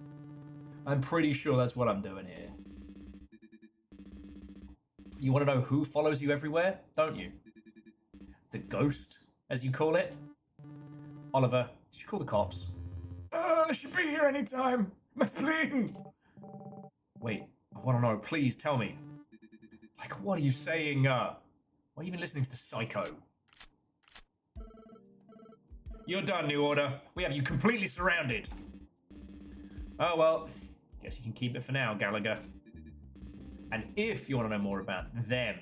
I'm pretty sure that's what I'm doing here. You want to know who follows you everywhere, don't you? The ghost, as you call it? Oliver, did you call the cops? I should be here anytime. My spleen! Wait, I want to know. Please, tell me. Like, what are you saying? Why are you even listening to the psycho? You're done, New Order. We have you completely surrounded. Oh, well. Guess you can keep it for now, Gallagher. And if you want to know more about them,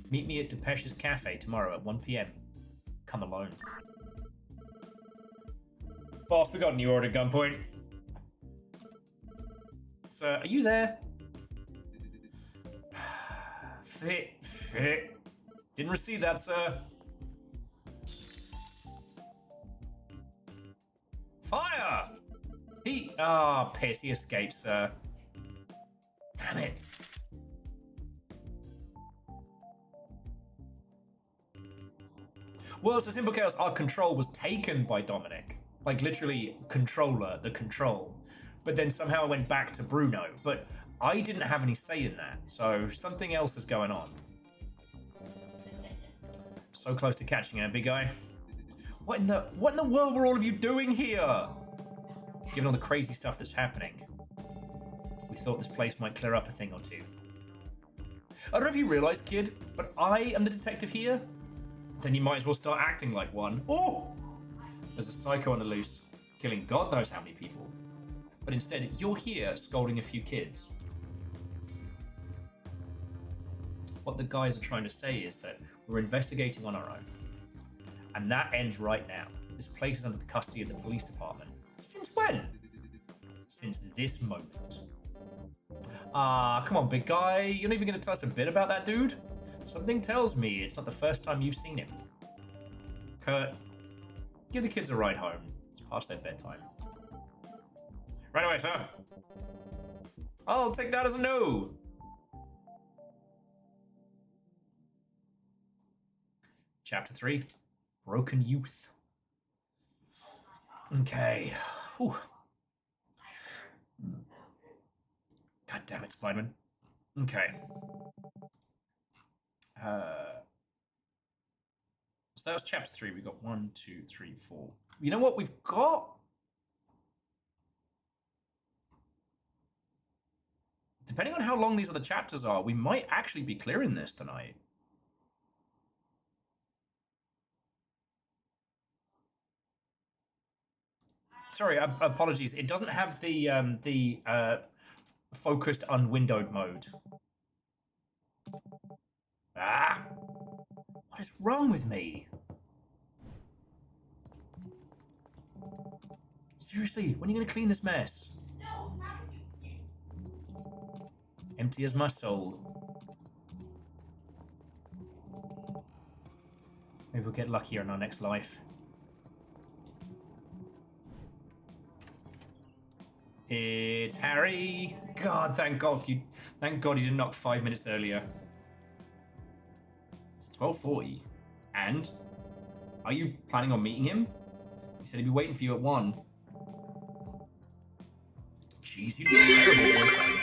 meet me at Depeche's Cafe tomorrow at 1 p.m. Come alone. Boss, we got New Order gunpoint. Sir, are you there? Fit. Didn't receive that, sir. Fire! Piss, he escaped, sir. Damn it. Well, so Simple Chaos, our control was taken by Dominic. Like, literally, controller, the control. But then somehow it went back to Bruno. But I didn't have any say in that, so something else is going on. So close to catching it, big guy. What in the world were all of you doing here? Given all the crazy stuff that's happening, we thought this place might clear up a thing or two. I don't know if you realise, kid, but I am the detective here. Then you might as well start acting like one. Oh! There's a psycho on the loose, killing God knows how many people. But instead, you're here scolding a few kids. What the guys are trying to say is that we're investigating on our own. And that ends right now. This place is under the custody of the police department. Since when? Since this moment. Ah, come on, big guy. You're not even going to tell us a bit about that dude? Something tells me it's not the first time you've seen him. Kurt, give the kids a ride home. It's past their bedtime. Right away, sir. I'll take that as a no. Chapter 3, Broken Youth. Okay. Whew. God damn it, Spider-Man. Okay. So that was chapter 3. We got 1, 2, 3, 4. You know what we've got? Depending on how long these other chapters are, we might actually be clearing this tonight. Sorry, apologies. It doesn't have the focused unwindowed mode. Ah! What is wrong with me? Seriously, when are you going to clean this mess? Empty as my soul. Maybe we'll get luckier in our next life. It's Harry. God, thank God you didn't knock 5 minutes earlier. It's 12:40. And? Are you planning on meeting him? He said he'd be waiting for you at 1. Jeez, you'd be a terrible boyfriend.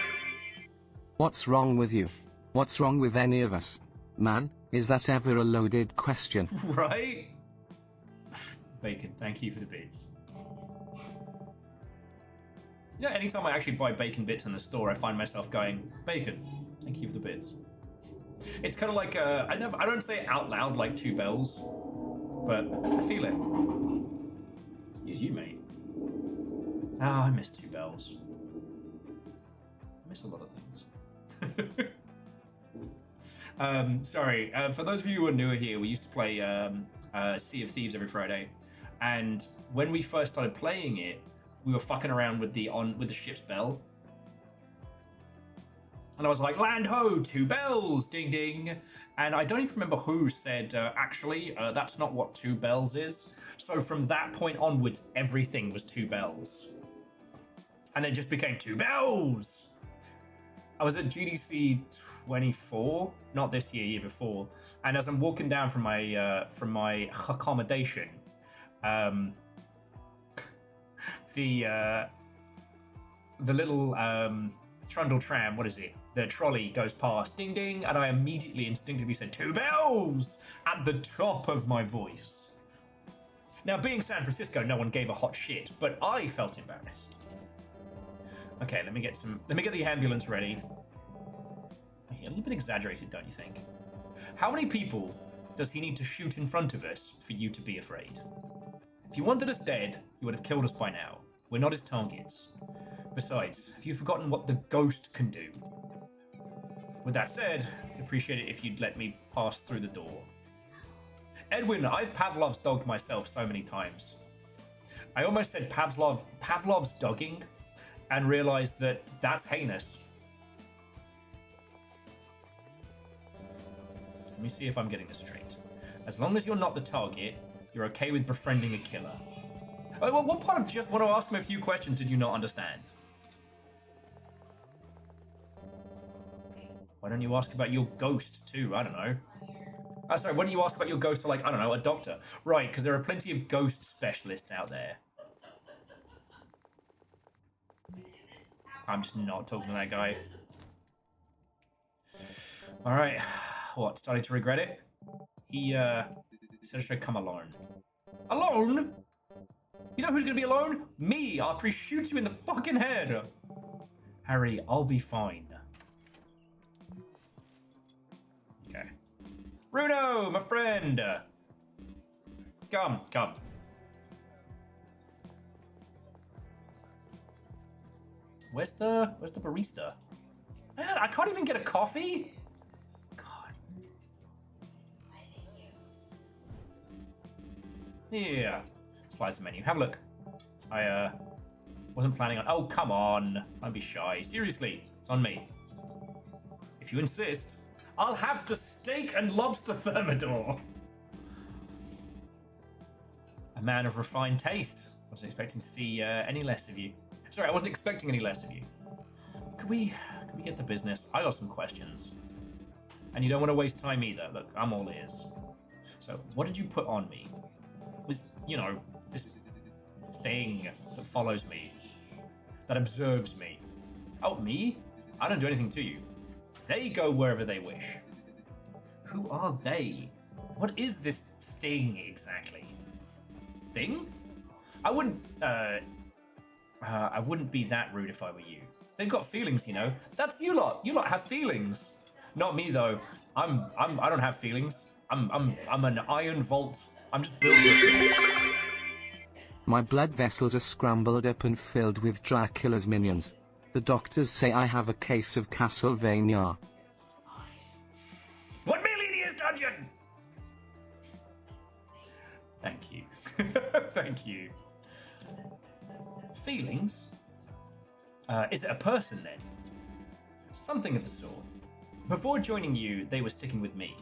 What's wrong with you? What's wrong with any of us? Man, is that ever a loaded question? Right? Bacon, thank you for the bits. You know, anytime I actually buy bacon bits in the store, I find myself going, Bacon, thank you for the bits. It's kind of like, I don't say it out loud like 2 bells, but I feel it. Excuse you, mate. Ah, I miss 2 bells. I miss a lot of things. Sorry, for those of you who are newer here, we used to play Sea of Thieves every Friday, and when we first started playing it, we were fucking around with the ship's bell. And I was like, land ho, 2 bells, ding ding. And I don't even remember who said, actually, that's not what 2 bells is. So from that point onwards, everything was 2 bells. And then it just became 2 bells. I was at GDC 24, not this year, year before. And as I'm walking down from my accommodation, the little trundle tram, what is it? The trolley goes past, ding ding, and I immediately instinctively said 2 bells at the top of my voice. Now, being San Francisco, no one gave a hot shit, but I felt embarrassed. Okay, let me get the ambulance ready. A little bit exaggerated, don't you think? How many people does he need to shoot in front of us for you to be afraid? If you wanted us dead, you would have killed us by now. We're not his targets. Besides, have you forgotten what the ghost can do? With that said, I'd appreciate it if you'd let me pass through the door. Edwin, I've Pavlov's dogged myself so many times. I almost said Pavlov's dogging and realized that that's heinous. Let me see if I'm getting this straight. As long as you're not the target, you're okay with befriending a killer. Oh, what part of just want to ask him a few questions did you not understand? Why don't you ask about your ghost too? I don't know. Sorry, why don't you ask about your ghost to, like, I don't know, a doctor? Right, because there are plenty of ghost specialists out there. I'm just not talking to that guy. Alright, what, starting to regret it? He said I should come alone. Alone? You know who's gonna be alone? Me, after he shoots you in the fucking head! Harry, I'll be fine. Okay. Bruno, my friend! Come. Where's the barista? Man, I can't even get a coffee? God. Yeah. Slides the menu. Have a look. I wasn't planning on. Oh, come on. Don't be shy. Seriously, it's on me. If you insist, I'll have the steak and lobster thermidor. A man of refined taste. Wasn't expecting to see any less of you. Sorry, I wasn't expecting any less of you. Could we get the business? I got some questions. And you don't want to waste time either. Look, I'm all ears. So, what did you put on me? This, this thing that follows me, that observes me. Oh, me? I don't do anything to you. They go wherever they wish. Who are they? What is this thing exactly? Thing? I wouldn't be that rude if I were you. They've got feelings, That's you lot. You lot have feelings. Not me though. I don't have feelings. I'm an iron vault. I'm just built with them. My blood vessels are scrambled up and filled with Dracula's minions. The doctors say I have a case of Castlevania. What Millionaire's Dungeon? Thank you. Thank you. Feelings? Is it a person then? Something of the sort. Before joining you, they were sticking with me.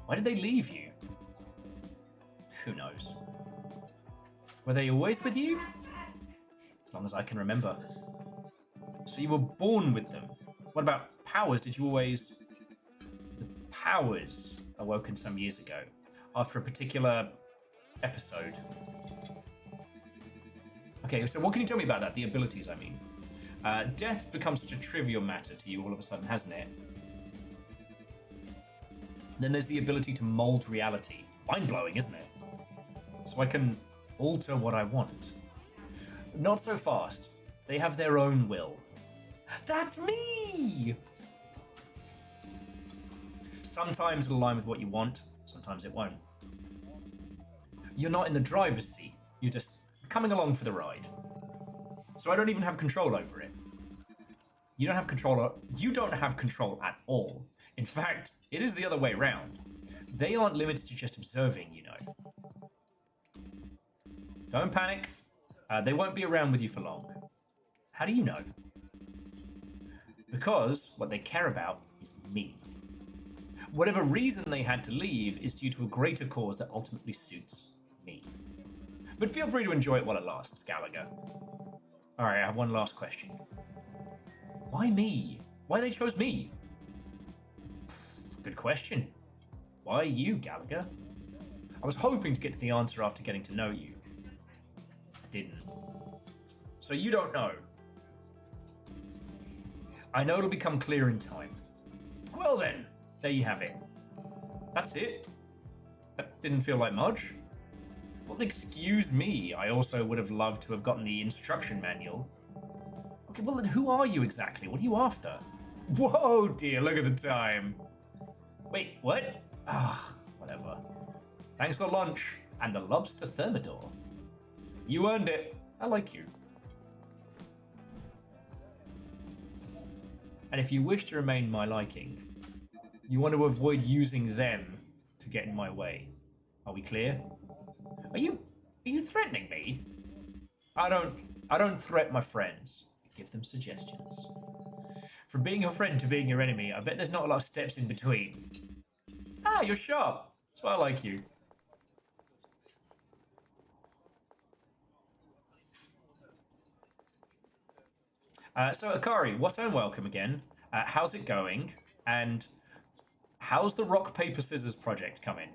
Why did they leave you? Who knows? Were they always with you? As long as I can remember. So you were born with them. What about powers? Did you always... The powers awoken some years ago, after a particular episode. Okay, so what can you tell me about that? The abilities, I mean. Death becomes such a trivial matter to you all of a sudden, hasn't it? Then there's the ability to mold reality. Mind-blowing, isn't it? So I can alter what I want. Not so fast. They have their own will. That's me! Sometimes it'll align with what you want, sometimes it won't. You're not in the driver's seat. You're just coming along for the ride. So I don't even have control over it. You don't have control at all. In fact, it is the other way around. They aren't limited to just observing, Don't panic. They won't be around with you for long. How do you know? Because what they care about is me. Whatever reason they had to leave is due to a greater cause that ultimately suits me. But feel free to enjoy it while it lasts, Gallagher. Alright, I have one last question. Why me? Why they chose me? Good question. Why you, Gallagher? I was hoping to get to the answer after getting to know you. I didn't. So you don't know. I know it'll become clear in time. Well then, there you have it. That's it? That didn't feel like much? Well, excuse me, I also would have loved to have gotten the instruction manual. Okay, well then who are you exactly? What are you after? Whoa, dear, look at the time. Wait, what? Whatever. Thanks for lunch and the lobster thermidor. You earned it. I like you. And if you wish to remain my liking, you want to avoid using them to get in my way. Are we clear? Are you threatening me? I don't threat my friends. I give them suggestions. From being your friend to being your enemy, I bet there's not a lot of steps in between. Ah, you're sharp. That's why I like you. So Akari, what and welcome again. How's it going? And How's the rock, paper, scissors project coming?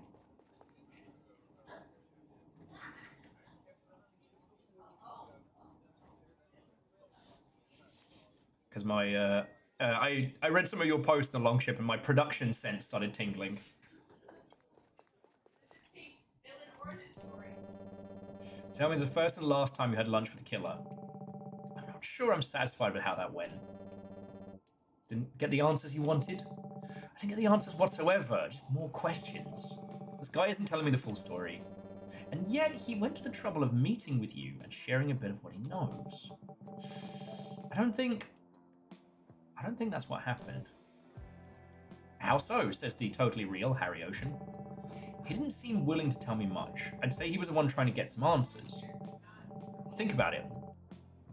Because my, I read some of your posts in the Longship and my production sense started tingling. Tell me the first and last time you had lunch with the killer. I'm not sure I'm satisfied with how that went. Didn't get the answers you wanted. I didn't get the answers whatsoever, just more questions. This guy isn't telling me the full story. And yet he went to the trouble of meeting with you and sharing a bit of what he knows. I don't think that's what happened. How so? Says the totally real Harry Ocean. He didn't seem willing to tell me much. I'd say he was the one trying to get some answers. Think about it.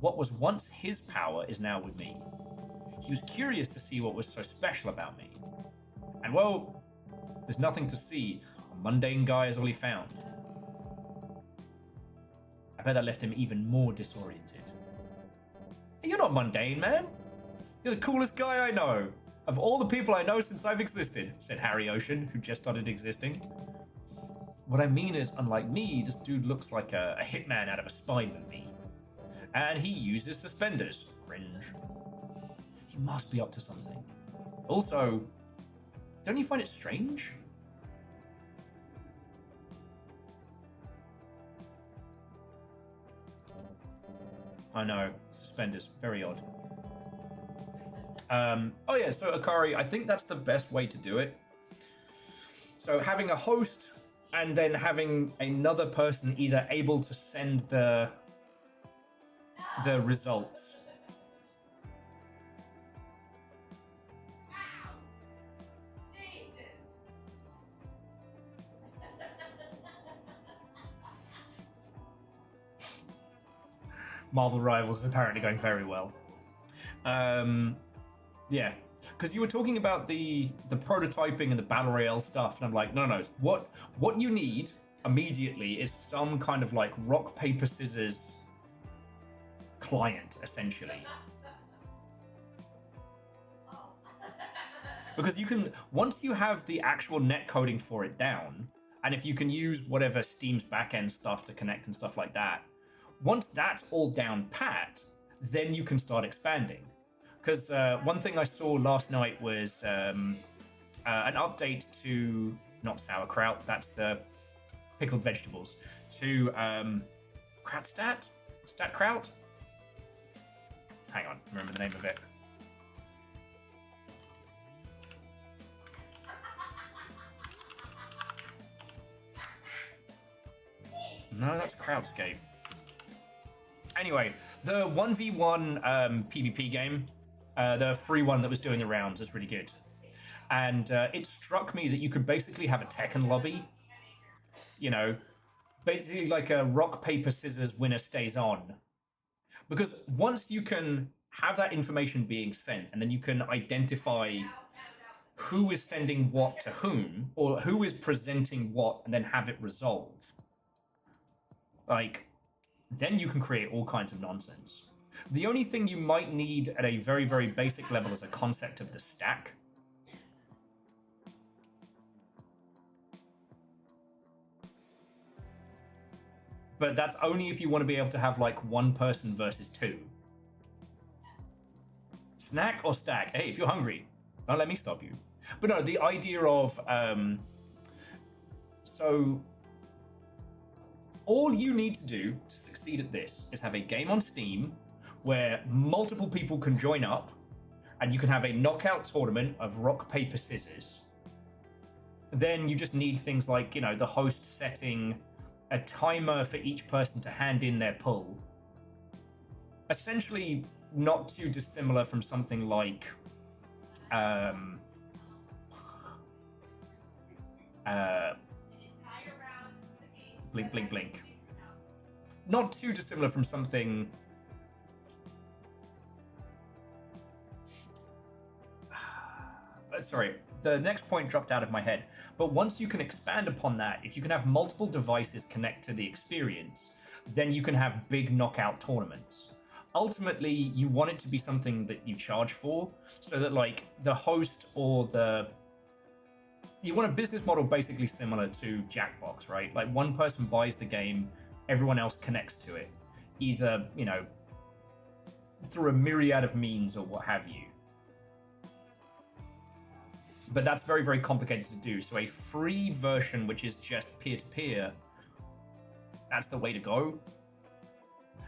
What was once his power is now with me. He was curious to see what was so special about me. And well, there's nothing to see. A mundane guy is all he found. I bet that left him even more disoriented. Hey, you're not mundane, man. You're the coolest guy I know. Of all the people I know since I've existed, said Harry Ocean, who just started existing. What I mean is, unlike me, this dude looks like a hitman out of a spy movie. And he uses suspenders. Cringe. He must be up to something. Also, don't you find it strange? I know, suspenders, very odd. Oh yeah, so Akari, I think that's the best way to do it. So having a host and then having another person either able to send the results. Marvel Rivals is apparently going very well. Yeah, because you were talking about the prototyping and the battle royale stuff, and I'm like, no. What you need immediately is some kind of like rock paper scissors client, essentially. Because you can, once you have the actual net coding for it down, and if you can use whatever Steam's backend stuff to connect and stuff like that, once that's all down pat, then you can start expanding. Because one thing I saw last night was an update to, not sauerkraut, that's the pickled vegetables, to Kratstadt? Statkraut? Hang on, remember the name of it. No, that's Crowdscape. Anyway, the 1v1 PvP game, the free one that was doing the rounds, is really good. And it struck me that you could basically have a Tekken lobby. You know, basically like a rock, paper, scissors, winner stays on. Because once you can have that information being sent, and then you can identify who is sending what to whom, or who is presenting what, and then have it resolve. Like, then you can create all kinds of nonsense. The only thing you might need at a very, very basic level is a concept of the stack. But that's only if you want to be able to have like one person versus two. Snack or stack? Hey, if you're hungry, don't let me stop you. But no, the idea of so all you need to do to succeed at this is have a game on Steam where multiple people can join up, and you can have a knockout tournament of rock, paper, scissors. Then you just need things like, you know, the host setting a timer for each person to hand in their pull. Essentially, not too dissimilar from something like blink, blink, blink. Not too dissimilar from something. Sorry, the next point dropped out of my head. But once you can expand upon that, if you can have multiple devices connect to the experience, then you can have big knockout tournaments. Ultimately, you want it to be something that you charge for, so that like the host or the you want a business model basically similar to Jackbox, right? Like one person buys the game, everyone else connects to it, either, you know, through a myriad of means or what have you. But that's very, very complicated to do. So a free version, which is just peer-to-peer, that's the way to go.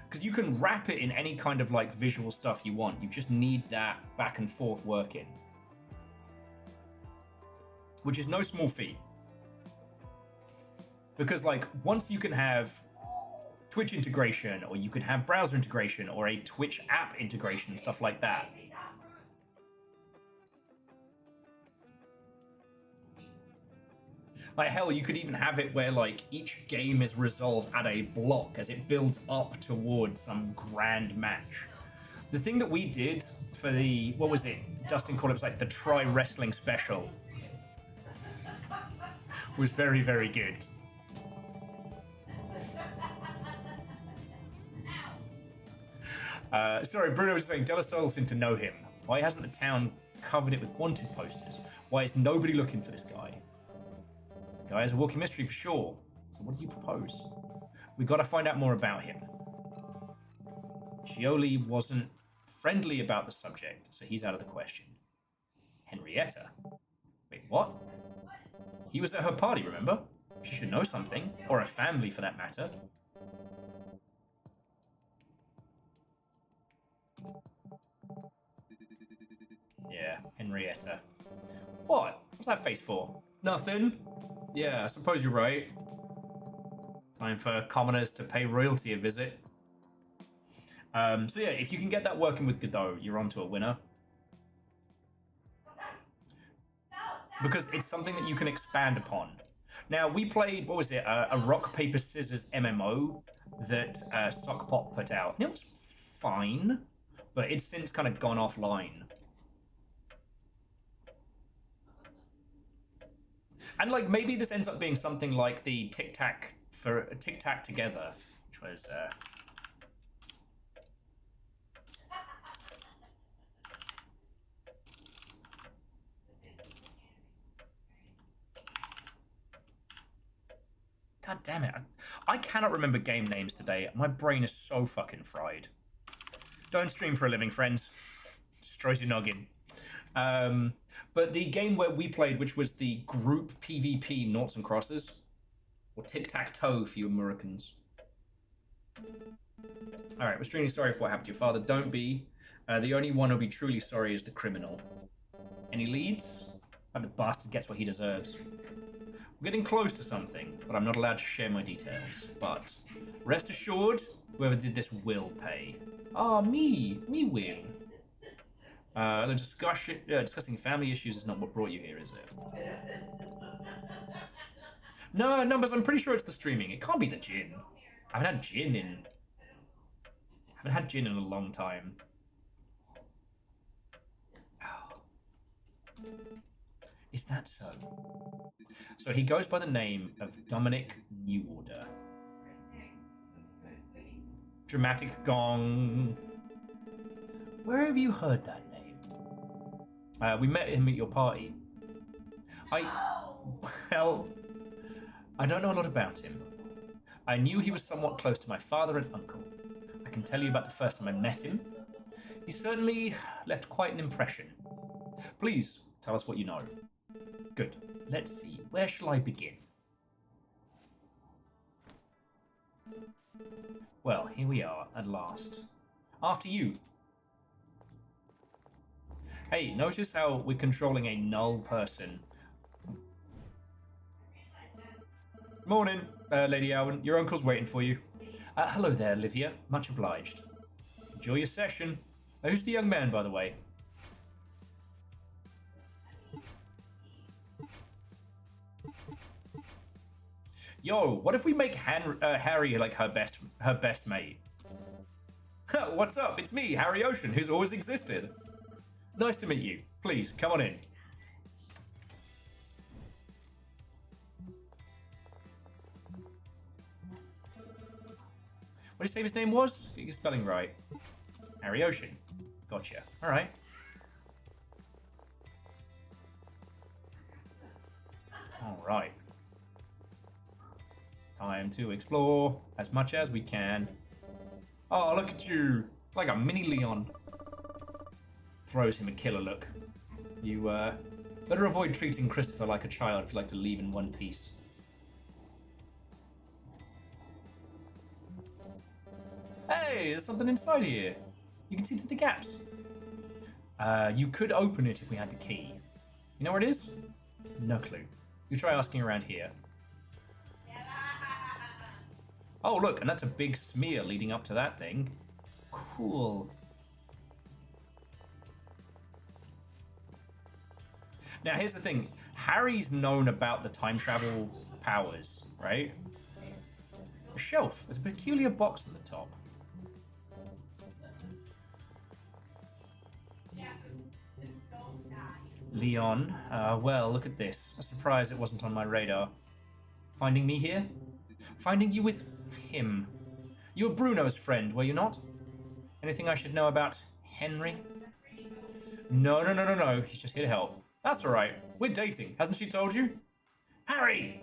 Because you can wrap it in any kind of like visual stuff you want. You just need that back and forth working. Which is no small feat. Because like once you can have Twitch integration, or you can have browser integration, or a Twitch app integration, stuff like that. Like hell, you could even have it where like each game is resolved at a block as it builds up towards some grand match. The thing that we did for the, what was it? Dustin called it, was like the Try Wrestling Special. Was very, very good. Sorry, Bruno was saying Della Sol seemed to know him. Why hasn't the town covered it with wanted posters? Why is nobody looking for this guy? The guy is a walking mystery for sure. So what do you propose? We gotta find out more about him. Shioli wasn't friendly about the subject, so he's out of the question. Henrietta? Wait, what? He was at her party, remember? She should know something, or a family for that matter. Yeah, Henrietta. What? What's that face for? Nothing? Yeah, I suppose you're right. Time for commoners to pay royalty a visit. So yeah, if you can get that working with Godot, you're onto a winner. Because it's something that you can expand upon. Now, we played, what was it, a rock, paper, scissors MMO that Sockpop put out. And it was fine, but it's since kind of gone offline. And like maybe this ends up being something like the Tic Tac Together, which was God damn it. I cannot remember game names today. My brain is so fucking fried. Don't stream for a living, friends. Destroys your noggin. But the game where we played, which was the group PvP Noughts and Crosses, or Tic-Tac-Toe for you Americans. Alright, we're extremely sorry for what happened to your father. Don't be. The only one who'll be truly sorry is the criminal. Any leads? The bastard gets what he deserves. We're getting close to something, but I'm not allowed to share my details. But rest assured, whoever did this will pay. Ah, me will. The discussing family issues is not what brought you here, is it? No, Numbers, I'm pretty sure it's the streaming. It can't be the gin. I haven't had gin in a long time. Oh. Is that so? So he goes by the name of Dominic Neworder. Dramatic gong. Where have you heard that name? We met him at your party. Well, I don't know a lot about him. I knew he was somewhat close to my father and uncle. I can tell you about the first time I met him. He certainly left quite an impression. Please, tell us what you know. Good. Let's see. Where shall I begin? Well, here we are, at last. After you. Hey, notice how we're controlling a null person. Morning, Lady Alwyn. Your uncle's waiting for you. Hello there, Olivia. Much obliged. Enjoy your session. Who's the young man, by the way? Yo, what if we make Harry like her best mate? What's up? It's me, Harry Ocean, who's always existed. Nice to meet you. Please, come on in. What did you say his name was? Get your spelling right. Harry Ocean. Gotcha. All right. Alright. Time to explore as much as we can. Oh, look at you! Like a mini Leon. Throws him a killer look. You, better avoid treating Christopher like a child if you like to leave in one piece. Hey, there's something inside here. You can see through the gaps. You could open it if we had the key. You know where it is? No clue. You try asking around here. Oh, look, and that's a big smear leading up to that thing. Cool. Now, here's the thing. Harry's known about the time travel powers, right? A shelf. There's a peculiar box at the top. Leon, well, look at this. A surprise it wasn't on my radar. Finding me here? Finding you with him. You were Bruno's friend, were you not? Anything I should know about Henry? No. He's just here to help. That's alright. We're dating. Hasn't she told you? Harry!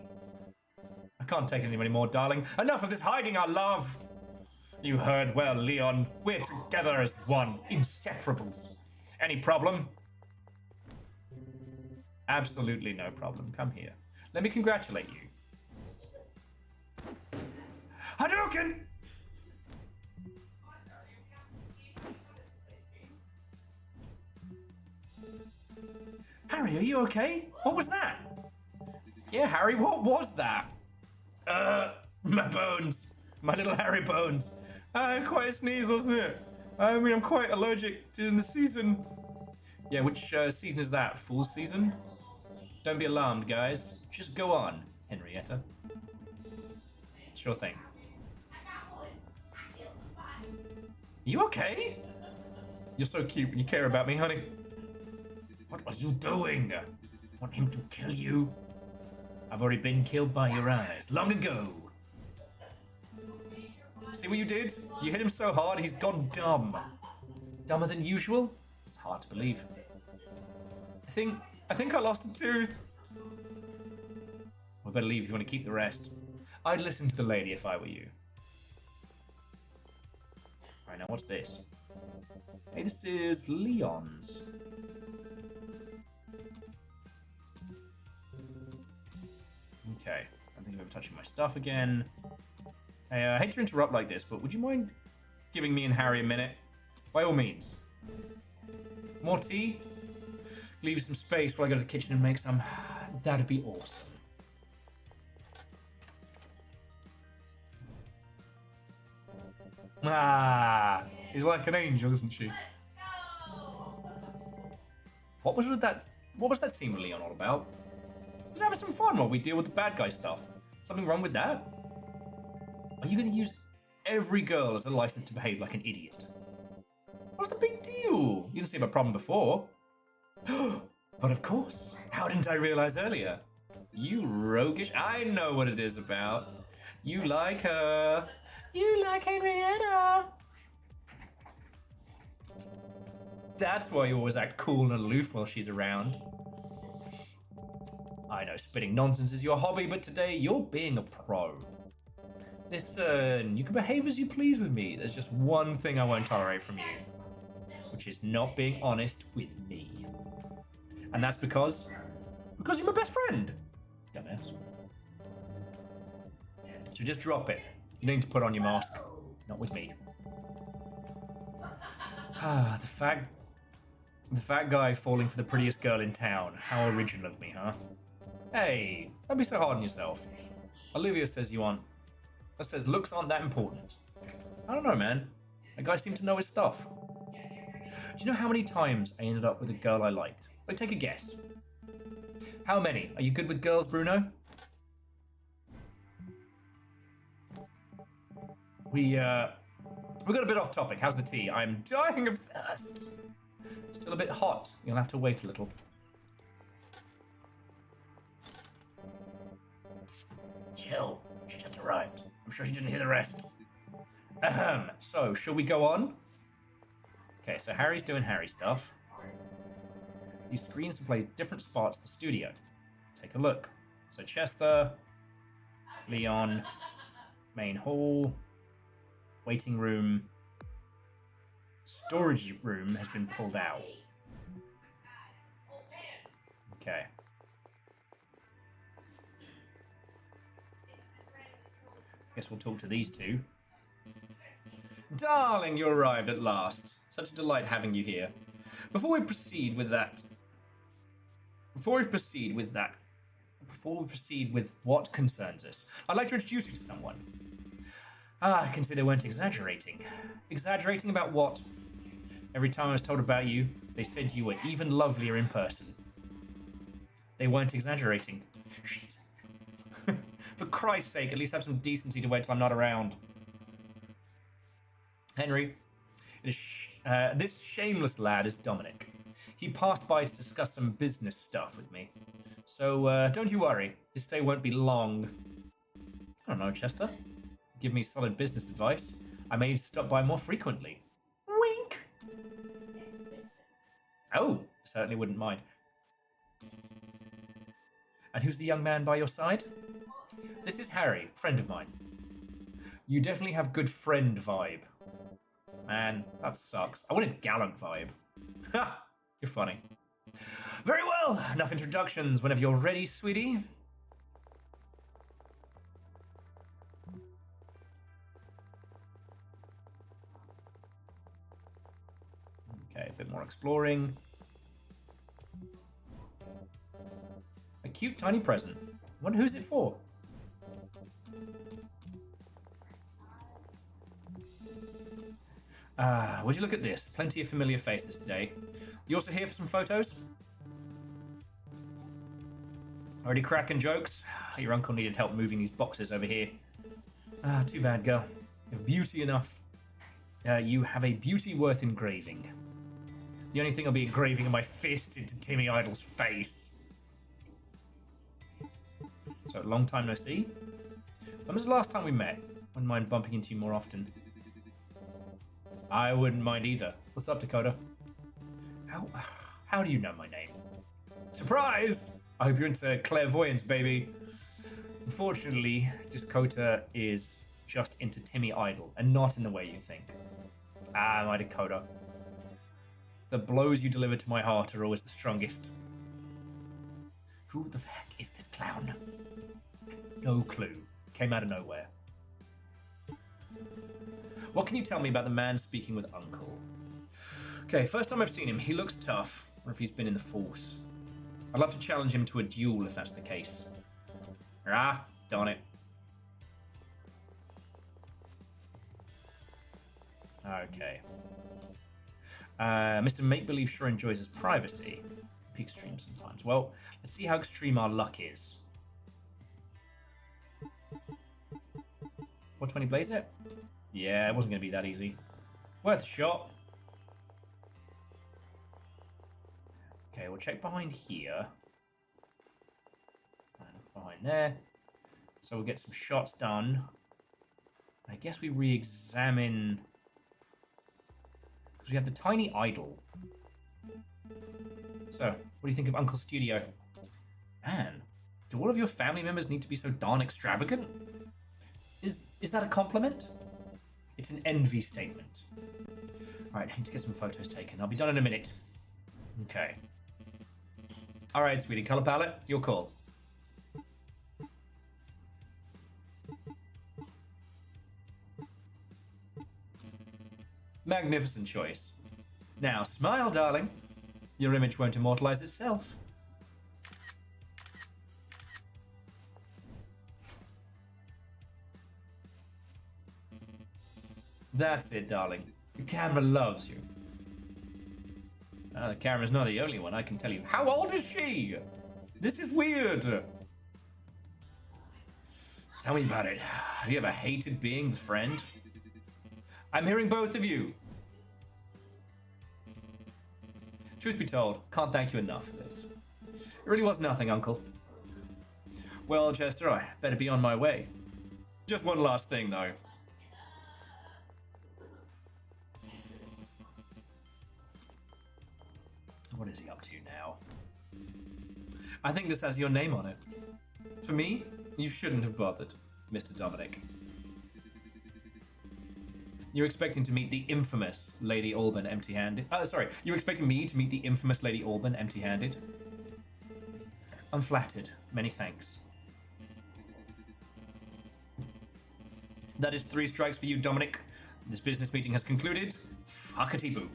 I can't take it anymore, darling. Enough of this hiding our love! You heard well, Leon. We're together as one. Inseparables. Any problem? Absolutely no problem. Come here. Let me congratulate you. Hadouken! Harry, are you okay? What was that? Yeah, Harry, what was that? My bones. My little Harry bones. Quite a sneeze, wasn't it? I mean, I'm quite allergic to the season. Yeah, which season is that? Fall season? Don't be alarmed, guys. Just go on, Henrietta. Sure thing. You okay? You're so cute when you care about me, honey. What are you doing? Want him to kill you? I've already been killed by your eyes, long ago. See what you did? You hit him so hard, he's gone dumb. Dumber than usual? It's hard to believe. I think I lost a tooth. We better leave if you want to keep the rest. I'd listen to the lady if I were you. Alright, now what's this? Hey, this is Leon's. Okay, I think I'm touching my stuff again. Hey, I hate to interrupt like this, but would you mind giving me and Harry a minute? By all means. More tea? Leave some space while I go to the kitchen and make some. That'd be awesome. Ah, she's like an angel, isn't she? What was that scene with Leon all about? Just having some fun while we deal with the bad guy stuff. Something wrong with that? Are you going to use every girl as a license to behave like an idiot? What's the big deal? You didn't see my problem before. But of course, how didn't I realize earlier? You roguish. I know what it is about. You like her. You like Henrietta. That's why you always act cool and aloof while she's around. I know spitting nonsense is your hobby, but today you're being a pro. Listen, you can behave as you please with me. There's just one thing I won't tolerate from you, which is not being honest with me. And that's because you're my best friend. Dumbass. So just drop it. You need to put on your mask. Not with me. Ah, the fat guy falling for the prettiest girl in town. How original of me, huh? Hey, don't be so hard on yourself. Olivia says looks aren't that important. I don't know, man. That guy seemed to know his stuff. Do you know how many times I ended up with a girl I liked? Like, take a guess. How many? Are you good with girls, Bruno? We got a bit off topic. How's the tea? I'm dying of thirst. Still a bit hot. You'll have to wait a little. Psst, chill. She just arrived. I'm sure she didn't hear the rest. Ahem. So, shall we go on? Okay, so Harry's doing Harry stuff. These screens display different spots in the studio. Take a look. So Chester, Leon, main hall, waiting room, storage room has been pulled out. Okay. Guess we'll talk to these two. Darling, you arrived at last. Such a delight having you here. Before we proceed with what concerns us, I'd like to introduce you to someone. I can see they weren't exaggerating. Exaggerating about what? Every time I was told about you, they said you were even lovelier in person. They weren't exaggerating. Shit. For Christ's sake, at least have some decency to wait till I'm not around. Henry, this shameless lad is Dominic. He passed by to discuss some business stuff with me. So, don't you worry. His stay won't be long. I don't know, Chester. Give me solid business advice. I may stop by more frequently. Wink! Oh, certainly wouldn't mind. And who's the young man by your side? This is Harry, friend of mine. You definitely have good friend vibe. Man, that sucks. I wanted gallant vibe. Ha! You're funny. Very well, enough introductions. Whenever you're ready, sweetie. Okay, a bit more exploring. A cute tiny present. Wonder who's it for? Would you look at this? Plenty of familiar faces today. You also here for some photos? Already cracking jokes? Your uncle needed help moving these boxes over here. Too bad, girl. You have beauty enough. You have a beauty worth engraving. The only thing I'll be engraving are my fist into Timmy Idle's face. So, long time no see. When was the last time we met? Wouldn't mind bumping into you more often. I wouldn't mind either. What's up, Dakota? How do you know my name? Surprise! I hope you're into clairvoyance, baby. Unfortunately, Dakota is just into Timmy Idle, and not in the way you think. My Dakota. The blows you deliver to my heart are always the strongest. Who the heck is this clown? No clue. Came out of nowhere. What can you tell me about the man speaking with Uncle? Okay, first time I've seen him, he looks tough. Or if he's been in the force. I'd love to challenge him to a duel if that's the case. Darn it. Okay. Mr. Make-Believe sure enjoys his privacy. Be extreme sometimes. Well, let's see how extreme our luck is. 420 blaze it? Yeah, it wasn't going to be that easy. Worth a shot. Okay, we'll check behind here. And behind there. So we'll get some shots done. I guess we re-examine... because we have the tiny idol. So, what do you think of Uncle's studio? Man, do all of your family members need to be so darn extravagant? Is that a compliment? It's an envy statement. Alright, I need to get some photos taken. I'll be done in a minute. Okay. Alright, sweetie, color palette, your call. Magnificent choice. Now, smile, darling. Your image won't immortalize itself. That's it, darling. The camera loves you. The camera's not the only one, I can tell you. How old is she? This is weird. Tell me about it. Have you ever hated being the friend? I'm hearing both of you. Truth be told, can't thank you enough for this. It really was nothing, Uncle. Well, Chester, I better be on my way. Just one last thing, though. What is he up to now? I think this has your name on it. For me, you shouldn't have bothered, Mr. Dominic. You're expecting to meet the infamous Lady Alban empty-handed. Sorry, you're expecting me to meet the infamous Lady Alban empty-handed? I'm flattered. Many thanks. That is 3 strikes for you, Dominic. This business meeting has concluded. Fuckety-boo.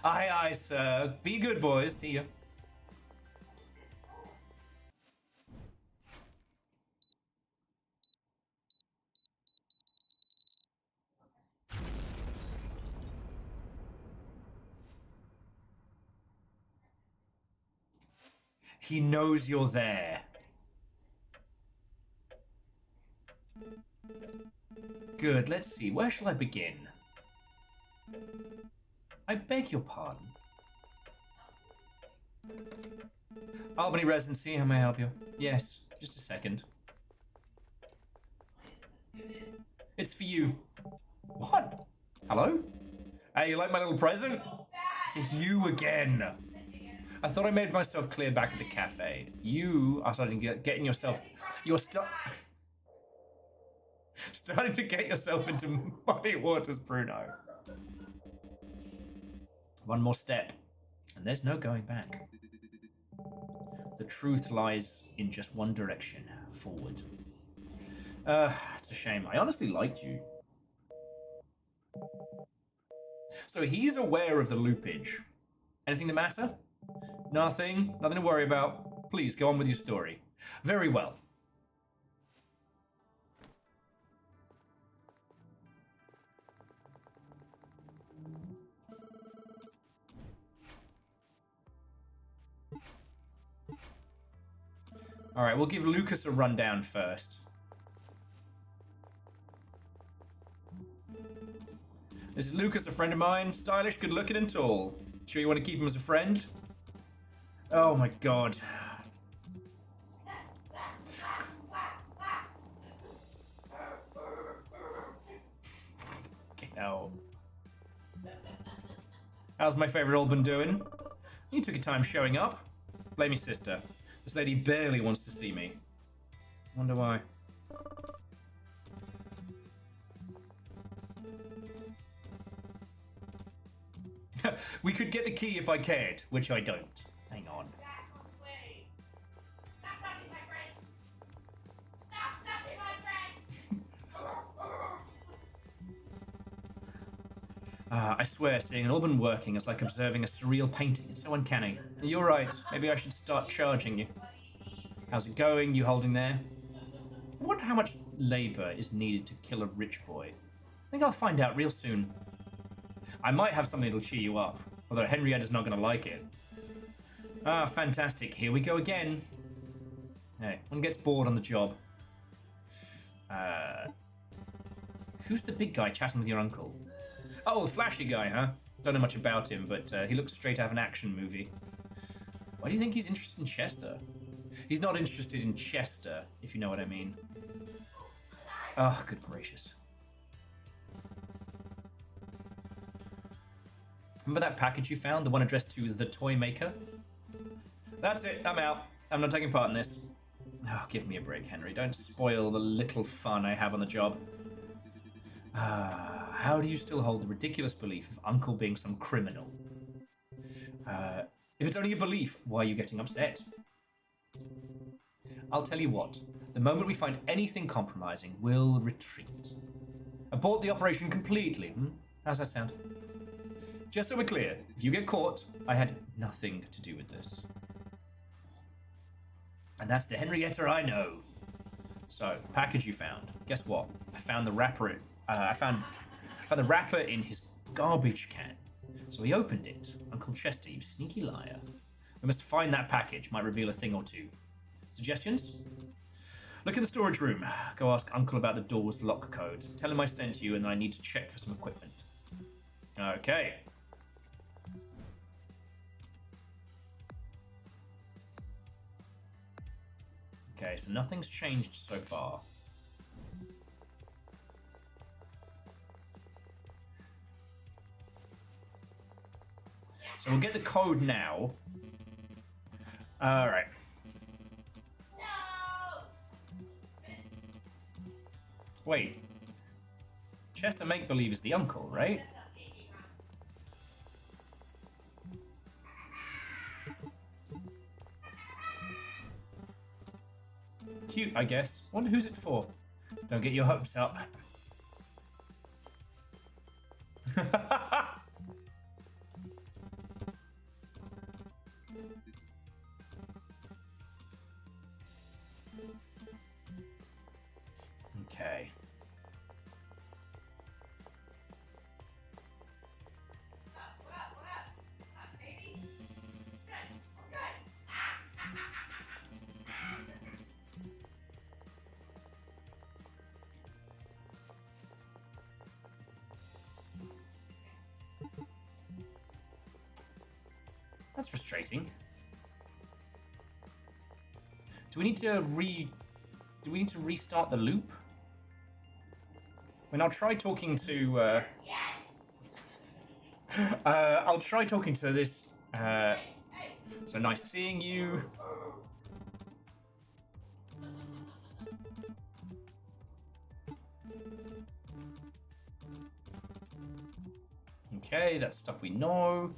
Aye, aye, sir. Be good, boys. See ya. He knows you're there. Good, let's see. Where shall I begin? I beg your pardon. Albany Residency, how may I help you? Yes, just a second. It's for you. What? Hello? Hey, you like my little present? It's you again. I thought I made myself clear back at the cafe. You are starting to getting yourself... You're starting to get yourself into muddy waters, Bruno. One more step, and there's no going back. The truth lies in just one direction, forward. It's a shame. I honestly liked you. So he's aware of the loopage. Anything the matter? Nothing. Nothing to worry about. Please, go on with your story. Very well. Alright, we'll give Lucas a rundown first. This is Lucas, a friend of mine. Stylish, good looking and tall. Sure you want to keep him as a friend? Oh my god. Hell. How's my favourite Alban doing? You took your time showing up. Blame your sister. This lady barely wants to see me. Wonder why. We could get the key if I cared, which I don't. Hang on. I swear, seeing an Alban working is like observing a surreal painting. It's so uncanny. You're right. Maybe I should start charging you. How's it going? You holding there? I wonder how much labor is needed to kill a rich boy. I think I'll find out real soon. I might have something that'll cheer you up, although Henrietta's not going to like it. Ah, fantastic. Here we go again. Hey, one gets bored on the job. Who's the big guy chatting with your uncle? Oh, the flashy guy, huh? Don't know much about him, but he looks straight out of an action movie. Why do you think he's interested in Chester? He's not interested in Chester, if you know what I mean. Oh, good gracious. Remember that package you found? The one addressed to the toy maker? That's it, I'm out. I'm not taking part in this. Oh, give me a break, Henry. Don't spoil the little fun I have on the job. How do you still hold the ridiculous belief of Uncle being some criminal? If it's only a belief, why are you getting upset? I'll tell you what. The moment we find anything compromising, we'll retreat. Abort the operation completely. How's that sound? Just so we're clear, if you get caught, I had nothing to do with this. And that's the Henrietta I know. So, package you found. Guess what? I found the wrapper. I found the wrapper in his garbage can. So he opened it. Uncle Chester, you sneaky liar. We must find that package. Might reveal a thing or two. Suggestions? Look in the storage room. Go ask Uncle about the door's lock code. Tell him I sent you and I need to check for some equipment. Okay. Okay, so nothing's changed so far. So we'll get the code now. Alright. Wait. Chester Make-Believe is the uncle, right? Cute, I guess. Wonder who's it for. Don't get your hopes up. Okay. That's frustrating. Do we need to restart the loop? I mean, I'll try talking to I'll try talking to this so nice seeing you. Okay, that's stuff we know.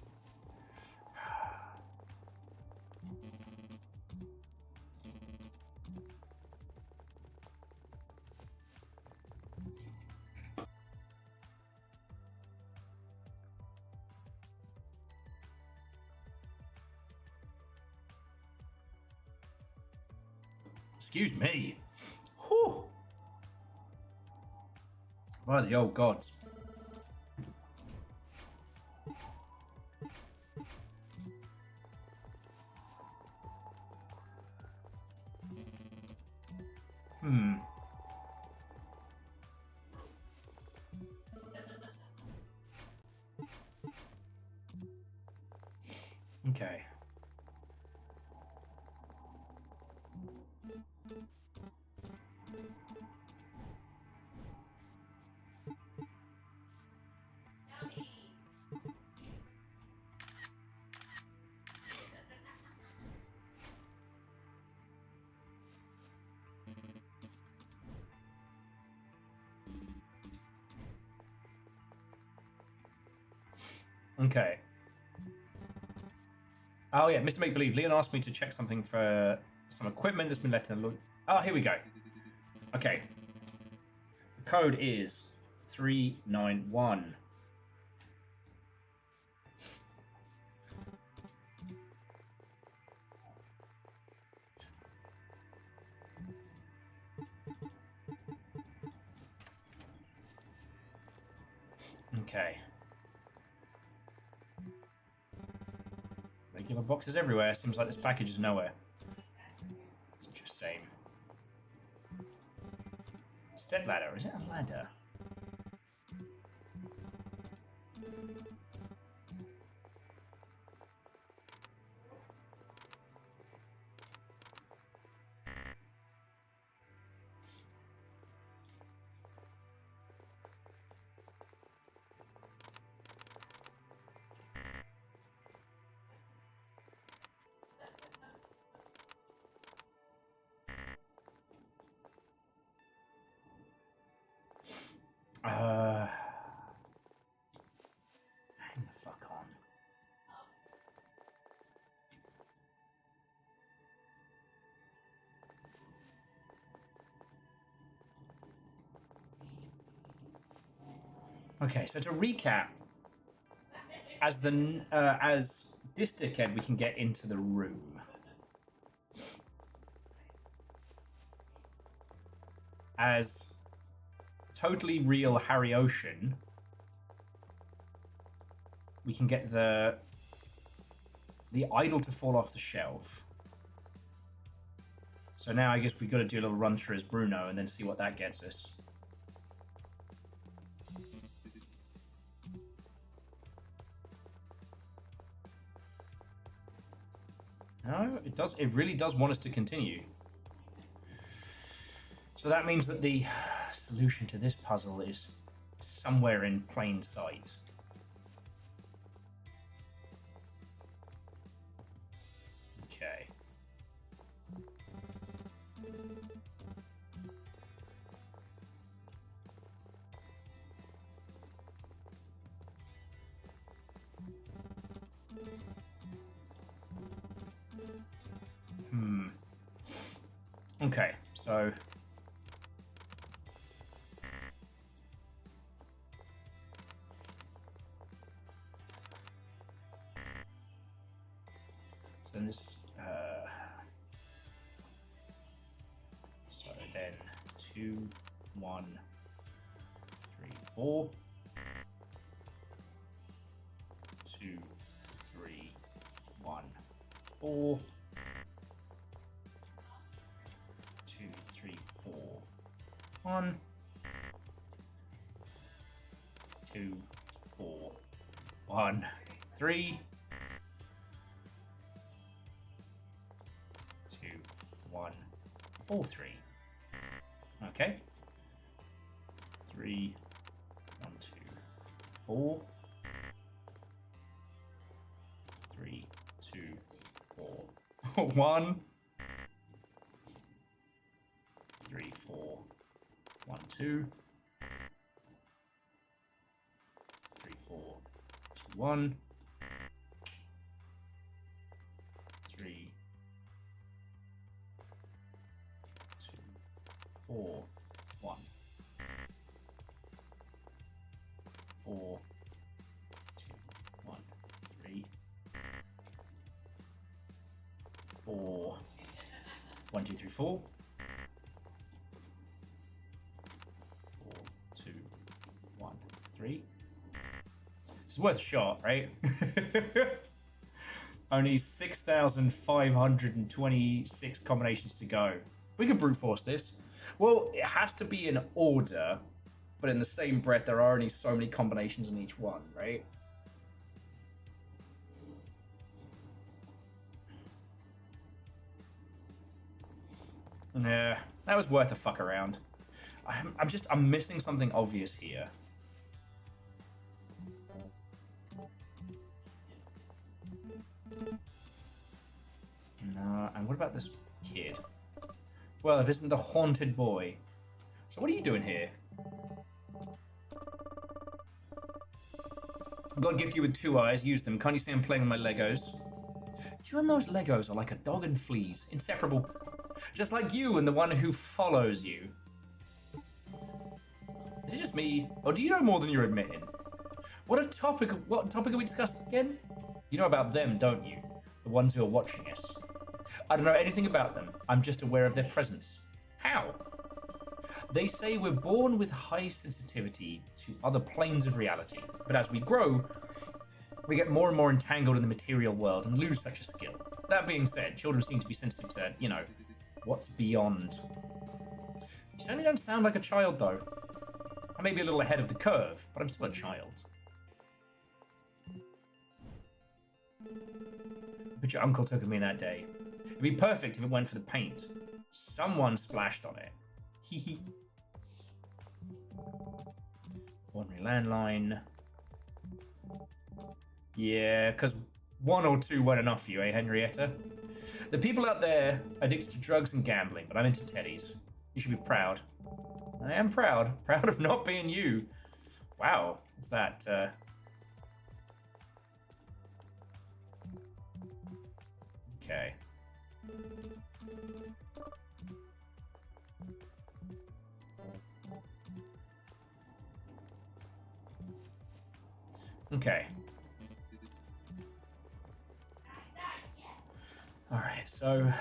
Excuse me. Whew. By the old gods. Okay. Okay. Oh yeah, Mr. Make Believe. Leon asked me to check something for some equipment that's been left in the loop. Oh, here we go. Okay. The code is 391. Okay. Regular boxes everywhere. Seems like this package is nowhere. Such a shame. Step ladder. Is it a ladder? Hang the fuck on. Okay, so to recap, as this dickhead, we can get into the room. As totally real Harry Ocean, we can get the idol to fall off the shelf. So now I guess we've got to do a little run through as Bruno and then see what that gets us. No, it does. It really does want us to continue. So that means that the solution to this puzzle is somewhere in plain sight. Okay. Okay, so... So then this... so then 2, 1, 3, 4. 2, 3, 1, 4. 2, 3, 4, 1. 2, 4, 1, 3. 2, 1, 4, 3. Okay. 3, 1, 2, 4. 3, 2, 4, 1. 3, 4, 1, 2. 3, 4, 2, 1. 3, 2, 4, 1. 4, 2, 1, 3. 4, 1, 2, 3, 4. 4, 2, 1, 3. It's worth a shot, right? Only 6,526 combinations to go. We can brute force this. Well, it has to be in order, but in the same breath, there are only so many combinations in each one, right? Yeah, that was worth a fuck around. I'm missing something obvious here. No, and what about this kid? Well, if isn't the haunted boy. So what are you doing here? God gifted you with 2 eyes, use them. Can't you see I'm playing with my Legos? You and those Legos are like a dog and fleas, inseparable. Just like you and the one who follows you. Is it just me, or do you know more than you're admitting? What topic are we discussing again? You know about them, don't you? The ones who are watching us. I don't know anything about them. I'm just aware of their presence. How? They say we're born with high sensitivity to other planes of reality, but as we grow, we get more and more entangled in the material world and lose such a skill. That being said, children seem to be sensitive to, you know, what's beyond. You certainly don't sound like a child, though. I may be a little ahead of the curve, but I'm still a child. But your uncle took of me that day. It'd be perfect if it went for the paint. Someone splashed on it. Hee. Ordinary landline. Yeah, because 1 or 2 weren't enough for you, eh, Henrietta? The people out there addicted to drugs and gambling, but I'm into teddies. You should be proud. I am proud. Proud of not being you. Wow, is that, Okay. Okay. All right, so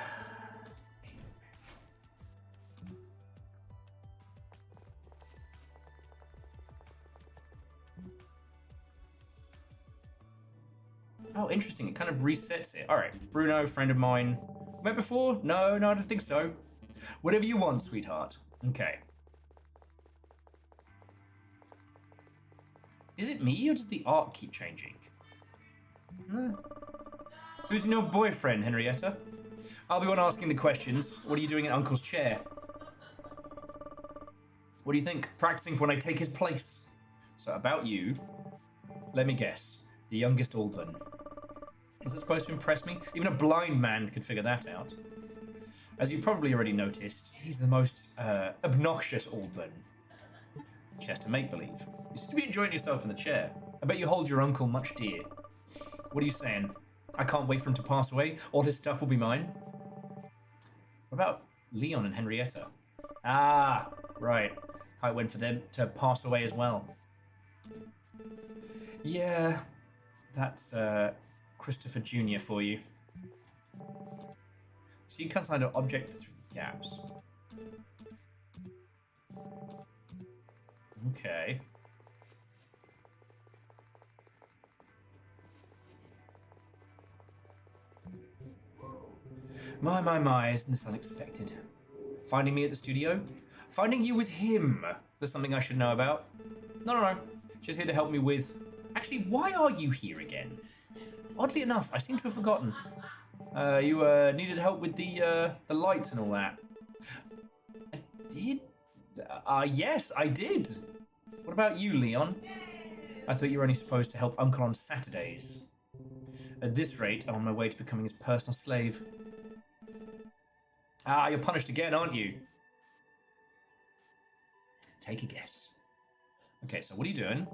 oh, interesting. It kind of resets it. All right, Bruno, friend of mine. Met before? No, I don't think so. Whatever you want, sweetheart. Okay. Is it me, or does the art keep changing? Who's your boyfriend, Henrietta? I'll be one asking the questions. What are you doing in Uncle's chair? What do you think? Practicing for when I take his place. So about you, let me guess. The youngest Alban. Is it supposed to impress me? Even a blind man could figure that out. As you probably already noticed, he's the most obnoxious Alban. Chest to make-believe. You seem to be enjoying yourself in the chair. I bet you hold your uncle much dear. What are you saying? I can't wait for him to pass away. All his stuff will be mine. What about Leon and Henrietta. Ah, right. Can't wait for them to pass away as well. Yeah, that's Christopher Jr. for you. So you can find an object through gaps. Okay. My, isn't this unexpected? Finding me at the studio? Finding you with him? There's something I should know about? No. She's here to help me with... Actually, why are you here again? Oddly enough, I seem to have forgotten. You needed help with the lights and all that. I did? Yes, I did. What about you, Leon? I thought you were only supposed to help Uncle on Saturdays. At this rate, I'm on my way to becoming his personal slave. Ah, you're punished again, aren't you? Take a guess. Okay, so what are you doing?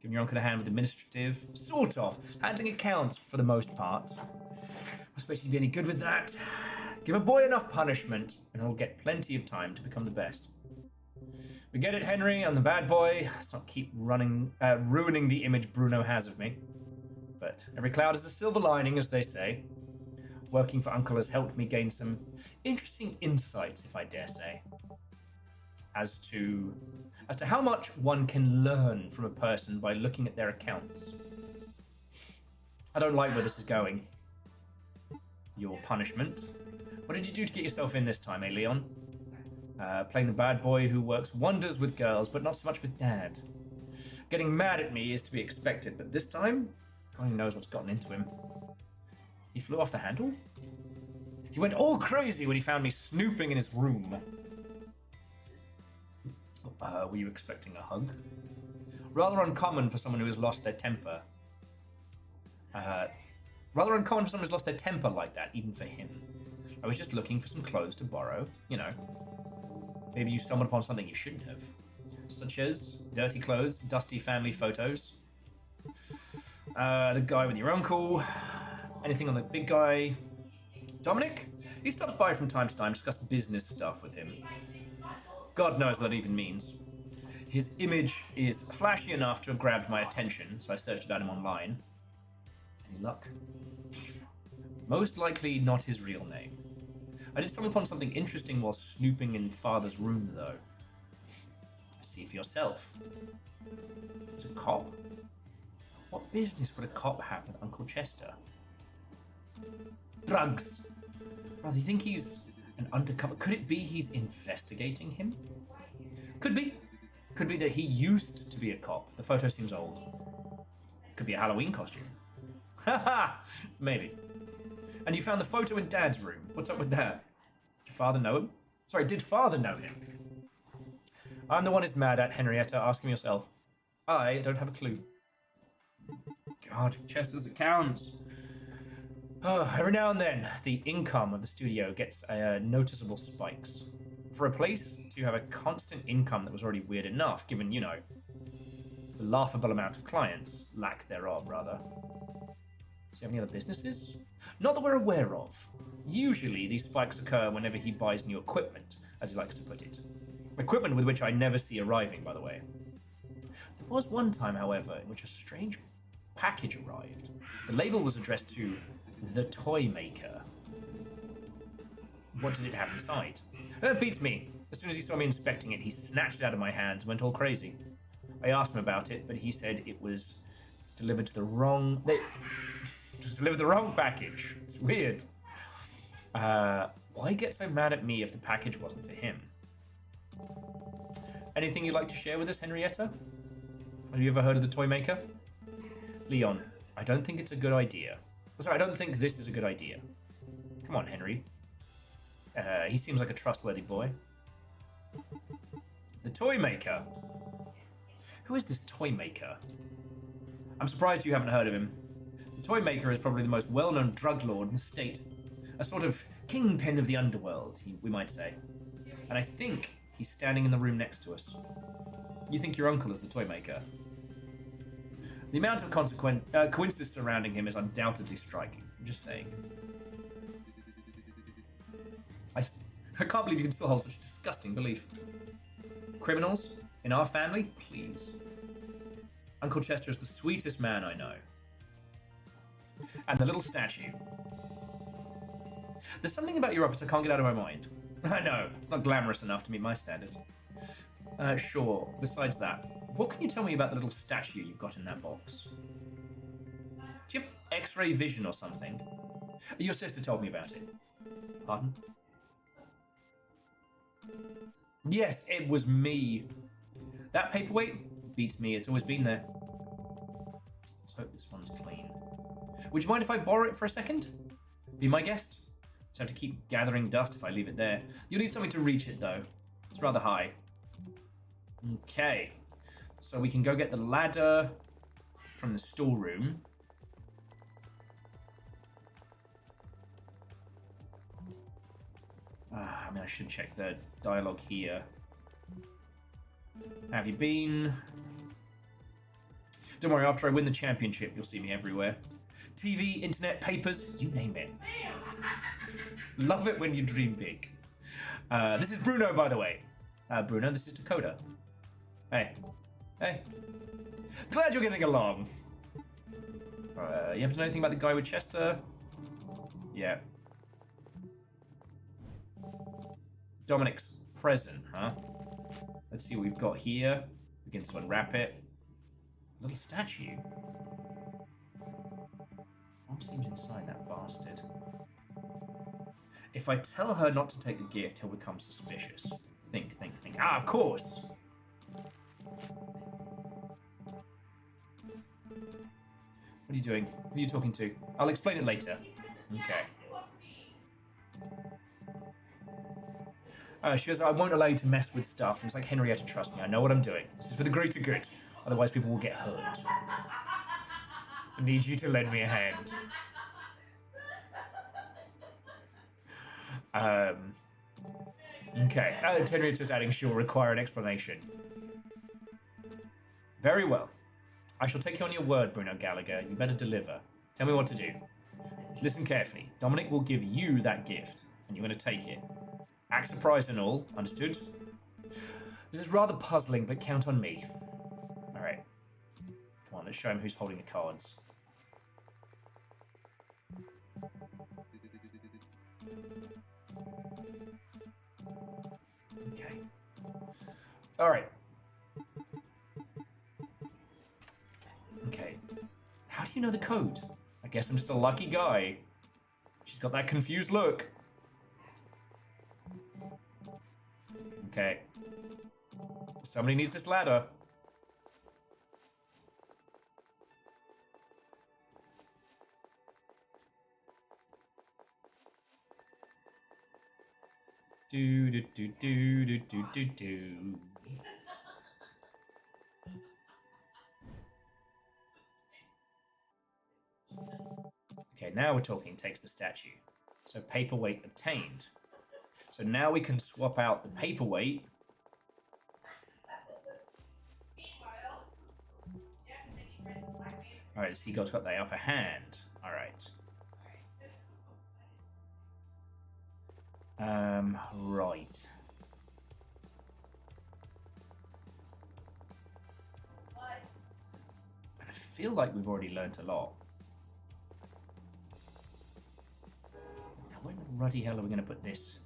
Giving your uncle a hand with administrative, sort of, handling accounts for the most part. I suppose you'd be any good with that. Give a boy enough punishment, and he'll get plenty of time to become the best. We get it, Henry. I'm the bad boy. Let's not keep ruining the image Bruno has of me. But every cloud has a silver lining, as they say. Working for Uncle has helped me gain some interesting insights, if I dare say, as to how much one can learn from a person by looking at their accounts. I don't like where this is going. Your punishment. What did you do to get yourself in this time, eh, Leon? Playing the bad boy who works wonders with girls, but not so much with Dad. Getting mad at me is to be expected, but this time, God only knows what's gotten into him. He flew off the handle? He went all crazy when he found me snooping in his room. Were you expecting a hug? Rather uncommon for someone who has lost their temper. Rather uncommon for someone who's lost their temper like that, even for him. I was just looking for some clothes to borrow, you know. Maybe you stumbled upon something you shouldn't have. Such as dirty clothes, dusty family photos. The guy with your uncle. Anything on the big guy. Dominic? He stops by from time to time to discuss business stuff with him. God knows what that even means. His image is flashy enough to have grabbed my attention, so I searched about him online. Any luck? Most likely not his real name. I did stumble upon something interesting while snooping in Father's room, though. See for yourself. It's a cop? What business would a cop have with Uncle Chester? Drugs! Rather, you think he's an undercover? Could it be he's investigating him? Could be. Could be that he used to be a cop. The photo seems old. Could be a Halloween costume. Haha! Maybe. And you found the photo in Dad's room. What's up with that? Did your father know him? Sorry, did father know him? I'm the one who's mad at Henrietta, asking yourself. I don't have a clue. God, Chester's accounts. Oh, every now and then, the income of the studio gets noticeable spikes. For a place to have a constant income that was already weird enough, given, you know, the laughable amount of clients, lack thereof, rather. Does he have any other businesses? Not that we're aware of. Usually, these spikes occur whenever he buys new equipment, as he likes to put it. Equipment with which I never see arriving, by the way. There was one time, however, in which a strange package arrived. The label was addressed to the Toy Maker. What did it have inside? It beats me. As soon as he saw me inspecting it, he snatched it out of my hands and went all crazy. I asked him about it, but he said it was delivered to the wrong... Just delivered the wrong package. It's weird. Why get so mad at me if the package wasn't for him? Anything you'd like to share with us, Henrietta? Have you ever heard of the Toy Maker? Leon, I don't think it's a good idea. Sorry, I don't think this is a good idea. Come on, Henry. He seems like a trustworthy boy. The Toy Maker? Who is this Toy Maker? I'm surprised you haven't heard of him. The Toy Maker is probably the most well-known drug lord in the state. A sort of kingpin of the underworld, we might say. And I think he's standing in the room next to us. You think your uncle is the Toy Maker? The amount of coincidence surrounding him is undoubtedly striking. I'm just saying. I can't believe you can still hold such a disgusting belief. Criminals? In our family? Please. Uncle Chester is the sweetest man I know. And the little statue. There's something about your office I can't get out of my mind. I know, it's not glamorous enough to meet my standards. Sure, besides that, what can you tell me about the little statue you've got in that box? Do you have X-ray vision or something? Your sister told me about it. Pardon? Yes, it was me. That paperweight beats me, it's always been there. Let's hope this one's clean. Would you mind if I borrow it for a second? Be my guest? Just have to keep gathering dust if I leave it there. You'll need something to reach it, though. It's rather high. Okay. So we can go get the ladder from the storeroom. I mean, I should check the dialogue here. Have you been? Don't worry, after I win the championship, you'll see me everywhere. TV, internet, papers, you name it. Love it when you dream big. This is Bruno, by the way. Bruno, this is Dakota. Hey. Hey. Glad you're getting along. You happen to know anything about the guy with Chester? Yeah. Dominic's present, huh? Let's see what we've got here. Begins to unwrap it. Little statue. What seems inside that bastard? If I tell her not to take the gift, he'll become suspicious. Think. Ah, of course! What are you doing? Who are you talking to? I'll explain it later. Okay. She goes, I won't allow you to mess with stuff. And it's like, Henrietta, trust me, I know what I'm doing. This is for the greater good. Otherwise people will get hurt. I need you to lend me a hand. Okay. Henrietta's just adding she'll require an explanation. Very well. I shall take you on your word, Bruno Gallagher. You better deliver. Tell me what to do. Listen carefully. Dominic will give you that gift, and you're going to take it. Act surprised and all. Understood? This is rather puzzling, but count on me. Alright. Come on, let's show him who's holding the cards. Okay. Alright. Okay. How do you know the code? I guess I'm just a lucky guy. She's got that confused look. Okay. Somebody needs this ladder. Do do do do do do do do. Okay, now we're talking. Takes the statue. So paperweight obtained. So now we can swap out the paperweight. Alright, Seagull's got the upper hand. Alright. Right. I feel like we've already learnt a lot. Now, where the ruddy hell are we going to put this?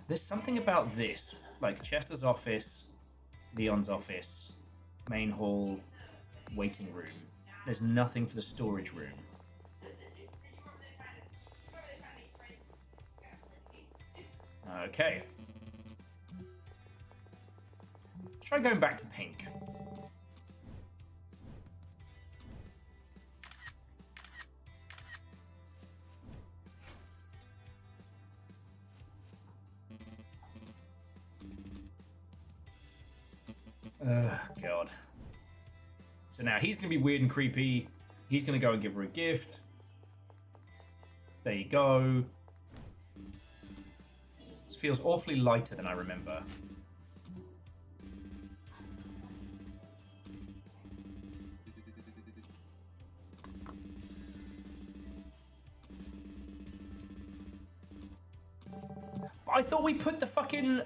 There's something about this, like Chester's office, Leon's office, main hall, waiting room. There's nothing for the storage room. Okay. Let's try going back to pink. God. So now he's going to be weird and creepy. He's going to go and give her a gift. There you go. This feels awfully lighter than I remember. I thought we put the fucking...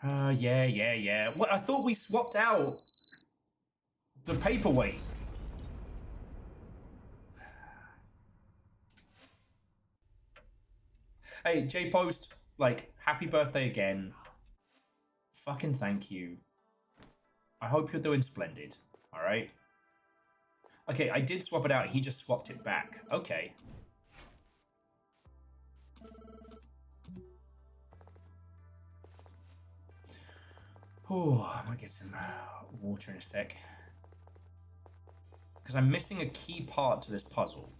yeah. Well, I thought we swapped out the paperweight. Hey, J-Post, like, happy birthday again. Fucking thank you. I hope you're doing splendid, alright? Okay, I did swap it out. He just swapped it back. Okay. Oh, I might get some water in a sec. Because I'm missing a key part to this puzzle.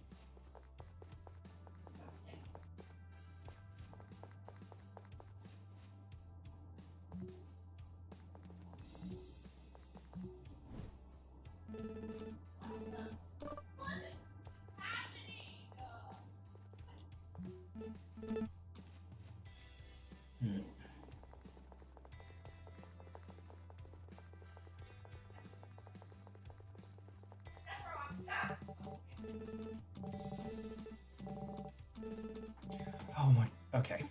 Oh my... Okay.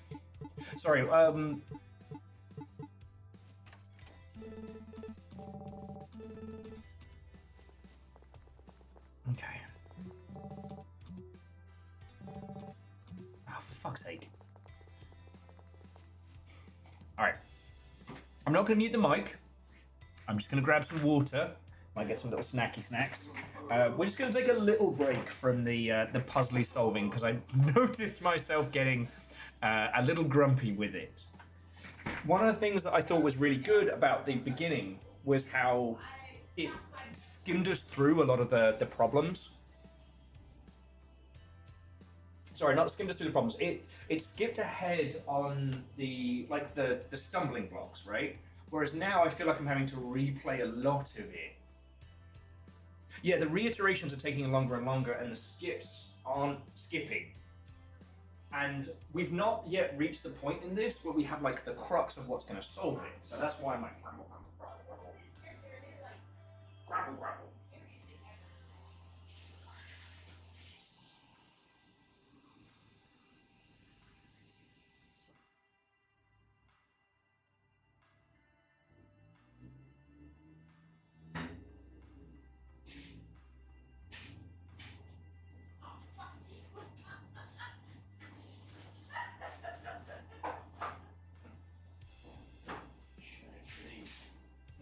Sorry, Okay. Oh, for fuck's sake. Alright. I'm not going to mute the mic. I'm just going to grab some water. Might get some little snacky snacks. We're just going to take a little break from the puzzly solving because I noticed myself getting a little grumpy with it. One of the things that I thought was really good about the beginning was how it skimmed us through a lot of the problems. Sorry, not skimmed us through the problems. It skipped ahead on the stumbling blocks, right? Whereas now I feel like I'm having to replay a lot of it. Yeah, the reiterations are taking longer and longer, and the skips aren't skipping. And we've not yet reached the point in this where we have like the crux of what's going to solve it. So that's why I'm like, grapple.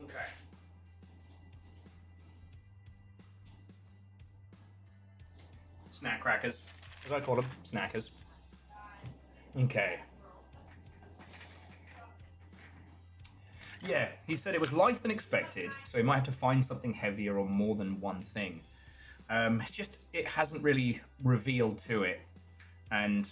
Okay. Snack crackers, as I call them, snackers. Okay. Yeah, he said it was lighter than expected, so he might have to find something heavier or more than one thing. It's just, it hasn't really revealed to it. And...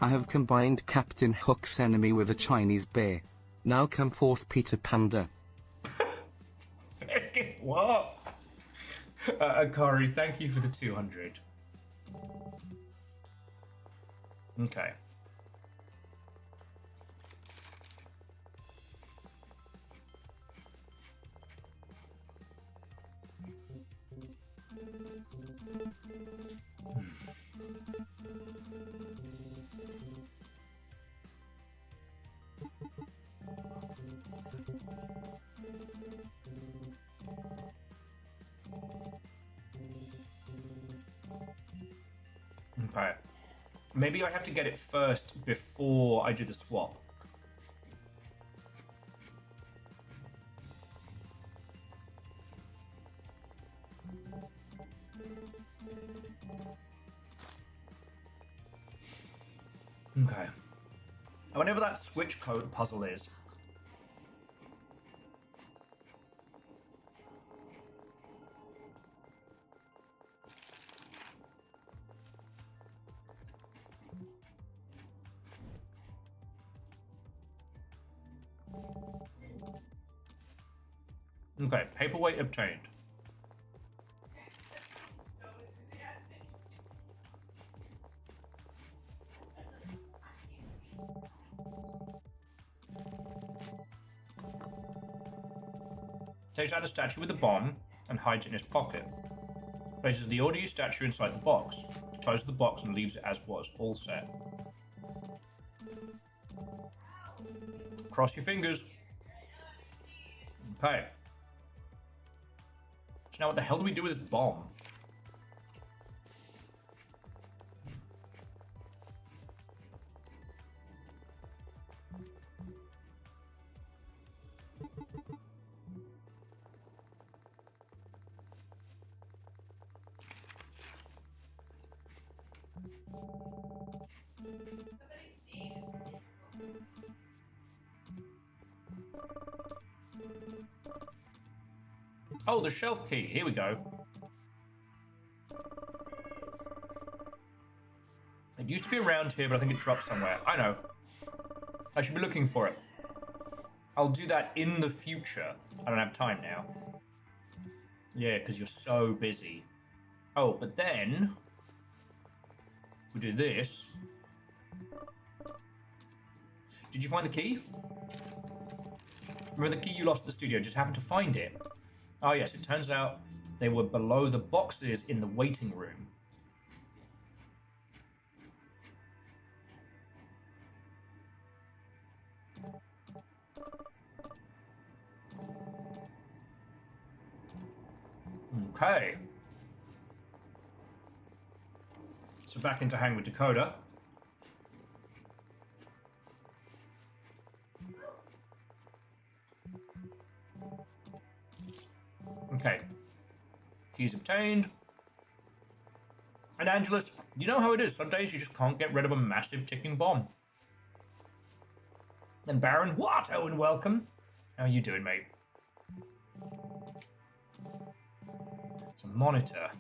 I have combined Captain Hook's enemy with a Chinese bear. Now come forth, Peter Panda. What? Akari, thank you for the 200. Okay. Okay. Maybe I have to get it first before I do the swap. Okay. Whenever that switch code puzzle is. Okay, paperweight obtained. Takes out a statue with a bomb and hides it in his pocket. Places the audio statue inside the box. Closes the box and leaves it as was, all set. Cross your fingers. Okay. So now what the hell do we do with this bomb? Oh, the shelf key. Here we go. It used to be around here, but I think it dropped somewhere. I know. I should be looking for it. I'll do that in the future. I don't have time now. Yeah, because you're so busy. Oh, but then we do this. Did you find the key? Remember the key you lost at the studio? Just happened to find it. Oh yes, it turns out they were below the boxes in the waiting room. Okay. So back into Hang with Dakota. Okay. Keys obtained. And Angelus, you know how it is. Some days you just can't get rid of a massive ticking bomb. And Baron, what? Owen, welcome. How are you doing, mate? It's a monitor.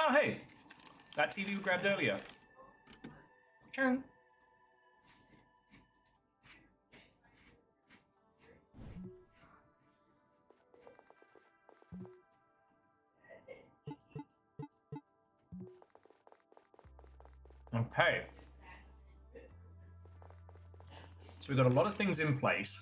Oh, hey! That TV we grabbed earlier. Chang. Okay. So we've got a lot of things in place.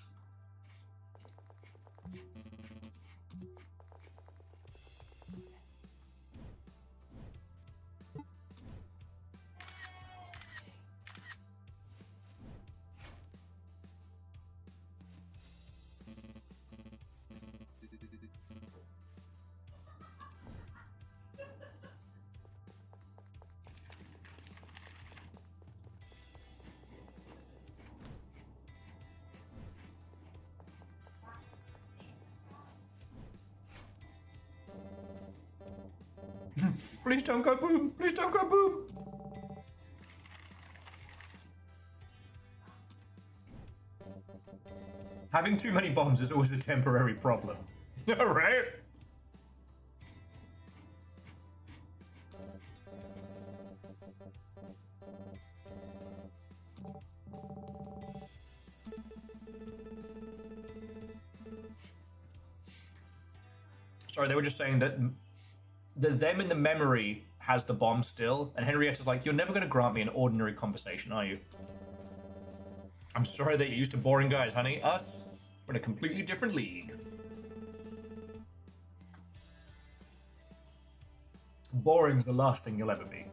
Please don't go boom! Please don't go boom! Having too many bombs is always a temporary problem. Alright? Sorry, they were just saying that the them in the memory has the bomb still, and Henrietta's like, you're never going to grant me an ordinary conversation, are you? I'm sorry that you're used to boring guys, honey. Us, we're in a completely different league. Boring's the last thing you'll ever be.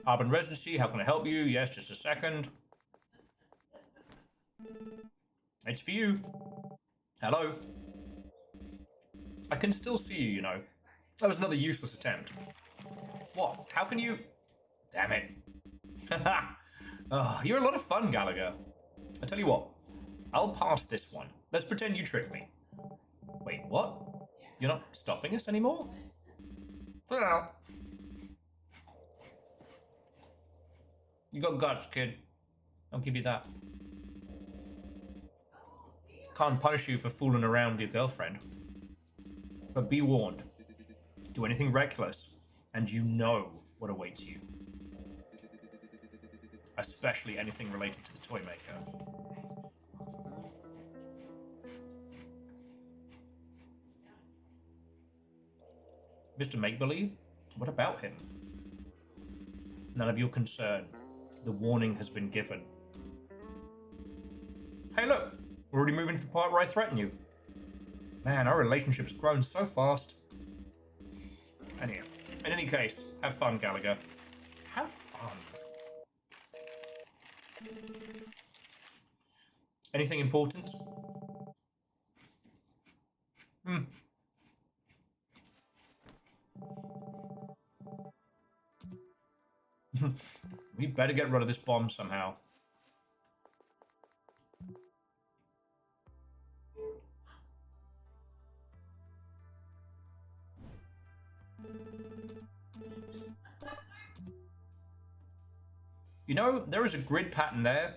Arbon Residency, how can I help you? Yes, just a second. It's for you. Hello. I can still see you, you know. That was another useless attempt. What? How can you... Damn it. Oh, you're a lot of fun, Gallagher. I tell you what. I'll pass this one. Let's pretend you tricked me. Wait, what? You're not stopping us anymore? For now. You got guts, kid. I'll give you that. Can't punish you for fooling around with your girlfriend. But be warned. Do anything reckless, and you know what awaits you. Especially anything related to the toy maker. Mr. Make-Believe? What about him? None of your concern. The warning has been given. Hey look! We're already moving to the part where I threaten you. Man, our relationship's grown so fast. Anyhow, in any case, have fun, Gallagher. Have fun. Anything important? We better get rid of this bomb somehow. You know, there is a grid pattern there,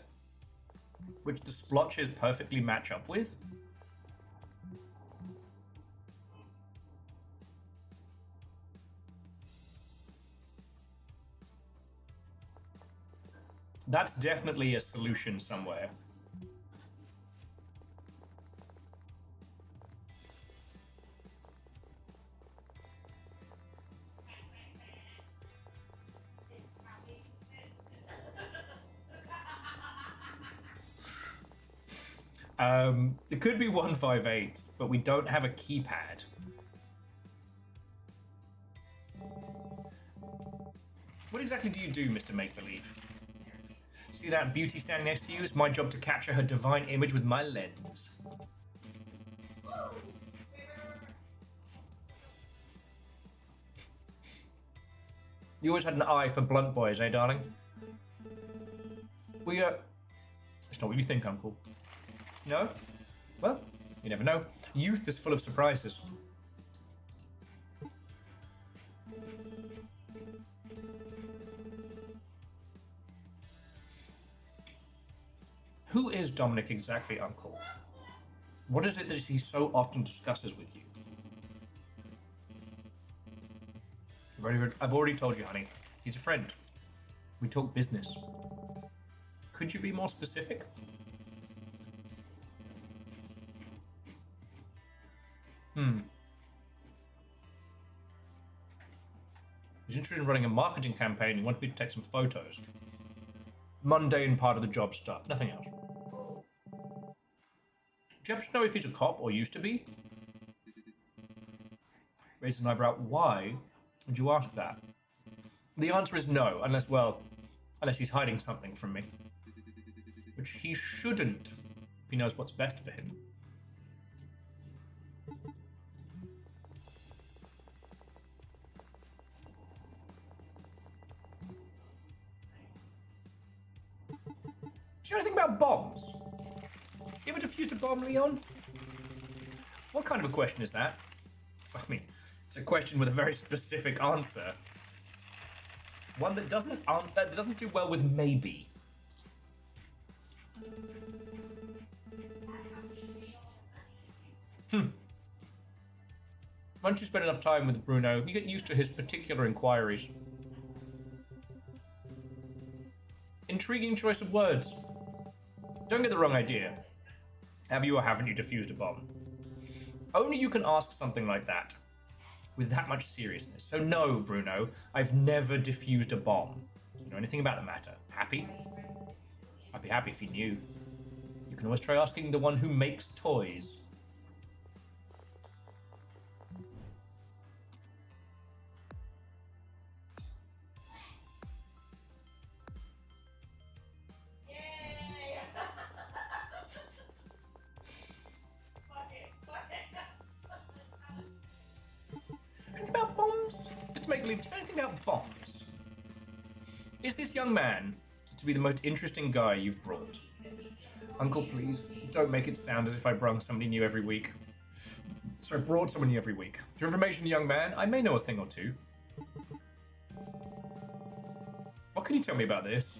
which the splotches perfectly match up with. That's definitely a solution somewhere. It could be 158, but we don't have a keypad. What exactly do you do, Mr. Make-Believe? See that beauty standing next to you? It's my job to capture her divine image with my lens. You always had an eye for blunt boys, eh, darling? It's not what you think, Uncle. No? Well, you never know. Youth is full of surprises. Who is Dominic exactly, Uncle? What is it that he so often discusses with you? I've already told you, honey. He's a friend. We talk business. Could you be more specific? He's interested in running a marketing campaign. He wanted me to take some photos. Mundane part of the job stuff, nothing else. Do you happen to know if he's a cop or used to be? Raised an eyebrow. Why would you ask that? The answer is no, unless he's hiding something from me. Which he shouldn't, if he knows what's best for him. Do you know anything about bombs? You ever defused a bomb, Leon? What kind of a question is that? I mean, it's a question with a very specific answer. One that doesn't do well with maybe. Once you spend enough time with Bruno, you get used to his particular inquiries. Intriguing choice of words. Don't get the wrong idea. Have you or haven't you defused a bomb? Only you can ask something like that with that much seriousness. So no, Bruno, I've never defused a bomb. You know anything about the matter? Happy? I'd be happy if you knew. You can always try asking the one who makes toys. About bombs? Just make believe. Do you know anything about bombs? Is this young man to be the most interesting guy you've brought? Uncle, please, don't make it sound as if I brung somebody new every week. So I brought someone here every week. For your information, young man, I may know a thing or two. What can you tell me about this?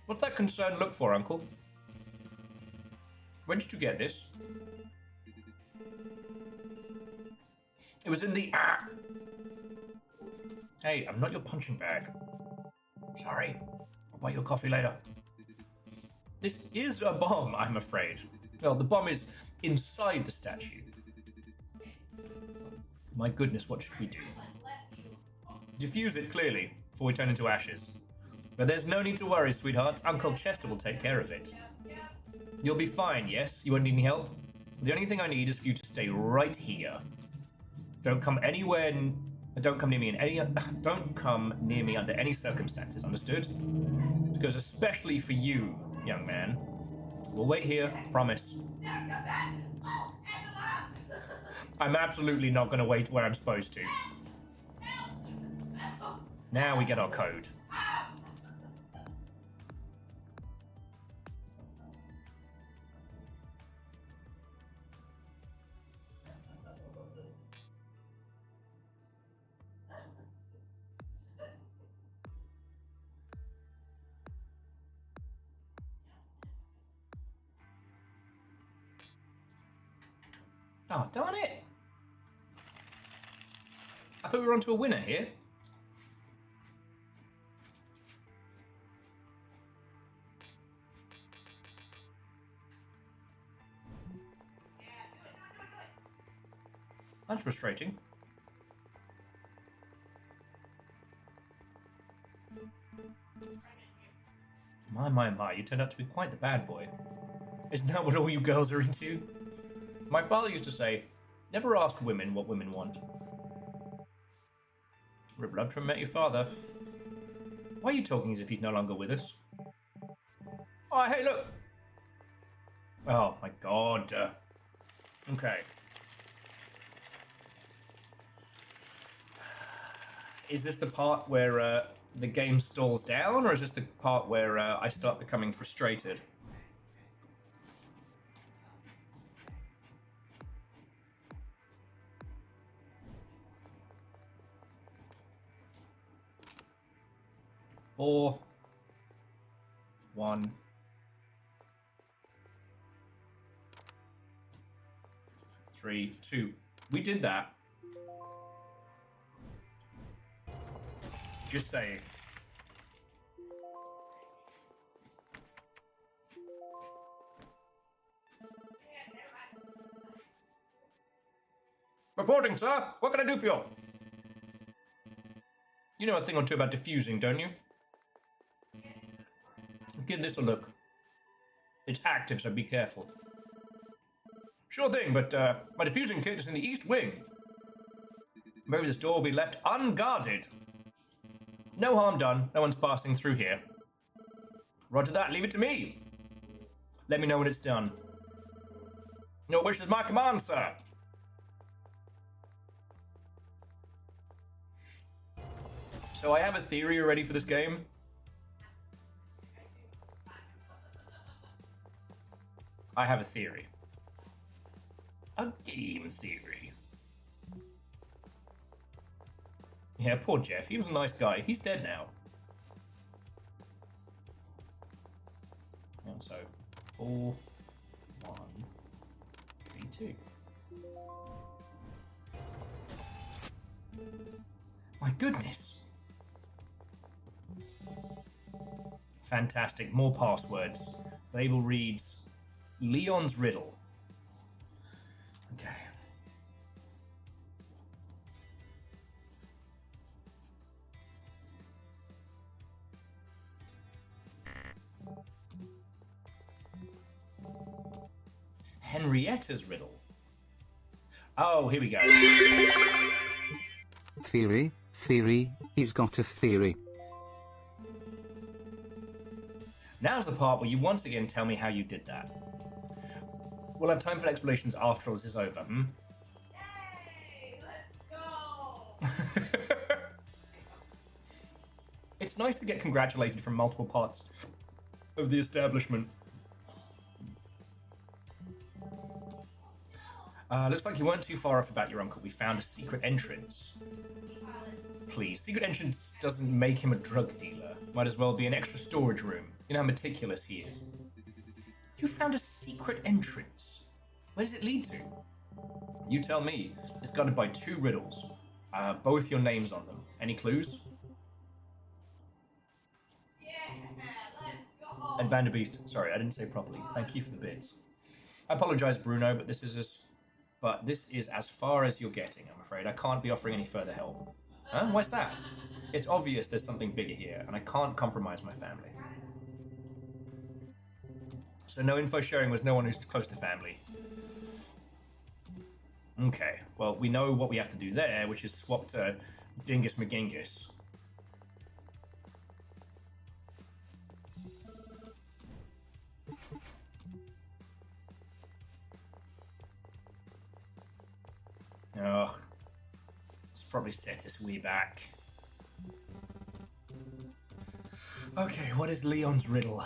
What's that concerned look for, Uncle? When did you get this? It was in the... Hey, I'm not your punching bag. Sorry. I'll buy your coffee later. This is a bomb, I'm afraid. Well, the bomb is inside the statue. My goodness, what should we do? Defuse it, clearly, before we turn into ashes. But there's no need to worry, sweetheart. Uncle Chester will take care of it. You'll be fine, yes? You won't need any help? The only thing I need is for you to stay right here. Don't come anywhere... Don't come near me in any... Don't come near me under any circumstances, understood? Because especially for you, young man. We'll wait here, promise. I'm absolutely not going to wait where I'm supposed to. Now we get our code. Oh, darn it! I thought we were onto a winner here. That's frustrating. My, you turned out to be quite the bad boy. Isn't that what all you girls are into? My father used to say, never ask women what women want. Would have loved to have met your father. Why are you talking as if he's no longer with us? Oh, hey, look! Oh, my God. Okay. Is this the part where the game stalls down, or is this the part where I start becoming frustrated? Four, 1, 3, 2. We did that. Just saying. Reporting, sir. What can I do for you? You know a thing or two about diffusing, don't you? Give this a look. It's active, so be careful. Sure thing, but my diffusing kit is in the east wing. Maybe this door will be left unguarded. No harm done. No one's passing through here. Roger that. Leave it to me. Let me know when it's done. Your wish is my command, sir. So I have a theory already for this game. I have a theory. A game theory. Yeah, poor Jeff. He was a nice guy. He's dead now. And so, 4, 1, 3, 2. My goodness. Fantastic. More passwords. Label reads Leon's Riddle. Okay. Henrietta's Riddle. Oh, here we go. Theory, he's got a theory. Now's the part where you once again tell me how you did that. We'll have time for explanations after all this is over, hmm? Yay! Let's go! It's nice to get congratulated from multiple parts of the establishment. Looks like you weren't too far off about your uncle. We found a secret entrance. Please, secret entrance doesn't make him a drug dealer. Might as well be an extra storage room. You know how meticulous he is. You found a secret entrance. Where does it lead to? You tell me. It's guarded by 2 riddles. Both your names on them. Any clues? And Vanderbeest. Sorry, I didn't say properly. Thank you for the bits. I apologize, Bruno, but this is as far as you're getting, I'm afraid. I can't be offering any further help. Huh? Why's that? It's obvious there's something bigger here, and I can't compromise my family. So no info sharing with no one who's close to family. Okay, well, we know what we have to do there, which is swap to Dingus McGingus. Ugh. Let's probably set us way back. Okay, what is Leon's riddle?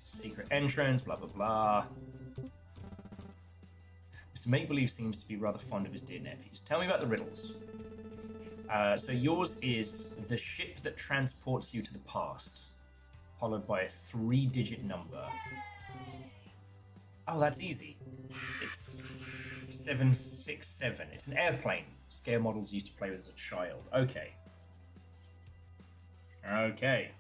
Secret entrance, blah blah blah. Mr. Make-Believe seems to be rather fond of his dear nephews. Tell me about the riddles. So yours is the ship that transports you to the past, followed by a 3-digit number. Oh, that's easy. It's 767. It's an airplane. Scale models used to play with as a child. Okay. Okay.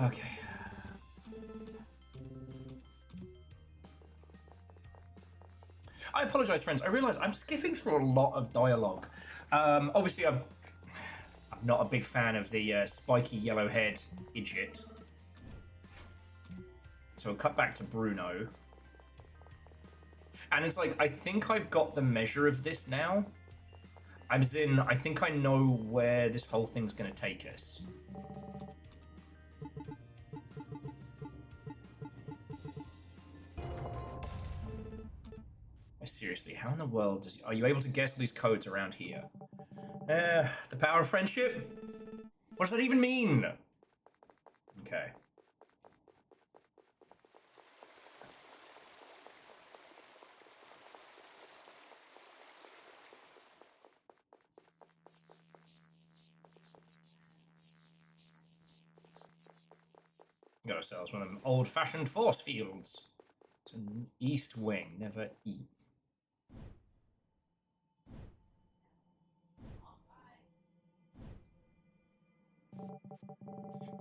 Okay. I apologize, friends. I realize I'm skipping through a lot of dialogue. Obviously, I'm not a big fan of the spiky yellow head idiot. So we'll cut back to Bruno. And it's like, I think I've got the measure of this now. As in, I think I know where this whole thing's going to take us. Seriously, how in the world are you able to guess these codes around here? The power of friendship? What does that even mean? Okay. Got ourselves one of them old-fashioned force fields. It's an east wing, never eat.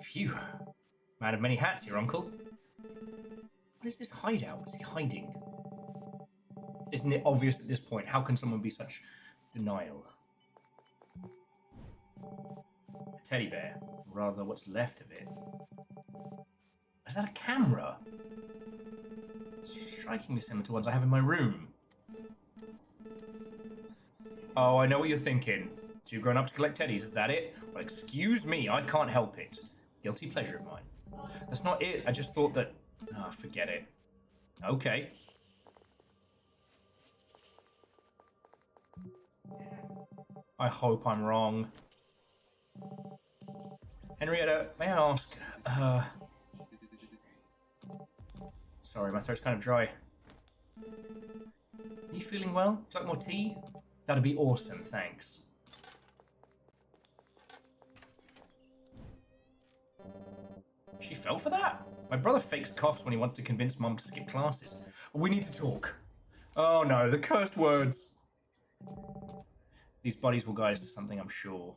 Phew. Man of many hats, your uncle. What is this hideout? Is he hiding? Isn't it obvious at this point? How can someone be such denial? A teddy bear. Rather, what's left of it. Is that a camera? Strikingly similar to ones I have in my room. Oh, I know what you're thinking. 2 grown-ups to collect teddies, is that it? Well, excuse me, I can't help it. Guilty pleasure of mine. That's not it, I just thought that... Ah, forget it. Okay. I hope I'm wrong. Henrietta, may I ask... Sorry, my throat's kind of dry. Are you feeling well? Would you like more tea? That'd be awesome, thanks. She fell for that? My brother fakes coughs when he wants to convince Mum to skip classes. We need to talk. Oh no, the cursed words. These buddies will guide us to something, I'm sure.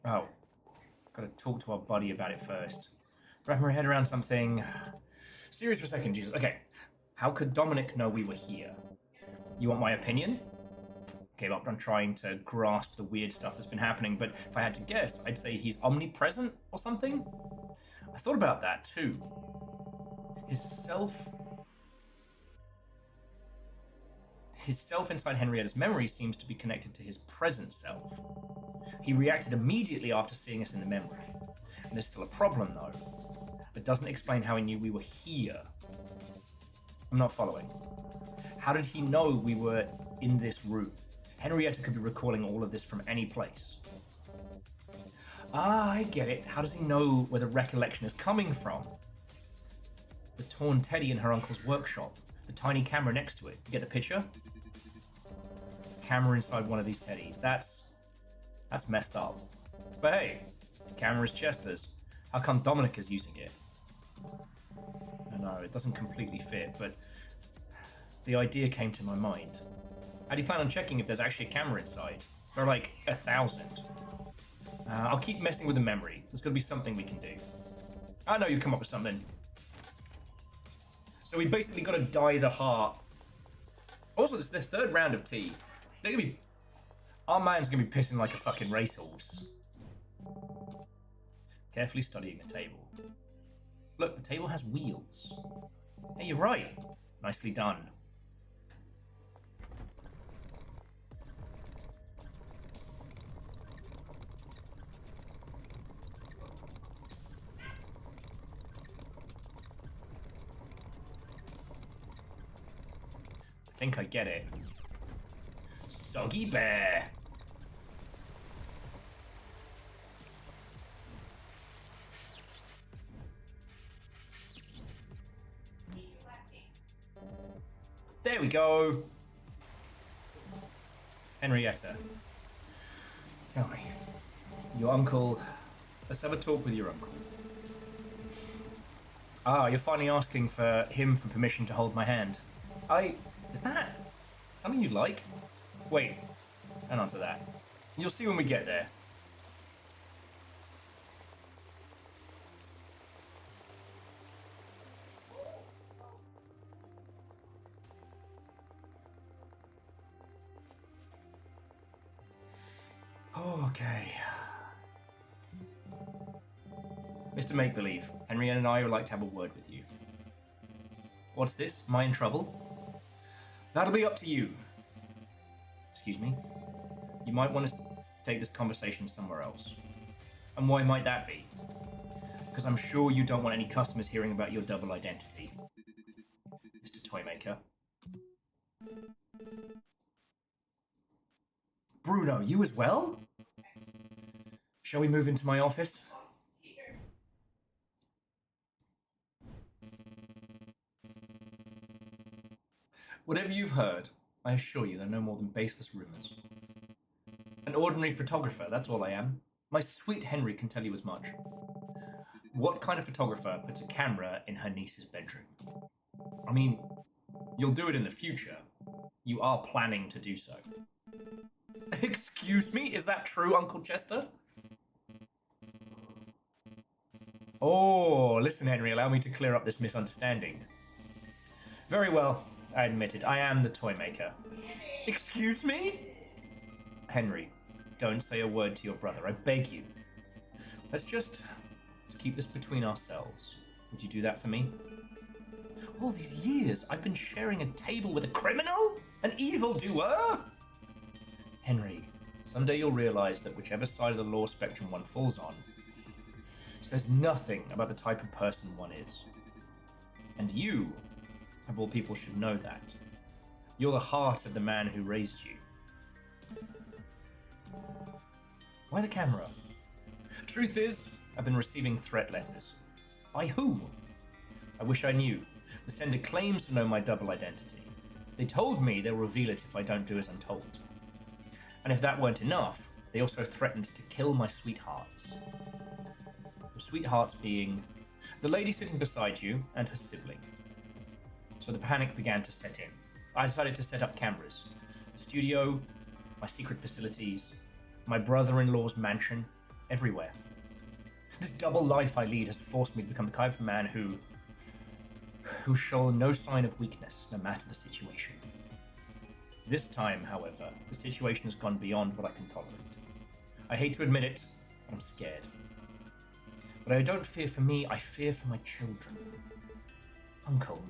Oh. Gotta talk to our buddy about it first. Wrap my head around something... Serious for a second, Jesus. Okay. How could Dominic know we were here? You want my opinion? Okay, well, I'm trying to grasp the weird stuff that's been happening, but if I had to guess, I'd say he's omnipresent or something? I thought about that, too. His self inside Henrietta's memory seems to be connected to his present self. He reacted immediately after seeing us in the memory. And there's still a problem, though. It doesn't explain how he knew we were here. I'm not following. How did he know we were in this room. Henrietta could be recalling all of this from any place. Ah, I get it. How does he know where the recollection is coming from? The torn teddy in her uncle's workshop. The tiny camera next to it. You get the picture? Camera inside one of these teddies. That's messed up. But hey, the camera is Chester's. How come Dominic is using it? I know, it doesn't completely fit, but the idea came to my mind. How do you plan on checking if there's actually a camera inside? There are like 1,000. I'll keep messing with the memory. There's got to be something we can do. I know you'll come up with something. So we basically got to dye the heart. Also, this is the third round of tea. They're gonna be... Our man's gonna be pissing like a fucking racehorse. Carefully studying the table. Look, the table has wheels. Hey, you're right. Nicely done. I think I get it. Soggy bear. There we go. Henrietta. Tell me. Your uncle... Let's have a talk with your uncle. Ah, you're finally asking for him for permission to hold my hand. Is that something you'd like? Wait, hang on to that. You'll see when we get there. Okay. Mr. Make-Believe, Henriette and I would like to have a word with you. What's this? Am I in trouble? That'll be up to you. Excuse me? You might want to take this conversation somewhere else. And why might that be? Because I'm sure you don't want any customers hearing about your double identity. Mr. Toymaker. Bruno, you as well? Shall we move into my office? Whatever you've heard, I assure you they're no more than baseless rumors. An ordinary photographer, that's all I am. My sweet Henry can tell you as much. What kind of photographer puts a camera in her niece's bedroom? I mean, you'll do it in the future. You are planning to do so. Excuse me, is that true, Uncle Chester? Oh, listen, Henry, allow me to clear up this misunderstanding. Very well, I admit it. I am the toy maker. Excuse me? Henry, don't say a word to your brother, I beg you. Let's keep this between ourselves. Would you do that for me? All these years, I've been sharing a table with a criminal? An evildoer? Henry, someday you'll realize that whichever side of the law spectrum one falls on, says nothing about the type of person one is. And you, of all people, should know that. You're the heart of the man who raised you. Why the camera? Truth is, I've been receiving threat letters. By who? I wish I knew. The sender claims to know my double identity. They told me they'll reveal it if I don't do as I'm told. And if that weren't enough, they also threatened to kill my sweethearts. The sweethearts being the lady sitting beside you and her sibling. So the panic began to set in. I decided to set up cameras. The studio, my secret facilities, my brother-in-law's mansion, everywhere. This double life I lead has forced me to become the kind of man who show no sign of weakness, no matter the situation. This time, however, the situation has gone beyond what I can tolerate. I hate to admit it, but I'm scared. But I don't fear for me, I fear for my children. Uncle.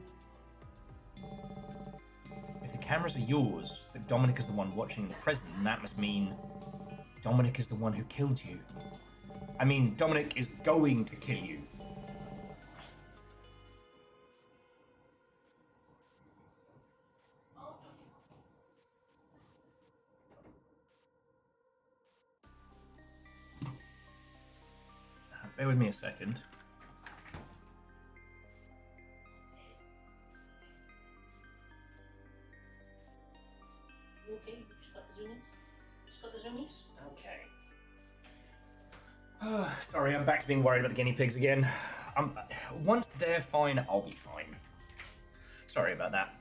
If the cameras are yours, but Dominic is the one watching in the present, then that must mean Dominic is the one who killed you. I mean, Dominic is going to kill you. Bear with me a second. You okay? You just got the zoomies? Just got the zoomies? Okay. Sorry, I'm back to being worried about the guinea pigs again. Once they're fine, I'll be fine. Sorry about that.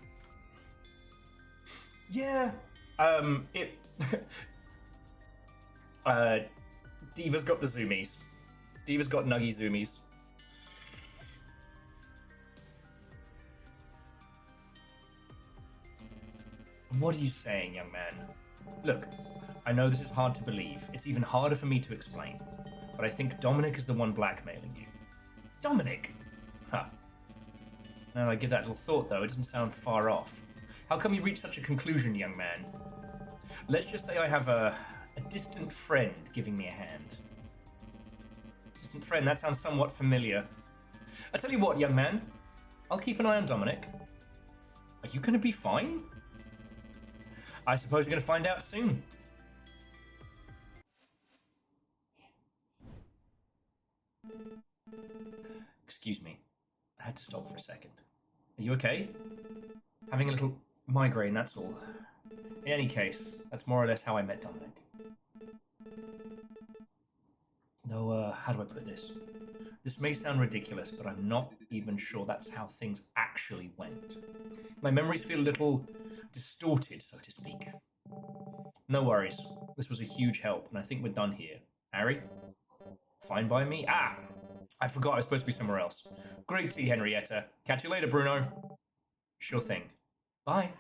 Yeah. Diva's got the zoomies. Diva's got nuggy zoomies. What are you saying, young man? Look, I know this is hard to believe. It's even harder for me to explain. But I think Dominic is the one blackmailing you. Dominic? Huh. Now that I give that little thought, though, it doesn't sound far off. How come you reach such a conclusion, young man? Let's just say I have a distant friend giving me a hand. Distant friend, that sounds somewhat familiar. I tell you what, young man. I'll keep an eye on Dominic. Are you going to be fine? I suppose you're going to find out soon. Excuse me. I had to stop for a second. Are you okay? Having a little migraine, that's all. In any case, that's more or less how I met Dominic. Though, how do I put this? This may sound ridiculous, but I'm not even sure that's how things actually went. My memories feel a little distorted, so to speak. No worries. This was a huge help, and I think we're done here. Harry? Fine by me? Ah! I forgot I was supposed to be somewhere else. Great tea, Henrietta. Catch you later, Bruno. Sure thing. Bye.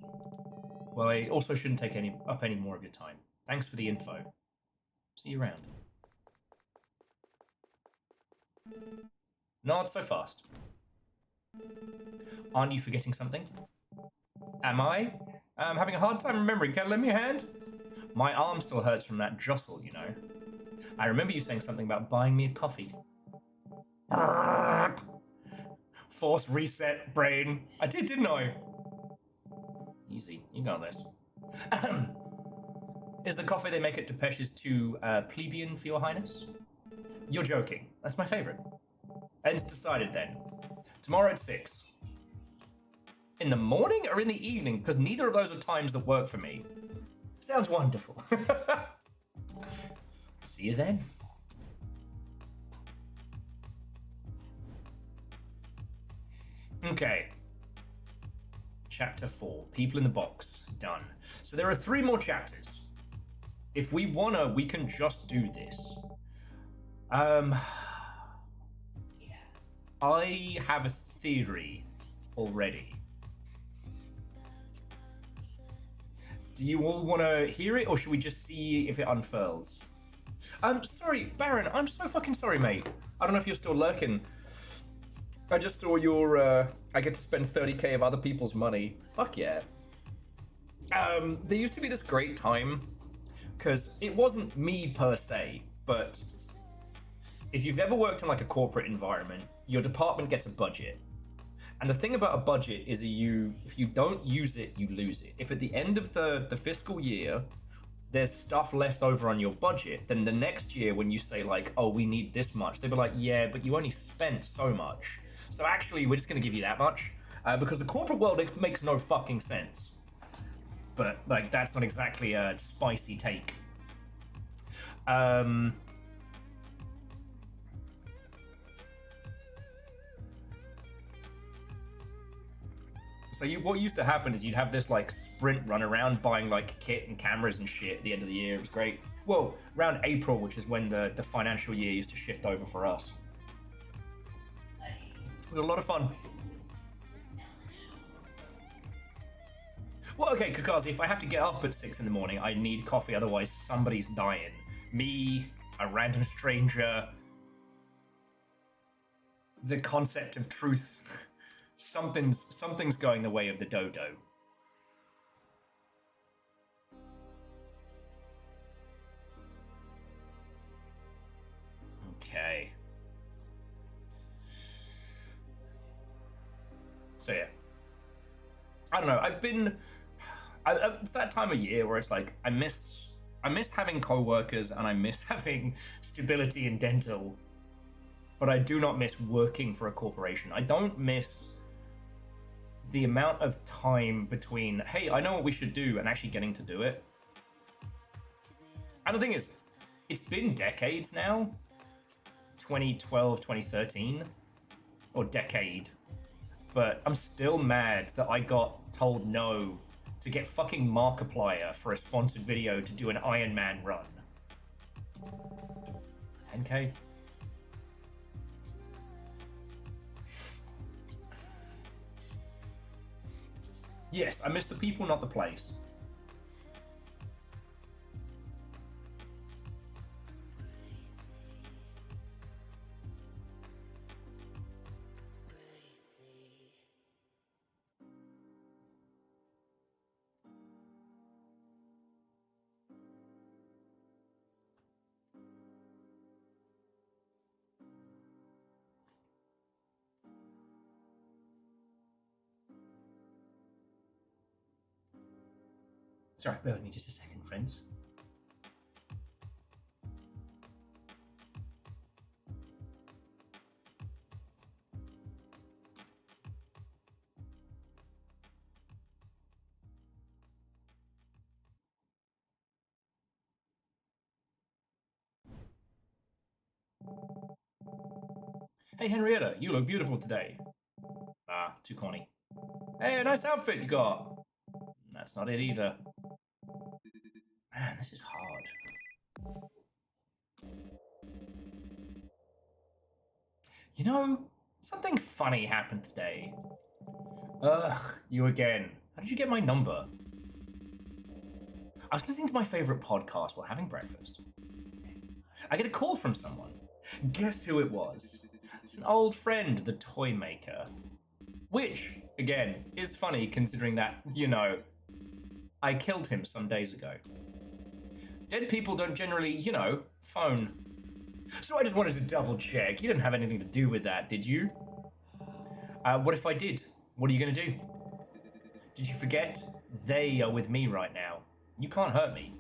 Well, I also shouldn't take up any more of your time. Thanks for the info. See you around. Not so fast. Aren't you forgetting something? Am I? I'm having a hard time remembering. Can you lend me a hand? My arm still hurts from that jostle, you know. I remember you saying something about buying me a coffee. Force reset, brain. I did, didn't I? Easy, you got this. Is the coffee they make at Depeche's too plebeian for your highness? You're joking. That's my favourite. And it's decided then. Tomorrow at 6. In the morning or in the evening? Because neither of those are times that work for me. Sounds wonderful. See you then. Okay. Chapter 4. People in the Box. Done. So there are 3 more chapters. If we wanna, we can just do this. I have a theory already. Do you all want to hear it, or should we just see if it unfurls? Sorry, Baron, I'm so fucking sorry, mate. I don't know if you're still lurking. I just saw your, I get to spend 30k of other people's money. Fuck yeah. There used to be this great time, because it wasn't me per se, but if you've ever worked in like a corporate environment, your department gets a budget. And the thing about a budget is if you don't use it, you lose it. If at the end of the fiscal year, there's stuff left over on your budget, then the next year when you say like, oh, we need this much, they'll be like, yeah, but you only spent so much. So actually, we're just gonna give you that much. Because the corporate world, it makes no fucking sense. But like, that's not exactly a spicy take. So what used to happen is you'd have this like sprint run around buying like kit and cameras and shit at the end of the year. It was great. Well, around April, which is when the financial year used to shift over for us. It was a lot of fun. Well, okay, Kakazi, if I have to get up at 6 in the morning, I need coffee, otherwise somebody's dying. Me, a random stranger, the concept of truth. Something's going the way of the dodo. Okay. So yeah. I don't know, it's that time of year where it's like, I missed I miss having co-workers and I miss having stability in dental, but I do not miss working for a corporation. I don't miss the amount of time between, hey, I know what we should do, and actually getting to do it. And the thing is, it's been decades now. 2012, 2013, or decade. But I'm still mad that I got told no to get fucking Markiplier for a sponsored video to do an Iron Man run. 10k? Yes, I miss the people, not the place. Sorry, bear with me just a second, friends. Hey, Henrietta, you look beautiful today. Ah, too corny. Hey, a nice outfit you got. That's not it either. Man, this is hard. You know, something funny happened today. Ugh, you again. How did you get my number? I was listening to my favorite podcast while having breakfast. I get a call from someone. Guess who it was? It's an old friend, the toy maker. Which, again, is funny considering that, you know, I killed him some days ago. Dead people don't generally, you know, phone. So I just wanted to double check. You didn't have anything to do with that, did you? What if I did? What are you gonna do? Did you forget? They are with me right now. You can't hurt me.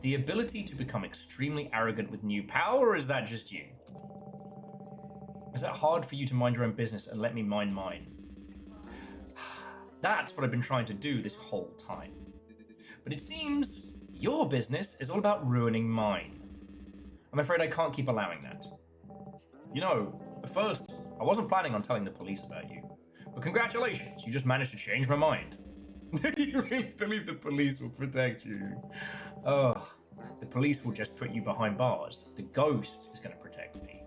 The ability to become extremely arrogant with new power, or is that just you? Is that hard for you to mind your own business and let me mind mine? That's what I've been trying to do this whole time. But it seems your business is all about ruining mine. I'm afraid I can't keep allowing that. You know, at first, I wasn't planning on telling the police about you. But congratulations, you just managed to change my mind. You really believe the police will protect you? Oh, the police will just put you behind bars. The ghost is going to protect me.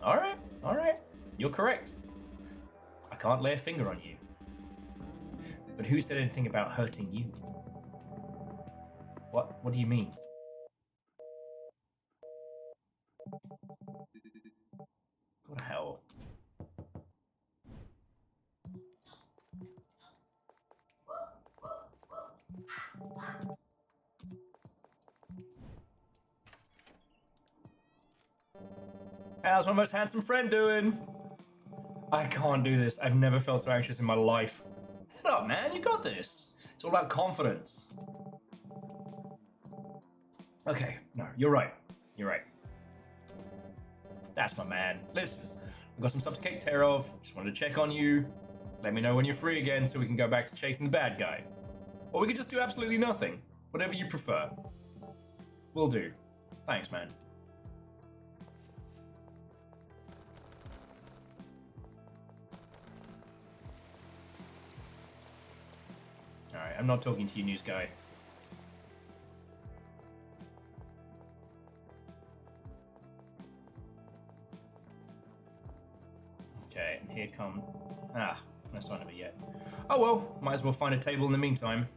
All right. You're correct. I can't lay a finger on you. But who said anything about hurting you? What do you mean? Go to hell. How's my most handsome friend doing? I can't do this. I've never felt so anxious in my life. Head up, man. You got this. It's all about confidence. Okay, no, you're right. You're right. That's my man. Listen, I've got some stuff to take care of. Just wanted to check on you. Let me know when you're free again so we can go back to chasing the bad guy. Or we could just do absolutely nothing. Whatever you prefer. Will do. Thanks, man. Alright, I'm not talking to you, news guy. Okay, and here come... Ah, no sign of it yet. Oh well, might as well find a table in the meantime.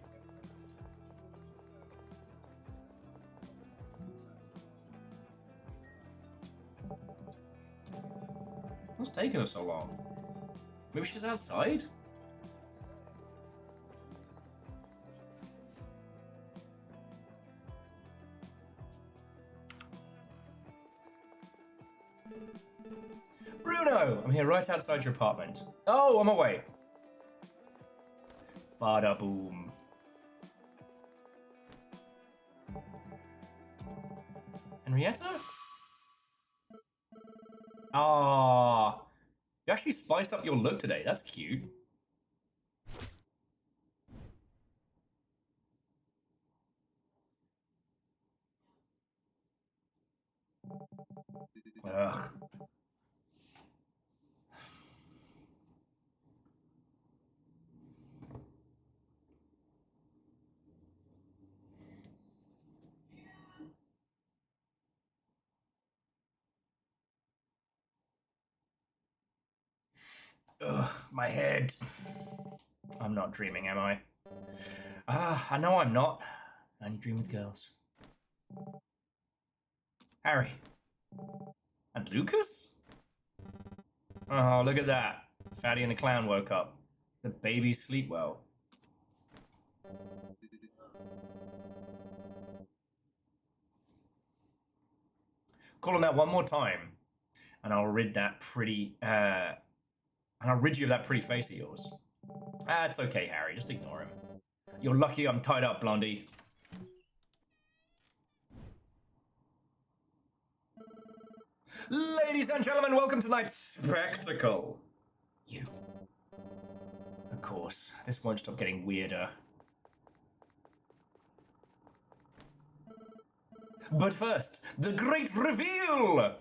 What's taking her so long? Maybe she's outside? Bruno! I'm here right outside your apartment. Oh, on my way. Bada boom. Henrietta? Ah, you actually spiced up your look today. That's cute. Ugh. Ugh, my head. I'm not dreaming, am I? I know I'm not. I only dream with girls. Harry. And Lucas? Oh, look at that. Fatty and the clown woke up. The babies sleep well. Call on that one more time, and I'll rid that pretty, and I'll rid you of that pretty face of yours. It's okay, Harry. Just ignore him. You're lucky I'm tied up, Blondie. Ladies and gentlemen, welcome to tonight's spectacle. You. Of course, this won't stop getting weirder. But first, the great reveal!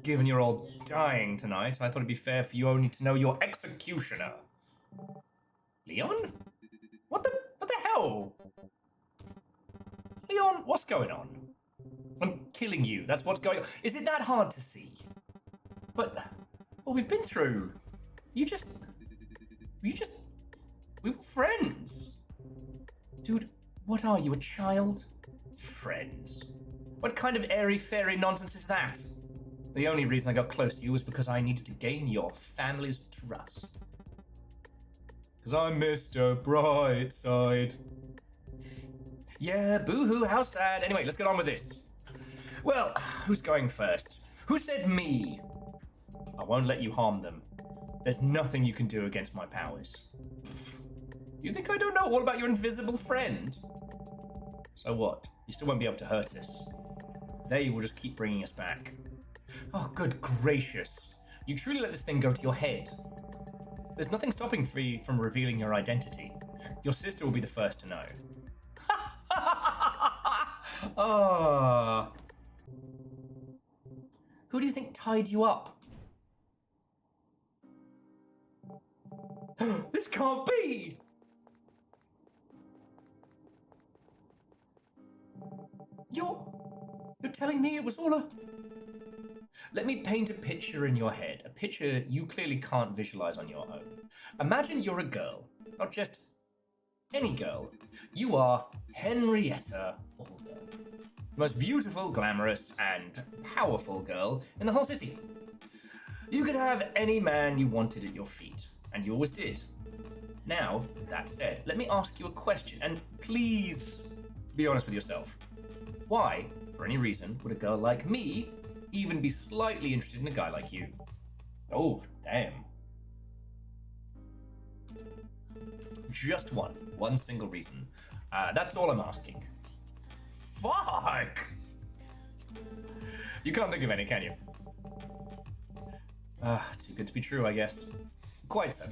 Given you're all dying tonight, I thought it'd be fair for you only to know your executioner. Leon? What the hell? Leon, what's going on? I'm killing you, that's what's going on. Is it that hard to see? But, what we've been through, we were friends. Dude, what are you, a child? Friends. What kind of airy-fairy nonsense is that? The only reason I got close to you was because I needed to gain your family's trust. Because I'm Mr. Brightside. Yeah, boo-hoo, how sad. Anyway, let's get on with this. Well, who's going first? Who said me? I won't let you harm them. There's nothing you can do against my powers. You think I don't know all about your invisible friend? So what? You still won't be able to hurt us. They will just keep bringing us back. Oh, good gracious. You truly let this thing go to your head. There's nothing stopping you from revealing your identity. Your sister will be the first to know. Ah. Who do you think tied you up? This can't be! You're telling me it was all a... Let me paint a picture in your head, a picture you clearly can't visualize on your own. Imagine you're a girl, not just any girl. You are Henrietta Alder, the most beautiful, glamorous, and powerful girl in the whole city. You could have any man you wanted at your feet, and you always did. Now, that said, let me ask you a question, and please be honest with yourself. Why, for any reason, would a girl like me even be slightly interested in a guy like you? Oh, damn. Just one single reason. That's all I'm asking. Fuck! You can't think of any, can you? Too good to be true, I guess. Quite so.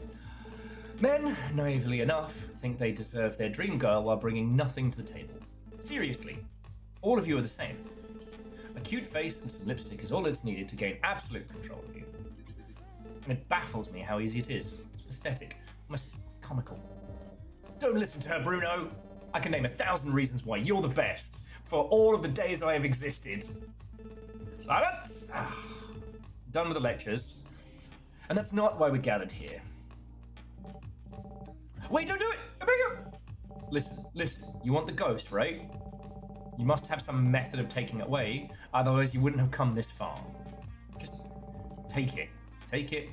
Men, naively enough, think they deserve their dream girl while bringing nothing to the table. Seriously, all of you are the same. A cute face and some lipstick is all that's needed to gain absolute control of you. And it baffles me how easy it is. It's pathetic, almost comical. Don't listen to her, Bruno. I can name 1,000 reasons why you're the best for all of the days I have existed. Silence! Done with the lectures. And that's not why we gathered here. Wait, don't do it! I beg you! Listen. You want the ghost, right? You must have some method of taking it away, otherwise you wouldn't have come this far. Just take it. Take it.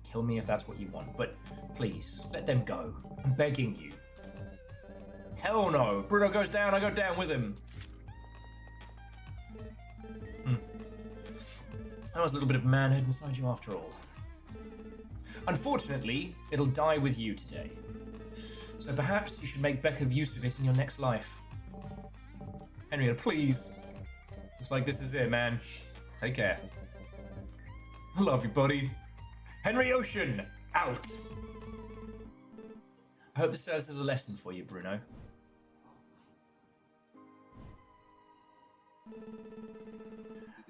Kill me if that's what you want, but please, let them go. I'm begging you. Hell no. Bruno goes down, I go down with him. That was a little bit of manhood inside you after all. Unfortunately, it'll die with you today. So perhaps you should make better use of it in your next life. Henrietta, please. Looks like this is it, man. Take care. I love you, buddy. Henry Ocean, out. I hope this serves as a lesson for you, Bruno.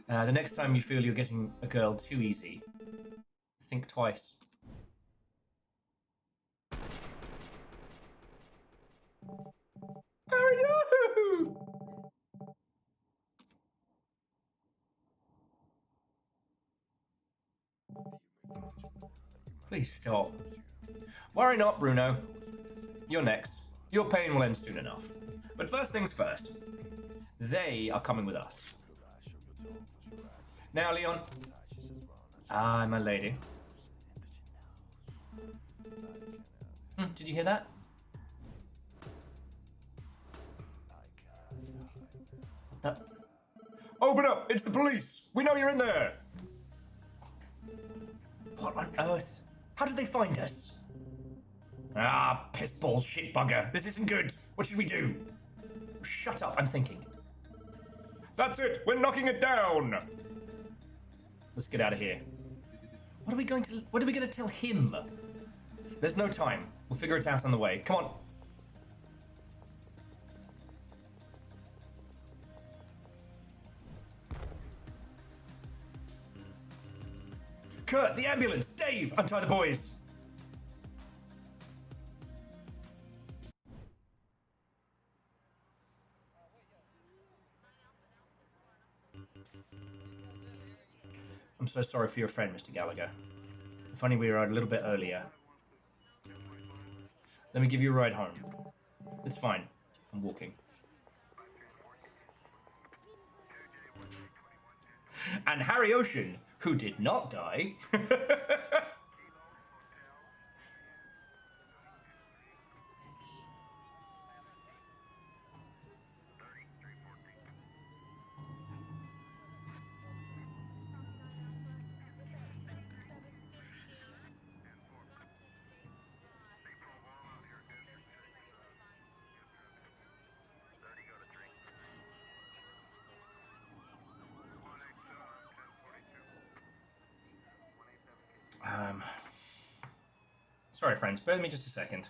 The next time you feel you're getting a girl too easy, think twice. Harry, no! Please stop. Worry not, Bruno. You're next. Your pain will end soon enough. But first things first. They are coming with us. Now, Leon. Ah, my lady. Did you hear that? Open up! It's the police! We know you're in there! What on earth? How did they find us? Ah, pissball shit bugger. This isn't good. What should we do? Shut up, I'm thinking. That's it! We're knocking it down! Let's get out of here. What are we going to tell him? There's no time. We'll figure it out on the way. Come on. Kurt, the ambulance! Dave, untie the boys! I'm so sorry for your friend, Mr. Gallagher. If only we arrived a little bit earlier. Let me give you a ride home. It's fine. I'm walking. And Harry Ocean, who did not die. Sorry, friends. Bear with me just a second.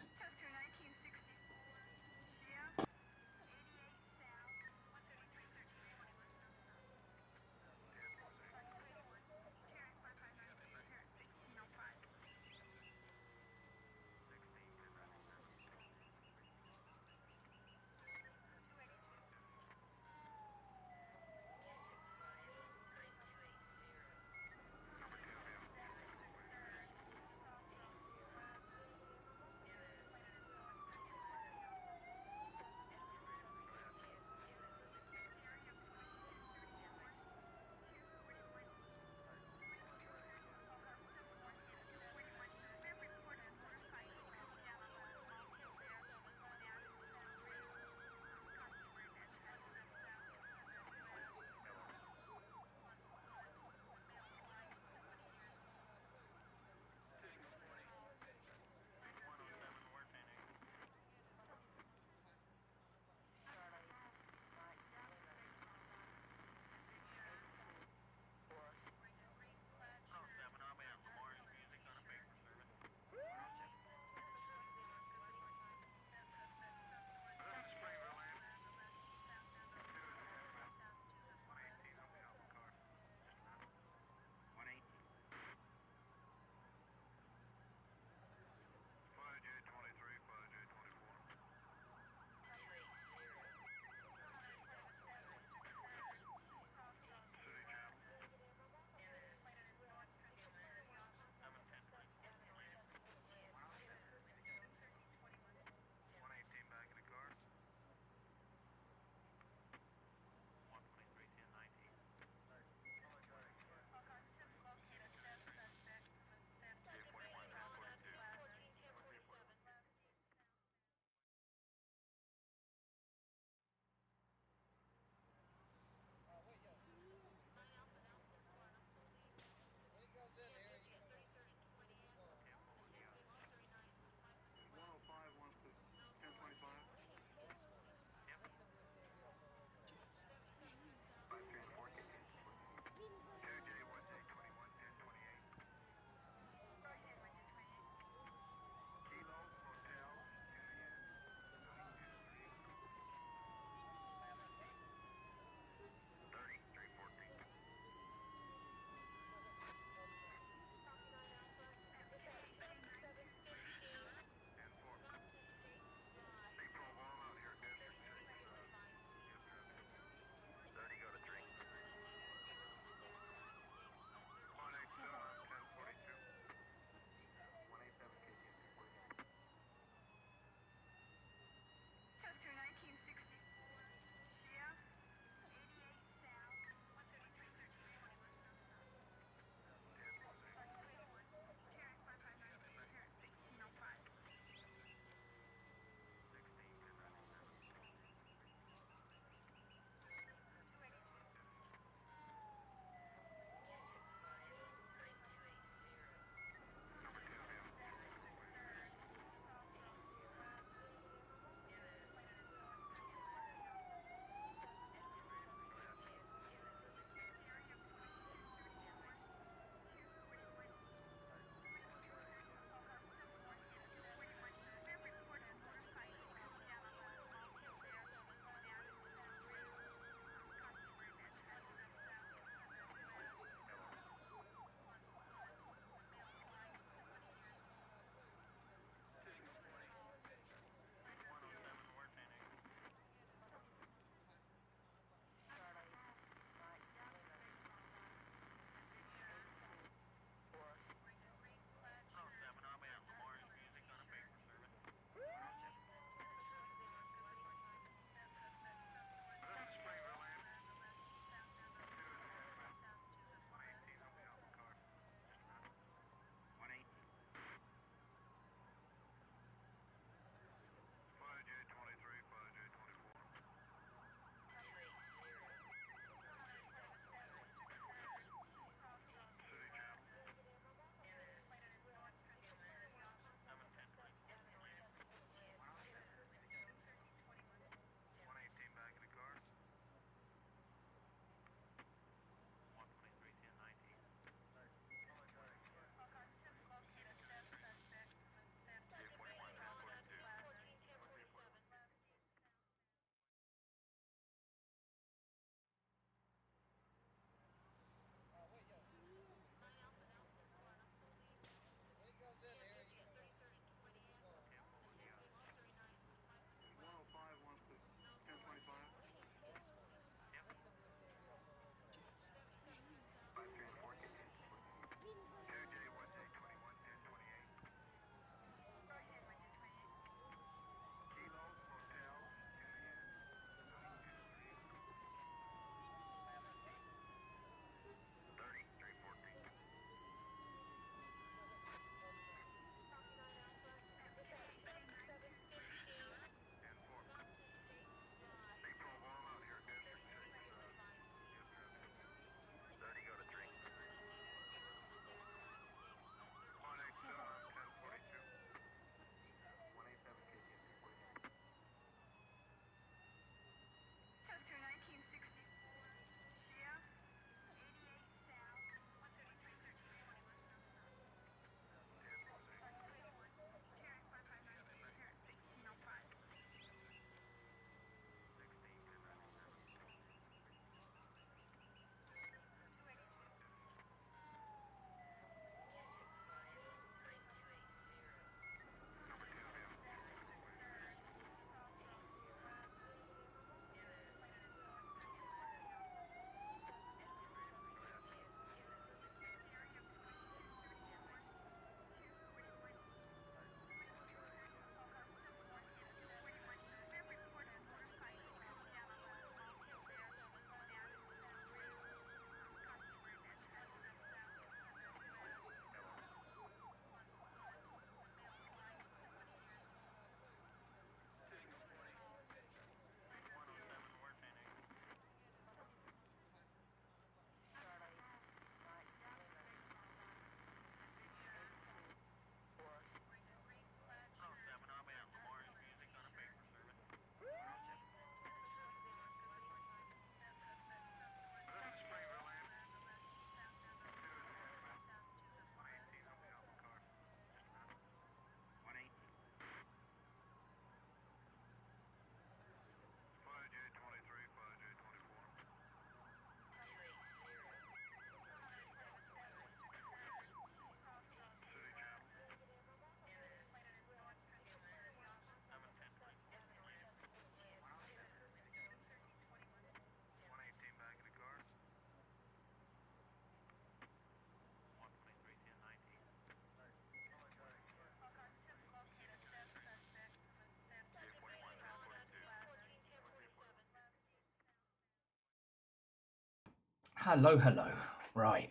Hello, hello. Right.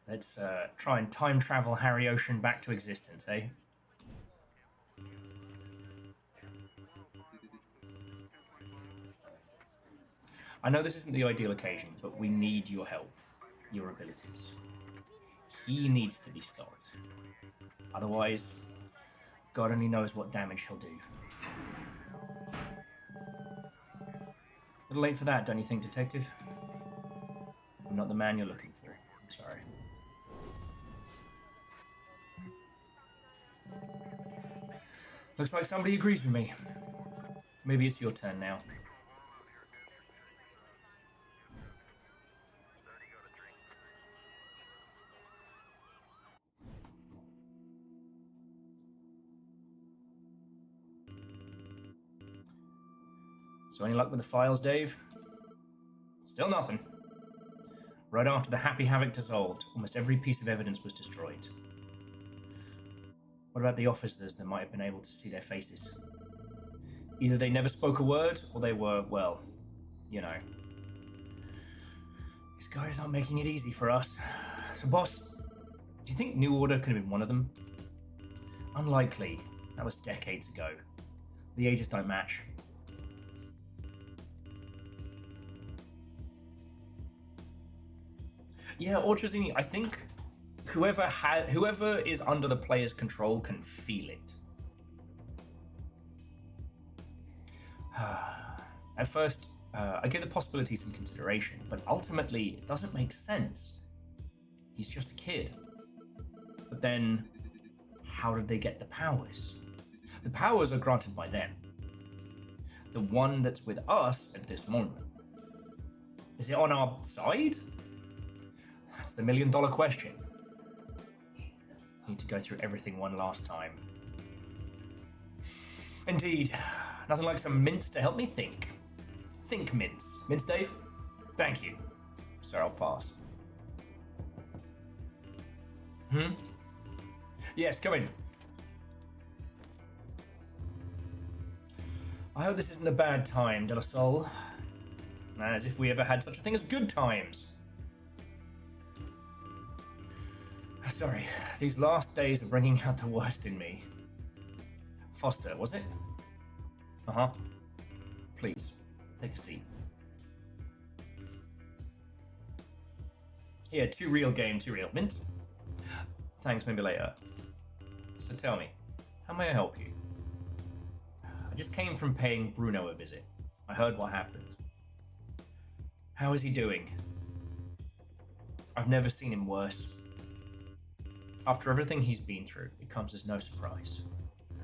Let's try and time travel Harry Ocean back to existence, eh? I know this isn't the ideal occasion, but we need your help, your abilities. He needs to be stopped. Otherwise, God only knows what damage he'll do. A little late for that, don't you think, Detective? I'm not the man you're looking for. I'm sorry. Looks like somebody agrees with me. Maybe it's your turn now. So any luck with the files, Dave? Still nothing. Right after the Happy Havoc dissolved, almost every piece of evidence was destroyed. What about the officers that might have been able to see their faces? Either they never spoke a word, or they were, well, you know. These guys aren't making it easy for us. So, boss, do you think New Order could have been one of them? Unlikely. That was decades ago. The ages don't match. Yeah, or Trezini, I think whoever is under the player's control can feel it. At first, I give the possibility some consideration, but ultimately, it doesn't make sense. He's just a kid. But then, how did they get the powers? The powers are granted by them. The one that's with us at this moment. Is it on our side? That's the million-dollar question. Need to go through everything one last time. Indeed. Nothing like some mince to help me think. Think mince. Mince, Dave? Thank you. Sir, I'll pass. Yes, come in. I hope this isn't a bad time, De La Soul. As if we ever had such a thing as good times. Sorry, these last days are bringing out the worst in me. Foster, was it? Uh-huh. Please, take a seat. Yeah, too real game, too real. Mint? Thanks, maybe later. So tell me, how may I help you? I just came from paying Bruno a visit. I heard what happened. How is he doing? I've never seen him worse. After everything he's been through, it comes as no surprise.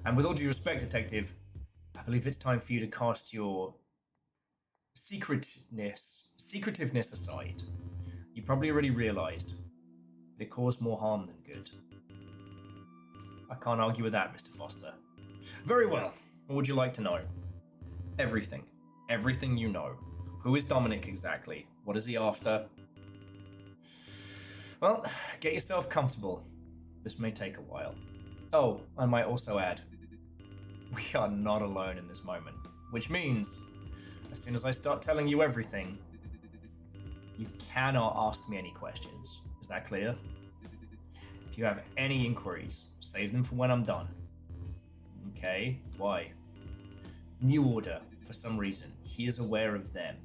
And with all due respect, Detective, I believe it's time for you to cast your secretiveness aside. You probably already realized that it caused more harm than good. I can't argue with that, Mr. Foster. Very well. What would you like to know? Everything. Everything you know. Who is Dominic exactly? What is he after? Well, get yourself comfortable. This may take a while. Oh, I might also add, we are not alone in this moment. Which means, as soon as I start telling you everything, you cannot ask me any questions. Is that clear? If you have any inquiries, save them for when I'm done. Okay, why? New Order, for some reason, he is aware of them.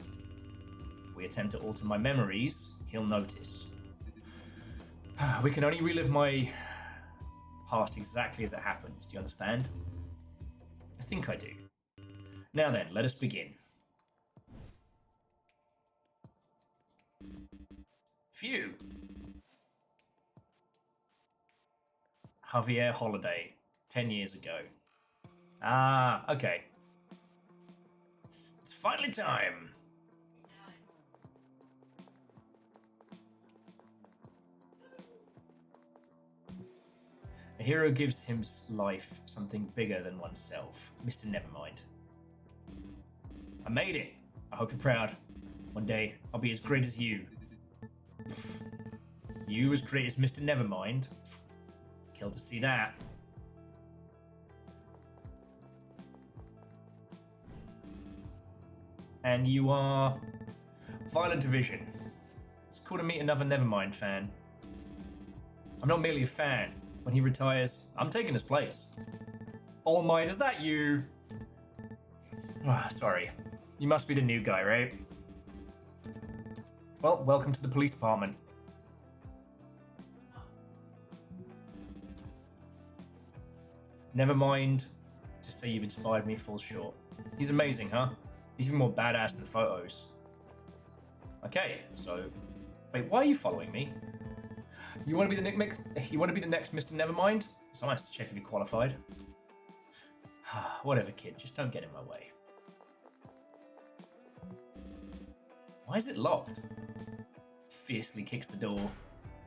If we attempt to alter my memories, he'll notice. We can only relive my past exactly as it happens. Do you understand? I think I do. Now then, let us begin. Phew. Javier Holiday, 10 years ago. Ah, okay. It's finally time. A hero gives his life something bigger than oneself. Mr. Nevermind. I made it. I hope you're proud. One day, I'll be as great as you. You as great as Mr. Nevermind? Kill to see that. And you are Violent Division. It's cool to meet another Nevermind fan. I'm not merely a fan. When he retires, I'm taking his place. All Might, is that you? Sorry. You must be the new guy, right? Well, welcome to the police department. Never mind to say you've inspired me falls short. He's amazing, huh? He's even more badass than the photos. Okay, so... Wait, why are you following me? You want to be the next Mr. Nevermind? Someone has to check if you qualified. Whatever, kid. Just don't get in my way. Why is it locked? Fiercely kicks the door.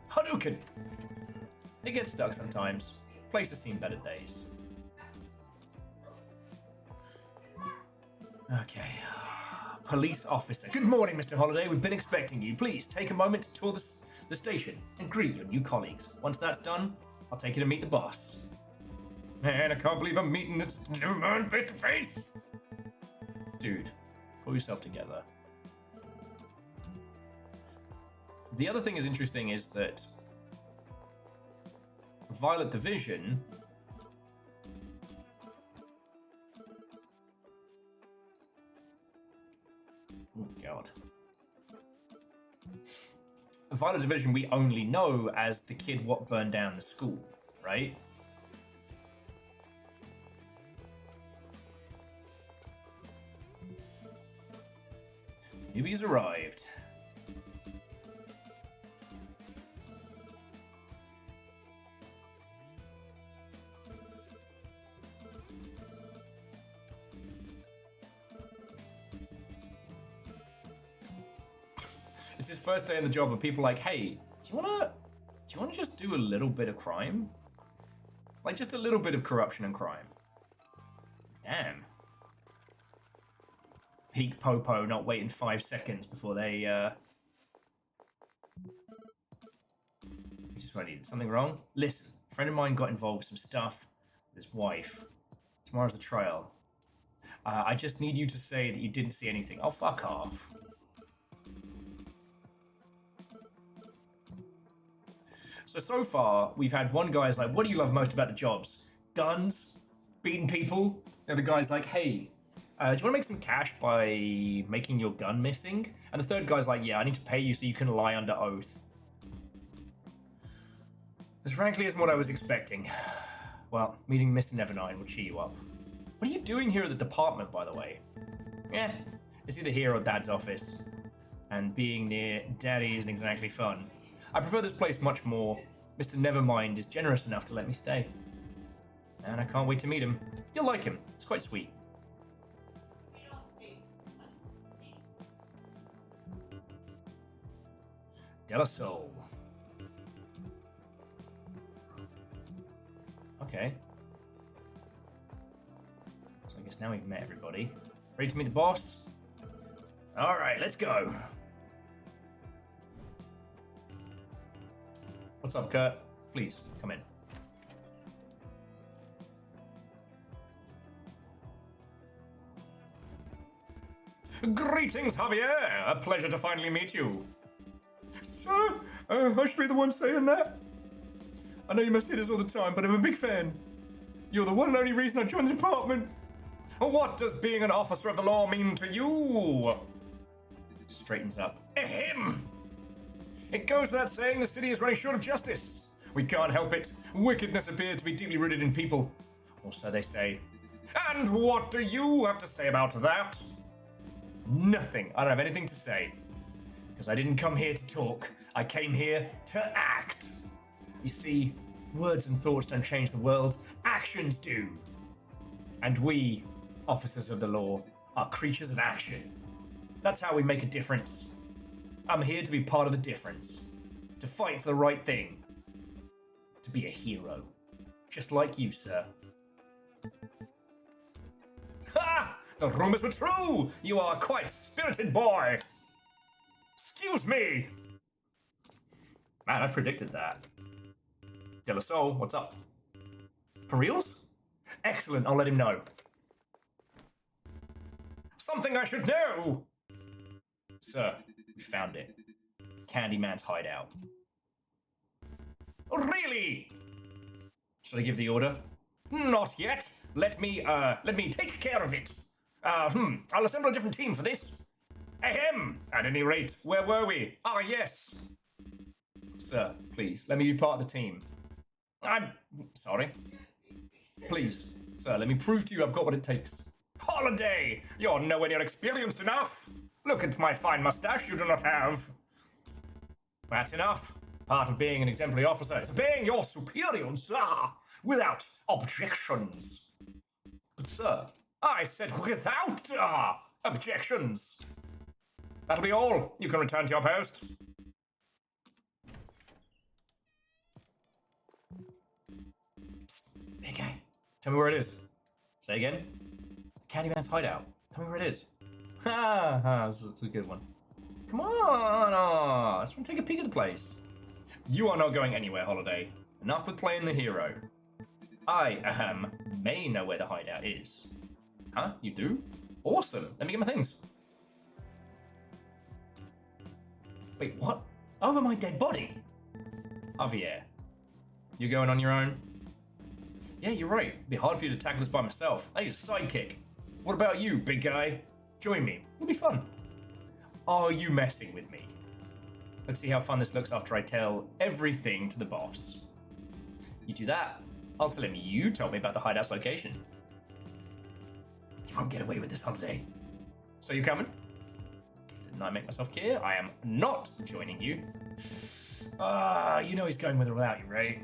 Hadouken! It gets stuck sometimes. Place has seen better days. Okay. Police officer. Good morning, Mr. Holiday. We've been expecting you. Please take a moment to tour the station and greet your new colleagues. Once that's done, I'll take you to meet the boss. Man, I can't believe I'm meeting this Nevermind face to face. Dude, pull yourself together. The other thing is interesting is that Violet Division oh god. Violet Division we only know as the kid what burned down the school, right? Newbies arrived. It's his first day in the job, and people are like, hey, do you wanna just do a little bit of crime? Like, just a little bit of corruption and crime. Damn. Peak Popo not waiting 5 seconds before they, just ready. Something wrong? Listen, a friend of mine got involved with some stuff with his wife. Tomorrow's the trial. I just need you to say that you didn't see anything. Oh, fuck off. So far, we've had one guy's like, what do you love most about the jobs? Guns? Beating people? The other guy's like, hey, do you want to make some cash by making your gun missing? And the third guy's like, yeah, I need to pay you so you can lie under oath. This frankly isn't what I was expecting. Well, meeting Mr. Nevermind will cheer you up. What are you doing here at the department, by the way? Yeah, it's either here or Dad's office. And being near Daddy isn't exactly fun. I prefer this place much more. Mr. Nevermind is generous enough to let me stay. And I can't wait to meet him. You'll like him. It's quite sweet. De La Soul. Okay. So I guess now we've met everybody. Ready to meet the boss? Alright, let's go. What's up, Kurt? Please, come in. Greetings, Javier! A pleasure to finally meet you. Sir, I should be the one saying that. I know you must hear this all the time, but I'm a big fan. You're the one and only reason I joined the department. What does being an officer of the law mean to you? Straightens up. Ahem! It goes without saying the city is running short of justice. We can't help it. Wickedness appears to be deeply rooted in people. Or so they say. And what do you have to say about that? Nothing. I don't have anything to say. Because I didn't come here to talk. I came here to act. You see, words and thoughts don't change the world. Actions do. And we, officers of the law, are creatures of action. That's how we make a difference. I'm here to be part of the difference. To fight for the right thing. To be a hero. Just like you, sir. Ha! The rumors were true! You are quite a spirited boy! Excuse me! Man, I predicted that. De La Soul, what's up? For reals? Excellent, I'll let him know. Something I should know! Sir, we found it. Candyman's hideout. Really? Should I give the order? Not yet. Let me take care of it. I'll assemble a different team for this. Ahem! At any rate, where were we? Ah, yes. Sir, please, let me be part of the team. I'm sorry. Please, sir, let me prove to you I've got what it takes. Holiday! You're nowhere near experienced enough. Look at my fine mustache you do not have. That's enough. Part of being an exemplary officer is obeying your superiors, without objections. But sir, I said without objections. That'll be all. You can return to your post. Psst, big guy. Tell me where it is. Say again. Candyman's hideout. Tell me where it is. That's a good one. Come on, I just want to take a peek at the place. You are not going anywhere, Holiday. Enough with playing the hero. I may know where the hideout is. Huh? You do? Awesome. Let me get my things. Wait, what? Over my dead body? Javier. You going on your own? Yeah, you're right. It'd be hard for you to tackle this by myself. I need a sidekick. What about you, big guy? Join me. It'll be fun. Are you messing with me? Let's see how fun this looks after I tell everything to the boss. You do that, I'll tell him you told me about the hideout's location. You won't get away with this, Holiday. So you coming? Didn't I make myself clear? I am not joining you. You know he's going with or without you, right?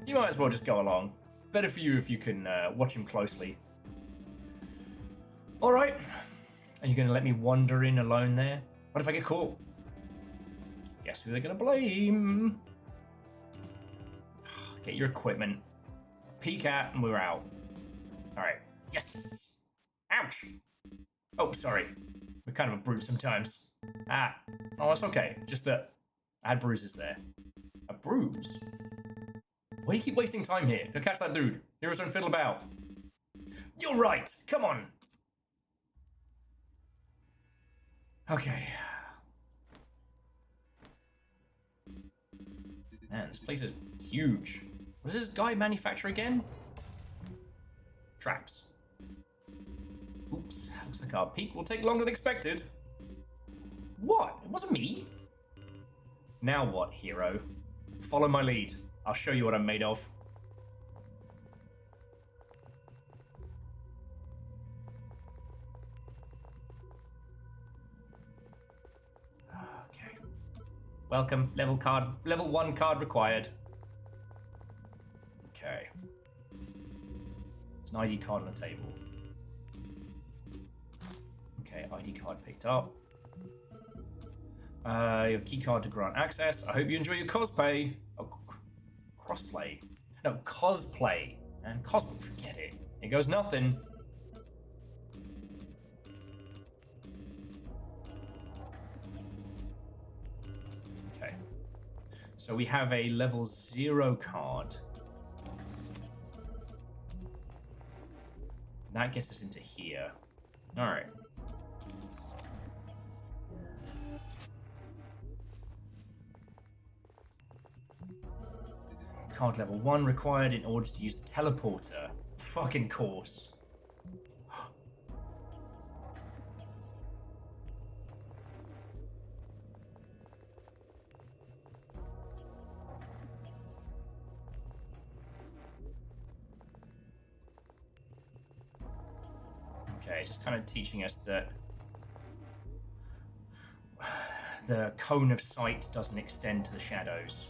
You might as well just go along. Better for you if you can watch him closely. Alright. Are you going to let me wander in alone there? What if I get caught? Guess who they're going to blame? Get your equipment. Peek at, and we're out. Alright. Yes! Ouch! Oh, sorry. We're kind of a brute sometimes. Oh, it's okay. Just that I had bruises there. A bruise? Why do you keep wasting time here? Go catch that dude. Heroes don't fiddle about. You're right. Come on. Okay. Man, this place is huge. What does this guy manufacture again? Traps. Oops, looks like our peak will take longer than expected. What? It wasn't me. Now what, hero? Follow my lead. I'll show you what I'm made of. Okay. Welcome. Level 1 card required. Okay. There's an ID card on the table. Okay, ID card picked up. Your key card to grant access. I hope you enjoy your cosplay. Oh, crossplay. No, cosplay. And cosplay, forget it. Here goes nothing. Okay. So we have a level 0 card. That gets us into here. Alright. Card level 1 required in order to use the teleporter. Fucking course. Okay, just kind of teaching us that the cone of sight doesn't extend to the shadows.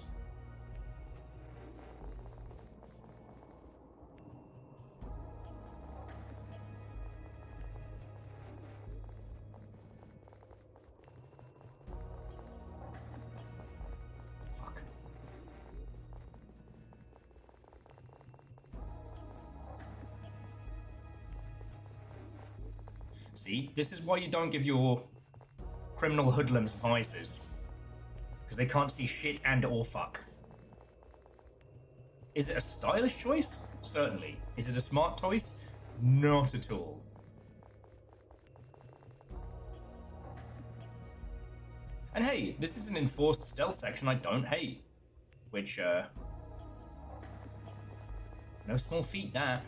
See, this is why you don't give your criminal hoodlums visors. Because they can't see shit and or fuck. Is it a stylish choice? Certainly. Is it a smart choice? Not at all. And hey, this is an enforced stealth section I don't hate. Which, no small feat, that.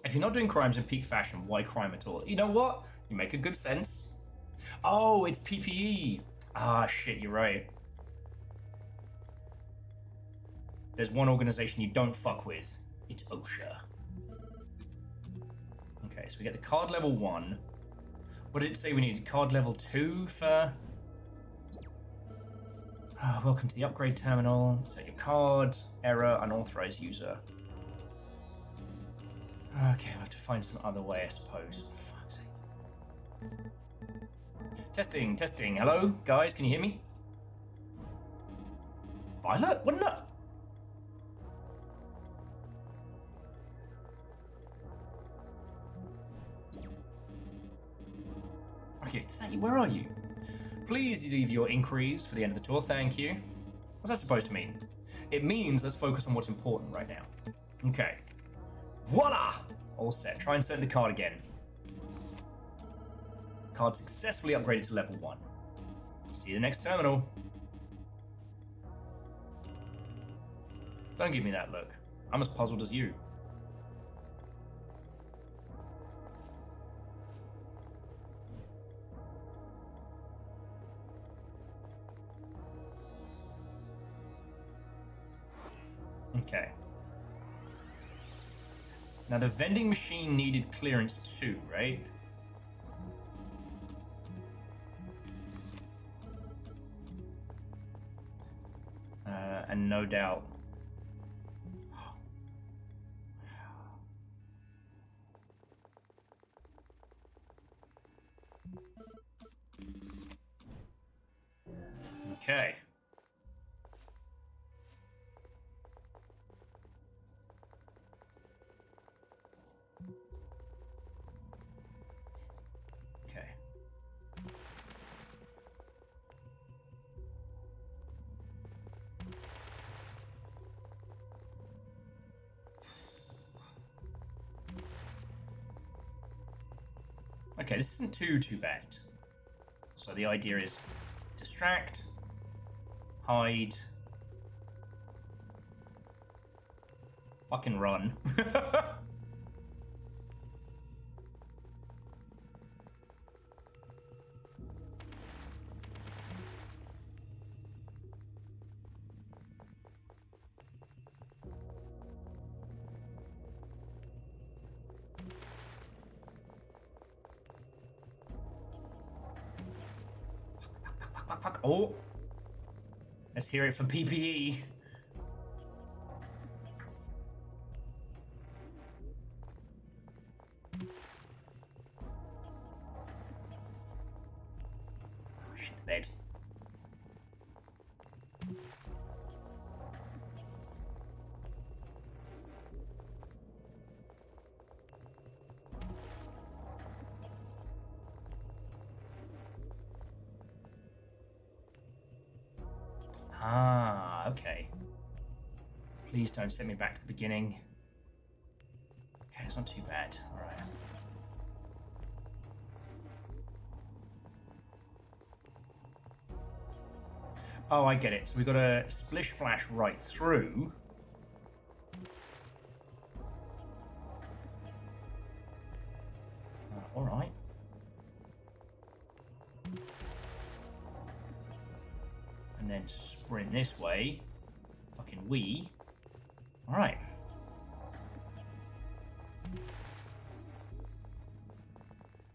If you're not doing crimes in peak fashion, why crime at all? You know what? You make a good sense. Oh, it's PPE. Ah, shit, you're right. There's one organization you don't fuck with. It's OSHA. Okay, so we get the card level 1. What did it say we needed? Card level 2 for... Oh, welcome to the upgrade terminal. Set your card. Error, unauthorized user. Okay, we'll have to find some other way, I suppose. For fuck's sake. Testing, testing. Hello, guys, can you hear me? Violet? What in the... Okay, Saki, where are you? Please leave your inquiries for the end of the tour, thank you. What's that supposed to mean? It means let's focus on what's important right now. Okay. Voila! All set. Try and set the card again. Card successfully upgraded to level 1. See you the next terminal. Don't give me that look. I'm as puzzled as you. Okay. Now the vending machine needed clearance too, right? And no doubt. Okay. Okay. Okay, this isn't too bad. So the idea is distract, hide, fucking run. Fuck. Oh! Let's hear it for PPE. Oh, shit, the bed. Ah, okay. Please don't send me back to the beginning. Okay, it's not too bad. Alright. Oh, I get it. So we got a splish splash right through. Alright. And then sprint this way. Fucking wee. Alright.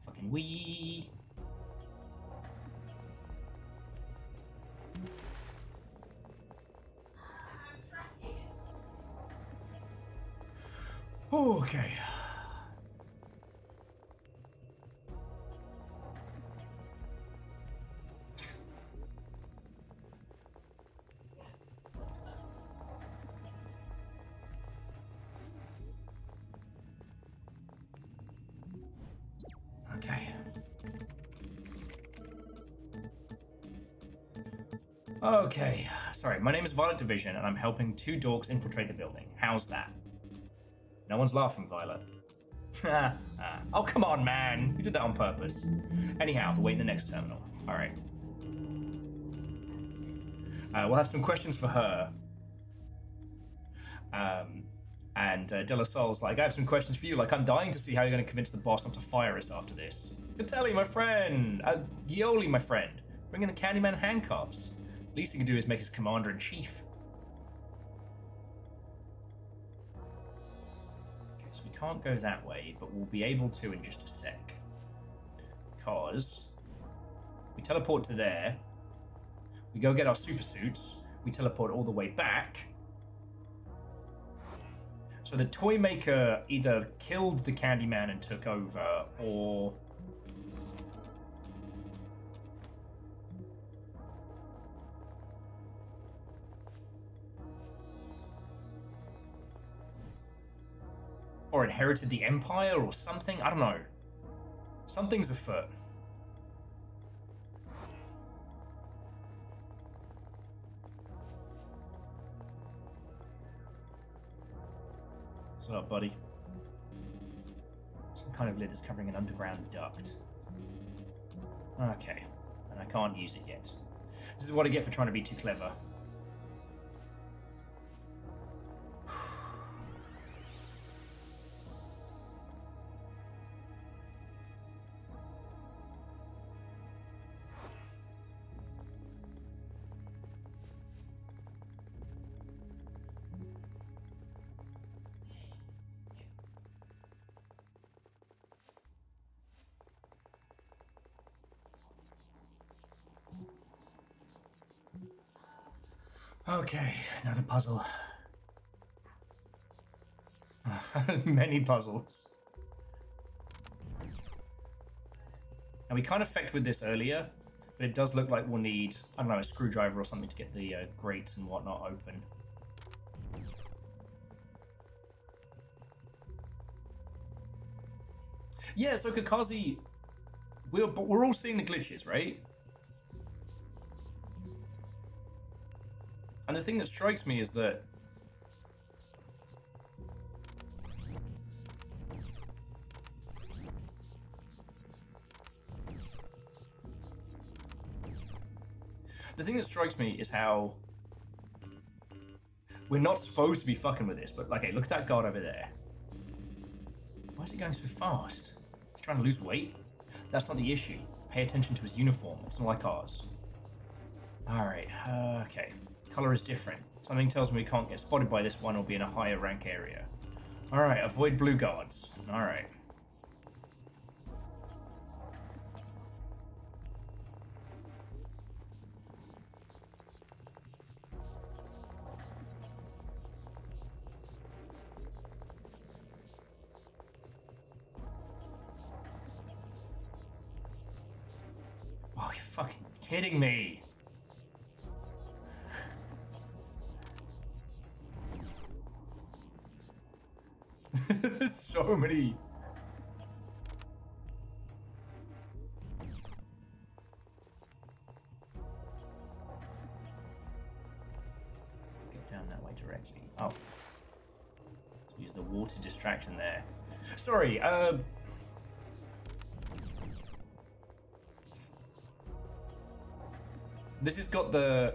Fucking wee. Okay. Okay. Okay, sorry, my name is Violet Division, and I'm helping 2 dorks infiltrate the building. How's that? No one's laughing, Violet. Oh, come on, man. You did that on purpose. Anyhow, we'll wait in the next terminal. Alright. We'll have some questions for her. And De La Sol's like, I have some questions for you. Like, I'm dying to see how you're going to convince the boss not to fire us after this. Catelli, my friend. Gioli, my friend. Bring in the Candyman handcuffs. Least he can do is make us commander-in-chief. Okay, so we can't go that way, but we'll be able to in just a sec. Because we teleport to there. We go get our super suits. We teleport all the way back. So the toy maker either killed the Candyman and took over, or... or inherited the Empire, or something? I don't know. Something's afoot. What's up, buddy? Some kind of lid that's covering an underground duct. Okay, and I can't use it yet. This is what I get for trying to be too clever. Okay, another puzzle. Many puzzles. And we kind of fecked with this earlier, but it does look like we'll need, I don't know, a screwdriver or something to get the grates and whatnot open. Yeah, so Kakazi, we're all seeing the glitches, right? And the thing that strikes me is that how we're not supposed to be fucking with this, but like, hey, look at that guard over there. Why is he going so fast? He's trying to lose weight? That's not the issue. Pay attention to his uniform. It's not like ours. Alright, okay. Color is different. Something tells me we can't get spotted by this one or be in a higher rank area. Alright, avoid blue guards. Alright. Oh, you're fucking kidding me. There's so many. Get down that way directly. Oh. Use the water distraction there. Sorry, this has got the...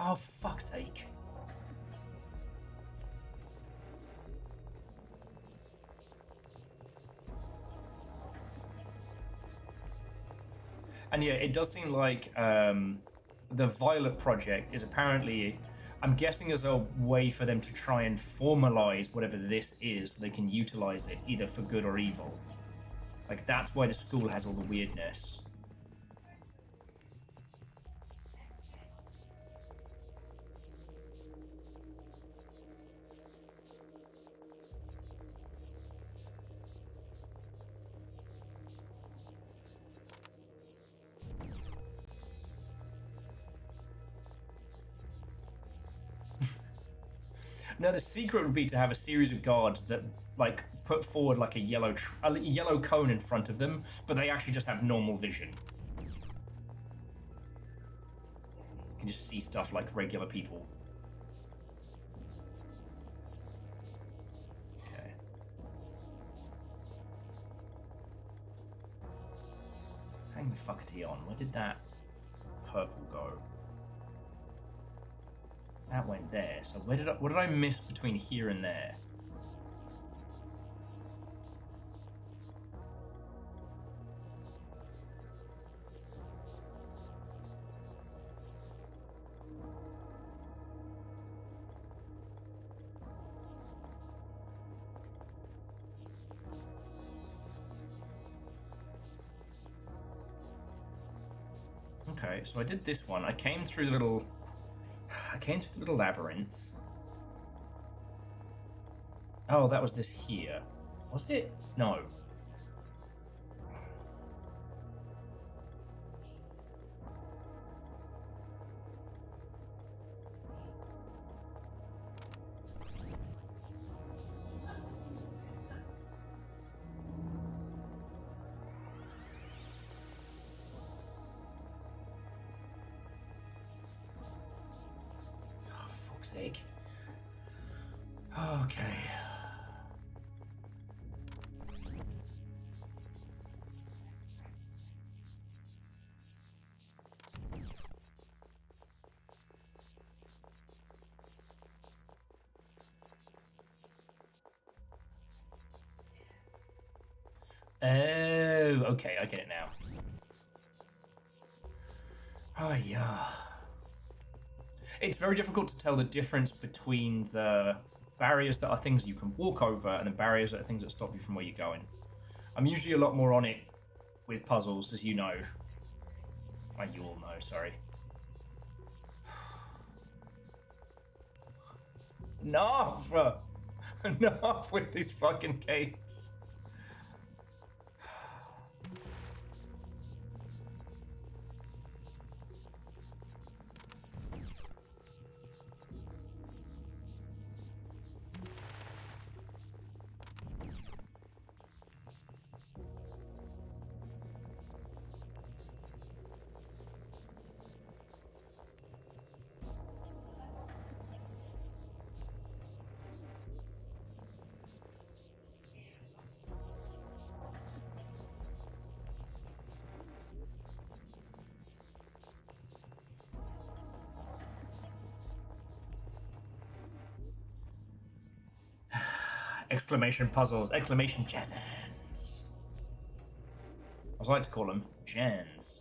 Oh, fuck's sake. And yeah, it does seem like the Violet Project is apparently, I'm guessing, as a way for them to try and formalize whatever this is so they can utilize it either for good or evil. Like, that's why the school has all the weirdness. No, the secret would be to have a series of guards that, like, put forward, like, a yellow cone in front of them, but they actually just have normal vision. You can just see stuff like regular people. Okay. Hang the fuckity on. Where did that purple go? That went there. So what did I miss between here and there? Okay, so I did this one. I came through the little labyrinth. Oh, that was this here. Was it? No. Sake. Okay. Oh, okay, I get it now. Oh, yeah. It's very difficult to tell the difference between the barriers that are things you can walk over and the barriers that are things that stop you from where you're going. I'm usually a lot more on it with puzzles, as you know. Well, you all know, sorry. Enough! Enough with these fucking gates. Exclamation puzzles, exclamation jazzans. I like to call them jans.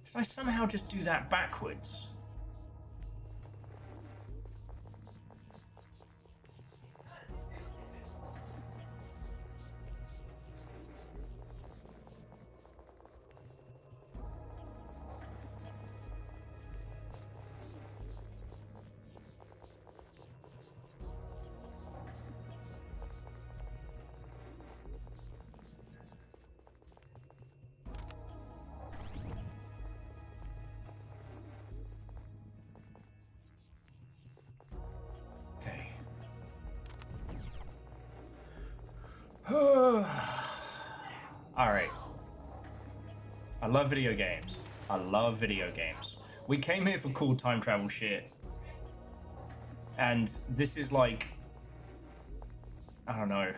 Did I somehow just do that backwards? Alright. I love video games. I love video games. We came here for cool time travel shit. And this is like... I don't know.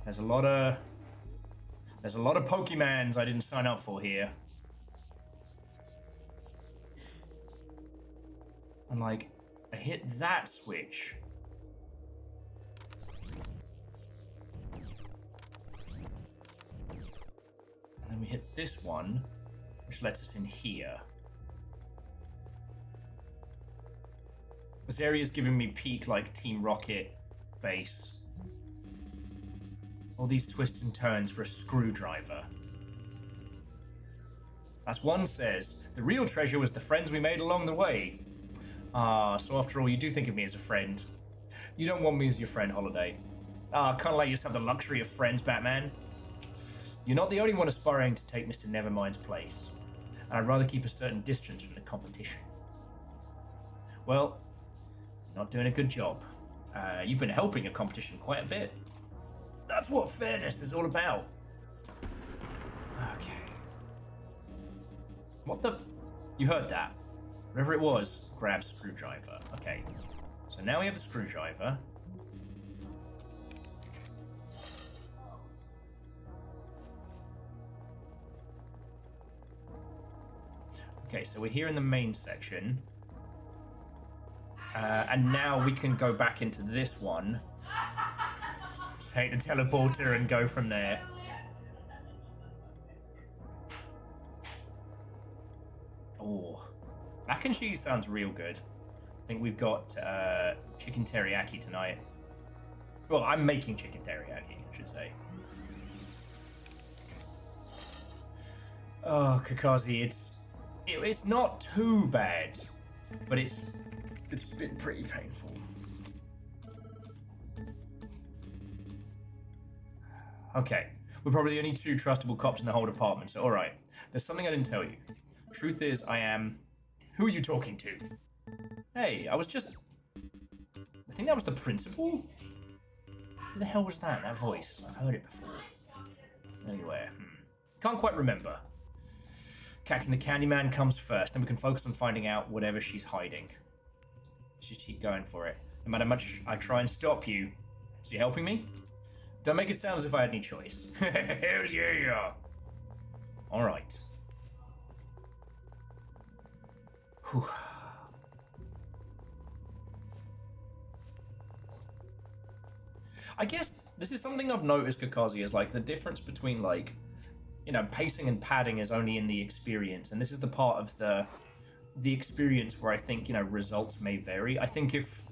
There's a lot of Pokemons I didn't sign up for here. And like, I hit that switch. And then we hit this one, which lets us in here. This area's giving me peak, like, Team Rocket base. All these twists and turns for a screwdriver. As one says, the real treasure was the friends we made along the way. Ah, so after all, you do think of me as a friend. You don't want me as your friend, Holiday. Ah, can't let yourself the luxury of friends, Batman. You're not the only one aspiring to take Mr. Nevermind's place, and I'd rather keep a certain distance from the competition. Well, not doing a good job. You've been helping your competition quite a bit. That's what fairness is all about. Okay. What the? You heard that. Whatever it was, grab screwdriver. Okay. So now we have the screwdriver. Okay, so we're here in the main section. And now we can go back into this one. Take the teleporter and go from there. Oh, mac and cheese sounds real good. I think we've got chicken teriyaki tonight. Well, I'm making chicken teriyaki, I should say. Oh, Kakazi, it's not too bad, but it's been pretty painful. Okay, we're probably the only two trustable cops in the whole department, so alright. There's something I didn't tell you. Truth is, I am... Who are you talking to? Hey, I think that was the principal? Who the hell was that? That voice. I've heard it before. Anywhere. Can't quite remember. Catching the Candyman comes first, then we can focus on finding out whatever she's hiding. Just keep going for it. No matter how much I try and stop you. So you helping me? Don't make it sound as if I had any choice. Hell yeah! Alright. I guess this is something I've noticed, Kakazi, is like the difference between like, you know, pacing and padding is only in the experience, and this is the part of the experience where I think, you know, results may vary. I think if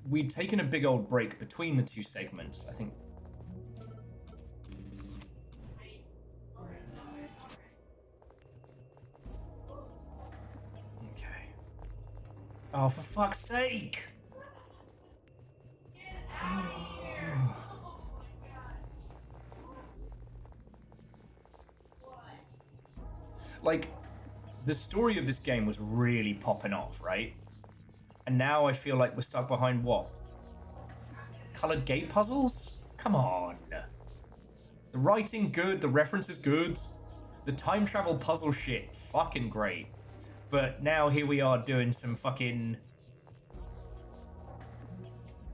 we'd taken a big old break between the two segments, I think. Okay. Oh, for fuck's sake! Like, the story of this game was really popping off, right? And now I feel like we're stuck behind what? Colored gate puzzles? Come on. The writing good, the references good, the time travel puzzle shit fucking great. But now here we are doing some fucking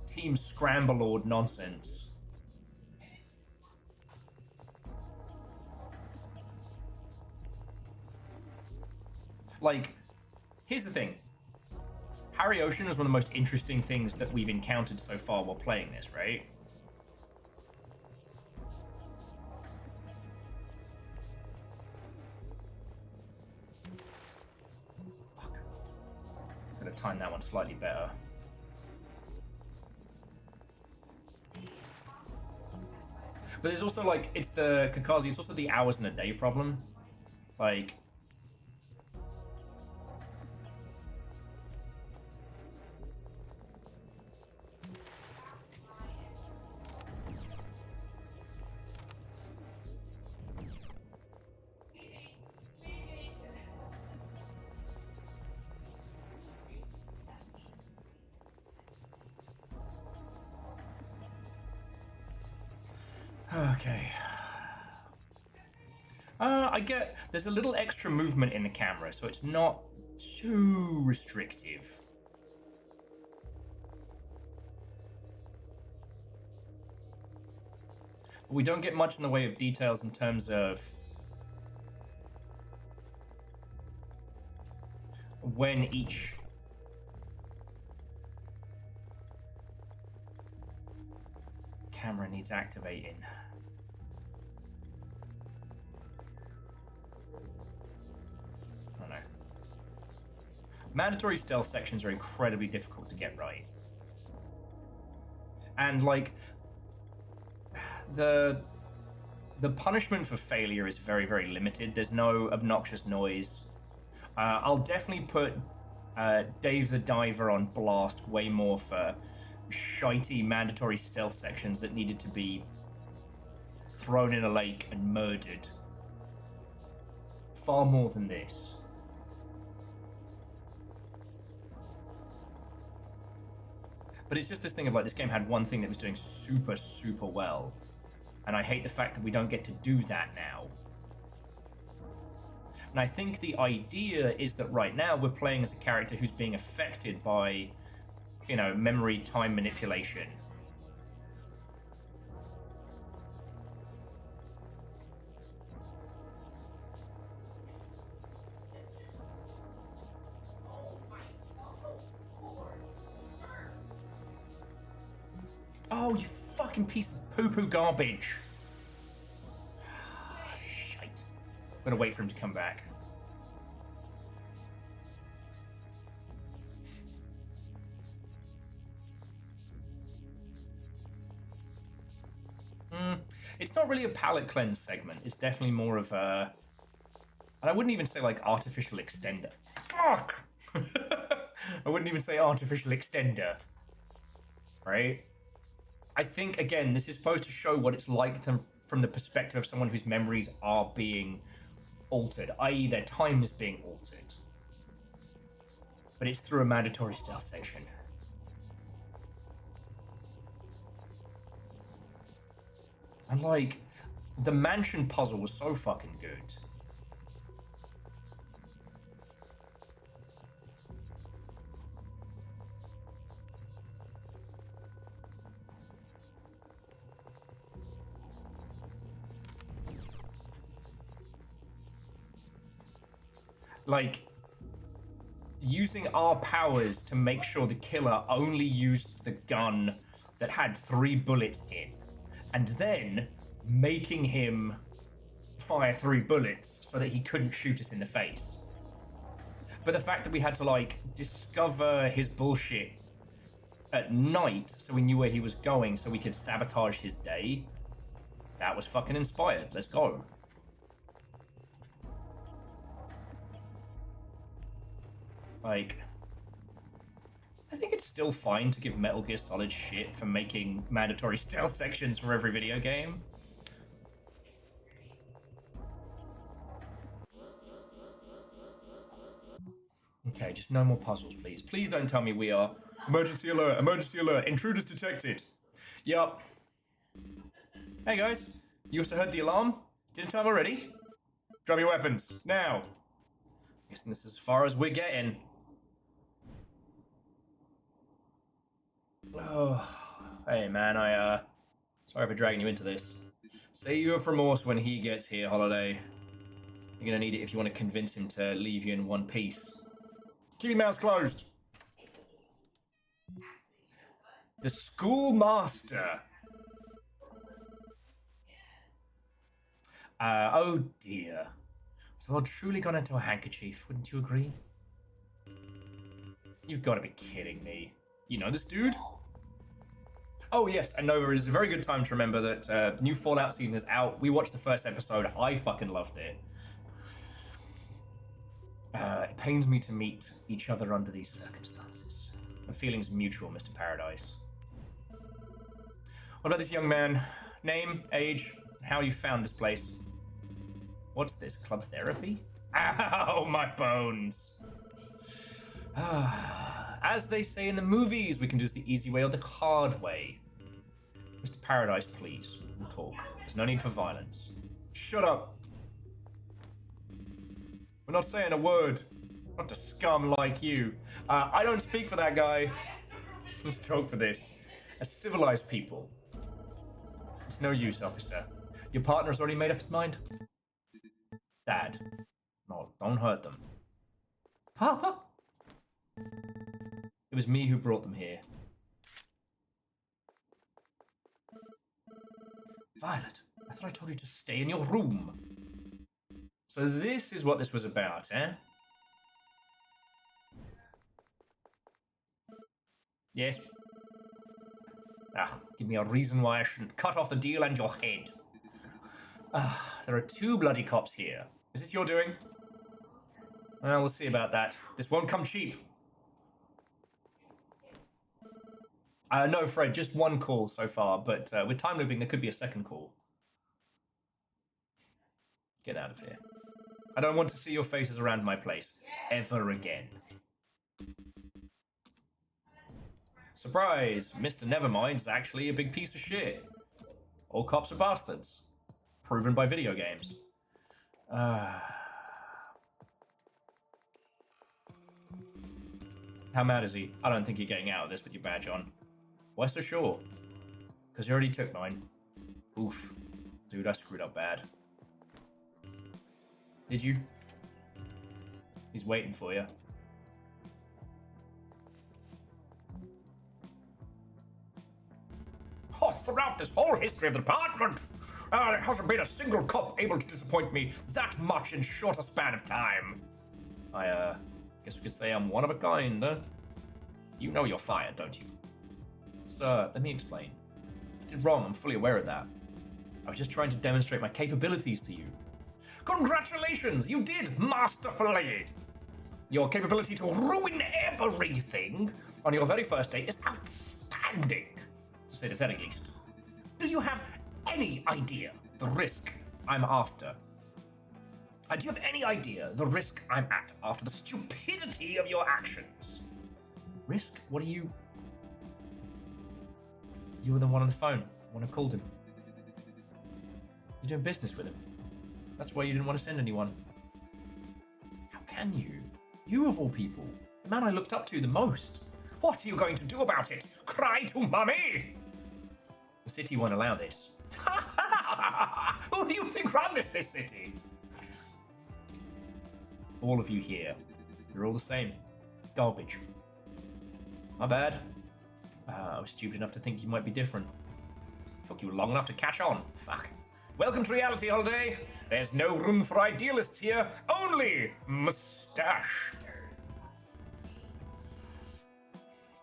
Team Scramble-Lord nonsense. Like, here's the thing. Harry Ocean is one of the most interesting things that we've encountered so far while playing this, right? Fuck. I'm gonna time that one slightly better. But there's also, like, it's the Kakazi, it's also the hours in a day problem. Like... Okay. I get there's a little extra movement in the camera, so it's not so restrictive. But we don't get much in the way of details in terms of when each camera needs activating. I don't know. Mandatory stealth sections are incredibly difficult to get right. And like the punishment for failure is very, very limited. There's no obnoxious noise. I'll definitely put Dave the Diver on blast way more for shitey mandatory stealth sections that needed to be thrown in a lake and murdered. Far more than this. But it's just this thing of like, this game had one thing that was doing super, super well. And I hate the fact that we don't get to do that now. And I think the idea is that right now we're playing as a character who's being affected by, you know, memory time manipulation. Oh, you fucking piece of poo-poo garbage. Shite. I'm gonna wait for him to come back. It's not really a palette cleanse segment. It's definitely more of a... And I wouldn't even say, like, artificial extender. Fuck! I wouldn't even say artificial extender. Right? I think, again, this is supposed to show what it's like from the perspective of someone whose memories are being altered, i.e. their time is being altered. But it's through a mandatory stealth section. And, like, the mansion puzzle was so fucking good. Like, using our powers to make sure the killer only used the gun that had 3 bullets in, and then making him fire 3 bullets so that he couldn't shoot us in the face. But the fact that we had to, like, discover his bullshit at night so we knew where he was going so we could sabotage his day, that was fucking inspired. Let's go. Like, I think it's still fine to give Metal Gear Solid shit for making mandatory stealth sections for every video game. Okay, just no more puzzles, please. Please don't tell me we are... Emergency alert, intruders detected. Yup. Hey guys, you also heard the alarm? Didn't tell me already? Drop your weapons, now. Guessing this is as far as we're getting. Oh, hey man, sorry for dragging you into this. Save your remorse when he gets here, Holiday. You're gonna need it if you want to convince him to leave you in one piece. Keep your mouths closed. The schoolmaster. Oh dear. So I've truly gone into a handkerchief, wouldn't you agree? You've got to be kidding me. You know this dude? Oh yes, and Nova, it is a very good time to remember that new Fallout season is out. We watched the first episode. I fucking loved it. It pains me to meet each other under these circumstances. The feeling's mutual, Mr. Paradise. What about this young man? Name, age, how you found this place? What's this, club therapy? Ow, my bones! As they say in the movies, we can do this the easy way or the hard way. Mr. Paradise, please, we'll talk. There's no need for violence. Shut up! We're not saying a word. Not to scum like you. I don't speak for that guy. Let's talk for this. As civilized people. It's no use, officer. Your partner's already made up his mind? Dad. No, don't hurt them. Papa? It was me who brought them here. Violet, I thought I told you to stay in your room. So this is what this was about, eh? Yes. Give me a reason why I shouldn't cut off the deal and your head. There are 2 bloody cops here. Is this your doing? Well, we'll see about that. This won't come cheap. No, Fred, just one call so far, but with time looping, there could be a second call. Get out of here. I don't want to see your faces around my place ever again. Surprise! Mr. Nevermind is actually a big piece of shit. All cops are bastards. Proven by video games. How mad is he? I don't think you're getting out of this with your badge on. Why so sure? Because you already took mine. Oof. Dude, I screwed up bad. Did you? He's waiting for you. Oh, throughout this whole history of the department, there hasn't been a single cop able to disappoint me that much in short a span of time. I, guess we could say I'm one of a kind, huh? You know you're fired, don't you? Sir, let me explain. I did wrong, I'm fully aware of that. I was just trying to demonstrate my capabilities to you. Congratulations, you did masterfully! Your capability to ruin everything on your very first date is outstanding, to say the very least. Do you have any idea the risk I'm after? Do you have any idea the risk I'm at after the stupidity of your actions? Risk? What are you... You were the one on the phone when I called him. You're doing business with him. That's why you didn't want to send anyone. How can you? You of all people. The man I looked up to the most. What are you going to do about it? Cry to mummy? The city won't allow this. Who do you think ran this city? All of you here. You're all the same. Garbage. My bad. I was stupid enough to think you might be different. Took you long enough to catch on. Fuck. Welcome to reality, Holiday. There's no room for idealists here. Only mustache.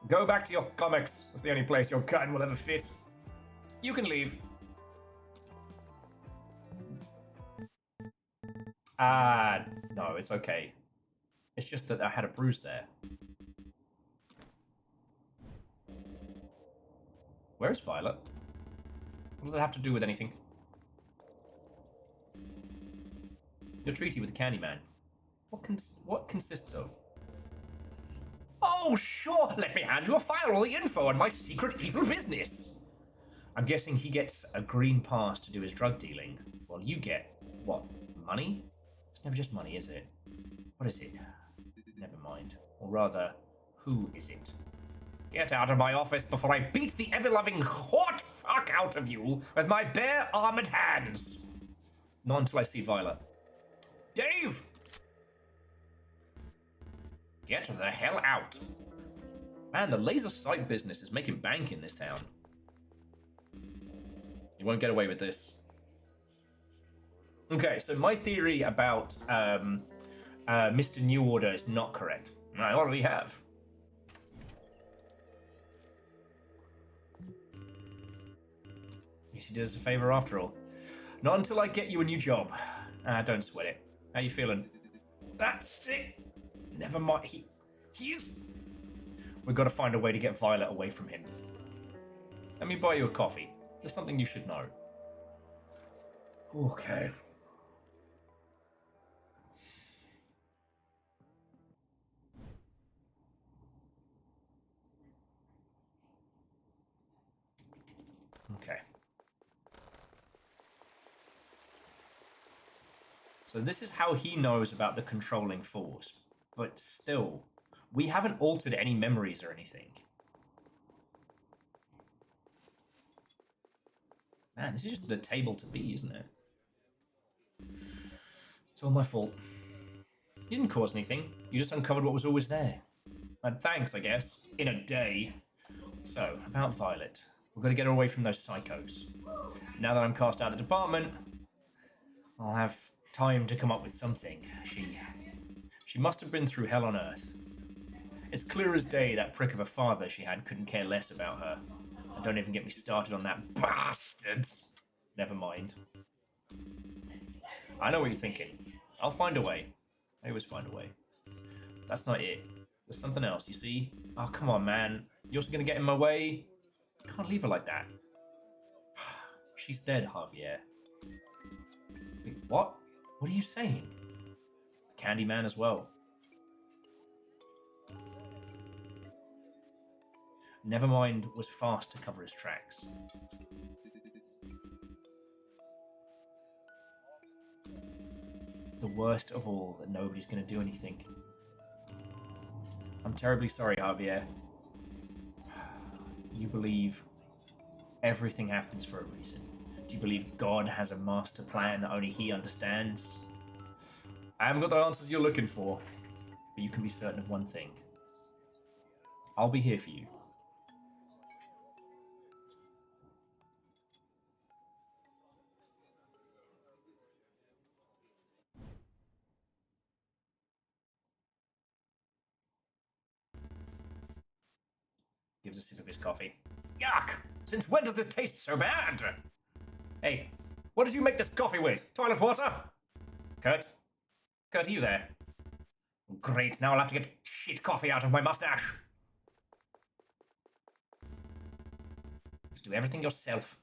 Go back to your comics. That's the only place your kind will ever fit. You can leave. No, it's okay. It's just that I had a bruise there. Where is Violet? What does that have to do with anything? Your treaty with the Candyman. What consists of? Oh, sure! Let me hand you a file, all the info on my secret evil business! I'm guessing he gets a green pass to do his drug dealing, while you get, what, money? It's never just money, is it? What is it? Never mind. Or rather, who is it? Get out of my office before I beat the ever-loving hot fuck out of you with my bare armored hands! Not until I see Violet. Dave! Get the hell out. Man, the laser sight business is making bank in this town. You won't get away with this. Okay, so my theory about Mr. New Order is not correct. I already have. Guess he did us a favor after all. Not until I get you a new job. Don't sweat it. How you feeling? That's it. Never mind. He's... We've got to find a way to get Violet away from him. Let me buy you a coffee. Just something you should know. Okay. Okay. So this is how he knows about the controlling force. But still, we haven't altered any memories or anything. Man, this is just the table to be, isn't it? It's all my fault. You didn't cause anything. You just uncovered what was always there. And thanks, I guess. In a day. So, about Violet. We've got to get her away from those psychos. Now that I'm cast out of the department, I'll have time to come up with something. She must have been through hell on earth. It's clear as day that prick of a father she had couldn't care less about her. And don't even get me started on that bastard. Never mind. I know what you're thinking. I'll find a way. I always find a way. That's not it. There's something else, you see? Oh, come on, man. You're also gonna get in my way? Can't leave her like that. She's dead, Javier. Wait, what? What are you saying? The Candyman as well. Nevermind was fast to cover his tracks. The worst of all, that nobody's going to do anything. I'm terribly sorry, Javier. You believe everything happens for a reason. Do you believe God has a master plan that only he understands? I haven't got the answers you're looking for, but you can be certain of one thing. I'll be here for you. Gives a sip of his coffee. Yuck! Since when does this taste so bad? Hey, what did you make this coffee with? Toilet water? Kurt? Kurt, are you there? Great, now I'll have to get shit coffee out of my mustache. Just do everything yourself.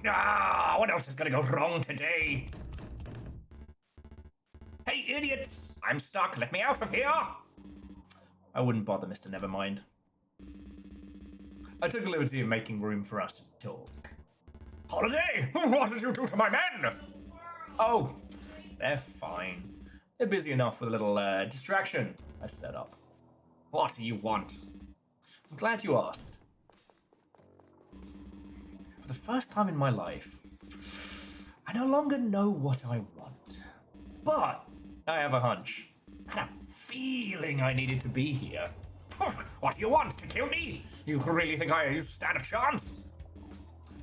Ah, what else is gonna go wrong today? Hey, idiots! I'm stuck, let me out of here! I wouldn't bother, Mr. Nevermind. I took a liberty of making room for us to talk. Holiday! What did you do to my men? Oh, they're fine. They're busy enough with a little distraction I set up. What do you want? I'm glad you asked. For the first time in my life, I no longer know what I want. But I have a hunch. I had a feeling I needed to be here. What do you want? To kill me? You really think you stand a chance?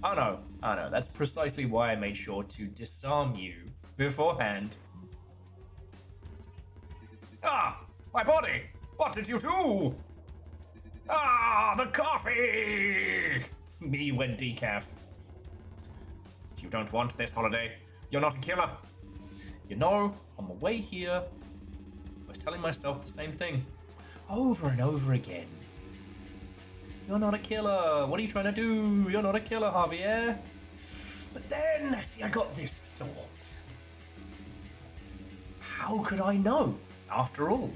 Oh no. That's precisely why I made sure to disarm you beforehand. Ah! My body! What did you do? Ah! The coffee! Me when decaf. You don't want this, Holiday. You're not a killer. You know, on the way here, I was telling myself the same thing. Over and over again. You're not a killer. What are you trying to do? You're not a killer, Javier. But then, see, I got this thought. How could I know, after all?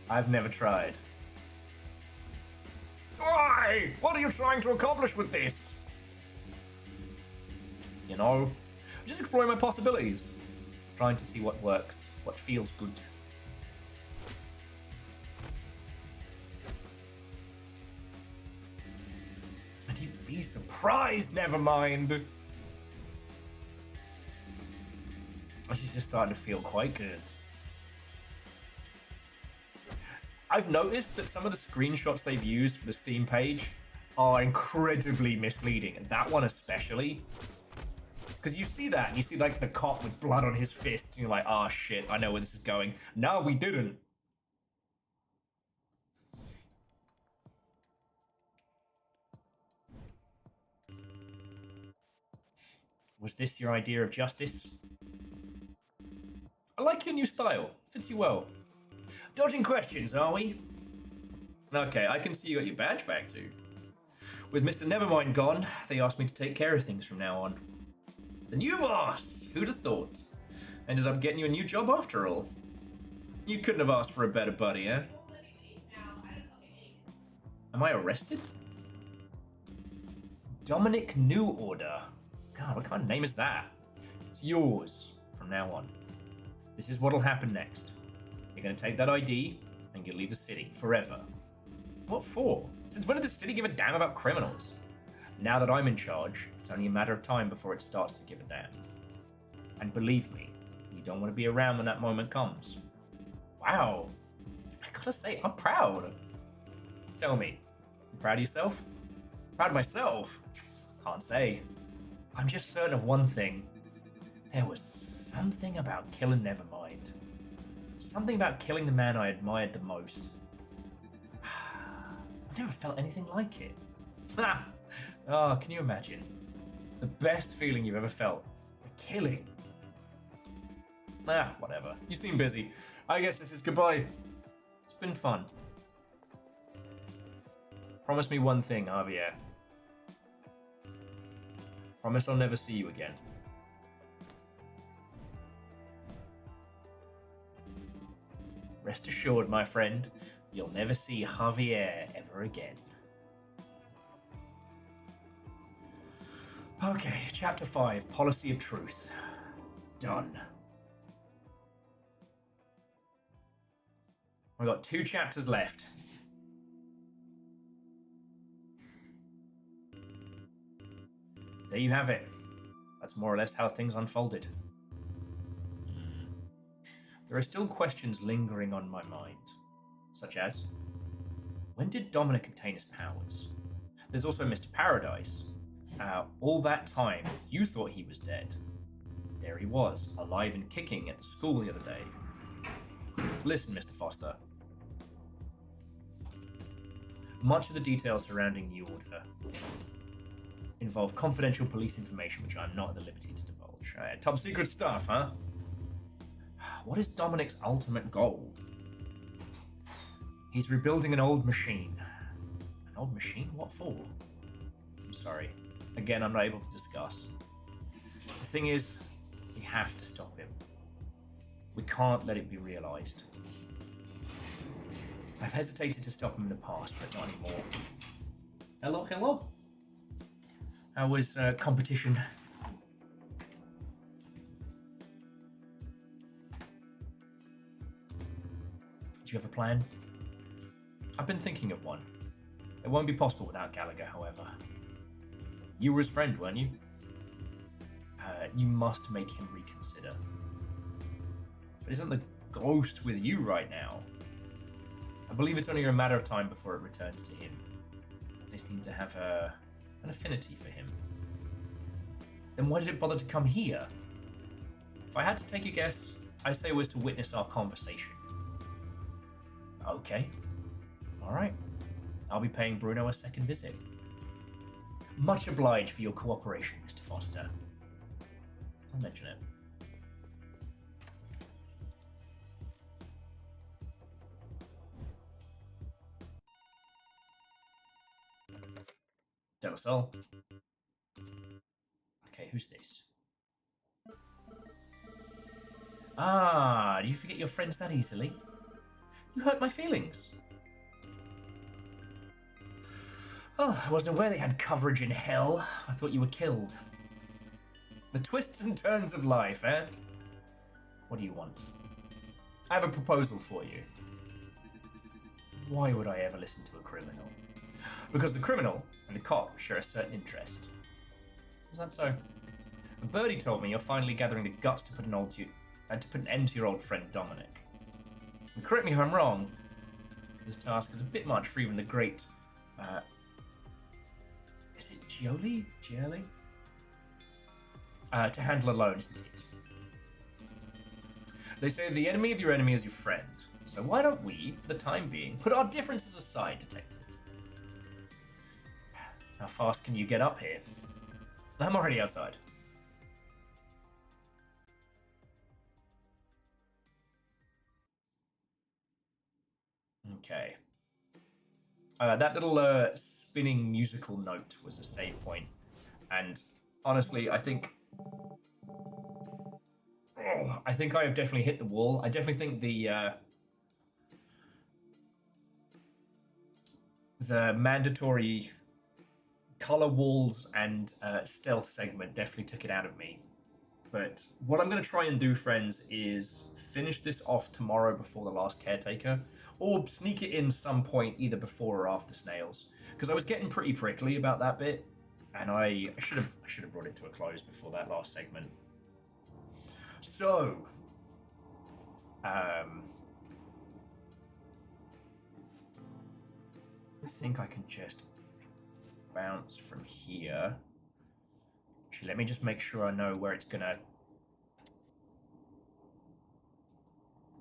I've never tried. Why? What are you trying to accomplish with this? You know, just exploring my possibilities. Trying to see what works, what feels good. And you'd be surprised, Nevermind. This is just starting to feel quite good. I've noticed that some of the screenshots they've used for the Steam page are incredibly misleading, and that one especially. Because you see that, and you see like the cop with blood on his fist, and you're like, oh shit, I know where this is going. No, we didn't. Was this your idea of justice? I like your new style. Fits you well. Dodging questions, are we? Okay, I can see you got your badge back too. With Mr. Nevermind gone, they asked me to take care of things from now on. The new boss! Who'd have thought? Ended up getting you a new job after all. You couldn't have asked for a better buddy, eh? Am I arrested? Dominic New Order. God, what kind of name is that? It's yours from now on. This is what'll happen next. You're gonna take that ID and you'll leave the city forever. What for? Since when did the city give a damn about criminals? Now that I'm in charge, it's only a matter of time before it starts to give a damn. And believe me, you don't want to be around when that moment comes. Wow. I gotta say, I'm proud. Tell me, you proud of yourself? Proud of myself? Can't say. I'm just certain of one thing. There was something about killing Nevermind. Something about killing the man I admired the most. I've never felt anything like it. Oh, can you imagine? The best feeling you've ever felt. Killing. Whatever. You seem busy. I guess this is goodbye. It's been fun. Promise me one thing, Javier. Promise I'll never see you again. Rest assured, my friend, you'll never see Javier ever again. Okay, Chapter 5, Policy of Truth. Done. We've got 2 chapters left. There you have it. That's more or less how things unfolded. There are still questions lingering on my mind, such as, when did Dominic obtain his powers? There's also Mr. Paradise. All that time, you thought he was dead. There he was, alive and kicking at the school the other day. Listen, Mr. Foster. Much of the details surrounding the Order involve confidential police information which I'm not at the liberty to divulge. Top secret stuff, huh? What is Dominic's ultimate goal? He's rebuilding an old machine. An old machine? What for? I'm sorry. Again, I'm not able to discuss. The thing is, we have to stop him. We can't let it be realized. I've hesitated to stop him in the past, but not anymore. Hello, hello. How was competition? Do you have a plan? I've been thinking of one. It won't be possible without Gallagher, however. You were his friend, weren't you? You must make him reconsider. But isn't the ghost with you right now? I believe it's only a matter of time before it returns to him. They seem to have an affinity for him. Then why did it bother to come here? If I had to take a guess, I'd say it was to witness our conversation. Okay. Alright. I'll be paying Bruno a second visit. Much obliged for your cooperation, Mr. Foster. I'll mention it. De La Salle. Okay, who's this? Ah, do you forget your friends that easily? You hurt my feelings. Oh, I wasn't aware they had coverage in hell. I thought you were killed. The twists and turns of life, eh? What do you want? I have a proposal for you. Why would I ever listen to a criminal? Because the criminal and the cop share a certain interest. Is that so? Birdie told me you're finally gathering the guts to put an end to your old friend Dominic. And correct me if I'm wrong, this task is a bit much for even the great, is it Gioli? To handle alone, isn't it? They say the enemy of your enemy is your friend. So why don't we, for the time being, put our differences aside, detective? How fast can you get up here? I'm already outside. Okay. That little spinning musical note was a save point. And honestly, I think I have definitely hit the wall. I definitely think the mandatory color walls and stealth segment definitely took it out of me. But what I'm going to try and do, friends, is finish this off tomorrow before the last caretaker, or sneak it in some point either before or after Snails, because I was getting pretty prickly about that bit, and I should have brought it to a close before that last segment. So, I think I can just bounce from here. Actually, let me just make sure I know where it's gonna...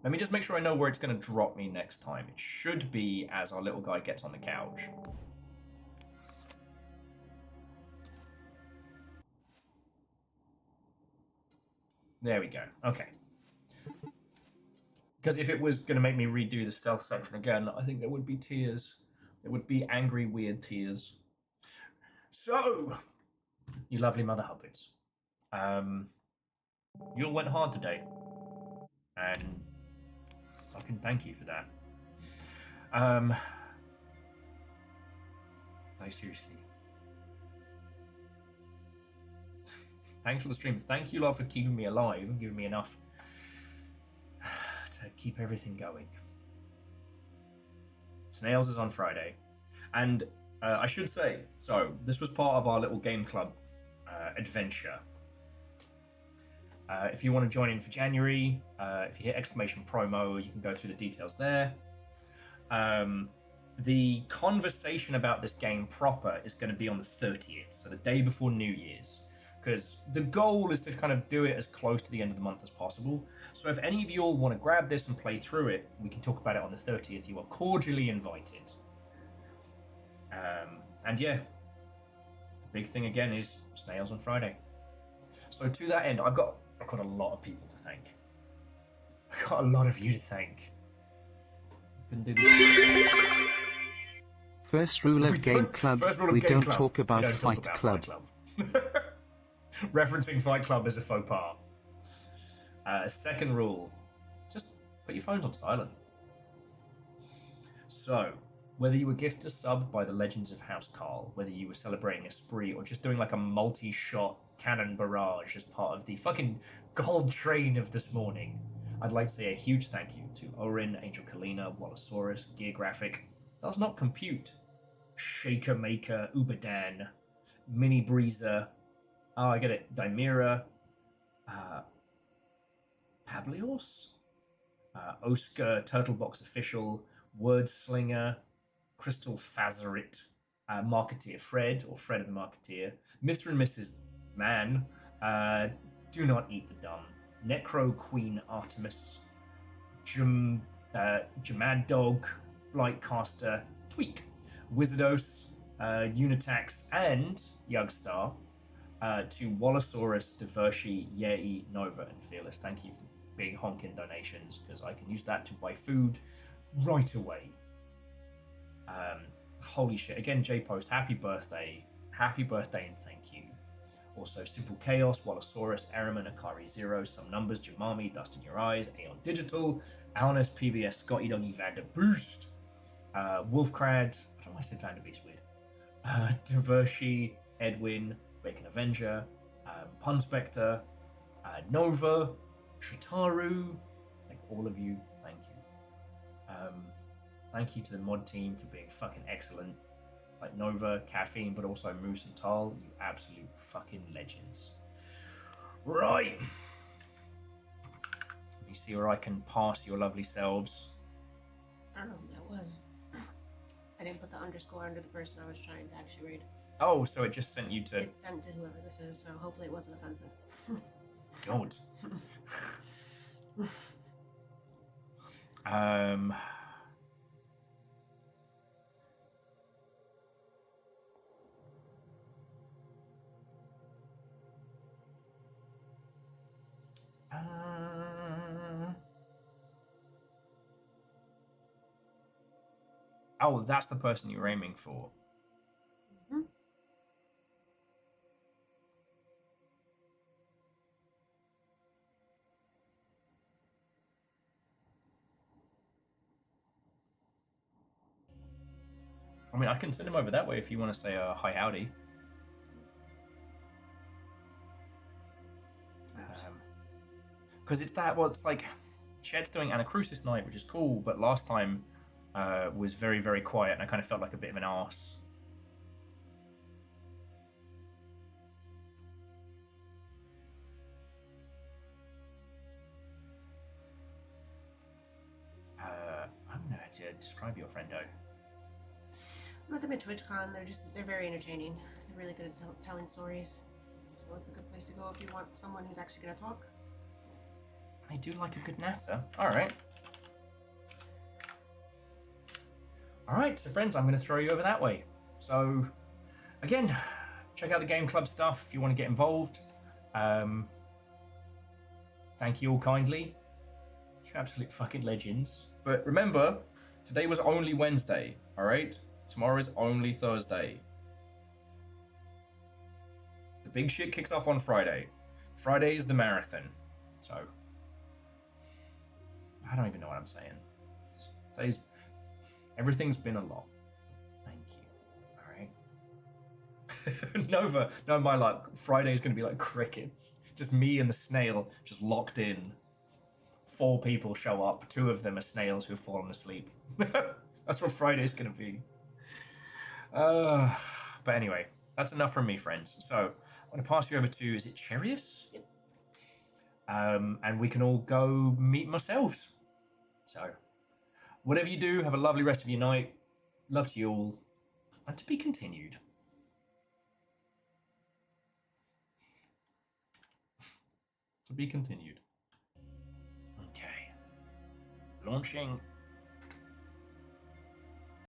Let me just make sure I know where it's gonna drop me next time. It should be as our little guy gets on the couch. There we go. Okay. Because if it was gonna make me redo the stealth section again, I think there would be tears. It would be angry, weird tears. So, you lovely mother Hubbards. You all went hard today. And I can thank you for that. No, seriously. Thanks for the stream. Thank you lot for keeping me alive and giving me enough to keep everything going. Snails is on Friday. And I should say, so this was part of our little game club adventure. If you want to join in for January, if you hit exclamation promo, you can go through the details there. The conversation about this game proper is going to be on the 30th, so the day before New Year's, because the goal is to kind of do it as close to the end of the month as possible. So if any of you all want to grab this and play through it, we can talk about it on the 30th. You are cordially invited. And yeah, the big thing again is Snails on Friday. So to that end, I've got a lot of people to thank. I've got a lot of you to thank. Couldn't do this. First rule of Game Club, we don't talk about We don't Fight talk Club. Fight Club. Referencing Fight Club is a faux pas. Second rule, just put your phones on silent. So, whether you were gifted a sub by the Legends of House Carl, whether you were celebrating a spree, or just doing like a multi-shot cannon barrage as part of the fucking gold train of this morning, I'd like to say a huge thank you to Orin, Angel Kalina, Wallosaurus, Gear Graphic, Does Not Compute, Shaker Maker, Uberdan, Mini Breezer, oh, I get it, Dimira, Pablios, Oscar, Turtlebox Official, Wordslinger, Crystal Fazarit, Marketeer Fred, or Fred of the Marketeer, Mr. and Mrs. Man, Do Not Eat the Dumb, Necro Queen Artemis, Jamad Dog, Blightcaster, Tweak, Wizardos, Unitax, and Yugstar, to Wallosaurus, Divershi, Yei, Nova, and Fearless. Thank you for the big honking donations, because I can use that to buy food right away. Holy shit. Again, J-Post, happy birthday and thank you. Also, Simple Chaos, Wallosaurus, Eraman, Akari Zero, Some Numbers, Jamami, Dust in Your Eyes, Aeon Digital, Alnus, PVS, Scotty Doggy, Vander Boost, Wolfcrad, I don't know why I said Vander Beast weird, Divershi, Edwin, Bacon Avenger, Pun Spectre, Nova, Shitaru, like all of you, thank you. Thank you to the mod team for being fucking excellent. Like Nova, Caffeine, but also Moose and Tal, you absolute fucking legends. Right. Let me see where I can pass your lovely selves. I don't know who that was. I didn't put the underscore under the person I was trying to actually read. Oh, so it just sent you to... It's sent to whoever this is, so hopefully it wasn't offensive. God. Oh, that's the person you were aiming for. Mm-hmm. I mean, I can send him over that way if you want to say hi howdy. Because it's that, well, it's like, Shed's doing Anacrusis night, which is cool, but last time was very, very quiet, and I kind of felt like a bit of an arse. I don't know how to describe your friendo. I met them at TwitchCon. They're very entertaining. They're really good at telling stories. So it's a good place to go if you want someone who's actually going to talk. I do like a good natter. Alright. Alright, so friends, I'm going to throw you over that way. So, again, check out the Game Club stuff if you want to get involved. Thank you all kindly. You absolute fucking legends. But remember, today was only Wednesday, alright? Tomorrow is only Thursday. The big shit kicks off on Friday. Friday is the marathon. So, I don't even know what I'm saying. Everything's been a lot. Thank you. Alright. Nova, no, my luck. Friday's gonna be like crickets. Just me and the snail just locked in. 4 people show up. 2 of them are snails who've fallen asleep. That's what Friday's gonna be. But anyway, that's enough from me, friends. So I'm gonna pass you over to, is it Cherius? Yep. And we can all go meet ourselves. So, whatever you do, have a lovely rest of your night. Love to you all, and to be continued. To be continued. Okay. Launching